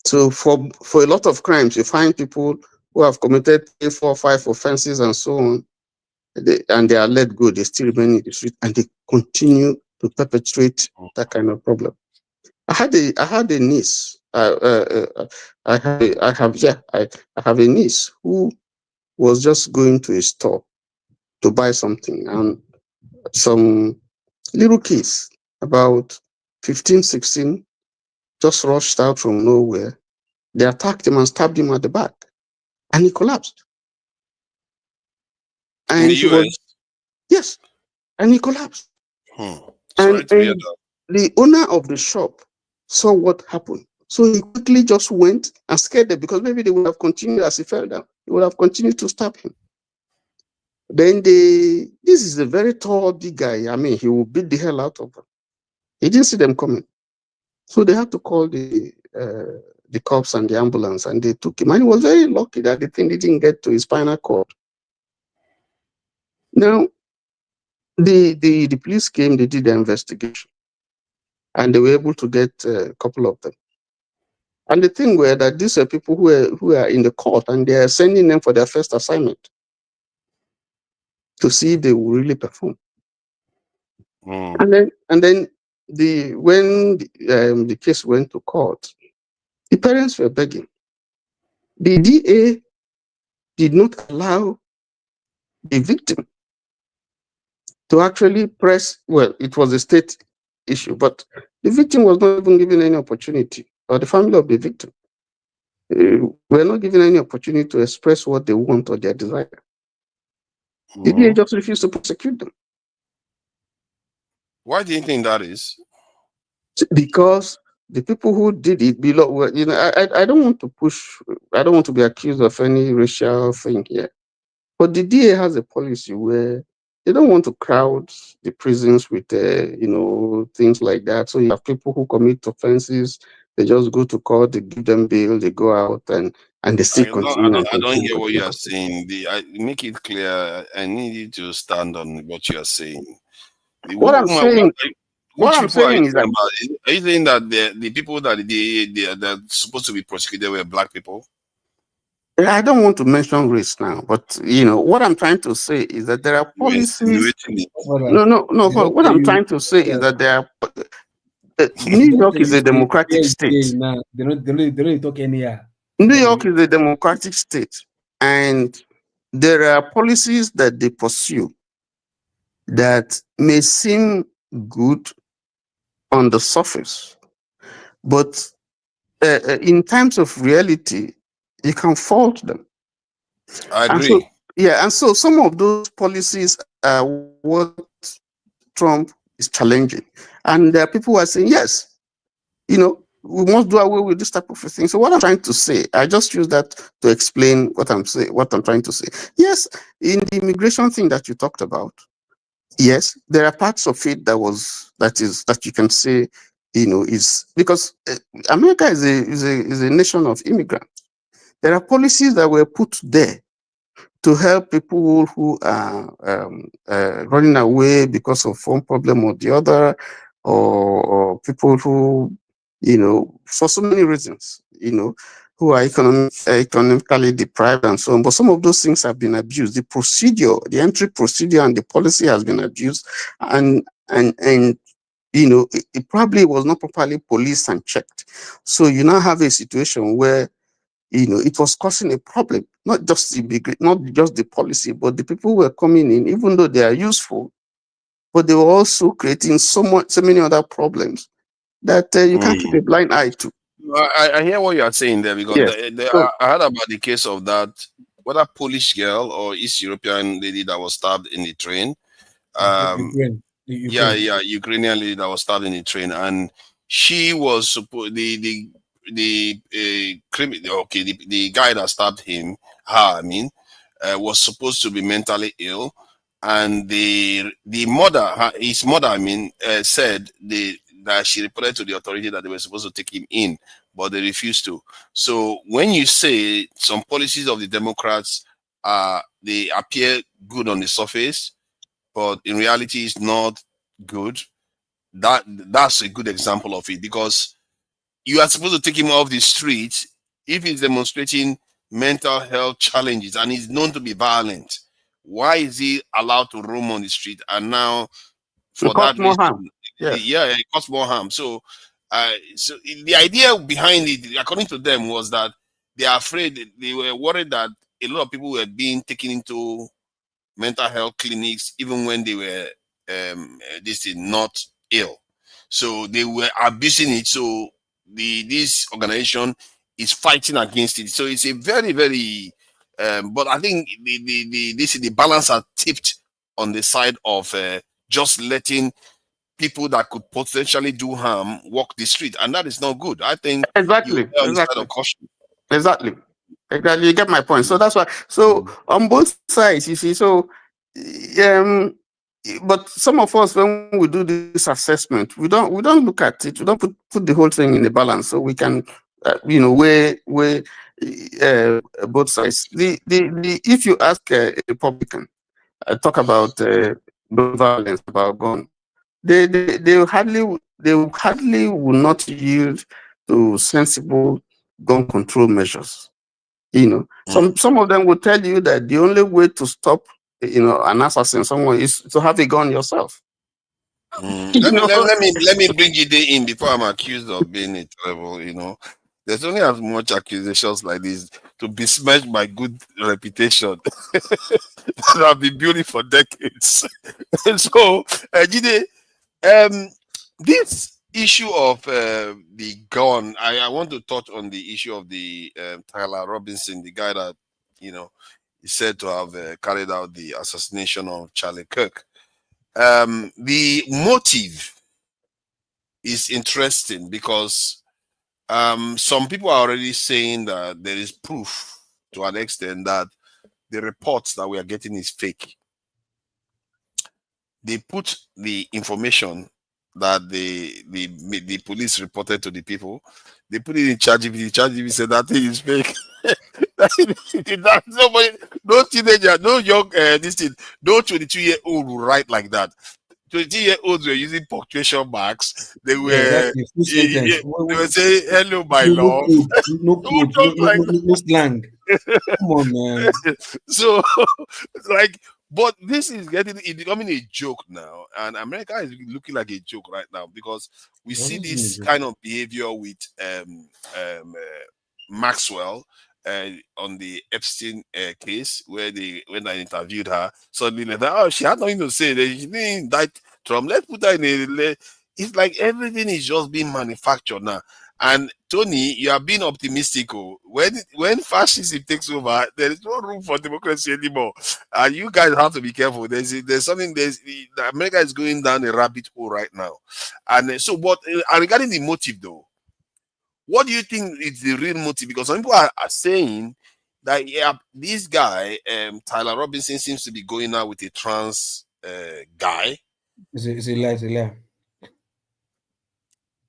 So for a lot of crimes, you find people who have committed 3, 4, 5 offenses and so on, and they are let go, they still remain in the street, and they continue to perpetrate that kind of problem. I had a niece. I have a niece who was just going to a store to buy something, and some little kids, about 15, 16, just rushed out from nowhere. They attacked him and stabbed him at the back, and he collapsed. In And the he US? was, yes, and he collapsed. Sorry to hear And that. the owner of the shop saw what happened. So he quickly just went and scared them, because maybe they would have continued as he fell down. They would have continued to stab him. Then this is a very tall, big guy. I mean, he will beat the hell out of them. He didn't see them coming. So they had to call the cops and the ambulance, and they took him. And he was very lucky that the thing didn't get to his spinal cord. Now, the police came, they did the investigation, and they were able to get a couple of them. And the thing were that these are people who are in the court, and they are sending them for their first assignment to see if they will really perform. And then when the case went to court, the parents were begging. The DA did not allow the victim to actually press. Well, it was a state issue, but the victim was not even given any opportunity, or the family of the victim were not given any opportunity to express what they want or their desire. The DA just refused to prosecute them. Why do you think that is? Because the people who did it below, well, you know, I don't want to push, I don't want to be accused of any racial thing here. But the DA has a policy where they don't want to crowd the prisons with, you know, things like that. So you have people who commit offenses, they just go to court, they give them bail, they go out, and they still continue. I don't hear what you are saying. Make it clear. I need you to stand on what you are saying. What I'm saying, which people are you talking about? Are you saying that the people that they're supposed to be prosecuted were Black people? I don't want to mention race now, but you know what I'm trying to say is that there are policies. No. What I'm trying to say is that there are. New York is a democratic state. They don't talk anyhow. New York is a democratic state, and there are policies that they pursue that may seem good on the surface, but in terms of reality, you can fault them. I agree. And so some of those policies are what Trump is challenging. And there are people who are saying, yes, you know, we must do away with this type of thing. So what I'm trying to say, I just use that to explain what I'm trying to say. Yes, in the immigration thing that you talked about, yes, there are parts of it that you can say, you know, is because America is a nation of immigrants. There are policies that were put there to help people who are running away because of one problem or the other, or people who, you know, for so many reasons, you know, who are economically deprived and so on. But some of those things have been abused. The procedure, the entry procedure and the policy has been abused. And you know, it probably was not properly policed and checked. So you now have a situation where, you know, it was causing a problem, not just the policy, but the people who were coming in, even though they are useful, but they were also creating so many other problems that you can't keep a blind eye to. I hear what you are saying there, because Yes. I heard about the case of that, whether Polish girl or East European lady that was stabbed in the train. Ukraine. Ukrainian lady that was stabbed in the train, and she was supposed the guy that stabbed was supposed to be mentally ill, and his mother said that she reported to the authority that they were supposed to take him in, but they refuse to. So when you say some policies of the Democrats they appear good on the surface, but in reality it's not good, that's a good example of it, because you are supposed to take him off the street if he's demonstrating mental health challenges and he's known to be violent. Why is he allowed to roam on the street? And now, for that more reason, harm. Yes. yeah, it causes more harm. So, so the idea behind it, according to them, was that they are afraid, they were worried that a lot of people were being taken into mental health clinics even when they were not ill. So they were abusing it. So this organization is fighting against it. So it's a very, very but I think the balance are tipped on the side of just letting people that could potentially do harm walk the street, and that is not good. I think you Exactly. are on the side of caution. Exactly. You get my point. So that's why. So on both sides, you see. So, but some of us, when we do this assessment, we don't look at it. We don't put the whole thing in the balance, so we can, weigh both sides. If you ask a Republican, talk about gun violence, about gun, they hardly will not yield to sensible gun control measures. Some of them will tell you that the only way to stop an assassin, someone, is to have a gun yourself. Let me bring you in before I'm accused of being a trouble. There's only as much accusations like this to besmirch my good reputation that I've been building for decades. So, Jide, this issue of the gun, I want to touch on the issue of the Tyler Robinson, the guy that is said to have carried out the assassination of Charlie Kirk. The motive is interesting because some people are already saying that there is proof to an extent that the reports that we are getting is fake. They put the information that the police reported to the people, they put it in ChatGPT. ChatGPT said that thing is fake. Nobody, no teenager, no young no 22-year-old will write like that. 22-year-olds were using punctuation marks. They were they were saying hello, my love. No slang. Come on, man. So, but this is becoming a joke now, and America is looking like a joke right now because we see this kind of behavior with Maxwell on the Epstein case, where when I interviewed her, suddenly they thought, she had nothing to say. She didn't indict Trump. Let's put her in a. It's like everything is just being manufactured now. And Tony, you are being optimistic. When fascism takes over, there is no room for democracy anymore. And you guys have to be careful. There's something. America is going down a rabbit hole right now. And so, what regarding the motive though? What do you think is the real motive? Because some people are saying that this guy, Tyler Robinson, seems to be going out with a trans guy. It's a lie.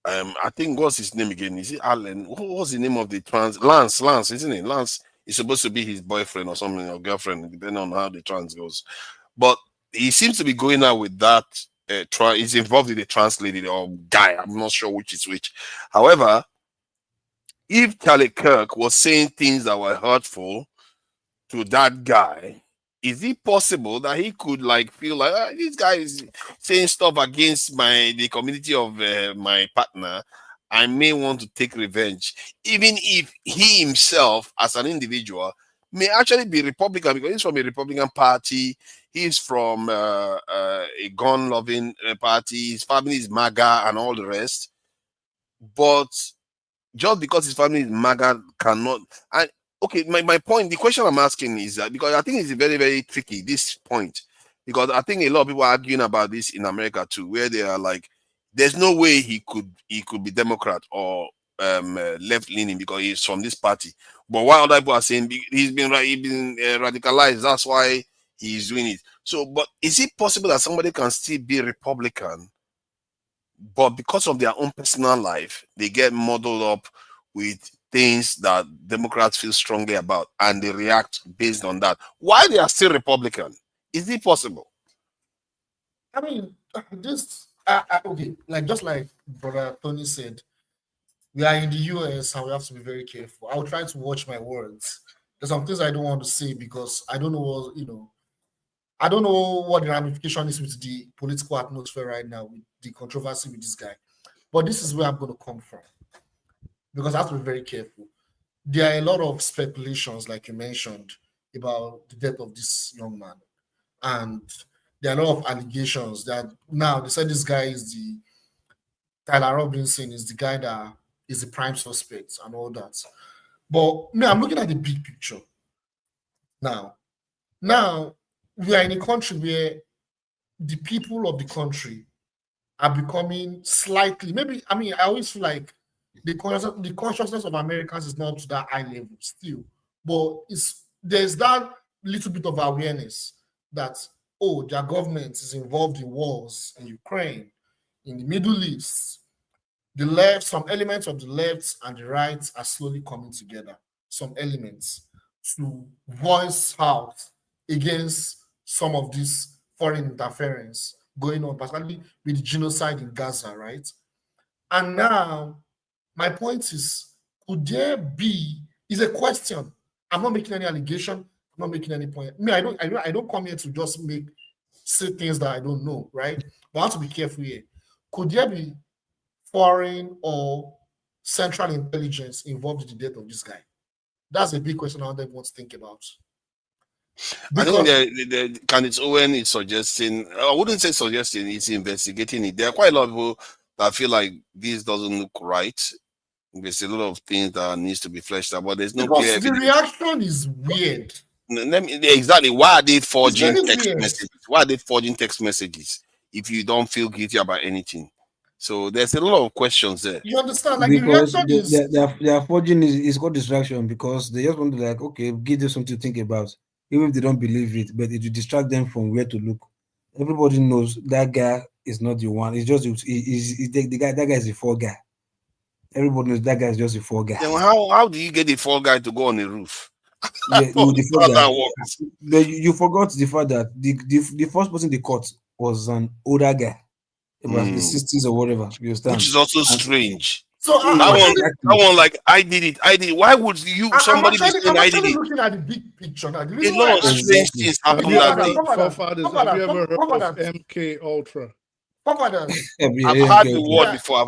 I think, what's his name again? Is it Alan? What was the name of the trans? Lance, isn't it? Lance is supposed to be his boyfriend or something, or girlfriend, depending on how the trans goes. But he seems to be going out with that. He's involved with a trans lady or guy. I'm not sure which is which. However, if Charlie Kirk was saying things that were hurtful to that guy, is it possible that he could feel like this guy is saying stuff against the community of my partner? I may want to take revenge, even if he himself, as an individual, may actually be Republican because he's from a Republican party. He's from a gun-loving party. His family is MAGA and all the rest. But just because his family is MAGA cannot. And okay, my point, the question I'm asking is that because I think it's very, very tricky, this point, because I think a lot of people are arguing about this in America too, where they are like, there's no way he could be Democrat or left-leaning because he's from this party. But while other people are saying he's been radicalized, that's why he's doing it. So, but is it possible that somebody can still be Republican, but because of their own personal life, they get muddled up with things that Democrats feel strongly about, and they react based on that. Why they are still Republican? Is it possible? I mean, just okay, like just like Brother Tony said, we are in the US and we have to be very careful. I'll try to watch my words. There's some things I don't want to say because I don't know what, I don't know what the ramification is with the political atmosphere right now, with the controversy with this guy. But this is where I'm going to come from, because I have to be very careful. There are a lot of speculations, like you mentioned, about the death of this young man. And there are a lot of allegations that now they said this guy is Tyler Robinson is the guy that is the prime suspect and all that. But me, I'm looking at the big picture. Now, we are in a country where the people of the country are becoming slightly, maybe, I mean, I always feel like the consciousness of Americans is not to that high level still, but there's that little bit of awareness that, oh, their government is involved in wars in Ukraine, in the Middle East. The left, some elements of the left and the right are slowly coming together, some elements, to voice out against some of this foreign interference going on, particularly with the genocide in Gaza, right? And now, my point is, could there be, is a question. I'm not making any allegation, I'm not making any point. Me, I don't come here to just say things that I don't know, right? But I have to be careful here. Could there be foreign or central intelligence involved in the death of this guy? That's a big question I want everyone to think about. Because I think the Candidates Owen is suggesting, I wouldn't say suggesting, it's investigating it. There are quite a lot of people that feel like this doesn't look right. There's a lot of things that needs to be fleshed out, but there's no clear evidence. The reaction is weird. Exactly. Why are they forging text messages? Why are they forging text messages if you don't feel guilty about anything? So there's a lot of questions there. You understand? Like because the reaction their forging is called distraction, because they just want to, like, okay, give them something to think about, even if they don't believe it, but it will distract them from where to look. Everybody knows that guy is not the one. It's just the guy. That guy is a fall guy. Everybody knows that guy is just a fall guy. Then how do you get the fall guy to go on the roof? Yeah, the fall guy. But you forgot the fact that the first person they caught was an older guy, about the 60s or whatever. You understand? Which is also strange. So that one, like, I did it. Why would you? Somebody be saying I did it. Looking at the big picture now. A lot of strange things happen that day. Forefathers, have you ever heard of MK Ultra? Forefathers. I've heard the word before.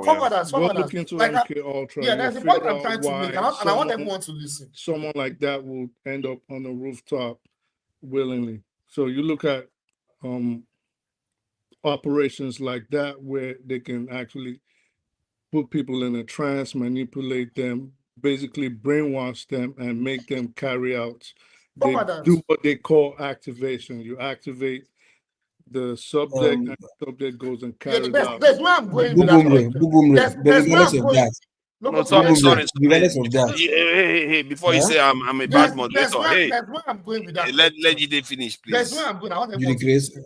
Forefathers. Go look into MK Ultra. Yeah, there's a point I'm trying to make, and I want everyone to listen. Someone like that will end up on a rooftop willingly. So you look at operations like that where they can actually put people in a trance, manipulate them, basically brainwash them, and make them carry out. They do what they call activation. You activate the subject, and the subject goes and carries out. That's where I'm going with that. Regardless of that. No, sorry. Hey, before you say I'm a bad moderator, hey, that's where I'm going with that. Let you finish, please. That's where I'm going. I want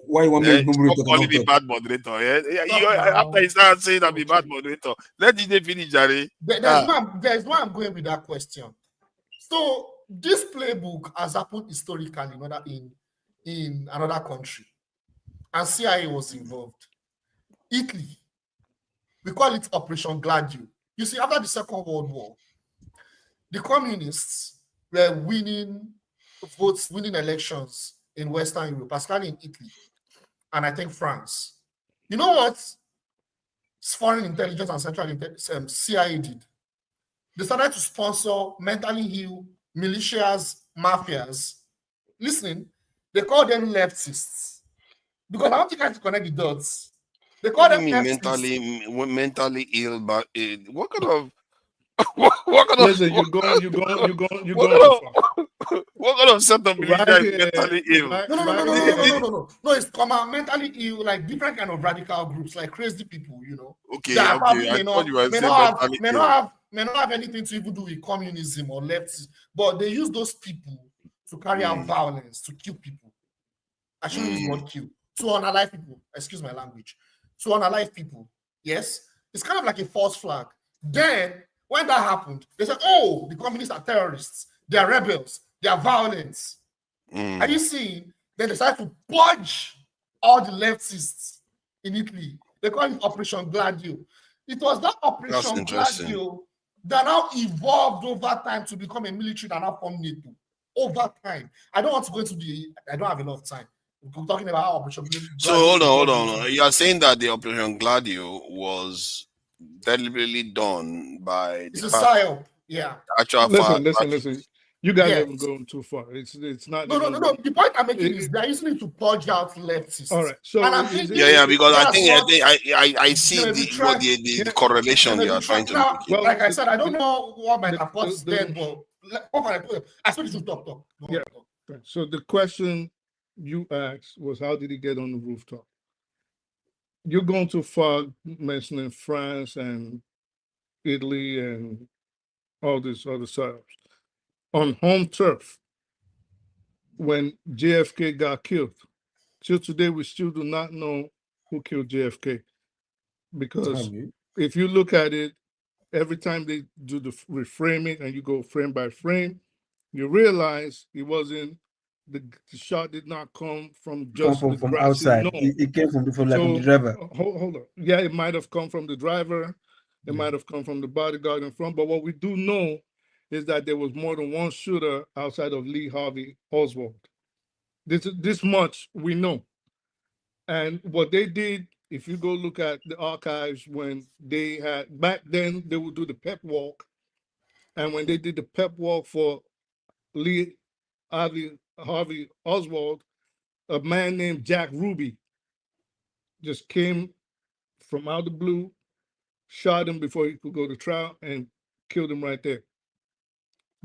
why you want me to call me bad moderator? After he started saying I'm a bad moderator, let you finish, Jerry. That's why I'm going with that question. So this playbook has happened historically in another country, and CIA was involved. Italy, we call it Operation Gladio. You see, after the Second World War, the communists were winning votes, winning elections in Western Europe, especially in Italy, and I think France. You know what foreign intelligence and central intelligence, CIA did? They started to sponsor mentally ill militias, mafias. Listening, they call them leftists. Because I don't think I have to connect the dots. They call them mentally ill, but what kind of Listen, you're going. What kind of set of mentally ill? No. It's mentally ill, like different kind of radical groups, like crazy people, you know. Okay. May not have anything to even do with communism or leftism, but they use those people to carry out violence, to kill people. I shouldn't use the word kill. To unalive people. Excuse my language. To unalive people. Yes, it's kind of like a false flag. Then When that happened, they said, oh, the communists are terrorists. They are rebels. They are violent. Are you seeing? Then they decided to purge all the leftists in Italy. They call it Operation Gladio. It was that That's Operation interesting. Gladio that now evolved over time to become a military that now formed NATO. Over time. I don't want to go into I don't have a lot of time. We're talking about how Operation Gladio. So hold on. You are saying that the Operation Gladio was deliberately done by It's the a psyop. Yeah. actual Listen. You guys Yes. haven't gone too far. It's not. No. The point I'm making is they're using it to purge out leftists. All right. So and I'm thinking, because I see the correlation you are trying to make. Well, like I said, I don't know what might have caused them, but I suppose you should talk. Yeah. So the question you asked was, how did he get on the rooftop? You're going too far mentioning France and Italy and all these other sides. On home turf, when JFK got killed, till today we still do not know who killed JFK. Because if you look at it, every time they do the reframing and you go frame by frame, you realize it wasn't the shot did not come from just from outside. No. It came from the driver. Hold on. Yeah, it might have come from the driver. It might have come from the bodyguard in front. But what we do know is that there was more than one shooter outside of Lee Harvey Oswald. This much we know. And what they did, if you go look at the archives, when they had back then, they would do the pep walk. And when they did the pep walk for Lee Harvey Oswald, a man named Jack Ruby just came from out of the blue, shot him before he could go to trial, and killed him right there.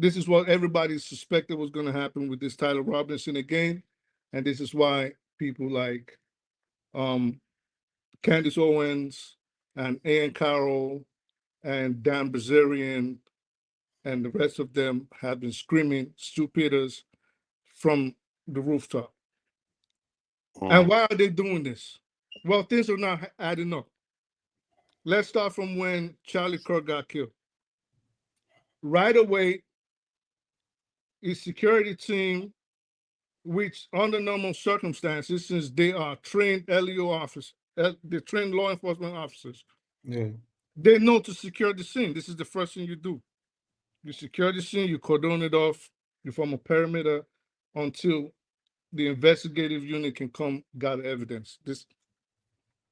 This is what everybody suspected was going to happen with this Tyler Robinson again. And this is why people like Candace Owens and Ann Carroll and Dan Bazarian and the rest of them have been screaming Stu Peters from the rooftop. And why are they doing this? Well, things are not adding up. Let's start from when Charlie Kirk got killed. Right away, his security team, which under normal circumstances, since they are trained LEO officers, they're trained law enforcement officers, they know to secure the scene. This is the first thing you do. You secure the scene, you cordon it off, you form a perimeter until the investigative unit can come gather evidence. This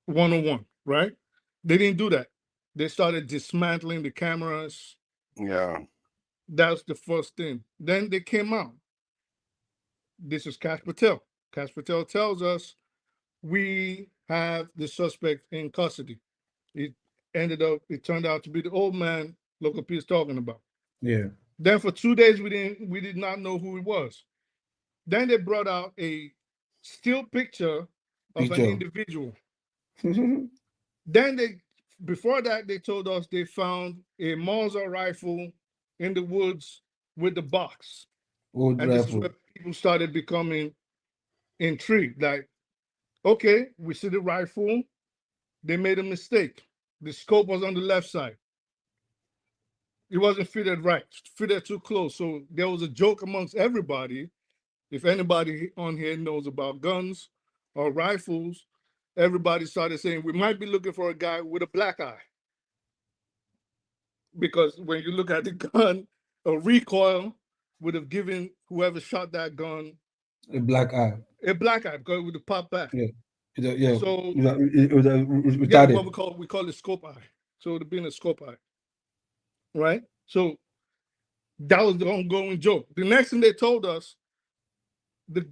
101, right? They didn't do that. They started dismantling the cameras. Yeah. That's the first thing. Then they came out. This is Kash Patel. Kash Patel tells us we have the suspect in custody. It turned out to be the old man Local P is talking about. Yeah. Then for 2 days we did not know who he was. Then they brought out a still picture of an individual. Then before that, they told us they found a Mauser rifle in the woods with the box. This is where people started becoming intrigued. Like, okay, we see the rifle. They made a mistake. The scope was on the left side. It wasn't fitted right, fitted too close. So there was a joke amongst everybody. If anybody on here knows about guns or rifles, everybody started saying, we might be looking for a guy with a black eye. Because when you look at the gun, a recoil would have given whoever shot that gun a black eye. A black eye, because it would have popped back. Yeah. Yeah. So what we call it scope eye. So it would have been a scope eye. Right? So that was the ongoing joke. The next thing they told us, the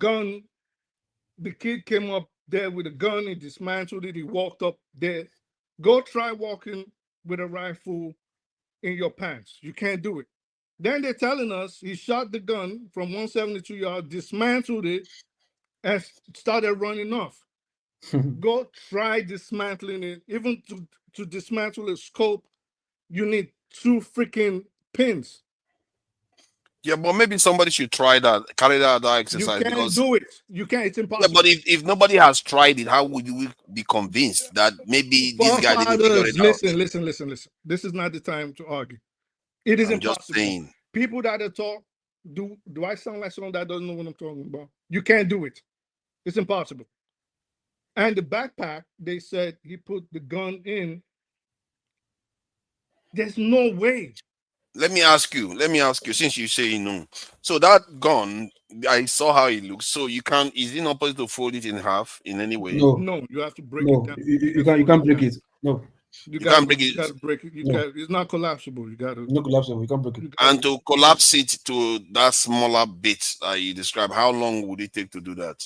kid came up there with a gun, he dismantled it, he walked up there. Go try walking with a rifle in your pants. You can't do it. Then they're telling us he shot the gun from 172 yards, dismantled it, and started running off. Go try dismantling it. Even to dismantle a scope, you need 2 freaking pins. Yeah, but maybe somebody should try that, carry that exercise. You can't do it. You can't. It's impossible. Yeah, but if nobody has tried it, how would you be convinced that maybe this guy didn't figure it out? Listen. This is not the time to argue. It is I'm just impossible. saying. People that are talk, do I sound like someone that doesn't know what I'm talking about? You can't do it. It's impossible. And the backpack, they said he put the gun in. There's no way. Let me ask you, since you say you know. So that gun, I saw how it looks. So you can't, is it not possible to fold it in half in any way? No, No, you have to break it no, down. you can't break it. No, You can't break it. Gotta break it. No. It's not collapsible. You gotta. no collapsible. You can't break it. And to collapse it to that smaller bit that you describe, how long would it take to do that?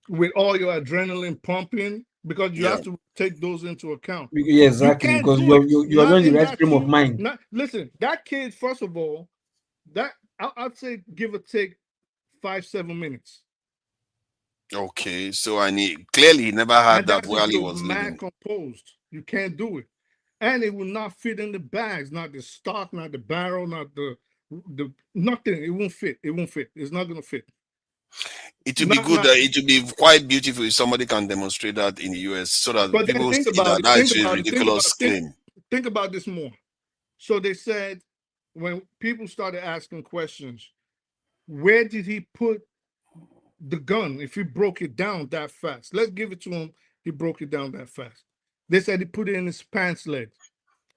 With all your adrenaline pumping, because you Yeah. have to take those into account. Yeah, exactly. You can't Because do you're it. not in the in right that frame of suit. mind. Listen, that kid, first of all, that I'd say give or take 5-7 minutes. Okay, so clearly he never had And that that's if while he you're was mad living. composed. You can't do it. And it will not fit in the bags, not the stock, not the barrel, not the nothing. It won't fit. It won't fit. It's not gonna fit. It would be good that it would be quite beautiful if somebody can demonstrate that in the US so that But then people think see about that it. that Think is a about it. ridiculous claim. Think about this more. So they said when people started asking questions, where did he put the gun if he broke it down that fast? Let's give it to him. He broke it down that fast. They said he put it in his pants leg.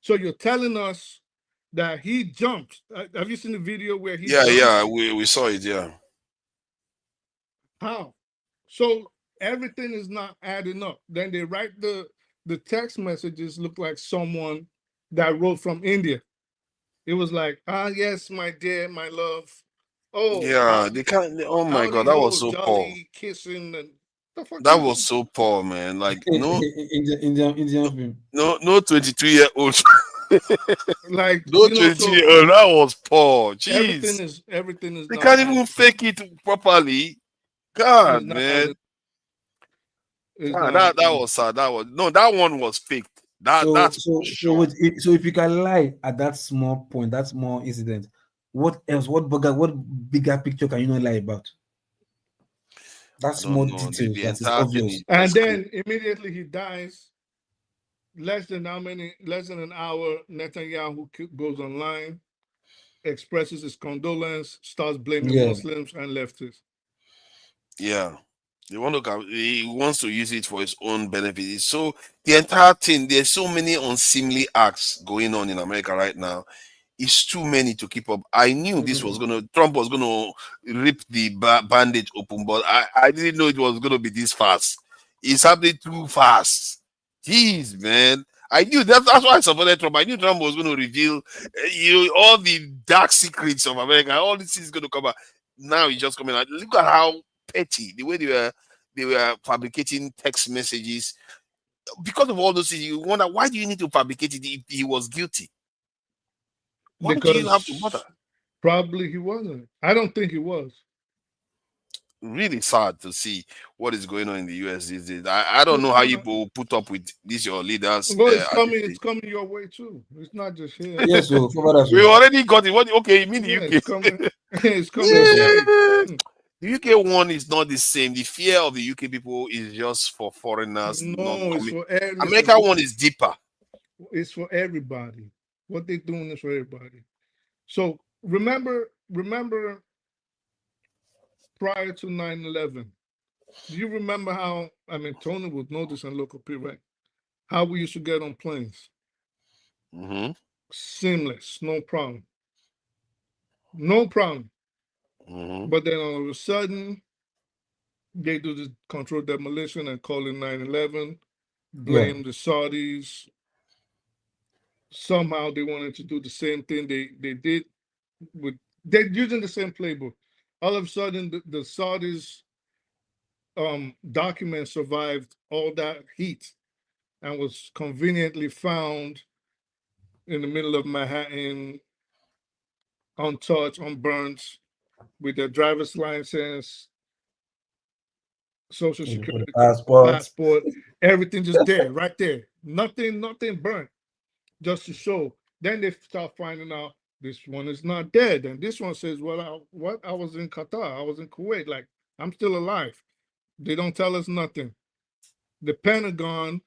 So you're telling us that he jumped. Have you seen the video where he Yeah, jumped? yeah, we saw it, yeah. How? So everything is not adding up. Then they write the text messages look like someone that wrote from India. It was like, yes, my dear, my love. Oh, Yeah, they can't. Oh my God, howdy that was ho, so poor. jolly, kissing, and the fuck That is was this? so poor, man. Like no, Indian film. no 22-year-old. Like No you know, 22-year-old. That was poor. everything Jeez, is they not can't adding even up. fake it properly. It's God, not man. adding. It's God, not that adding. was sad. That one was faked. That's for sure. So if you can lie at that small point, that small incident, what else? What bigger picture can you not lie about? That I don't small know. details The that is entire thing obvious. is And just then immediately he dies. Less than an hour, Netanyahu goes online, expresses his condolence, starts blaming Yeah. Muslims and leftists. yeah. He wants to use it for his own benefit. So the entire thing, there's so many unseemly acts going on in America right now. It's too many to keep up. I knew Trump was gonna rip the bandage open, but I didn't know it was gonna be this fast. It's happening too fast. Jeez, man. I knew that's why I supported Trump. I knew Trump was going to reveal all the dark secrets of America. All this is going to come out. Now he's just coming out. Look at how petty the way they were fabricating text messages. Because of all those things, you wonder, why do you need to fabricate it if he was guilty? Why do you have to bother? Probably he wasn't. I don't think he was. Really sad to see what is going on in the US these days. I don't know how you will put up with these your leaders. Well, it's coming your way too. It's not just here. Yes, so we already got it. Okay, you mean the Yeah, UK? it's coming. It's coming your way. The UK one is not the same. The fear of the UK people is just for foreigners. No, it's for America one is deeper. It's for everybody. What they're doing is for everybody. So remember prior to 9/11, do you remember how, Tony would know this on local P, right? How we used to get on planes. Mm-hmm. Seamless, no problem. No problem. Mm-hmm. But then all of a sudden, they do the controlled demolition and call it 9/11, blame the Saudis. Somehow they wanted to do the same thing they did they're using the same playbook. All of a sudden, the Saudis document survived all that heat and was conveniently found in the middle of Manhattan, untouched, unburnt, with their driver's license, social security passport, everything just there, right there. Nothing burnt, just to show. Then they start finding out this one is not dead, and this one says, "Well, I was in Qatar, I was in Kuwait, like I'm still alive." They don't tell us nothing. The Pentagon,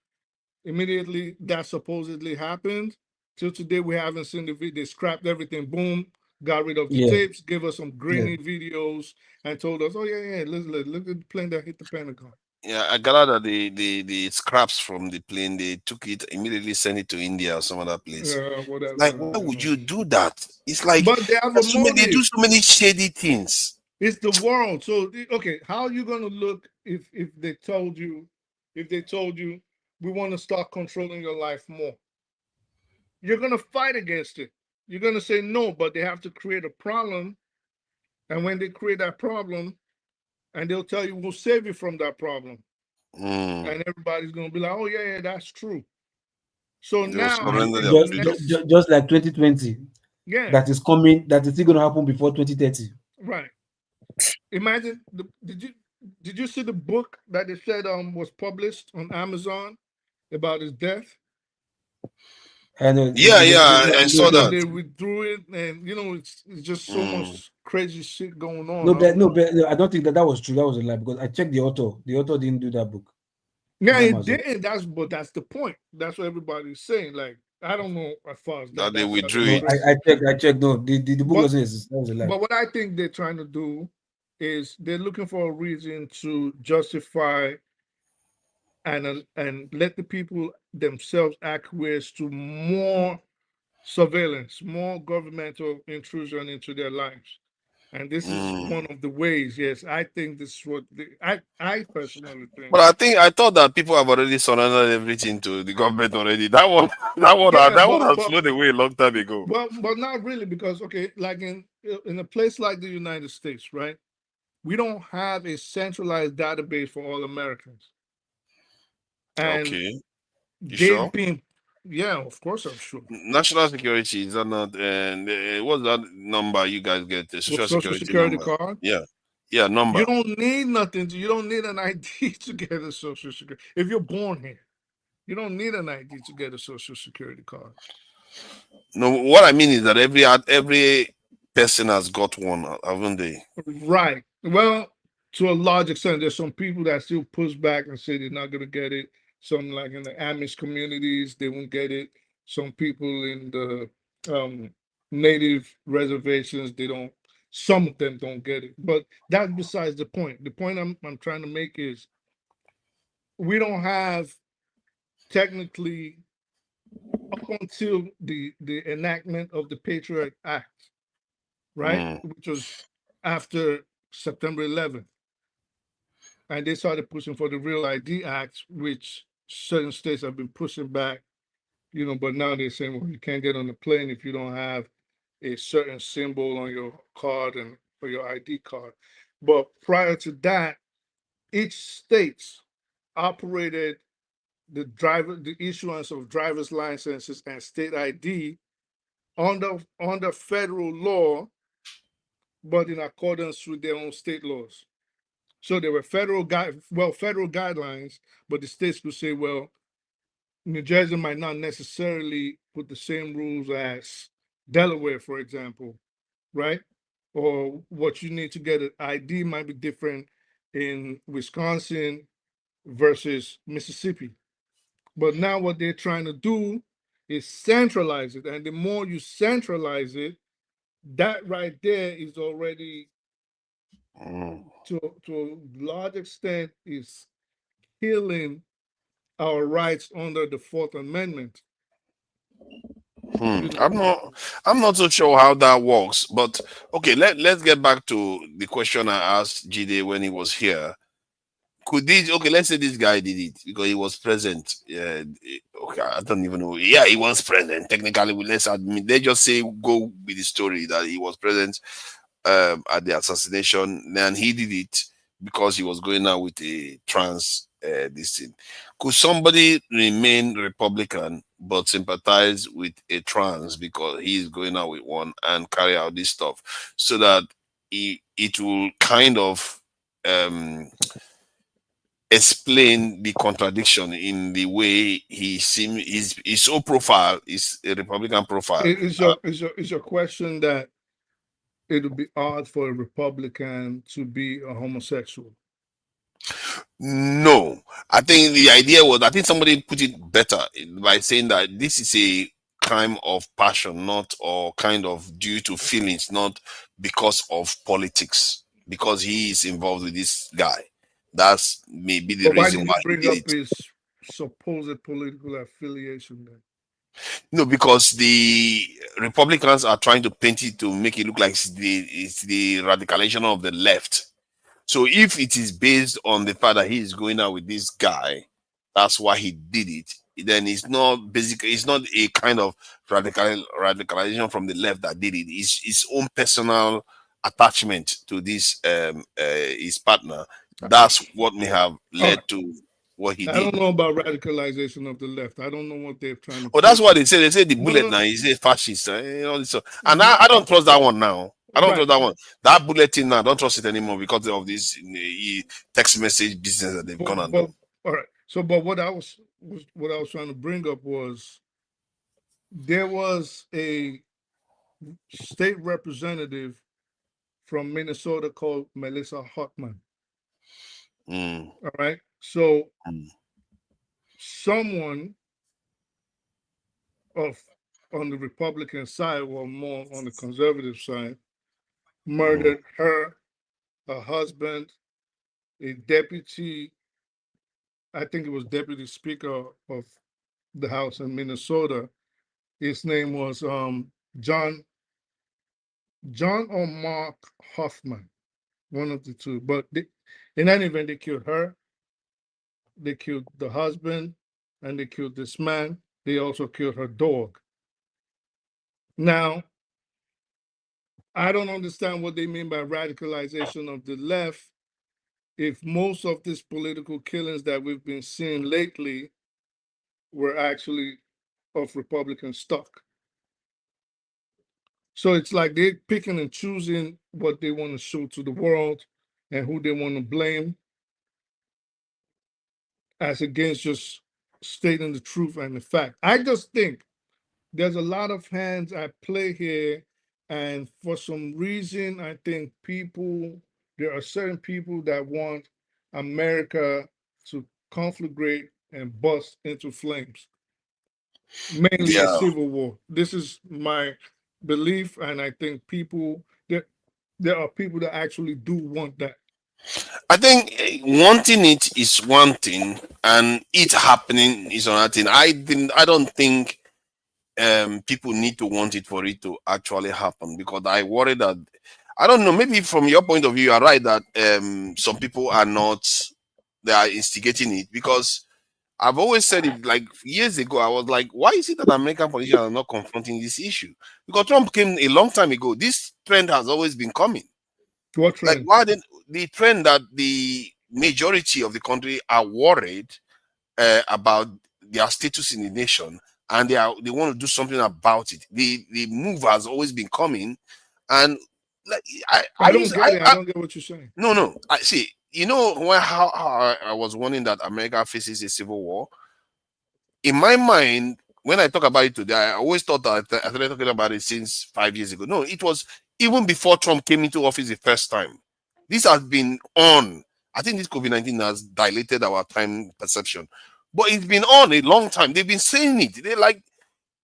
immediately that supposedly happened, Till today, we haven't seen the video. They scrapped everything. Boom, got rid of the Yeah. tapes, gave us some grainy videos, and told us, "Oh yeah, look at the plane that hit the Pentagon." Yeah, I gather that the scraps from the plane, they took it immediately, sent it to India or some other place. Whatever. Like, why would you do that? It's like But they have a they do motive. so many shady things. It's the world. So okay, how are you gonna look if they told you, we want to start controlling your life more? You're gonna fight against it. You're gonna say no, but they have to create a problem. And when they create that problem, and they'll tell you we'll save you from that problem. And everybody's gonna be like, oh yeah, that's true. So now just like 2020. Yeah. That is coming, that is still gonna happen before 2030. Right. Imagine did you see the book that they said was published on Amazon about his death? And I saw that. They withdrew it, and it's just so much crazy shit going on. No, I don't think that was true. That was a lie, because I checked the author. The author didn't do that book. Yeah, it did. That's the point. That's what everybody's saying. Like, I don't know as far as that they withdrew it. I checked. No, the book doesn't exist. That was a lie. But what I think they're trying to do is they're looking for a reason to justify and let the people themselves acquiesce to more surveillance, more governmental intrusion into their lives. And this is one of the ways. Yes, I think this is what I personally think. But I thought that people have already surrendered everything to the government already. That one has flown away a long time ago. Well, but not really, because like in a place like the United States, right? We don't have a centralized database for all Americans. And okay. You sure? Yeah, of course I'm sure. National security, is that not? And what's that number you guys get? The social security card? Yeah, number. You don't need nothing. You don't need an ID to get a social security. If you're born here, you don't need an ID to get a social security card. No, what I mean is that every person has got one, haven't they? Right. Well, to a large extent, there's some people that still push back and say they're not going to get it. Some, like in the Amish communities, they won't get it. Some people in the native reservations, some of them don't get it. But that's besides the point. The point I'm trying to make is we don't have technically, up until the enactment of the Patriot Act, right? Which was after September 11th. And they started pushing for the Real ID Act, which certain states have been pushing back, but now they're saying, well, you can't get on the plane if you don't have a certain symbol on your card and for your ID card. But prior to that, each state operated the issuance of driver's licenses and state ID under federal law, but in accordance with their own state laws. So there were federal guidelines, but the states could say, well, New Jersey might not necessarily put the same rules as Delaware, for example, right? Or what you need to get an ID might be different in Wisconsin versus Mississippi. But now what they're trying to do is centralize it. And the more you centralize it, that right there is already, to a large extent, is killing our rights under the Fourth Amendment. I'm not so sure how that works, but okay, let's get back to the question I asked Jide when he was here. Let's say this guy did it because he was present. Okay, I don't even know. Yeah, he was present. Technically, let's admit, they just say go with the story that he was present at the assassination, and he did it because he was going out with a trans this thing. Could somebody remain Republican but sympathize with a trans because he's going out with one and carry out this stuff, so that it will kind of explain the contradiction in the way he seems, his whole profile is a Republican profile. Is your question that it would be odd for a Republican to be a homosexual? No, I think the idea was, I think somebody put it better by saying that this is a kind of passion, not or kind of due to feelings, not because of politics, because he is involved with this guy. That's maybe the But why reason did why you he bring did up it. his supposed political affiliation then? No, because the Republicans are trying to paint it to make it look like it's the radicalization of the left. So if it is based on the fact that he is going out with this guy, that's why he did it. Then it's not a kind of radicalization from the left that did it. It's his own personal attachment to this his partner. That's what may have All led right. to what he I did. don't know about radicalization of the left. I don't know what they're trying to Oh, that's push. what they say. They say the No, bullet no, now is a fascist. All this stuff. And no. I don't trust that one now. I don't Right. trust that one. That bulletin now, I don't trust it anymore because of this text message business that they've gone and But done. all right. So, but what I was trying to bring up was there was a state representative from Minnesota called Melissa Hartman. Mm. All right. So someone on the Republican side or more on the conservative side murdered her husband, a deputy, I think it was deputy speaker of the House in Minnesota. His name was John or Mark Hoffman, one of the two. But in any event, they killed her, they killed the husband, and they killed this man. They also killed her dog. Now, I don't understand what they mean by radicalization of the left if most of these political killings that we've been seeing lately were actually of Republican stock. So it's like they're picking and choosing what they want to show to the world and who they want to blame, as against just stating the truth and the fact. I just think there's a lot of hands at play here, and for some reason, I think there are certain people that want America to conflagrate and bust into flames, mainly a Yeah. civil war. This is my belief, and I think there are people that actually do want that. I think wanting it is one thing, and it happening is another thing. I don't think people need to want it for it to actually happen, because I worry that, I don't know, maybe from your point of view, you are right that some people are not, they are instigating it, because I've always said it, like years ago, I was like, why is it that American politicians are not confronting this issue? Because Trump came a long time ago. This trend has always been coming. What Like, trend? why didn't the trend that the majority of the country are worried about their status in the nation, and they want to do something about it. The move has always been coming, and like I don't get it. I don't get what you're saying. no, I see. You know how I was warning that America faces a civil war. In my mind, when I talk about it today, I always thought that I started talking about it since 5 years ago. No, it was even before Trump came into office the first time. This has been on. I think this COVID-19 has dilated our time perception, but it's been on a long time. They've been saying it.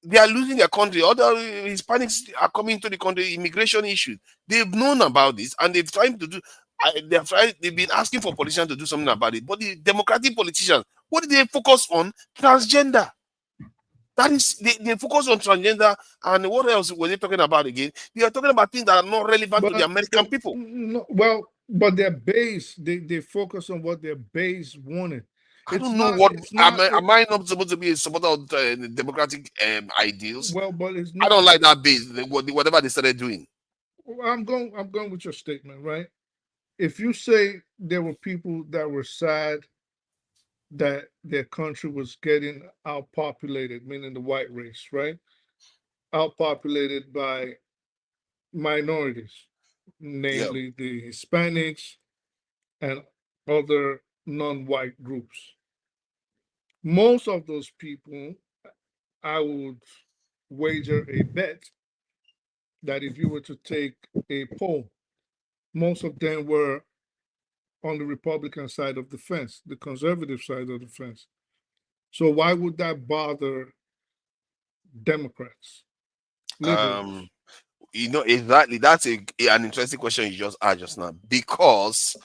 They are losing their country. Other Hispanics are coming to the country. Immigration issues. They've known about this, and they've tried to do. They've been asking for politicians to do something about it. But the Democratic politicians, what did they focus on? Transgender. That is, they focus on transgender, and what else were they talking about again? They are talking about things that are not relevant to the American people. No, well, but their base, they focus on what their base wanted. I It's don't know not. what It's not. am I not supposed to be a supporter of democratic ideals? Well, but it's I not. don't like that base. Whatever they started doing. I'm going with your statement, right? If you say there were people that were sad that their country was getting outpopulated, meaning the white race, right? Outpopulated by minorities, Yeah. namely the Hispanics and other non-white groups. Most of those people, I would wager a bet that if you were to take a poll, most of them were on the Republican side of the fence, the conservative side of the fence. So why would that bother Democrats, liberals? Exactly. That's an interesting question you just asked just now, because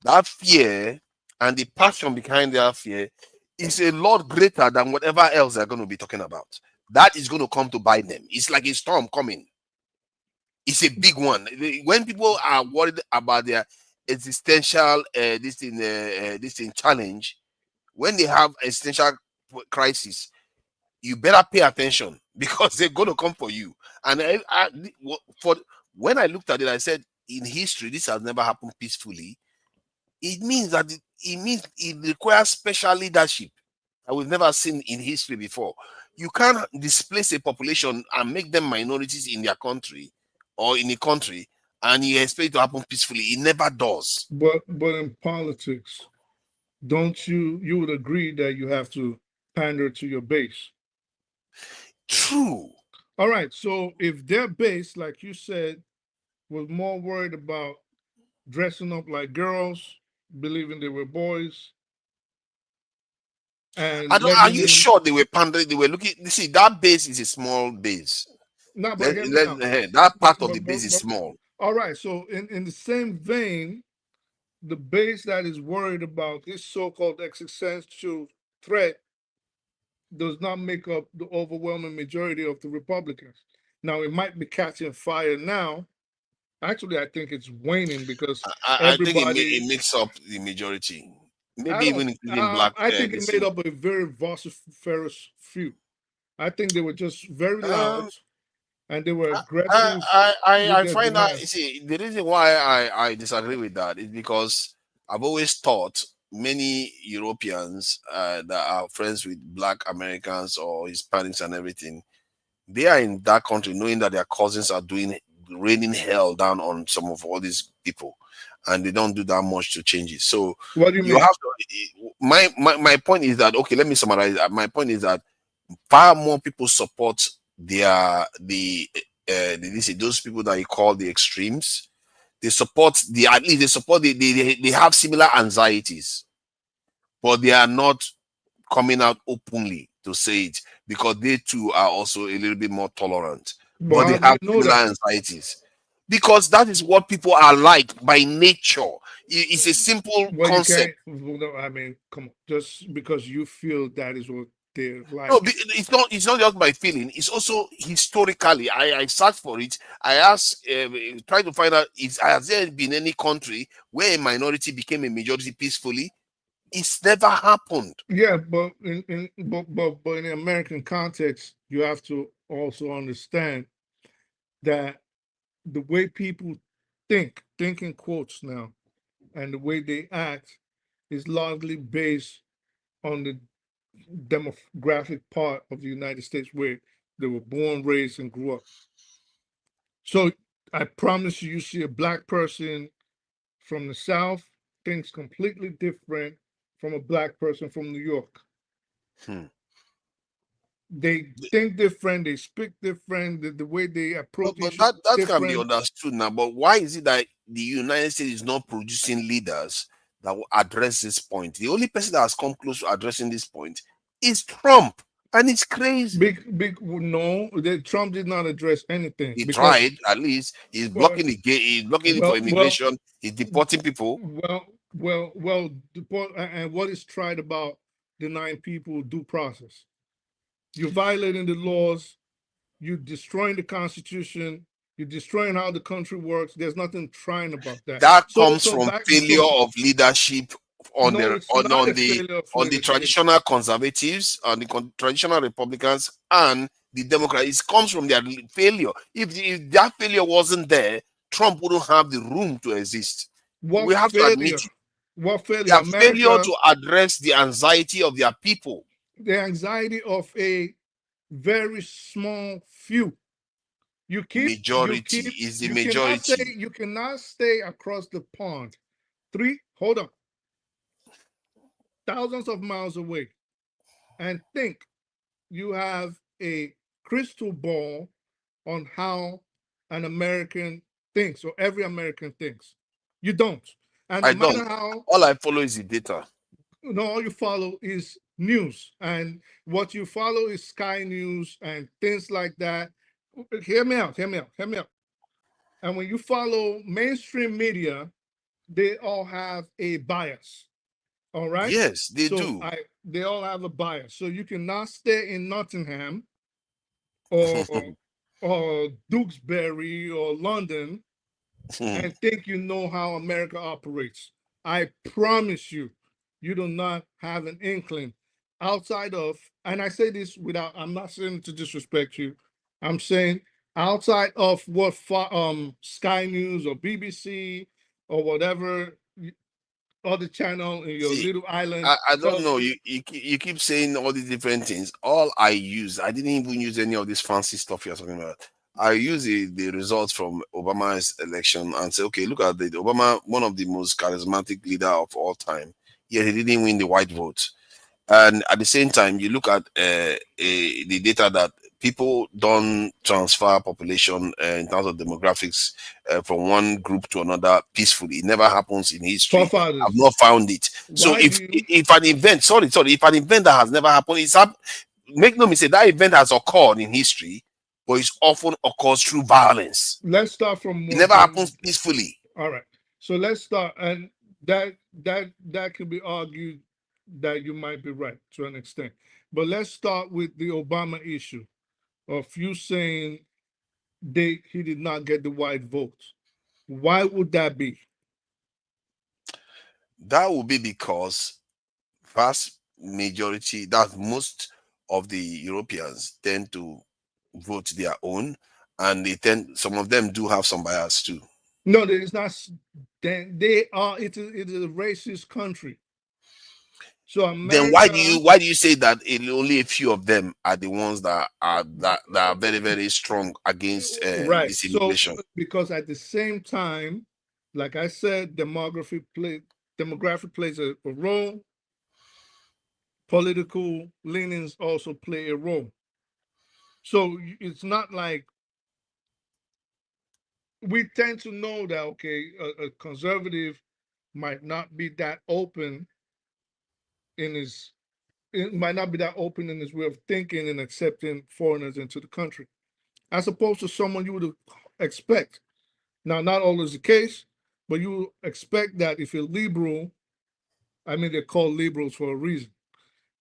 that fear and the passion behind that fear is a lot greater than whatever else they're going to be talking about. That is going to come to bite them. It's like a storm coming. It's a big one. When people are worried about their existential this thing challenge, when they have existential crisis, you better pay attention, because they're going to come for you. And when I looked at it, I said, in history, this has never happened peacefully. It means that it requires special leadership that we've never seen in history before. You can't displace a population and make them minorities in their country or in a country, and you expect it to happen peacefully. It never does. But in politics, don't you would agree that you have to pander to your base? True. All right. So if their base, like you said, was more worried about dressing up like girls, believing they were boys, and are you sure they were pandering? They were looking. See, that base is a small base. No, but that part of the base is small. All right. So in the same vein, the base that is worried about this so-called existential threat does not make up the overwhelming majority of the Republicans. Now, it might be catching fire now. Actually, I think it's waning, because I think it makes up the majority. Maybe even including black. I think it made up a very vociferous few. I think they were just very loud, and they were aggressive. I find that, you see, the reason why I disagree with that is because I've always thought many Europeans that are friends with black Americans or Hispanics and everything, they are in that country knowing that their cousins are raining hell down on some of all these people, and they don't do that much to change it. So what do you mean? Have to, my point is that, okay, let me summarize. My point is that far more people support those people that you call the extremes. They support they have similar anxieties, but they are not coming out openly to say it, because they too are also a little bit more tolerant. But they have similar anxieties, because that is what people are like by nature. It's a simple concept. I mean, come on, just because you feel that is what they're like. No, it's not just my feeling. It's also historically. I searched for it. I asked, trying to find out, has there been any country where a minority became a majority peacefully? It's never happened. Yeah, but in the American context, you have to also understand that the way people think in quotes now, and the way they act is largely based on the demographic part of the United States where they were born, raised, and grew up. So I promise you see a black person from the South thinks completely different from a black person from New York. They think different, they speak different, the way they approach but issues that can be understood now. But why is it that the United States is not producing leaders that will address this point? The only person that has come close to addressing this point is Trump, and it's crazy. No, Trump did not address anything. He tried, at least. He's blocking he's blocking it for immigration. He's deporting people. And what is tried about denying people due process? You're violating the laws. You're destroying the Constitution. You're destroying how the country works. There's nothing trying about that. That comes from failure of leadership on the traditional conservatives, on the traditional Republicans, and the Democrats. It comes from their failure. If that failure wasn't there, Trump wouldn't have the room to exist. We have to admit it. What failure? Their failure to address the anxiety of their people. The anxiety of a very small few. Majority is the majority. You cannot stay across the pond. Thousands of miles away, and think you have a crystal ball on how an American thinks, or every American thinks. You don't. And I don't. All I follow is the data. No, all you follow is news, and what you follow is Sky News and things like that. Hear me out. And when you follow mainstream media, they all have a bias. All right. Yes, they So do. they all have a bias. So you cannot stay in Nottingham or Duxbury or London and think you know how America operates. I promise you, you do not have an inkling outside of, and I say this without, I'm not saying to disrespect you. I'm saying outside of what Sky News or BBC or whatever other channel in your See, little island I don't tells know. you. You keep saying all these different things. All I didn't even use any of this fancy stuff you're talking about. I use the results from Obama's election and say, okay, look at the Obama, one of the most charismatic leader of all time. Yet he didn't win the white vote. And at the same time, you look at the data that people don't transfer population in terms of demographics from one group to another peacefully. It never happens in history. I've not found it. So if an event, if an event that has never happened, make no mistake, that event has occurred in history, but it often occurs through violence. Let's start from it never happens peacefully. All right. So let's start, and that can be argued that you might be right to an extent. But let's start with the Obama issue of you saying he did not get the white vote. Why would that be? That would be because vast majority, that most of the Europeans tend to vote their own, and some of them do have some bias too. No, there is not. They are. It is a racist country. So America, then why do you say that only a few of them are the ones that are very, very strong against this immigration? So, because at the same time, like I said, demography plays a role. Political leanings also play a role. So it's not like we tend to know that, okay, a conservative might not be that open in his way of thinking and accepting foreigners into the country, as opposed to someone you would expect. Now, not always the case, but you expect that if you're liberal, I mean, they're called liberals for a reason.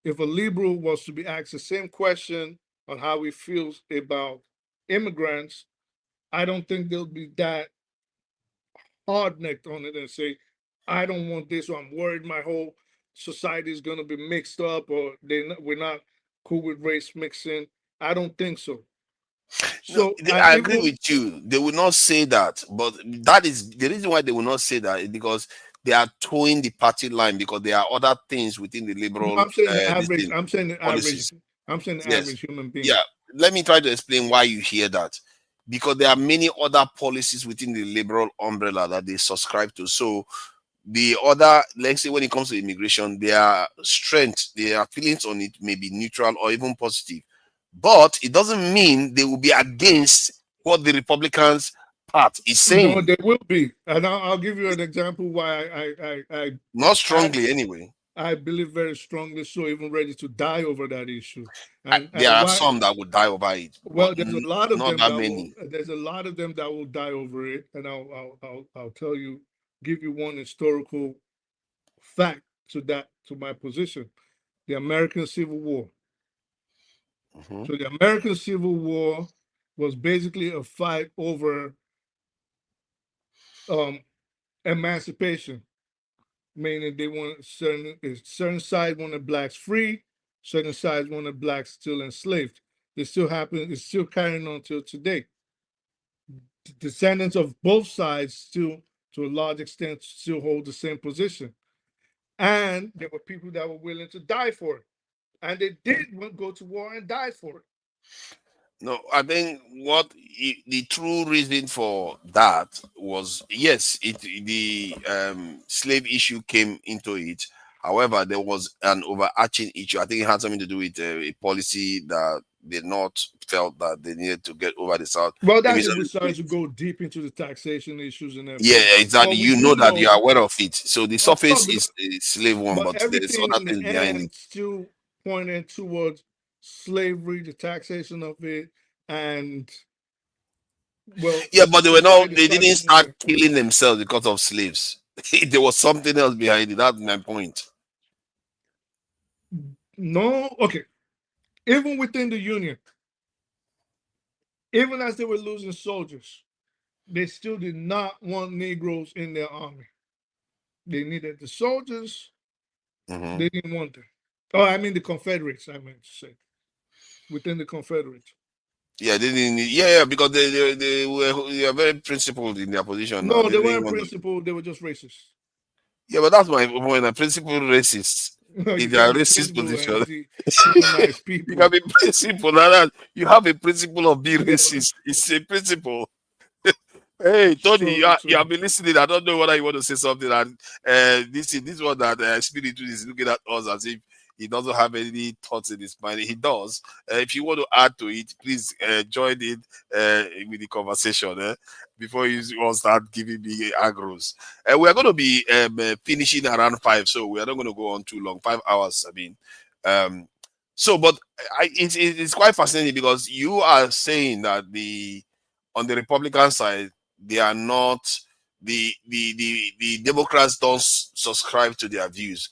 If a liberal was to be asked the same question on how he feels about immigrants, I don't think they'll be that hard-necked on it and say, I don't want this, or I'm worried my whole society is going to be mixed up, or we're not cool with race mixing. I don't think so. So I agree with you. They will not say that, but that is the reason why they will not say that, is because they are towing the party line, because there are other things within the liberal. I'm saying the average. I'm saying the average. I'm saying the average human being. Yeah, let me try to explain why you hear that. Because there are many other policies within the liberal umbrella that they subscribe to. So the other, let's say when it comes to immigration, their strength, their feelings on it may be neutral or even positive. But it doesn't mean they will be against what the Republicans part is saying. No, they will be. And I'll give you an example why I not strongly anyway. I believe very strongly so, even ready to die over that issue. And there are some that would die over it. Well, there's a lot of not them that many. There's a lot of them that will die over it, and I'll tell you, give you one historical fact to my position: the American Civil War. So the American Civil War was basically a fight over emancipation. Meaning they want certain side wanted blacks free, certain sides wanted blacks still enslaved. It's still carrying on till today. Descendants of both sides still, to a large extent, still hold the same position. And there were people that were willing to die for it. And they did go to war and die for it. No, I think the true reason for that was, yes, the slave issue came into it. However, there was an overarching issue. I think it had something to do with a policy that they not felt that they needed to get over the South. Well, that's if we start to go deep into the taxation issues and everything. Yeah, exactly. You know that you are aware of it. So the surface is a slave one, but there's other things behind it. Still pointed towards slavery, the taxation of it, and well, Yeah, but they were not. society They didn't started moving. start killing themselves because of slaves. There was something else behind it. That's my point. No, okay. Even within the Union, even as they were losing soldiers, they still did not want Negroes in their army. They needed the soldiers. Mhm. They didn't want them. Oh, I mean the Confederates, I meant to say. Within the Confederates. Yeah, they didn't. Yeah, because they were very principled in their position. Now No, they they didn't weren't want to. principled, they were just racist. Yeah, but that's my point. A principled racist No, in you their can't be racist principled position. and demonize You people. can be principled. You have a principle of being racist. It's a principle. Hey, Tony, So, you have been listening. I don't know whether you want to say something. And this one that Spirit is looking at us as if he doesn't have any thoughts in his mind. He does. If you want to add to it, please join in with the conversation before you all start giving me agros. We are going to be finishing around 5, so we are not going to go on too long. 5 hours, I mean. But it's quite fascinating because you are saying that on the Republican side, they are not the Democrats don't subscribe to their views.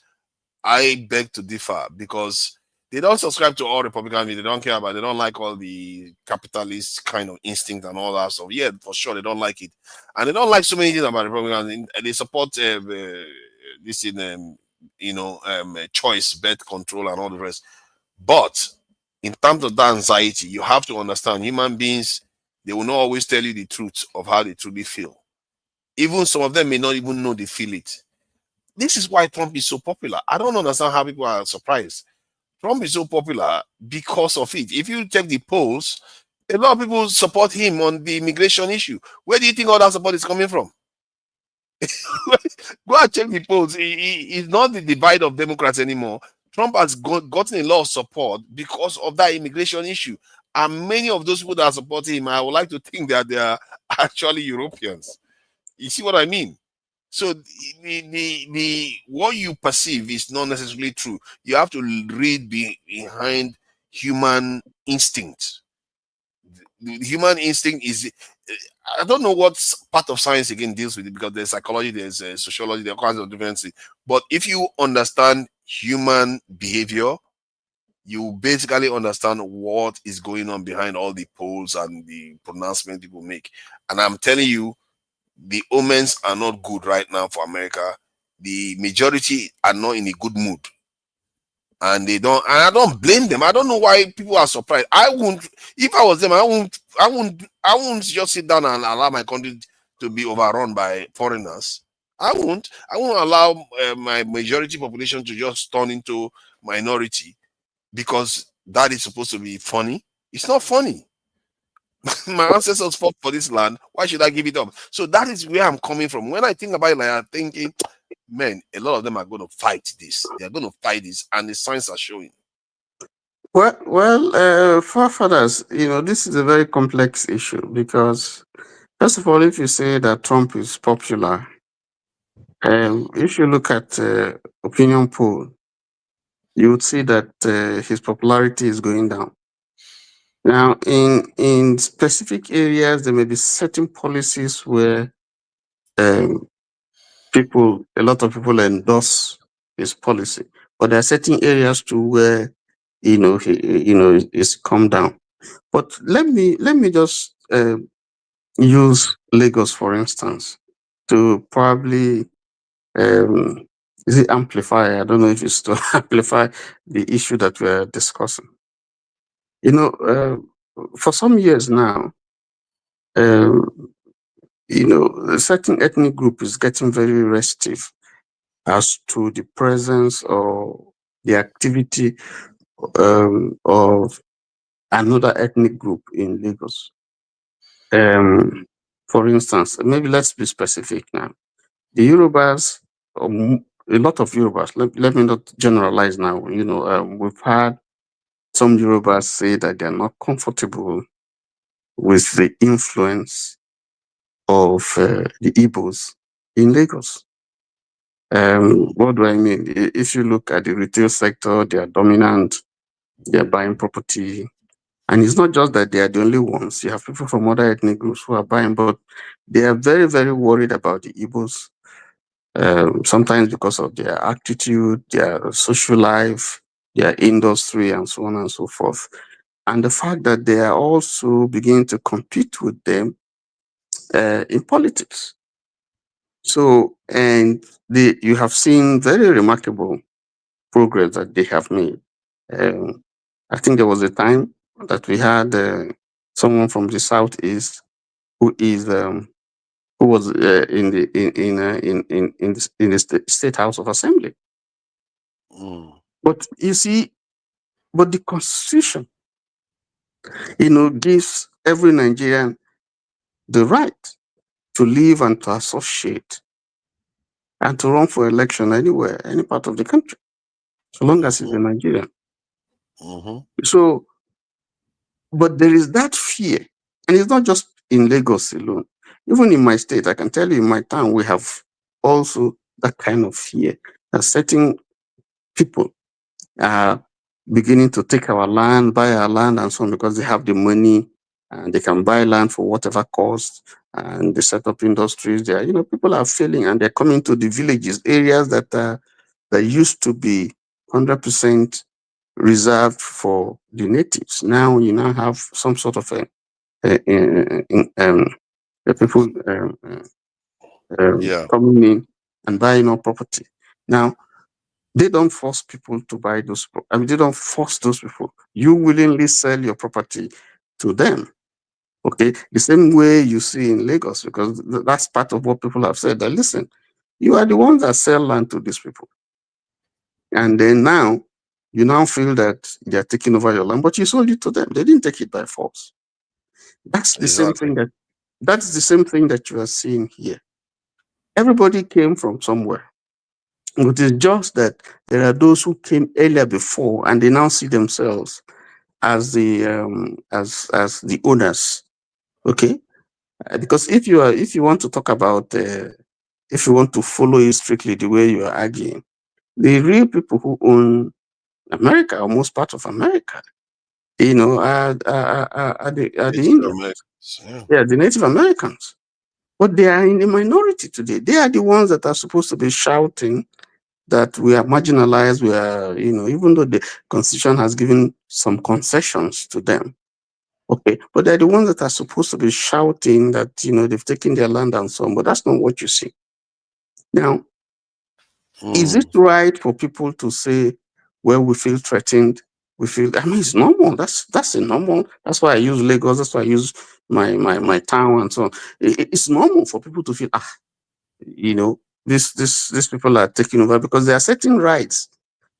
I beg to differ because they don't subscribe to all Republican views. They don't care about. They don't like all the capitalist kind of instinct and all that stuff. Yeah, for sure they don't like it, and they don't like so many things about Republicans. They support this in choice, birth control, and all the rest. But in terms of that anxiety, you have to understand human beings. They will not always tell you the truth of how they truly feel. Even some of them may not even know they feel it. This is why Trump is so popular. I don't understand how people are surprised. Trump is so popular because of it. If you check the polls, a lot of people support him on the immigration issue. Where do you think all that support is coming from? Go and check the polls. It's not the divide of Democrats anymore. Trump has gotten a lot of support because of that immigration issue. And many of those people that are supporting him, I would like to think that they are actually Europeans. You see what I mean? So the what you perceive is not necessarily true. You have to read behind human instinct. The human instinct is, I don't know what part of science again deals with it, because there's psychology, there's sociology, there are kinds of differences. But if you understand human behavior, you basically understand what is going on behind all the polls and the pronouncement people make. And I'm telling you, the omens are not good right now for America. The majority are not in a good mood. And I don't blame them. I don't know why people are surprised. I wouldn't, if I was them, I wouldn't just sit down and allow my country to be overrun by foreigners. I won't allow my majority population to just turn into minority because that is supposed to be funny. It's not funny. My ancestors fought for this land. Why should I give it up? So that is where I'm coming from. When I think about it, like, I'm thinking, man, a lot of them are going to fight this. They are going to fight this, and the signs are showing. Forefathers, this is a very complex issue because, first of all, if you say that Trump is popular, if you look at opinion poll, you would see that his popularity is going down. Now, in specific areas, there may be certain policies where a lot of people endorse his policy, but there are certain areas too where it's come down. But let me just use Lagos for instance to probably is it amplify? I don't know if it's to amplify the issue that we're discussing. For some years now, a certain ethnic group is getting very restive as to the presence or the activity of another ethnic group in Lagos. For instance, maybe let's be specific now. The Yorubas, a lot of Yorubas, let me not generalize now. We've had some Yorubas say that they're not comfortable with the influence of the Igbos in Lagos. What do I mean? If you look at the retail sector, they are dominant. They are buying property. And it's not just that they are the only ones. You have people from other ethnic groups who are buying, but they are very, very worried about the Igbos. Sometimes because of their attitude, their social life, their industry, and so on and so forth. And the fact that they are also beginning to compete with them in politics. So, and you have seen very remarkable progress that they have made. I think there was a time that we had someone from the southeast who is who was in the State House of Assembly. But you see, but the Constitution, gives every Nigerian the right to live and to associate and to run for election anywhere, any part of the country, so long as he's a Nigerian. So, but there is that fear, and it's not just in Lagos alone. Even in my state, I can tell you in my town, we have also that kind of fear that certain people are beginning to take our land, buy our land, and so on, because they have the money and they can buy land for whatever cost, and they set up industries there. People are failing, and they're coming to the villages, areas that used to be 100% reserved for the natives. Now you now have some sort of the people coming in and buying up property. Now, they don't force people to buy those. They don't force those people. You willingly sell your property to them. Okay, the same way you see in Lagos, because that's part of what people have said. That listen, you are the ones that sell land to these people, and then now you now feel that they are taking over your land, but you sold it to them. They didn't take it by force. That's the same thing that's the same thing that you are seeing here. Everybody came from somewhere. It is just that there are those who came earlier before, and they now see themselves as the the owners. Okay, because if you want to talk about if you want to follow it strictly the way you are arguing, the real people who own America, or most part of America, are the Indians. Yeah, the Native Americans. But they are in the minority today. They are the ones that are supposed to be shouting that we are marginalized. We are, even though the Constitution has given some concessions to them. Okay, but they're the ones that are supposed to be shouting that, they've taken their land and so on, but that's not what you see. Now, is it right for people to say, well, we feel threatened? It's normal. That's a normal. That's why I use Lagos. That's why I use my town and so on. It's normal for people to feel, these people are taking over, because there are certain rights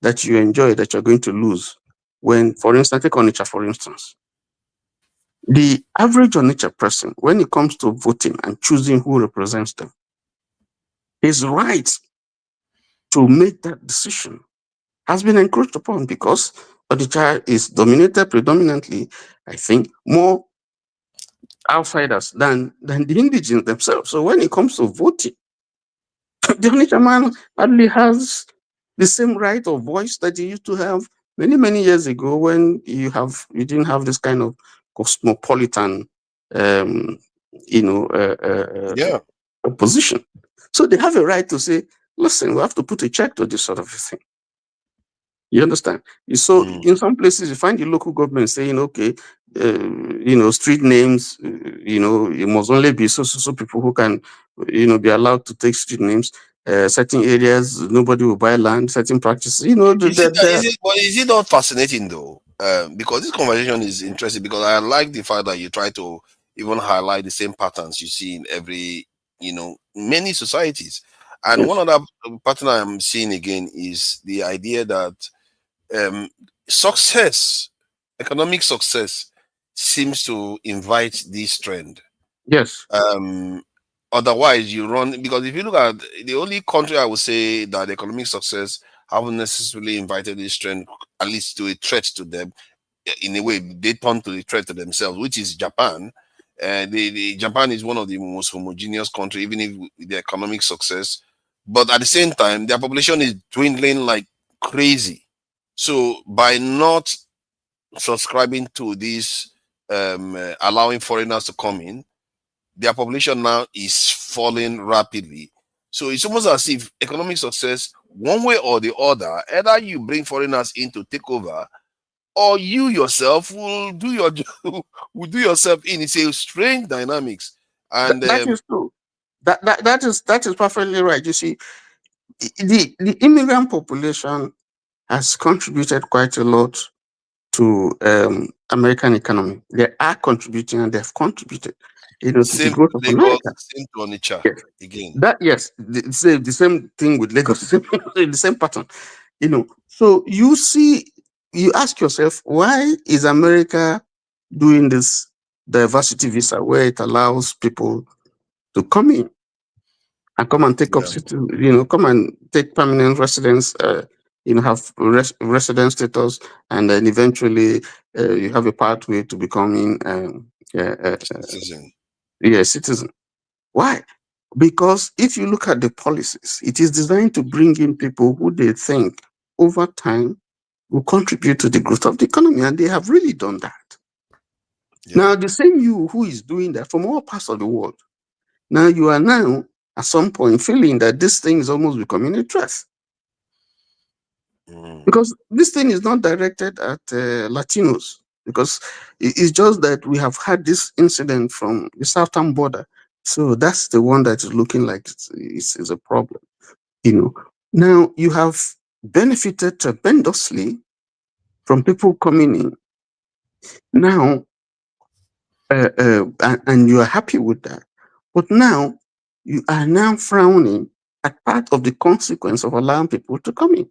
that you enjoy that you're going to lose. When, for instance, take Onitsha, for instance. The average Onitsha person, when it comes to voting and choosing who represents them, his right to make that decision has been encroached upon, because Onitsha is dominated predominantly, I think, more outsiders than the indigenous themselves. So when it comes to voting, the Onitsha man hardly has the same right of voice that he used to have many, many years ago, when you didn't have this kind of cosmopolitan opposition. So they have a right to say, listen, we have to put a check to this sort of thing. You understand? So in some places, you find the local government saying, okay, street names, it must only be so people who can, be allowed to take street names. Certain areas, nobody will buy land. Certain practices, Is it not fascinating though? Because this conversation is interesting, because I like the fact that you try to even highlight the same patterns you see in every, many societies. And one other pattern I'm seeing again is the idea that economic success seems to invite this trend. Yes. Otherwise, you run, because if you look at the only country I would say that economic success haven't necessarily invited this trend, at least to a threat to them, in a way, they turn to the threat to themselves, which is Japan. Japan is one of the most homogeneous countries, even if the economic success, but at the same time, their population is dwindling like crazy. So by not subscribing to this, allowing foreigners to come in, their population now is falling rapidly. So it's almost as if economic success, one way or the other, either you bring foreigners in to take over, or you yourself will do your will do yourself in. It's a strange dynamics, and That is true. That is perfectly right. You see, the immigrant population has contributed quite a lot to American economy. They are contributing, and they have contributed, to the same growth of Lagos, America. same to Onitsha Yes. again. The same thing with Lagos, the same pattern. So you ask yourself, why is America doing this diversity visa where it allows people to come in and come and take up come and take permanent residence, have resident status, and then eventually you have a pathway to becoming Citizen. citizen. Why? Because if you look at the policies, it is designed to bring in people who they think over time will contribute to the growth of the economy, and they have really done that. Now, the same you who is doing that from all parts of the world, now you are now at some point feeling that this thing is almost becoming a threat. Because this thing is not directed at Latinos, because it's just that we have had this incident from the southern border. So that's the one that is looking like it's a problem. Now you have benefited tremendously from people coming in. Now, and you are happy with that. But now you are now frowning at part of the consequence of allowing people to come in.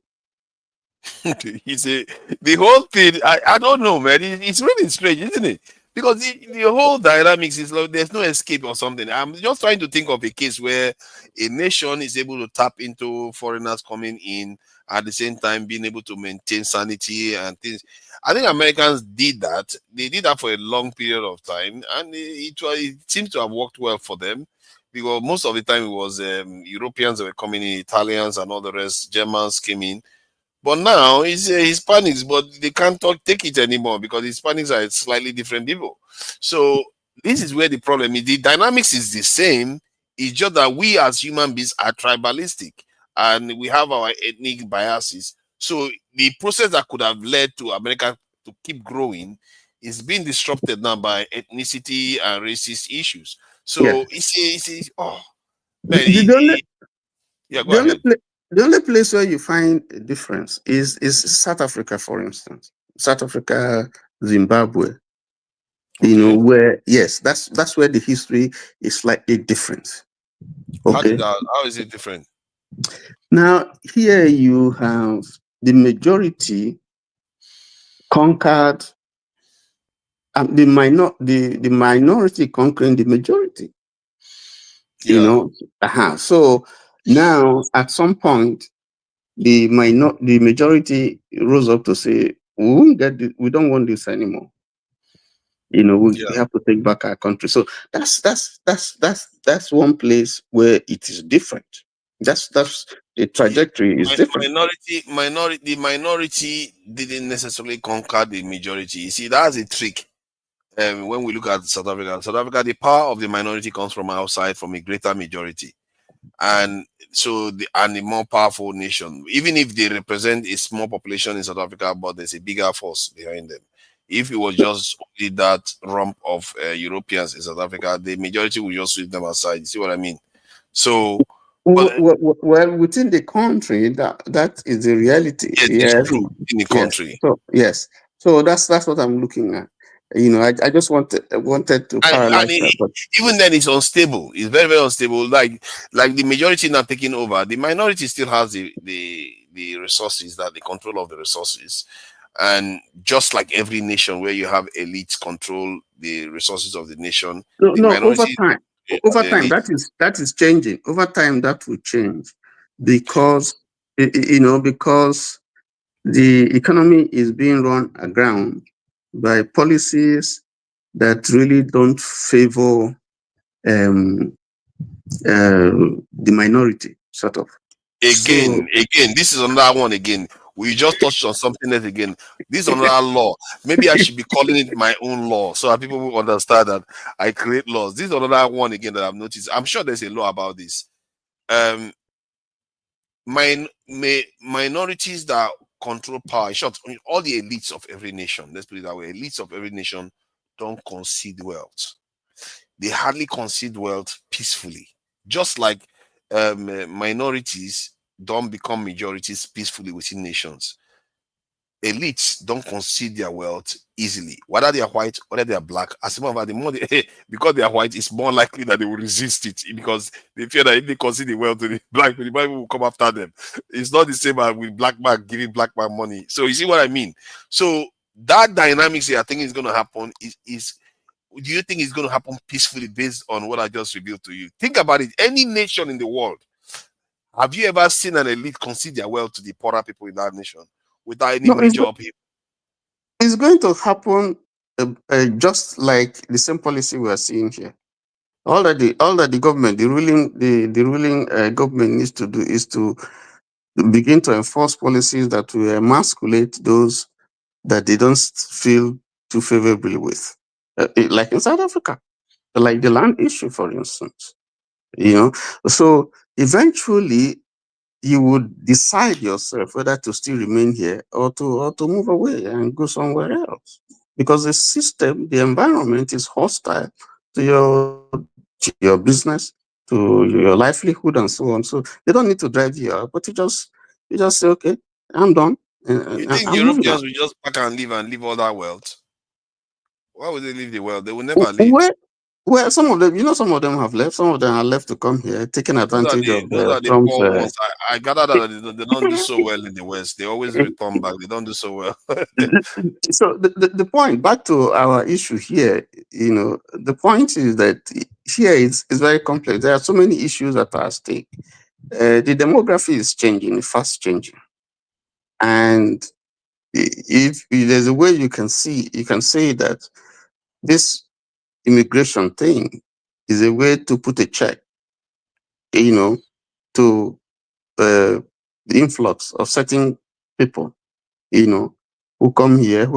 The whole thing, I don't know, man. It's really strange, isn't it? Because the whole dynamics is like there's no escape or something. I'm just trying to think of a case where a nation is able to tap into foreigners coming in at the same time being able to maintain sanity and things. I think Americans did that. They did that for a long period of time, and it seems to have worked well for them, because most of the time it was Europeans that were coming in, Italians and all the rest, Germans came in. But now it's Hispanics, but they can't take it anymore because Hispanics are slightly different people. So this is where the problem is. The dynamics is the same. It's just that we as human beings are tribalistic and we have our ethnic biases. So the process that could have led to America to keep growing is being disrupted now by ethnicity and racist issues. So it's oh man, yeah, go ahead. The only place where you find a difference is South Africa, for instance. South Africa, Zimbabwe. Where that's where the history is slightly different. Okay. How is it different? Now here you have the majority conquered, the minority conquering the majority. So now at some point the majority rose up to say, we don't want this anymore. We have to take back our country. So that's one place where it is different. That's the trajectory is different. The minority didn't necessarily conquer the majority. You see, that's a trick. When we look at South Africa, the power of the minority comes from outside, from a greater majority. And so the more powerful nation, even if they represent a small population in South Africa, but there's a bigger force behind them. If it was just only that rump of Europeans in South Africa, the majority would just sweep them aside. You see what I mean? So, well, within the country, that is the reality. Yes, it's true in the country. So that's what I'm looking at. I just wanted to parallel that. Even then, it's unstable. It's very, very unstable. Like the majority not taking over, the minority still has the resources, that the control of the resources. And just like every nation where you have elites control the resources of the nation, over time that is changing. Over time that will change because because the economy is being run aground by policies that really don't favor the minority, sort of. Again, this is another one again. We just touched on something else again. This is another law. Maybe I should be calling it my own law so that people will understand that I create laws. This is another one again that I've noticed. I'm sure there's a law about this. Minorities that control power, in short, all the elites of every nation, let's put it that way, elites of every nation don't concede wealth. They hardly concede wealth peacefully. Just like minorities don't become majorities peacefully within nations. Elites don't concede their wealth easily, whether they are white or whether they are black. As a matter of fact, the more because they are white, it's more likely that they will resist it because they fear that if they concede the wealth to the black people will come after them. It's not the same as with black man giving black man money. So you see what I mean? So that dynamics I think is going to happen is do you think it's going to happen peacefully based on what I just revealed to you? Think about it. Any nation in the world, have you ever seen an elite concede their wealth to the poorer people in that nation without any major upheaval? It's going to happen just like the same policy we are seeing here. All that the government, the ruling government needs to do is to begin to enforce policies that will emasculate those that they don't feel too favorably with, like in South Africa, like the land issue, for instance. So eventually you would decide yourself whether to still remain here or to move away and go somewhere else, because the system, the environment is hostile to your business, to your livelihood, and so on. So they don't need to drive you out, but you just say, okay, I'm done. You think I'm moving Europeans on. will just pack and leave all that wealth? Why would they leave the wealth? They will never leave. Well, some of them have left. Some of them are left to come here, taking advantage of Those are the Trump's. poor ones. I gather that they don't do so well in the West. They always return back. They don't do so well. So the point, back to our issue here, the point is that here it's very complex. There are so many issues that are at stake. The demography is changing, fast changing, and if there's a way you can say that this immigration thing is a way to put a check, to the influx of certain people, who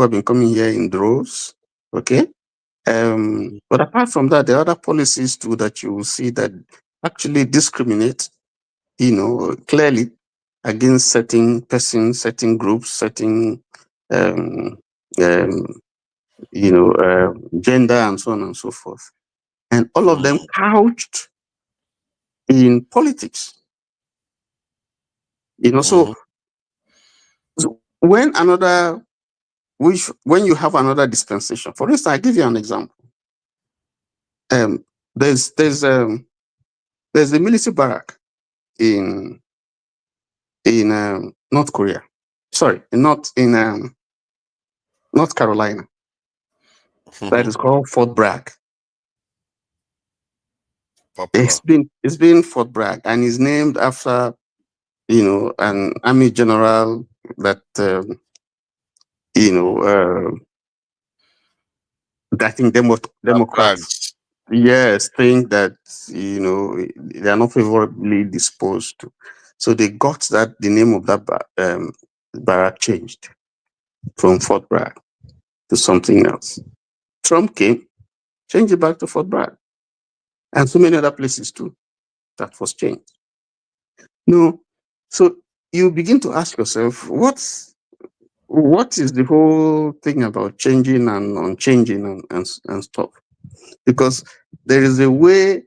have been coming here in droves. Okay. But apart from that, there are other policies too that you will see that actually discriminate, clearly against certain persons, certain groups, certain, gender, and so on and so forth. And all of them couched in politics. So when you have another dispensation, for instance, I give you an example. There's a military barrack in North Korea. Sorry, not in North Carolina. That is called Fort Bragg. It's been Fort Bragg, and is named after an army general that I think Democrats, yes, think that they are not favorably disposed to. So they got the name of that barrack changed from Fort Bragg to something else. Trump came, changed it back to Fort Bragg, and so many other places too. That was changed. So you begin to ask yourself, what is the whole thing about changing and unchanging and stuff? Because there is a way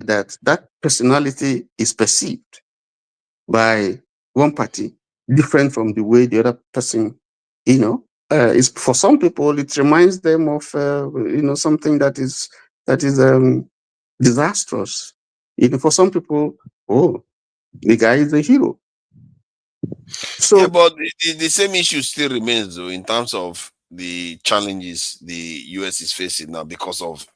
that personality is perceived by one party different from the way the other person, is. For some people, it reminds them of something that is disastrous. For some people, the guy is a hero. So, yeah, but the same issue still remains, though, in terms of the challenges the US is facing now because of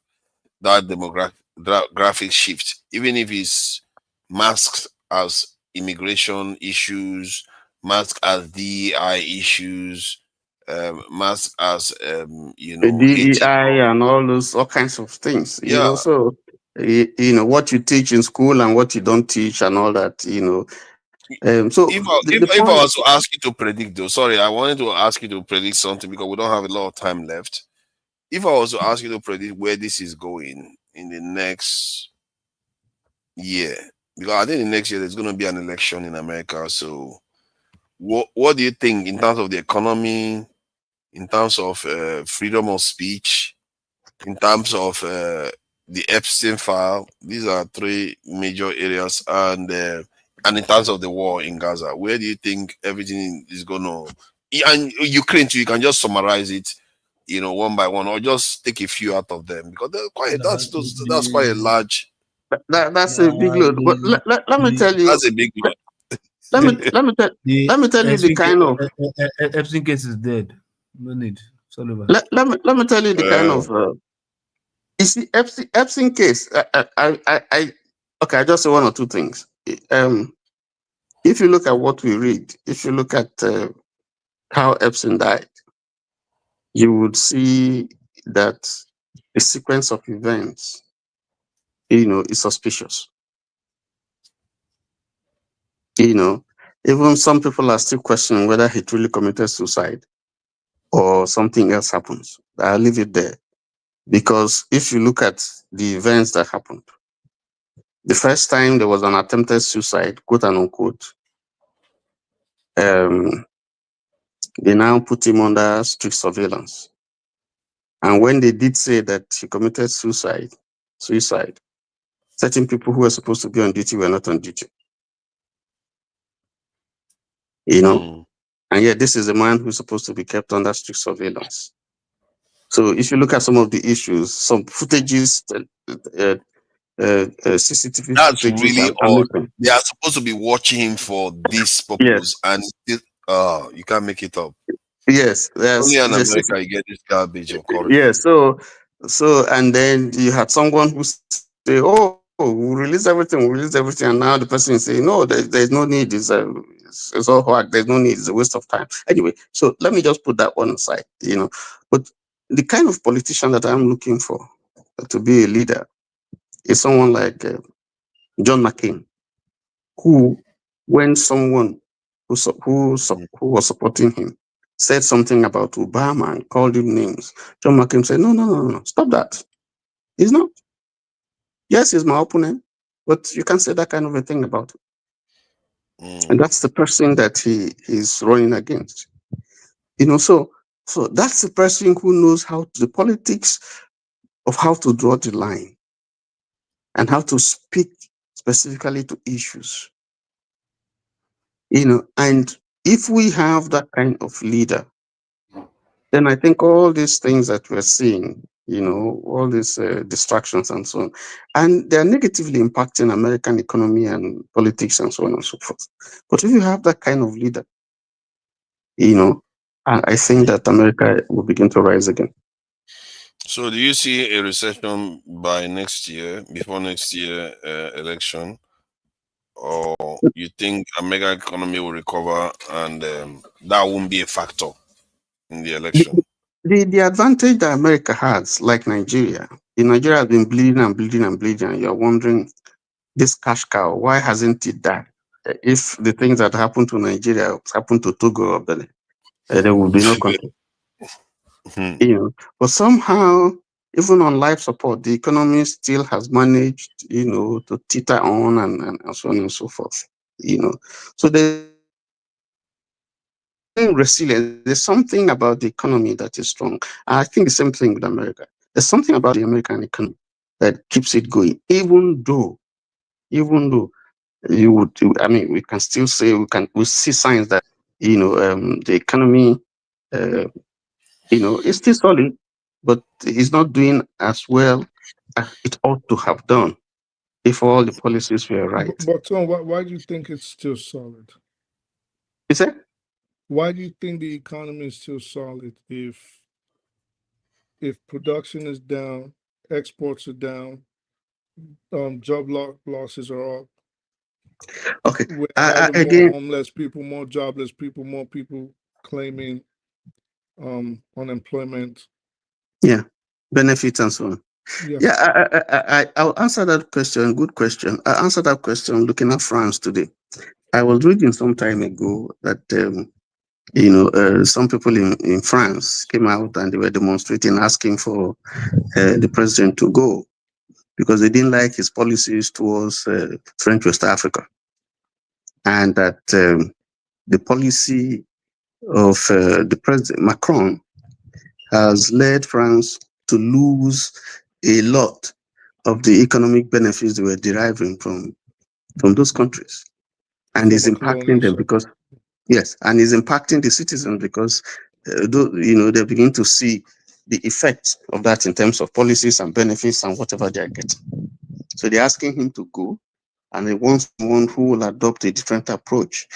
that demographic shift. Even if it's masked as immigration issues, masked as DEI issues, masked as DEI and all kinds of things. Yeah. So what you teach in school and what you don't teach and all that. So the if I point, was to ask you to predict, though, sorry, I wanted to ask you to predict something because we don't have a lot of time left. If I was to ask you to predict where this is going in the next year, because I think the next year there's going to be an election in America. So, what do you think in terms of the economy, in terms of freedom of speech, in terms of the Epstein file? These are three major areas, and in terms of the war in Gaza, where do you think everything is going to? And Ukraine too, you can just summarize it, one by one, or just take a few out of them because they're quite. That's quite a large. that's a big load. But let me tell you. That's a big load. Let me tell you the kind of Epstein case is dead. No need. let me tell you the kind of you see Epstein case. I okay. I just say one or two things. If you look at what we read, if you look at how Epstein died, you would see that the sequence of events, is suspicious. Even some people are still questioning whether he truly committed suicide or something else happens. I'll leave it there. Because if you look at the events that happened, the first time there was an attempted suicide, quote and unquote, they now put him under strict surveillance. And when they did say that he committed suicide, certain people who were supposed to be on duty were not on duty. And yet this is a man who's supposed to be kept under strict surveillance. So if you look at some of the issues, some footages, CCTV That's footages really are odd. missing. They are supposed to be watching him for this purpose, and you can't make it up. Yes, Only in there's America you get this garbage of courage. yeah. So and then you had someone who say, "Oh, we'll release everything, and now the person is saying, "No, there's no need. It's all hard. There's no need. It's a waste of time." Anyway, so let me just put that one aside. But the kind of politician that I'm looking for to be a leader is someone like John McCain, who, when someone who was supporting him said something about Obama and called him names, John McCain said, no, stop that. He's not. Yes, he's my opponent, but you can't say that kind of a thing about him. And that's the person that he is running against. So that's the person who knows the politics of how to draw the line and how to speak specifically to issues. And if we have that kind of leader, then I think all these things that we're seeing, all these distractions and so on, and they're negatively impacting American economy and politics and so on and so forth. But if you have that kind of leader, I think that America will begin to rise again. So do you see a recession by next year, before next year election? Or you think American economy will recover and that won't be a factor in the election? The advantage that America has, like Nigeria, Nigeria has been bleeding and bleeding and bleeding, and you're wondering, this cash cow, why hasn't it died? If the things that happen to Nigeria happen to Togo or Benin, there will be no country. But somehow, even on life support, the economy still has managed, to teeter on and so on and so forth. So there's resilience. There's something about the economy that is strong. I think the same thing with America. There's something about the American economy that keeps it going, even though we can still say we see signs that the economy is still solid, but it's not doing as well as it ought to have done if all the policies were right. But Tom, why do you think it's still solid? Is it? Why do you think the economy is still solid if production is down, exports are down, job losses are up? Okay. We're having more homeless people, more jobless people, more people claiming unemployment. Yeah, benefits and so on. Yeah, I'll answer that question. Good question. I answered that question looking at France today. I was reading some time ago that some people in France came out and they were demonstrating, asking for the president to go because they didn't like his policies towards French West Africa, and that the policy of the president Macron has led France to lose a lot of the economic benefits they were deriving from those countries, and is impacting them because yes, and is impacting the citizens because they begin to see the effects of that in terms of policies and benefits and whatever they are getting. So they're asking him to go, and they want someone who will adopt a different approach,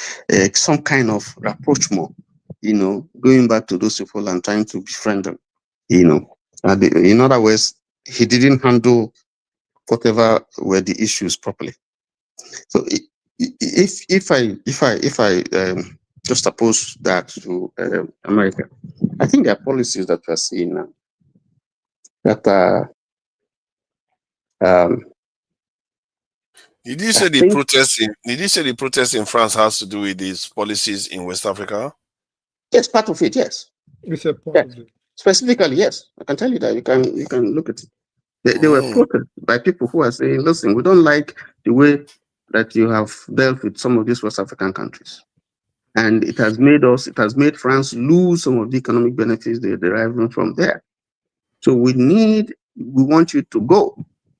some kind of rapprochement, going back to those people and trying to befriend them, in other words, he didn't handle whatever were the issues properly. So if I just oppose that to America, I think there are policies that we're seeing now that are. Did you say the protesting? Did you say the protest in France has to do with these policies in West Africa? Yes, part of it. Yes, it's a part of it. Specifically, yes, I can tell you that. You can look at it. They were protested by people who are saying, "Listen, we don't like the way that you have dealt with some of these West African countries, and it has made France lose some of the economic benefits they're deriving from there. So we want you to go,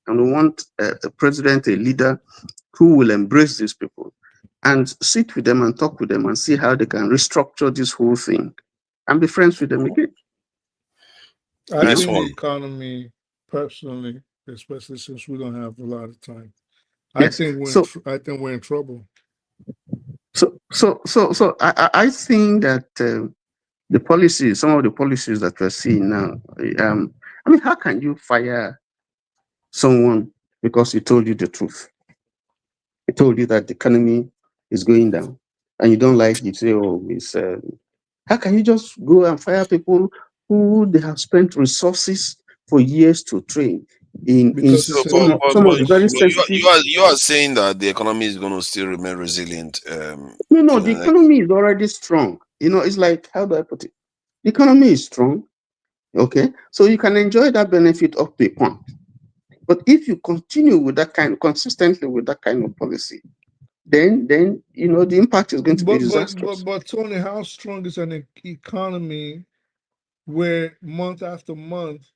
and we want a president, a leader who will embrace these people and sit with them and talk with them and see how they can restructure this whole thing and be friends with them again." I think the economy, personally, especially since we don't have a lot of time, yes. I think we're in trouble. So I think that the policies, some of the policies that we're seeing now, I mean, how can you fire someone because he told you the truth? He told you that the economy is going down, and you don't like it. Say, "Oh, it's." How can you just go and fire people who they have spent resources for years to train in some of the very sensitive? You are saying that the economy is going to still remain resilient. No, the economy is already strong. It's like, how do I put it? The economy is strong. Okay, so you can enjoy that benefit up to a point. But if you continue with consistently with that kind of policy, then the impact is going to be disastrous. But Tony, how strong is an economy where month after month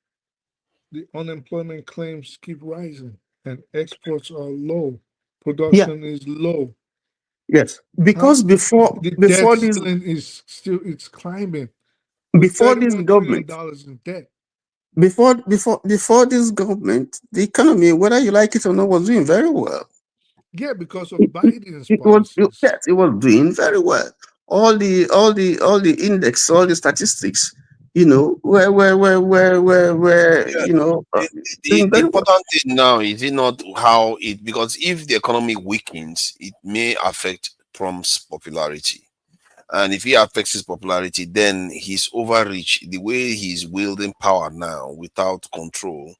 the unemployment claims keep rising and exports are low, production is low? Yes, because before debt this ceiling is it's climbing. Before this government, in debt. Before this government, the economy, whether you like it or not, was doing very well. Yeah, because of Biden's policies. It was doing very well. All the index, all the statistics, were the important thing now is it not how it, because if the economy weakens, it may affect Trump's popularity. And if he affects his popularity, then his overreach, the way he's wielding power now without control,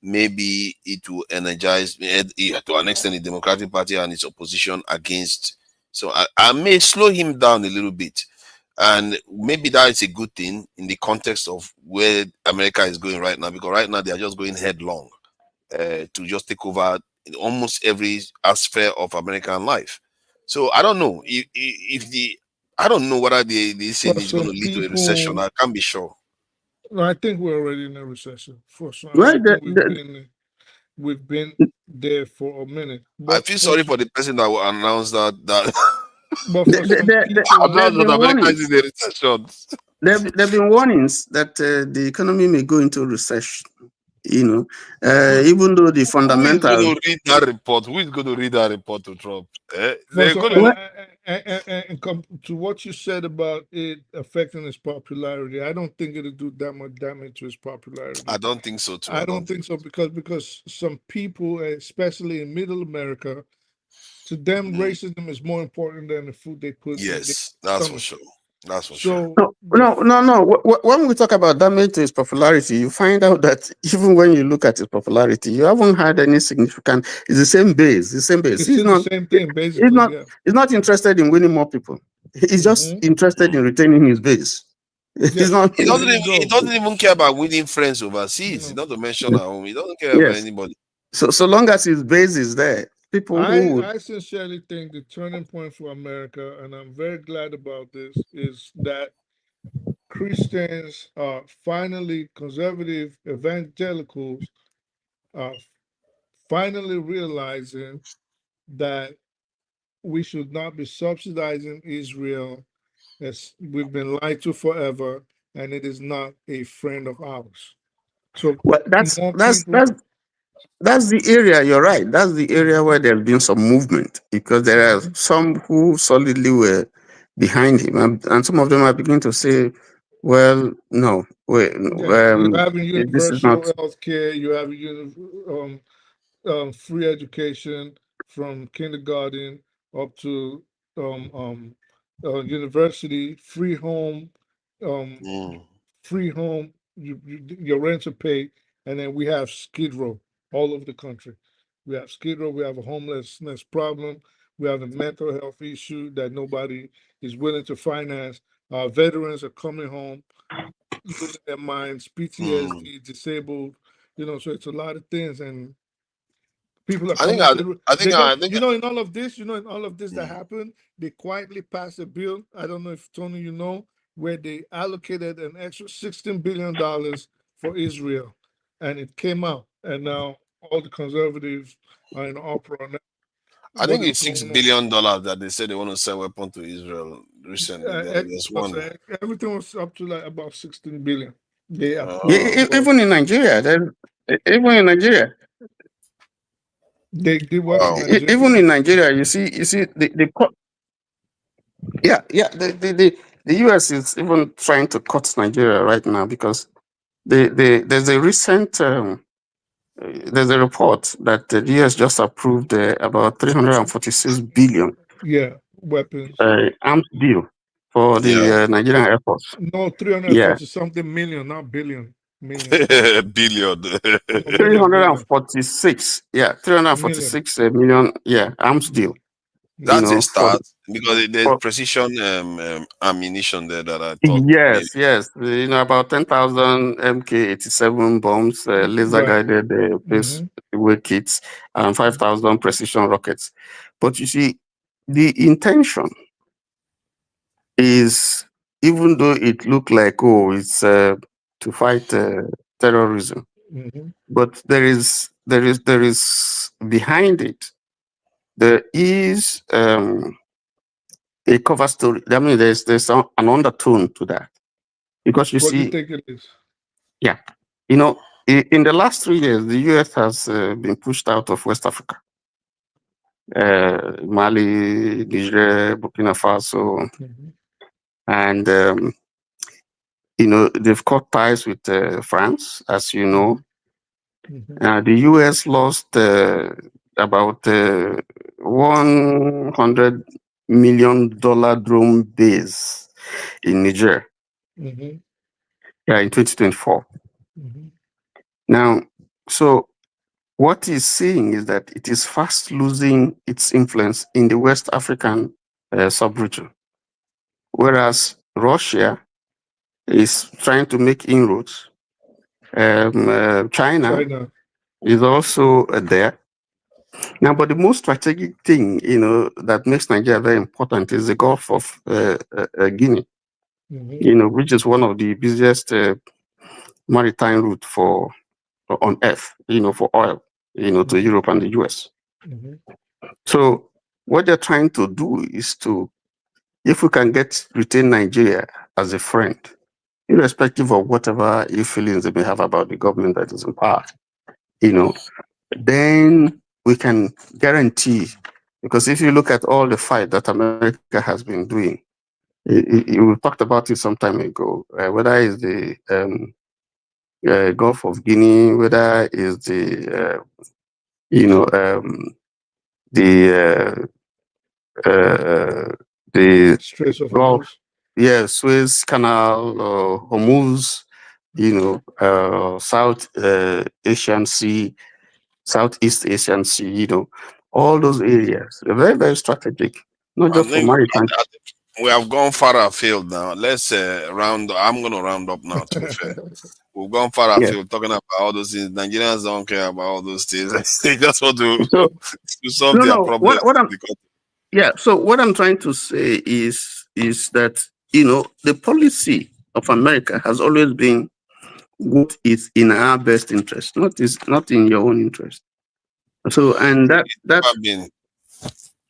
maybe it will energize to an extent the Democratic Party and its opposition against. So I may slow him down a little bit. And maybe that is a good thing in the context of where America is going right now, because right now they are just going headlong to just take over almost every aspect of American life. So I don't know I don't know whether this thing is going to lead to a recession. I can't be sure. No, I think we're already in a recession. For sure. Well, we've been there for a minute. But I feel sorry for the person that will announce that. But for America is in a recession. There have been warnings that the economy may go into recession. Even though the fundamentals. Who is going to read that report? Who is going to read that report to Trump? And come to what you said about it affecting his popularity, I don't think it'll do that much damage to his popularity. I don't think so too. I don't think so because some people, especially in Middle America, to them racism is more important than the food they put. Yes, that's for sure. That's for sure. No. When we talk about damage to his popularity, you find out that even when you look at his popularity, you haven't had any significant. It's the same base. The same base. It's still the same thing, basically. Yeah. He's not interested in winning more people. He's just interested in retaining his base. He's not. He doesn't even care about winning friends overseas. Not to mention at home. He doesn't care about anybody. So long as his base is there, people who would. I sincerely think the turning point for America, and I'm very glad about this, is that Christians are finally, conservative evangelicals are finally realizing that we should not be subsidizing Israel, as we've been lied to forever, and it is not a friend of ours. So that's the area. You're right. That's the area where there's been some movement, because there are some who solidly were behind him, and some of them are beginning to say, "Well, no, wait, you're having this is universal not." health care, you have free education from kindergarten up to university, free home, your rents are paid, and then we have Skid Row all over the country. We have Skid Row, we have a homelessness problem, we have a mental health issue that nobody is willing to finance. Our veterans are coming home, losing their minds, PTSD, disabled, so it's a lot of things, and people are coming in all of this, that happened, they quietly passed a bill. I don't know if Tony, where they allocated an extra $16 billion for Israel, and it came out, and now all the conservatives are in uproar now. I think it's $6 billion that they said they want to sell weapons to Israel recently. Everything was up to like about 16 billion. Even in Nigeria, they what? Even in Nigeria, you see the US is even trying to cut Nigeria right now, because there's a recent there's a report that the US just approved about 346 billion weapons arms deal for the Nigerian Air Force. No, 340 something million, not billion. Million. Billion. 346. 346 million. Arms deal. That's a start, because there's precision ammunition there that I thought. Yes. About 10,000 MK87 bombs, laser guided base kits, and 5,000 precision rockets. But you see, the intention is, even though it looked like it's to fight terrorism, but there is behind it. There is a cover story. I mean, there's an undertone to that, because what do you think it is? In the last 3 years, the US has been pushed out of West Africa, Mali, Niger, Burkina Faso, and they've cut ties with France, as you know. The US lost about $100 million drone base in Niger. In 2024. Now, so what he's seeing is that it is fast losing its influence in the West African sub-region, whereas Russia is trying to make inroads. China is also there. Now, but the most strategic thing, that makes Nigeria very important is the Gulf of Guinea, which is one of the busiest maritime route on earth, for oil, to Europe and the US. So what they're trying to do is if we can retain Nigeria as a friend, irrespective of whatever feelings they may have about the government that is in power, then we can guarantee, because if you look at all the fight that America has been doing, we talked about it some time ago, whether it's the Gulf of Guinea, whether it's the the Straits of Gulf, Suez Canal, Hormuz, South Asian Sea, Southeast Asian Sea, all those areas. They're very, very strategic, not I just for think maritime. we have gone far afield now. Let's round. I'm going to round up now. To be fair, we've gone far Yeah. afield talking about all those things. Nigerians don't care about all those things. They just want to solve No, their no. problems. So what I'm trying to say is that the policy of America has always been what is in our best interest, not in your own interest. So and that's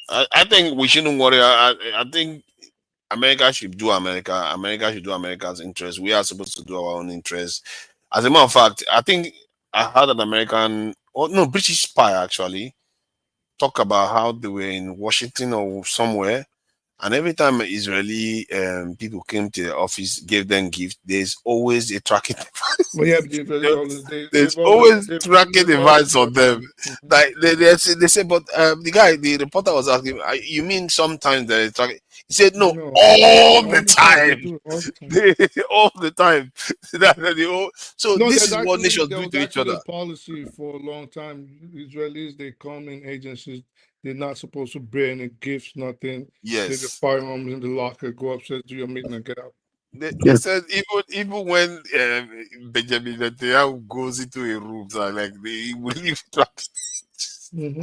I think we shouldn't worry. I think America should do America. America should do America's interest. We are supposed to do our own interest. As a matter of fact, I think I heard an British spy actually talk about how they were in Washington or somewhere, and every time Israeli people came to the office, gave them gifts, there's always a tracking device. Well, yeah, There's always tracking device on them. Like they say, but the reporter was asking, you mean sometimes they're tracking? He said, no, all the time. All the time. So this is what nations do to each other. A policy for a long time. Israelis, they come in agencies. They're not supposed to bring any gifts, nothing. Yes. Take the firearms in the locker, go upstairs, do your meeting, and get out. They said even when Benjamin Netanyahu goes into a room, he will leave traps. The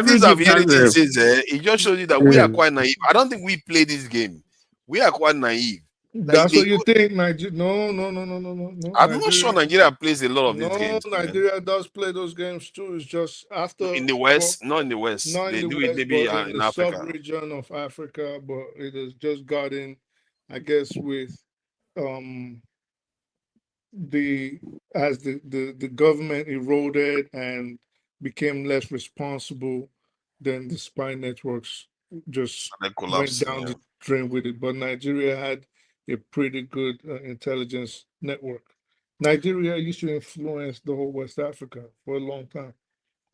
things I'm hearing these days, it just shows you that we are quite naive. I don't think we play this game. We are quite naive. That's what you think, Nigeria? No. I'm not sure Nigeria plays a lot of these games. No, Nigeria does play those games too. It's just after in the West, not in the West. Not they in the do West, it maybe but in Africa. Sub-region of Africa, but it has just gotten, I guess, with the government eroded and became less responsible, then the spy networks just went down the drain with it. But Nigeria had a pretty good intelligence network. Nigeria used to influence the whole West Africa for a long time.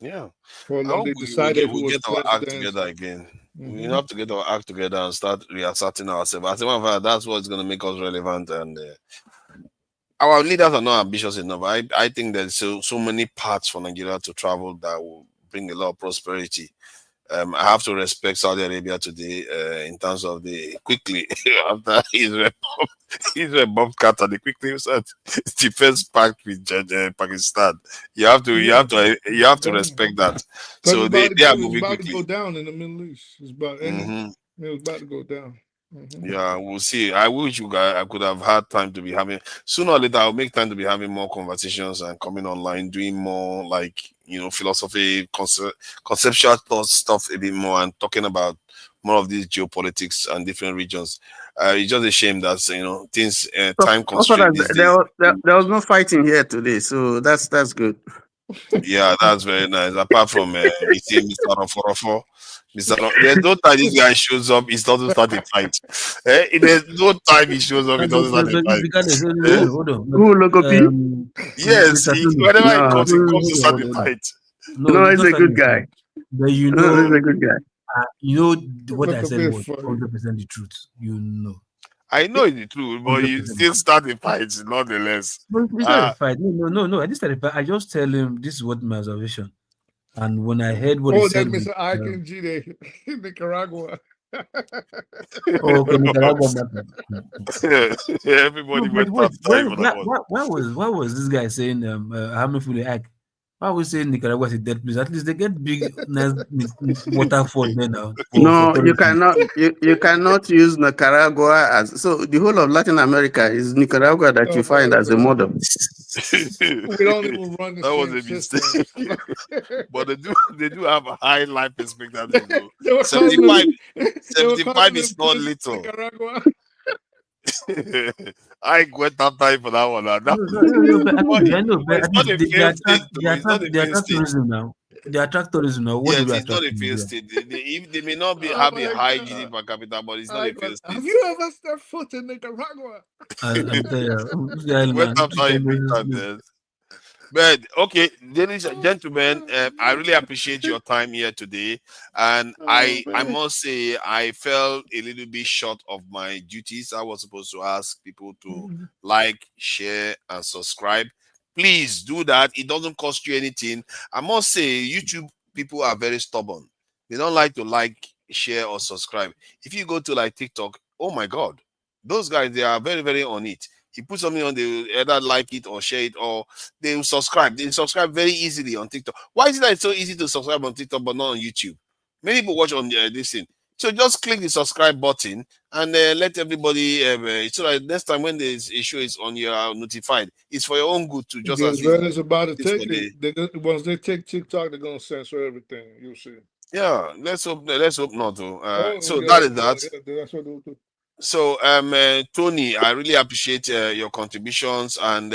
Yeah. For a long, they decided we get our act together again. We have to get our act together and start reasserting ourselves. As a matter of fact, that's what's going to make us relevant. And our leaders are not ambitious enough. I think there's so many paths for Nigeria to travel that will bring a lot of prosperity. I have to respect Saudi Arabia today in terms of the quickly after Israel bombed Qatar, they quickly said defense pact with Pakistan. You have to respect that. So they are moving quickly. To go down in the Middle East. It's about it's about to go down. Yeah, we'll see. I wish I could have had time to be having sooner or later. I'll make time to be having more conversations and coming online, doing more philosophy, conceptual thought stuff a bit more, and talking about more of these geopolitics and different regions. It's just a shame that things time constraints. There was no fighting here today, so that's good. Yeah, that's very nice. Apart from Mr. Roforofo. There's no time this guy shows up, he doesn't start a fight. There's no time he shows up, he doesn't start a fight. Yes, whenever he comes to start a fight. No, he's a good guy. But he's a good guy. What I said was 100% the truth. I know it's the truth, but you still start a fight, nonetheless. But it's not a fight. No. I didn't start a fight. I just tell him this is what my observation. And when I heard what he said, Mr. Icon G in Nicaragua. Okay, Nicaragua. Everybody went why was this guy saying Hamifuli Ike? Why was saying Nicaragua is a dead place? At least they get big nice waterfall there now. You cannot use Nicaragua as the whole of Latin America is Nicaragua that you find as a model. We don't even run the that was a mistake. But they do have a high life expectancy. 75 is not little. I went that time for that one. They attract tourism now. They attract tourism now. Yes, it's not a failed state. They may not have a high GDP per capita, but it's not a failed state. Have you ever stepped foot in Nicaragua? Went up time. But okay, ladies and gentlemen, I really appreciate your time here today, and I must say I felt a little bit short of my duties. I was supposed to ask people to like, share, and subscribe. Please do that. It doesn't cost you anything. I must say YouTube people are very stubborn. They don't like to like, share, or subscribe. If you go to like TikTok, oh my God, those guys, they are very, very on it. You put something on, they will either like it or share it, or they will subscribe. They subscribe very easily on TikTok. Why is it that it's so easy to subscribe on TikTok but not on YouTube? Many people watch on this thing. So just click the subscribe button and let everybody, so that next time when this issue is on, you are notified. It's for your own good to just Because as when it's about to take it, once they take TikTok, they're gonna censor everything. You'll see. Yeah, let's hope not to. So yeah, that is that. Yeah, that's what they'll do. So, Tony, I really appreciate your contributions, and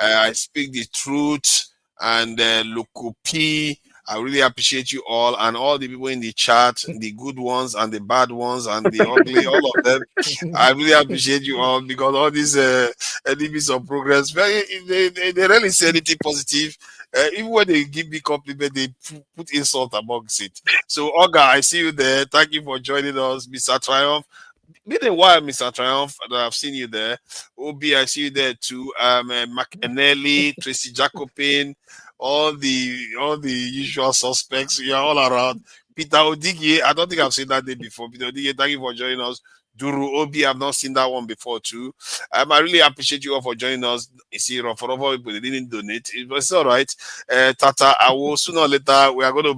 I speak the truth. And Lukupi, I really appreciate you all, and all the people in the chat, the good ones and the bad ones and the ugly, all of them. I really appreciate you all, because all these enemies of progress, they rarely say anything positive. Even when they give me compliment, they put insult amongst it. So, Olga, I see you there. Thank you for joining us, Mr. Triumph. Been a while, Mr. Triumph, that I've seen you there. Obi, I see you there too. McAnally, Tracy Jacobin, all the usual suspects. You're all around. Peter Odigye, I don't think I've seen that name before. Peter Odigye, thank you for joining us. Duru Obi, I've not seen that one before too. I really appreciate you all for joining us. You see, for people they didn't donate, it was all right. Tata, I will sooner or later I'm going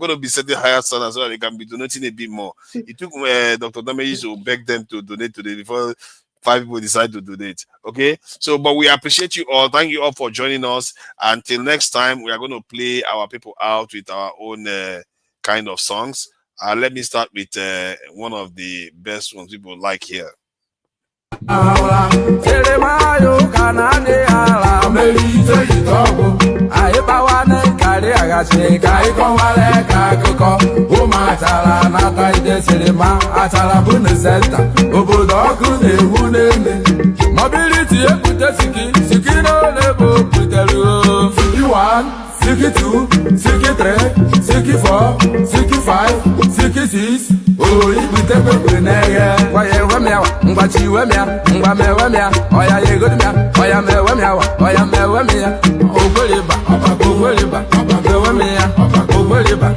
to be setting higher standards so that they can be donating a bit more. It took Dr. Damages to beg them to donate today before 5 people decide to donate. Okay, so but we appreciate you all. Thank you all for joining us. Until next time, we are going to play our people out with our own kind of songs. Let me start with one of the best ones people like here. Siki 2, Siki 3, Siki 4, Siki 5, Siki 6. Oh, we take a winner. Why, Wemia, Mbachi Wemia, Mbame Wemia, Oya Yegodia, Oya Mewemia, Oya Mewemia, Ogoliba, Ogoliba, Wemia, Ogoliba,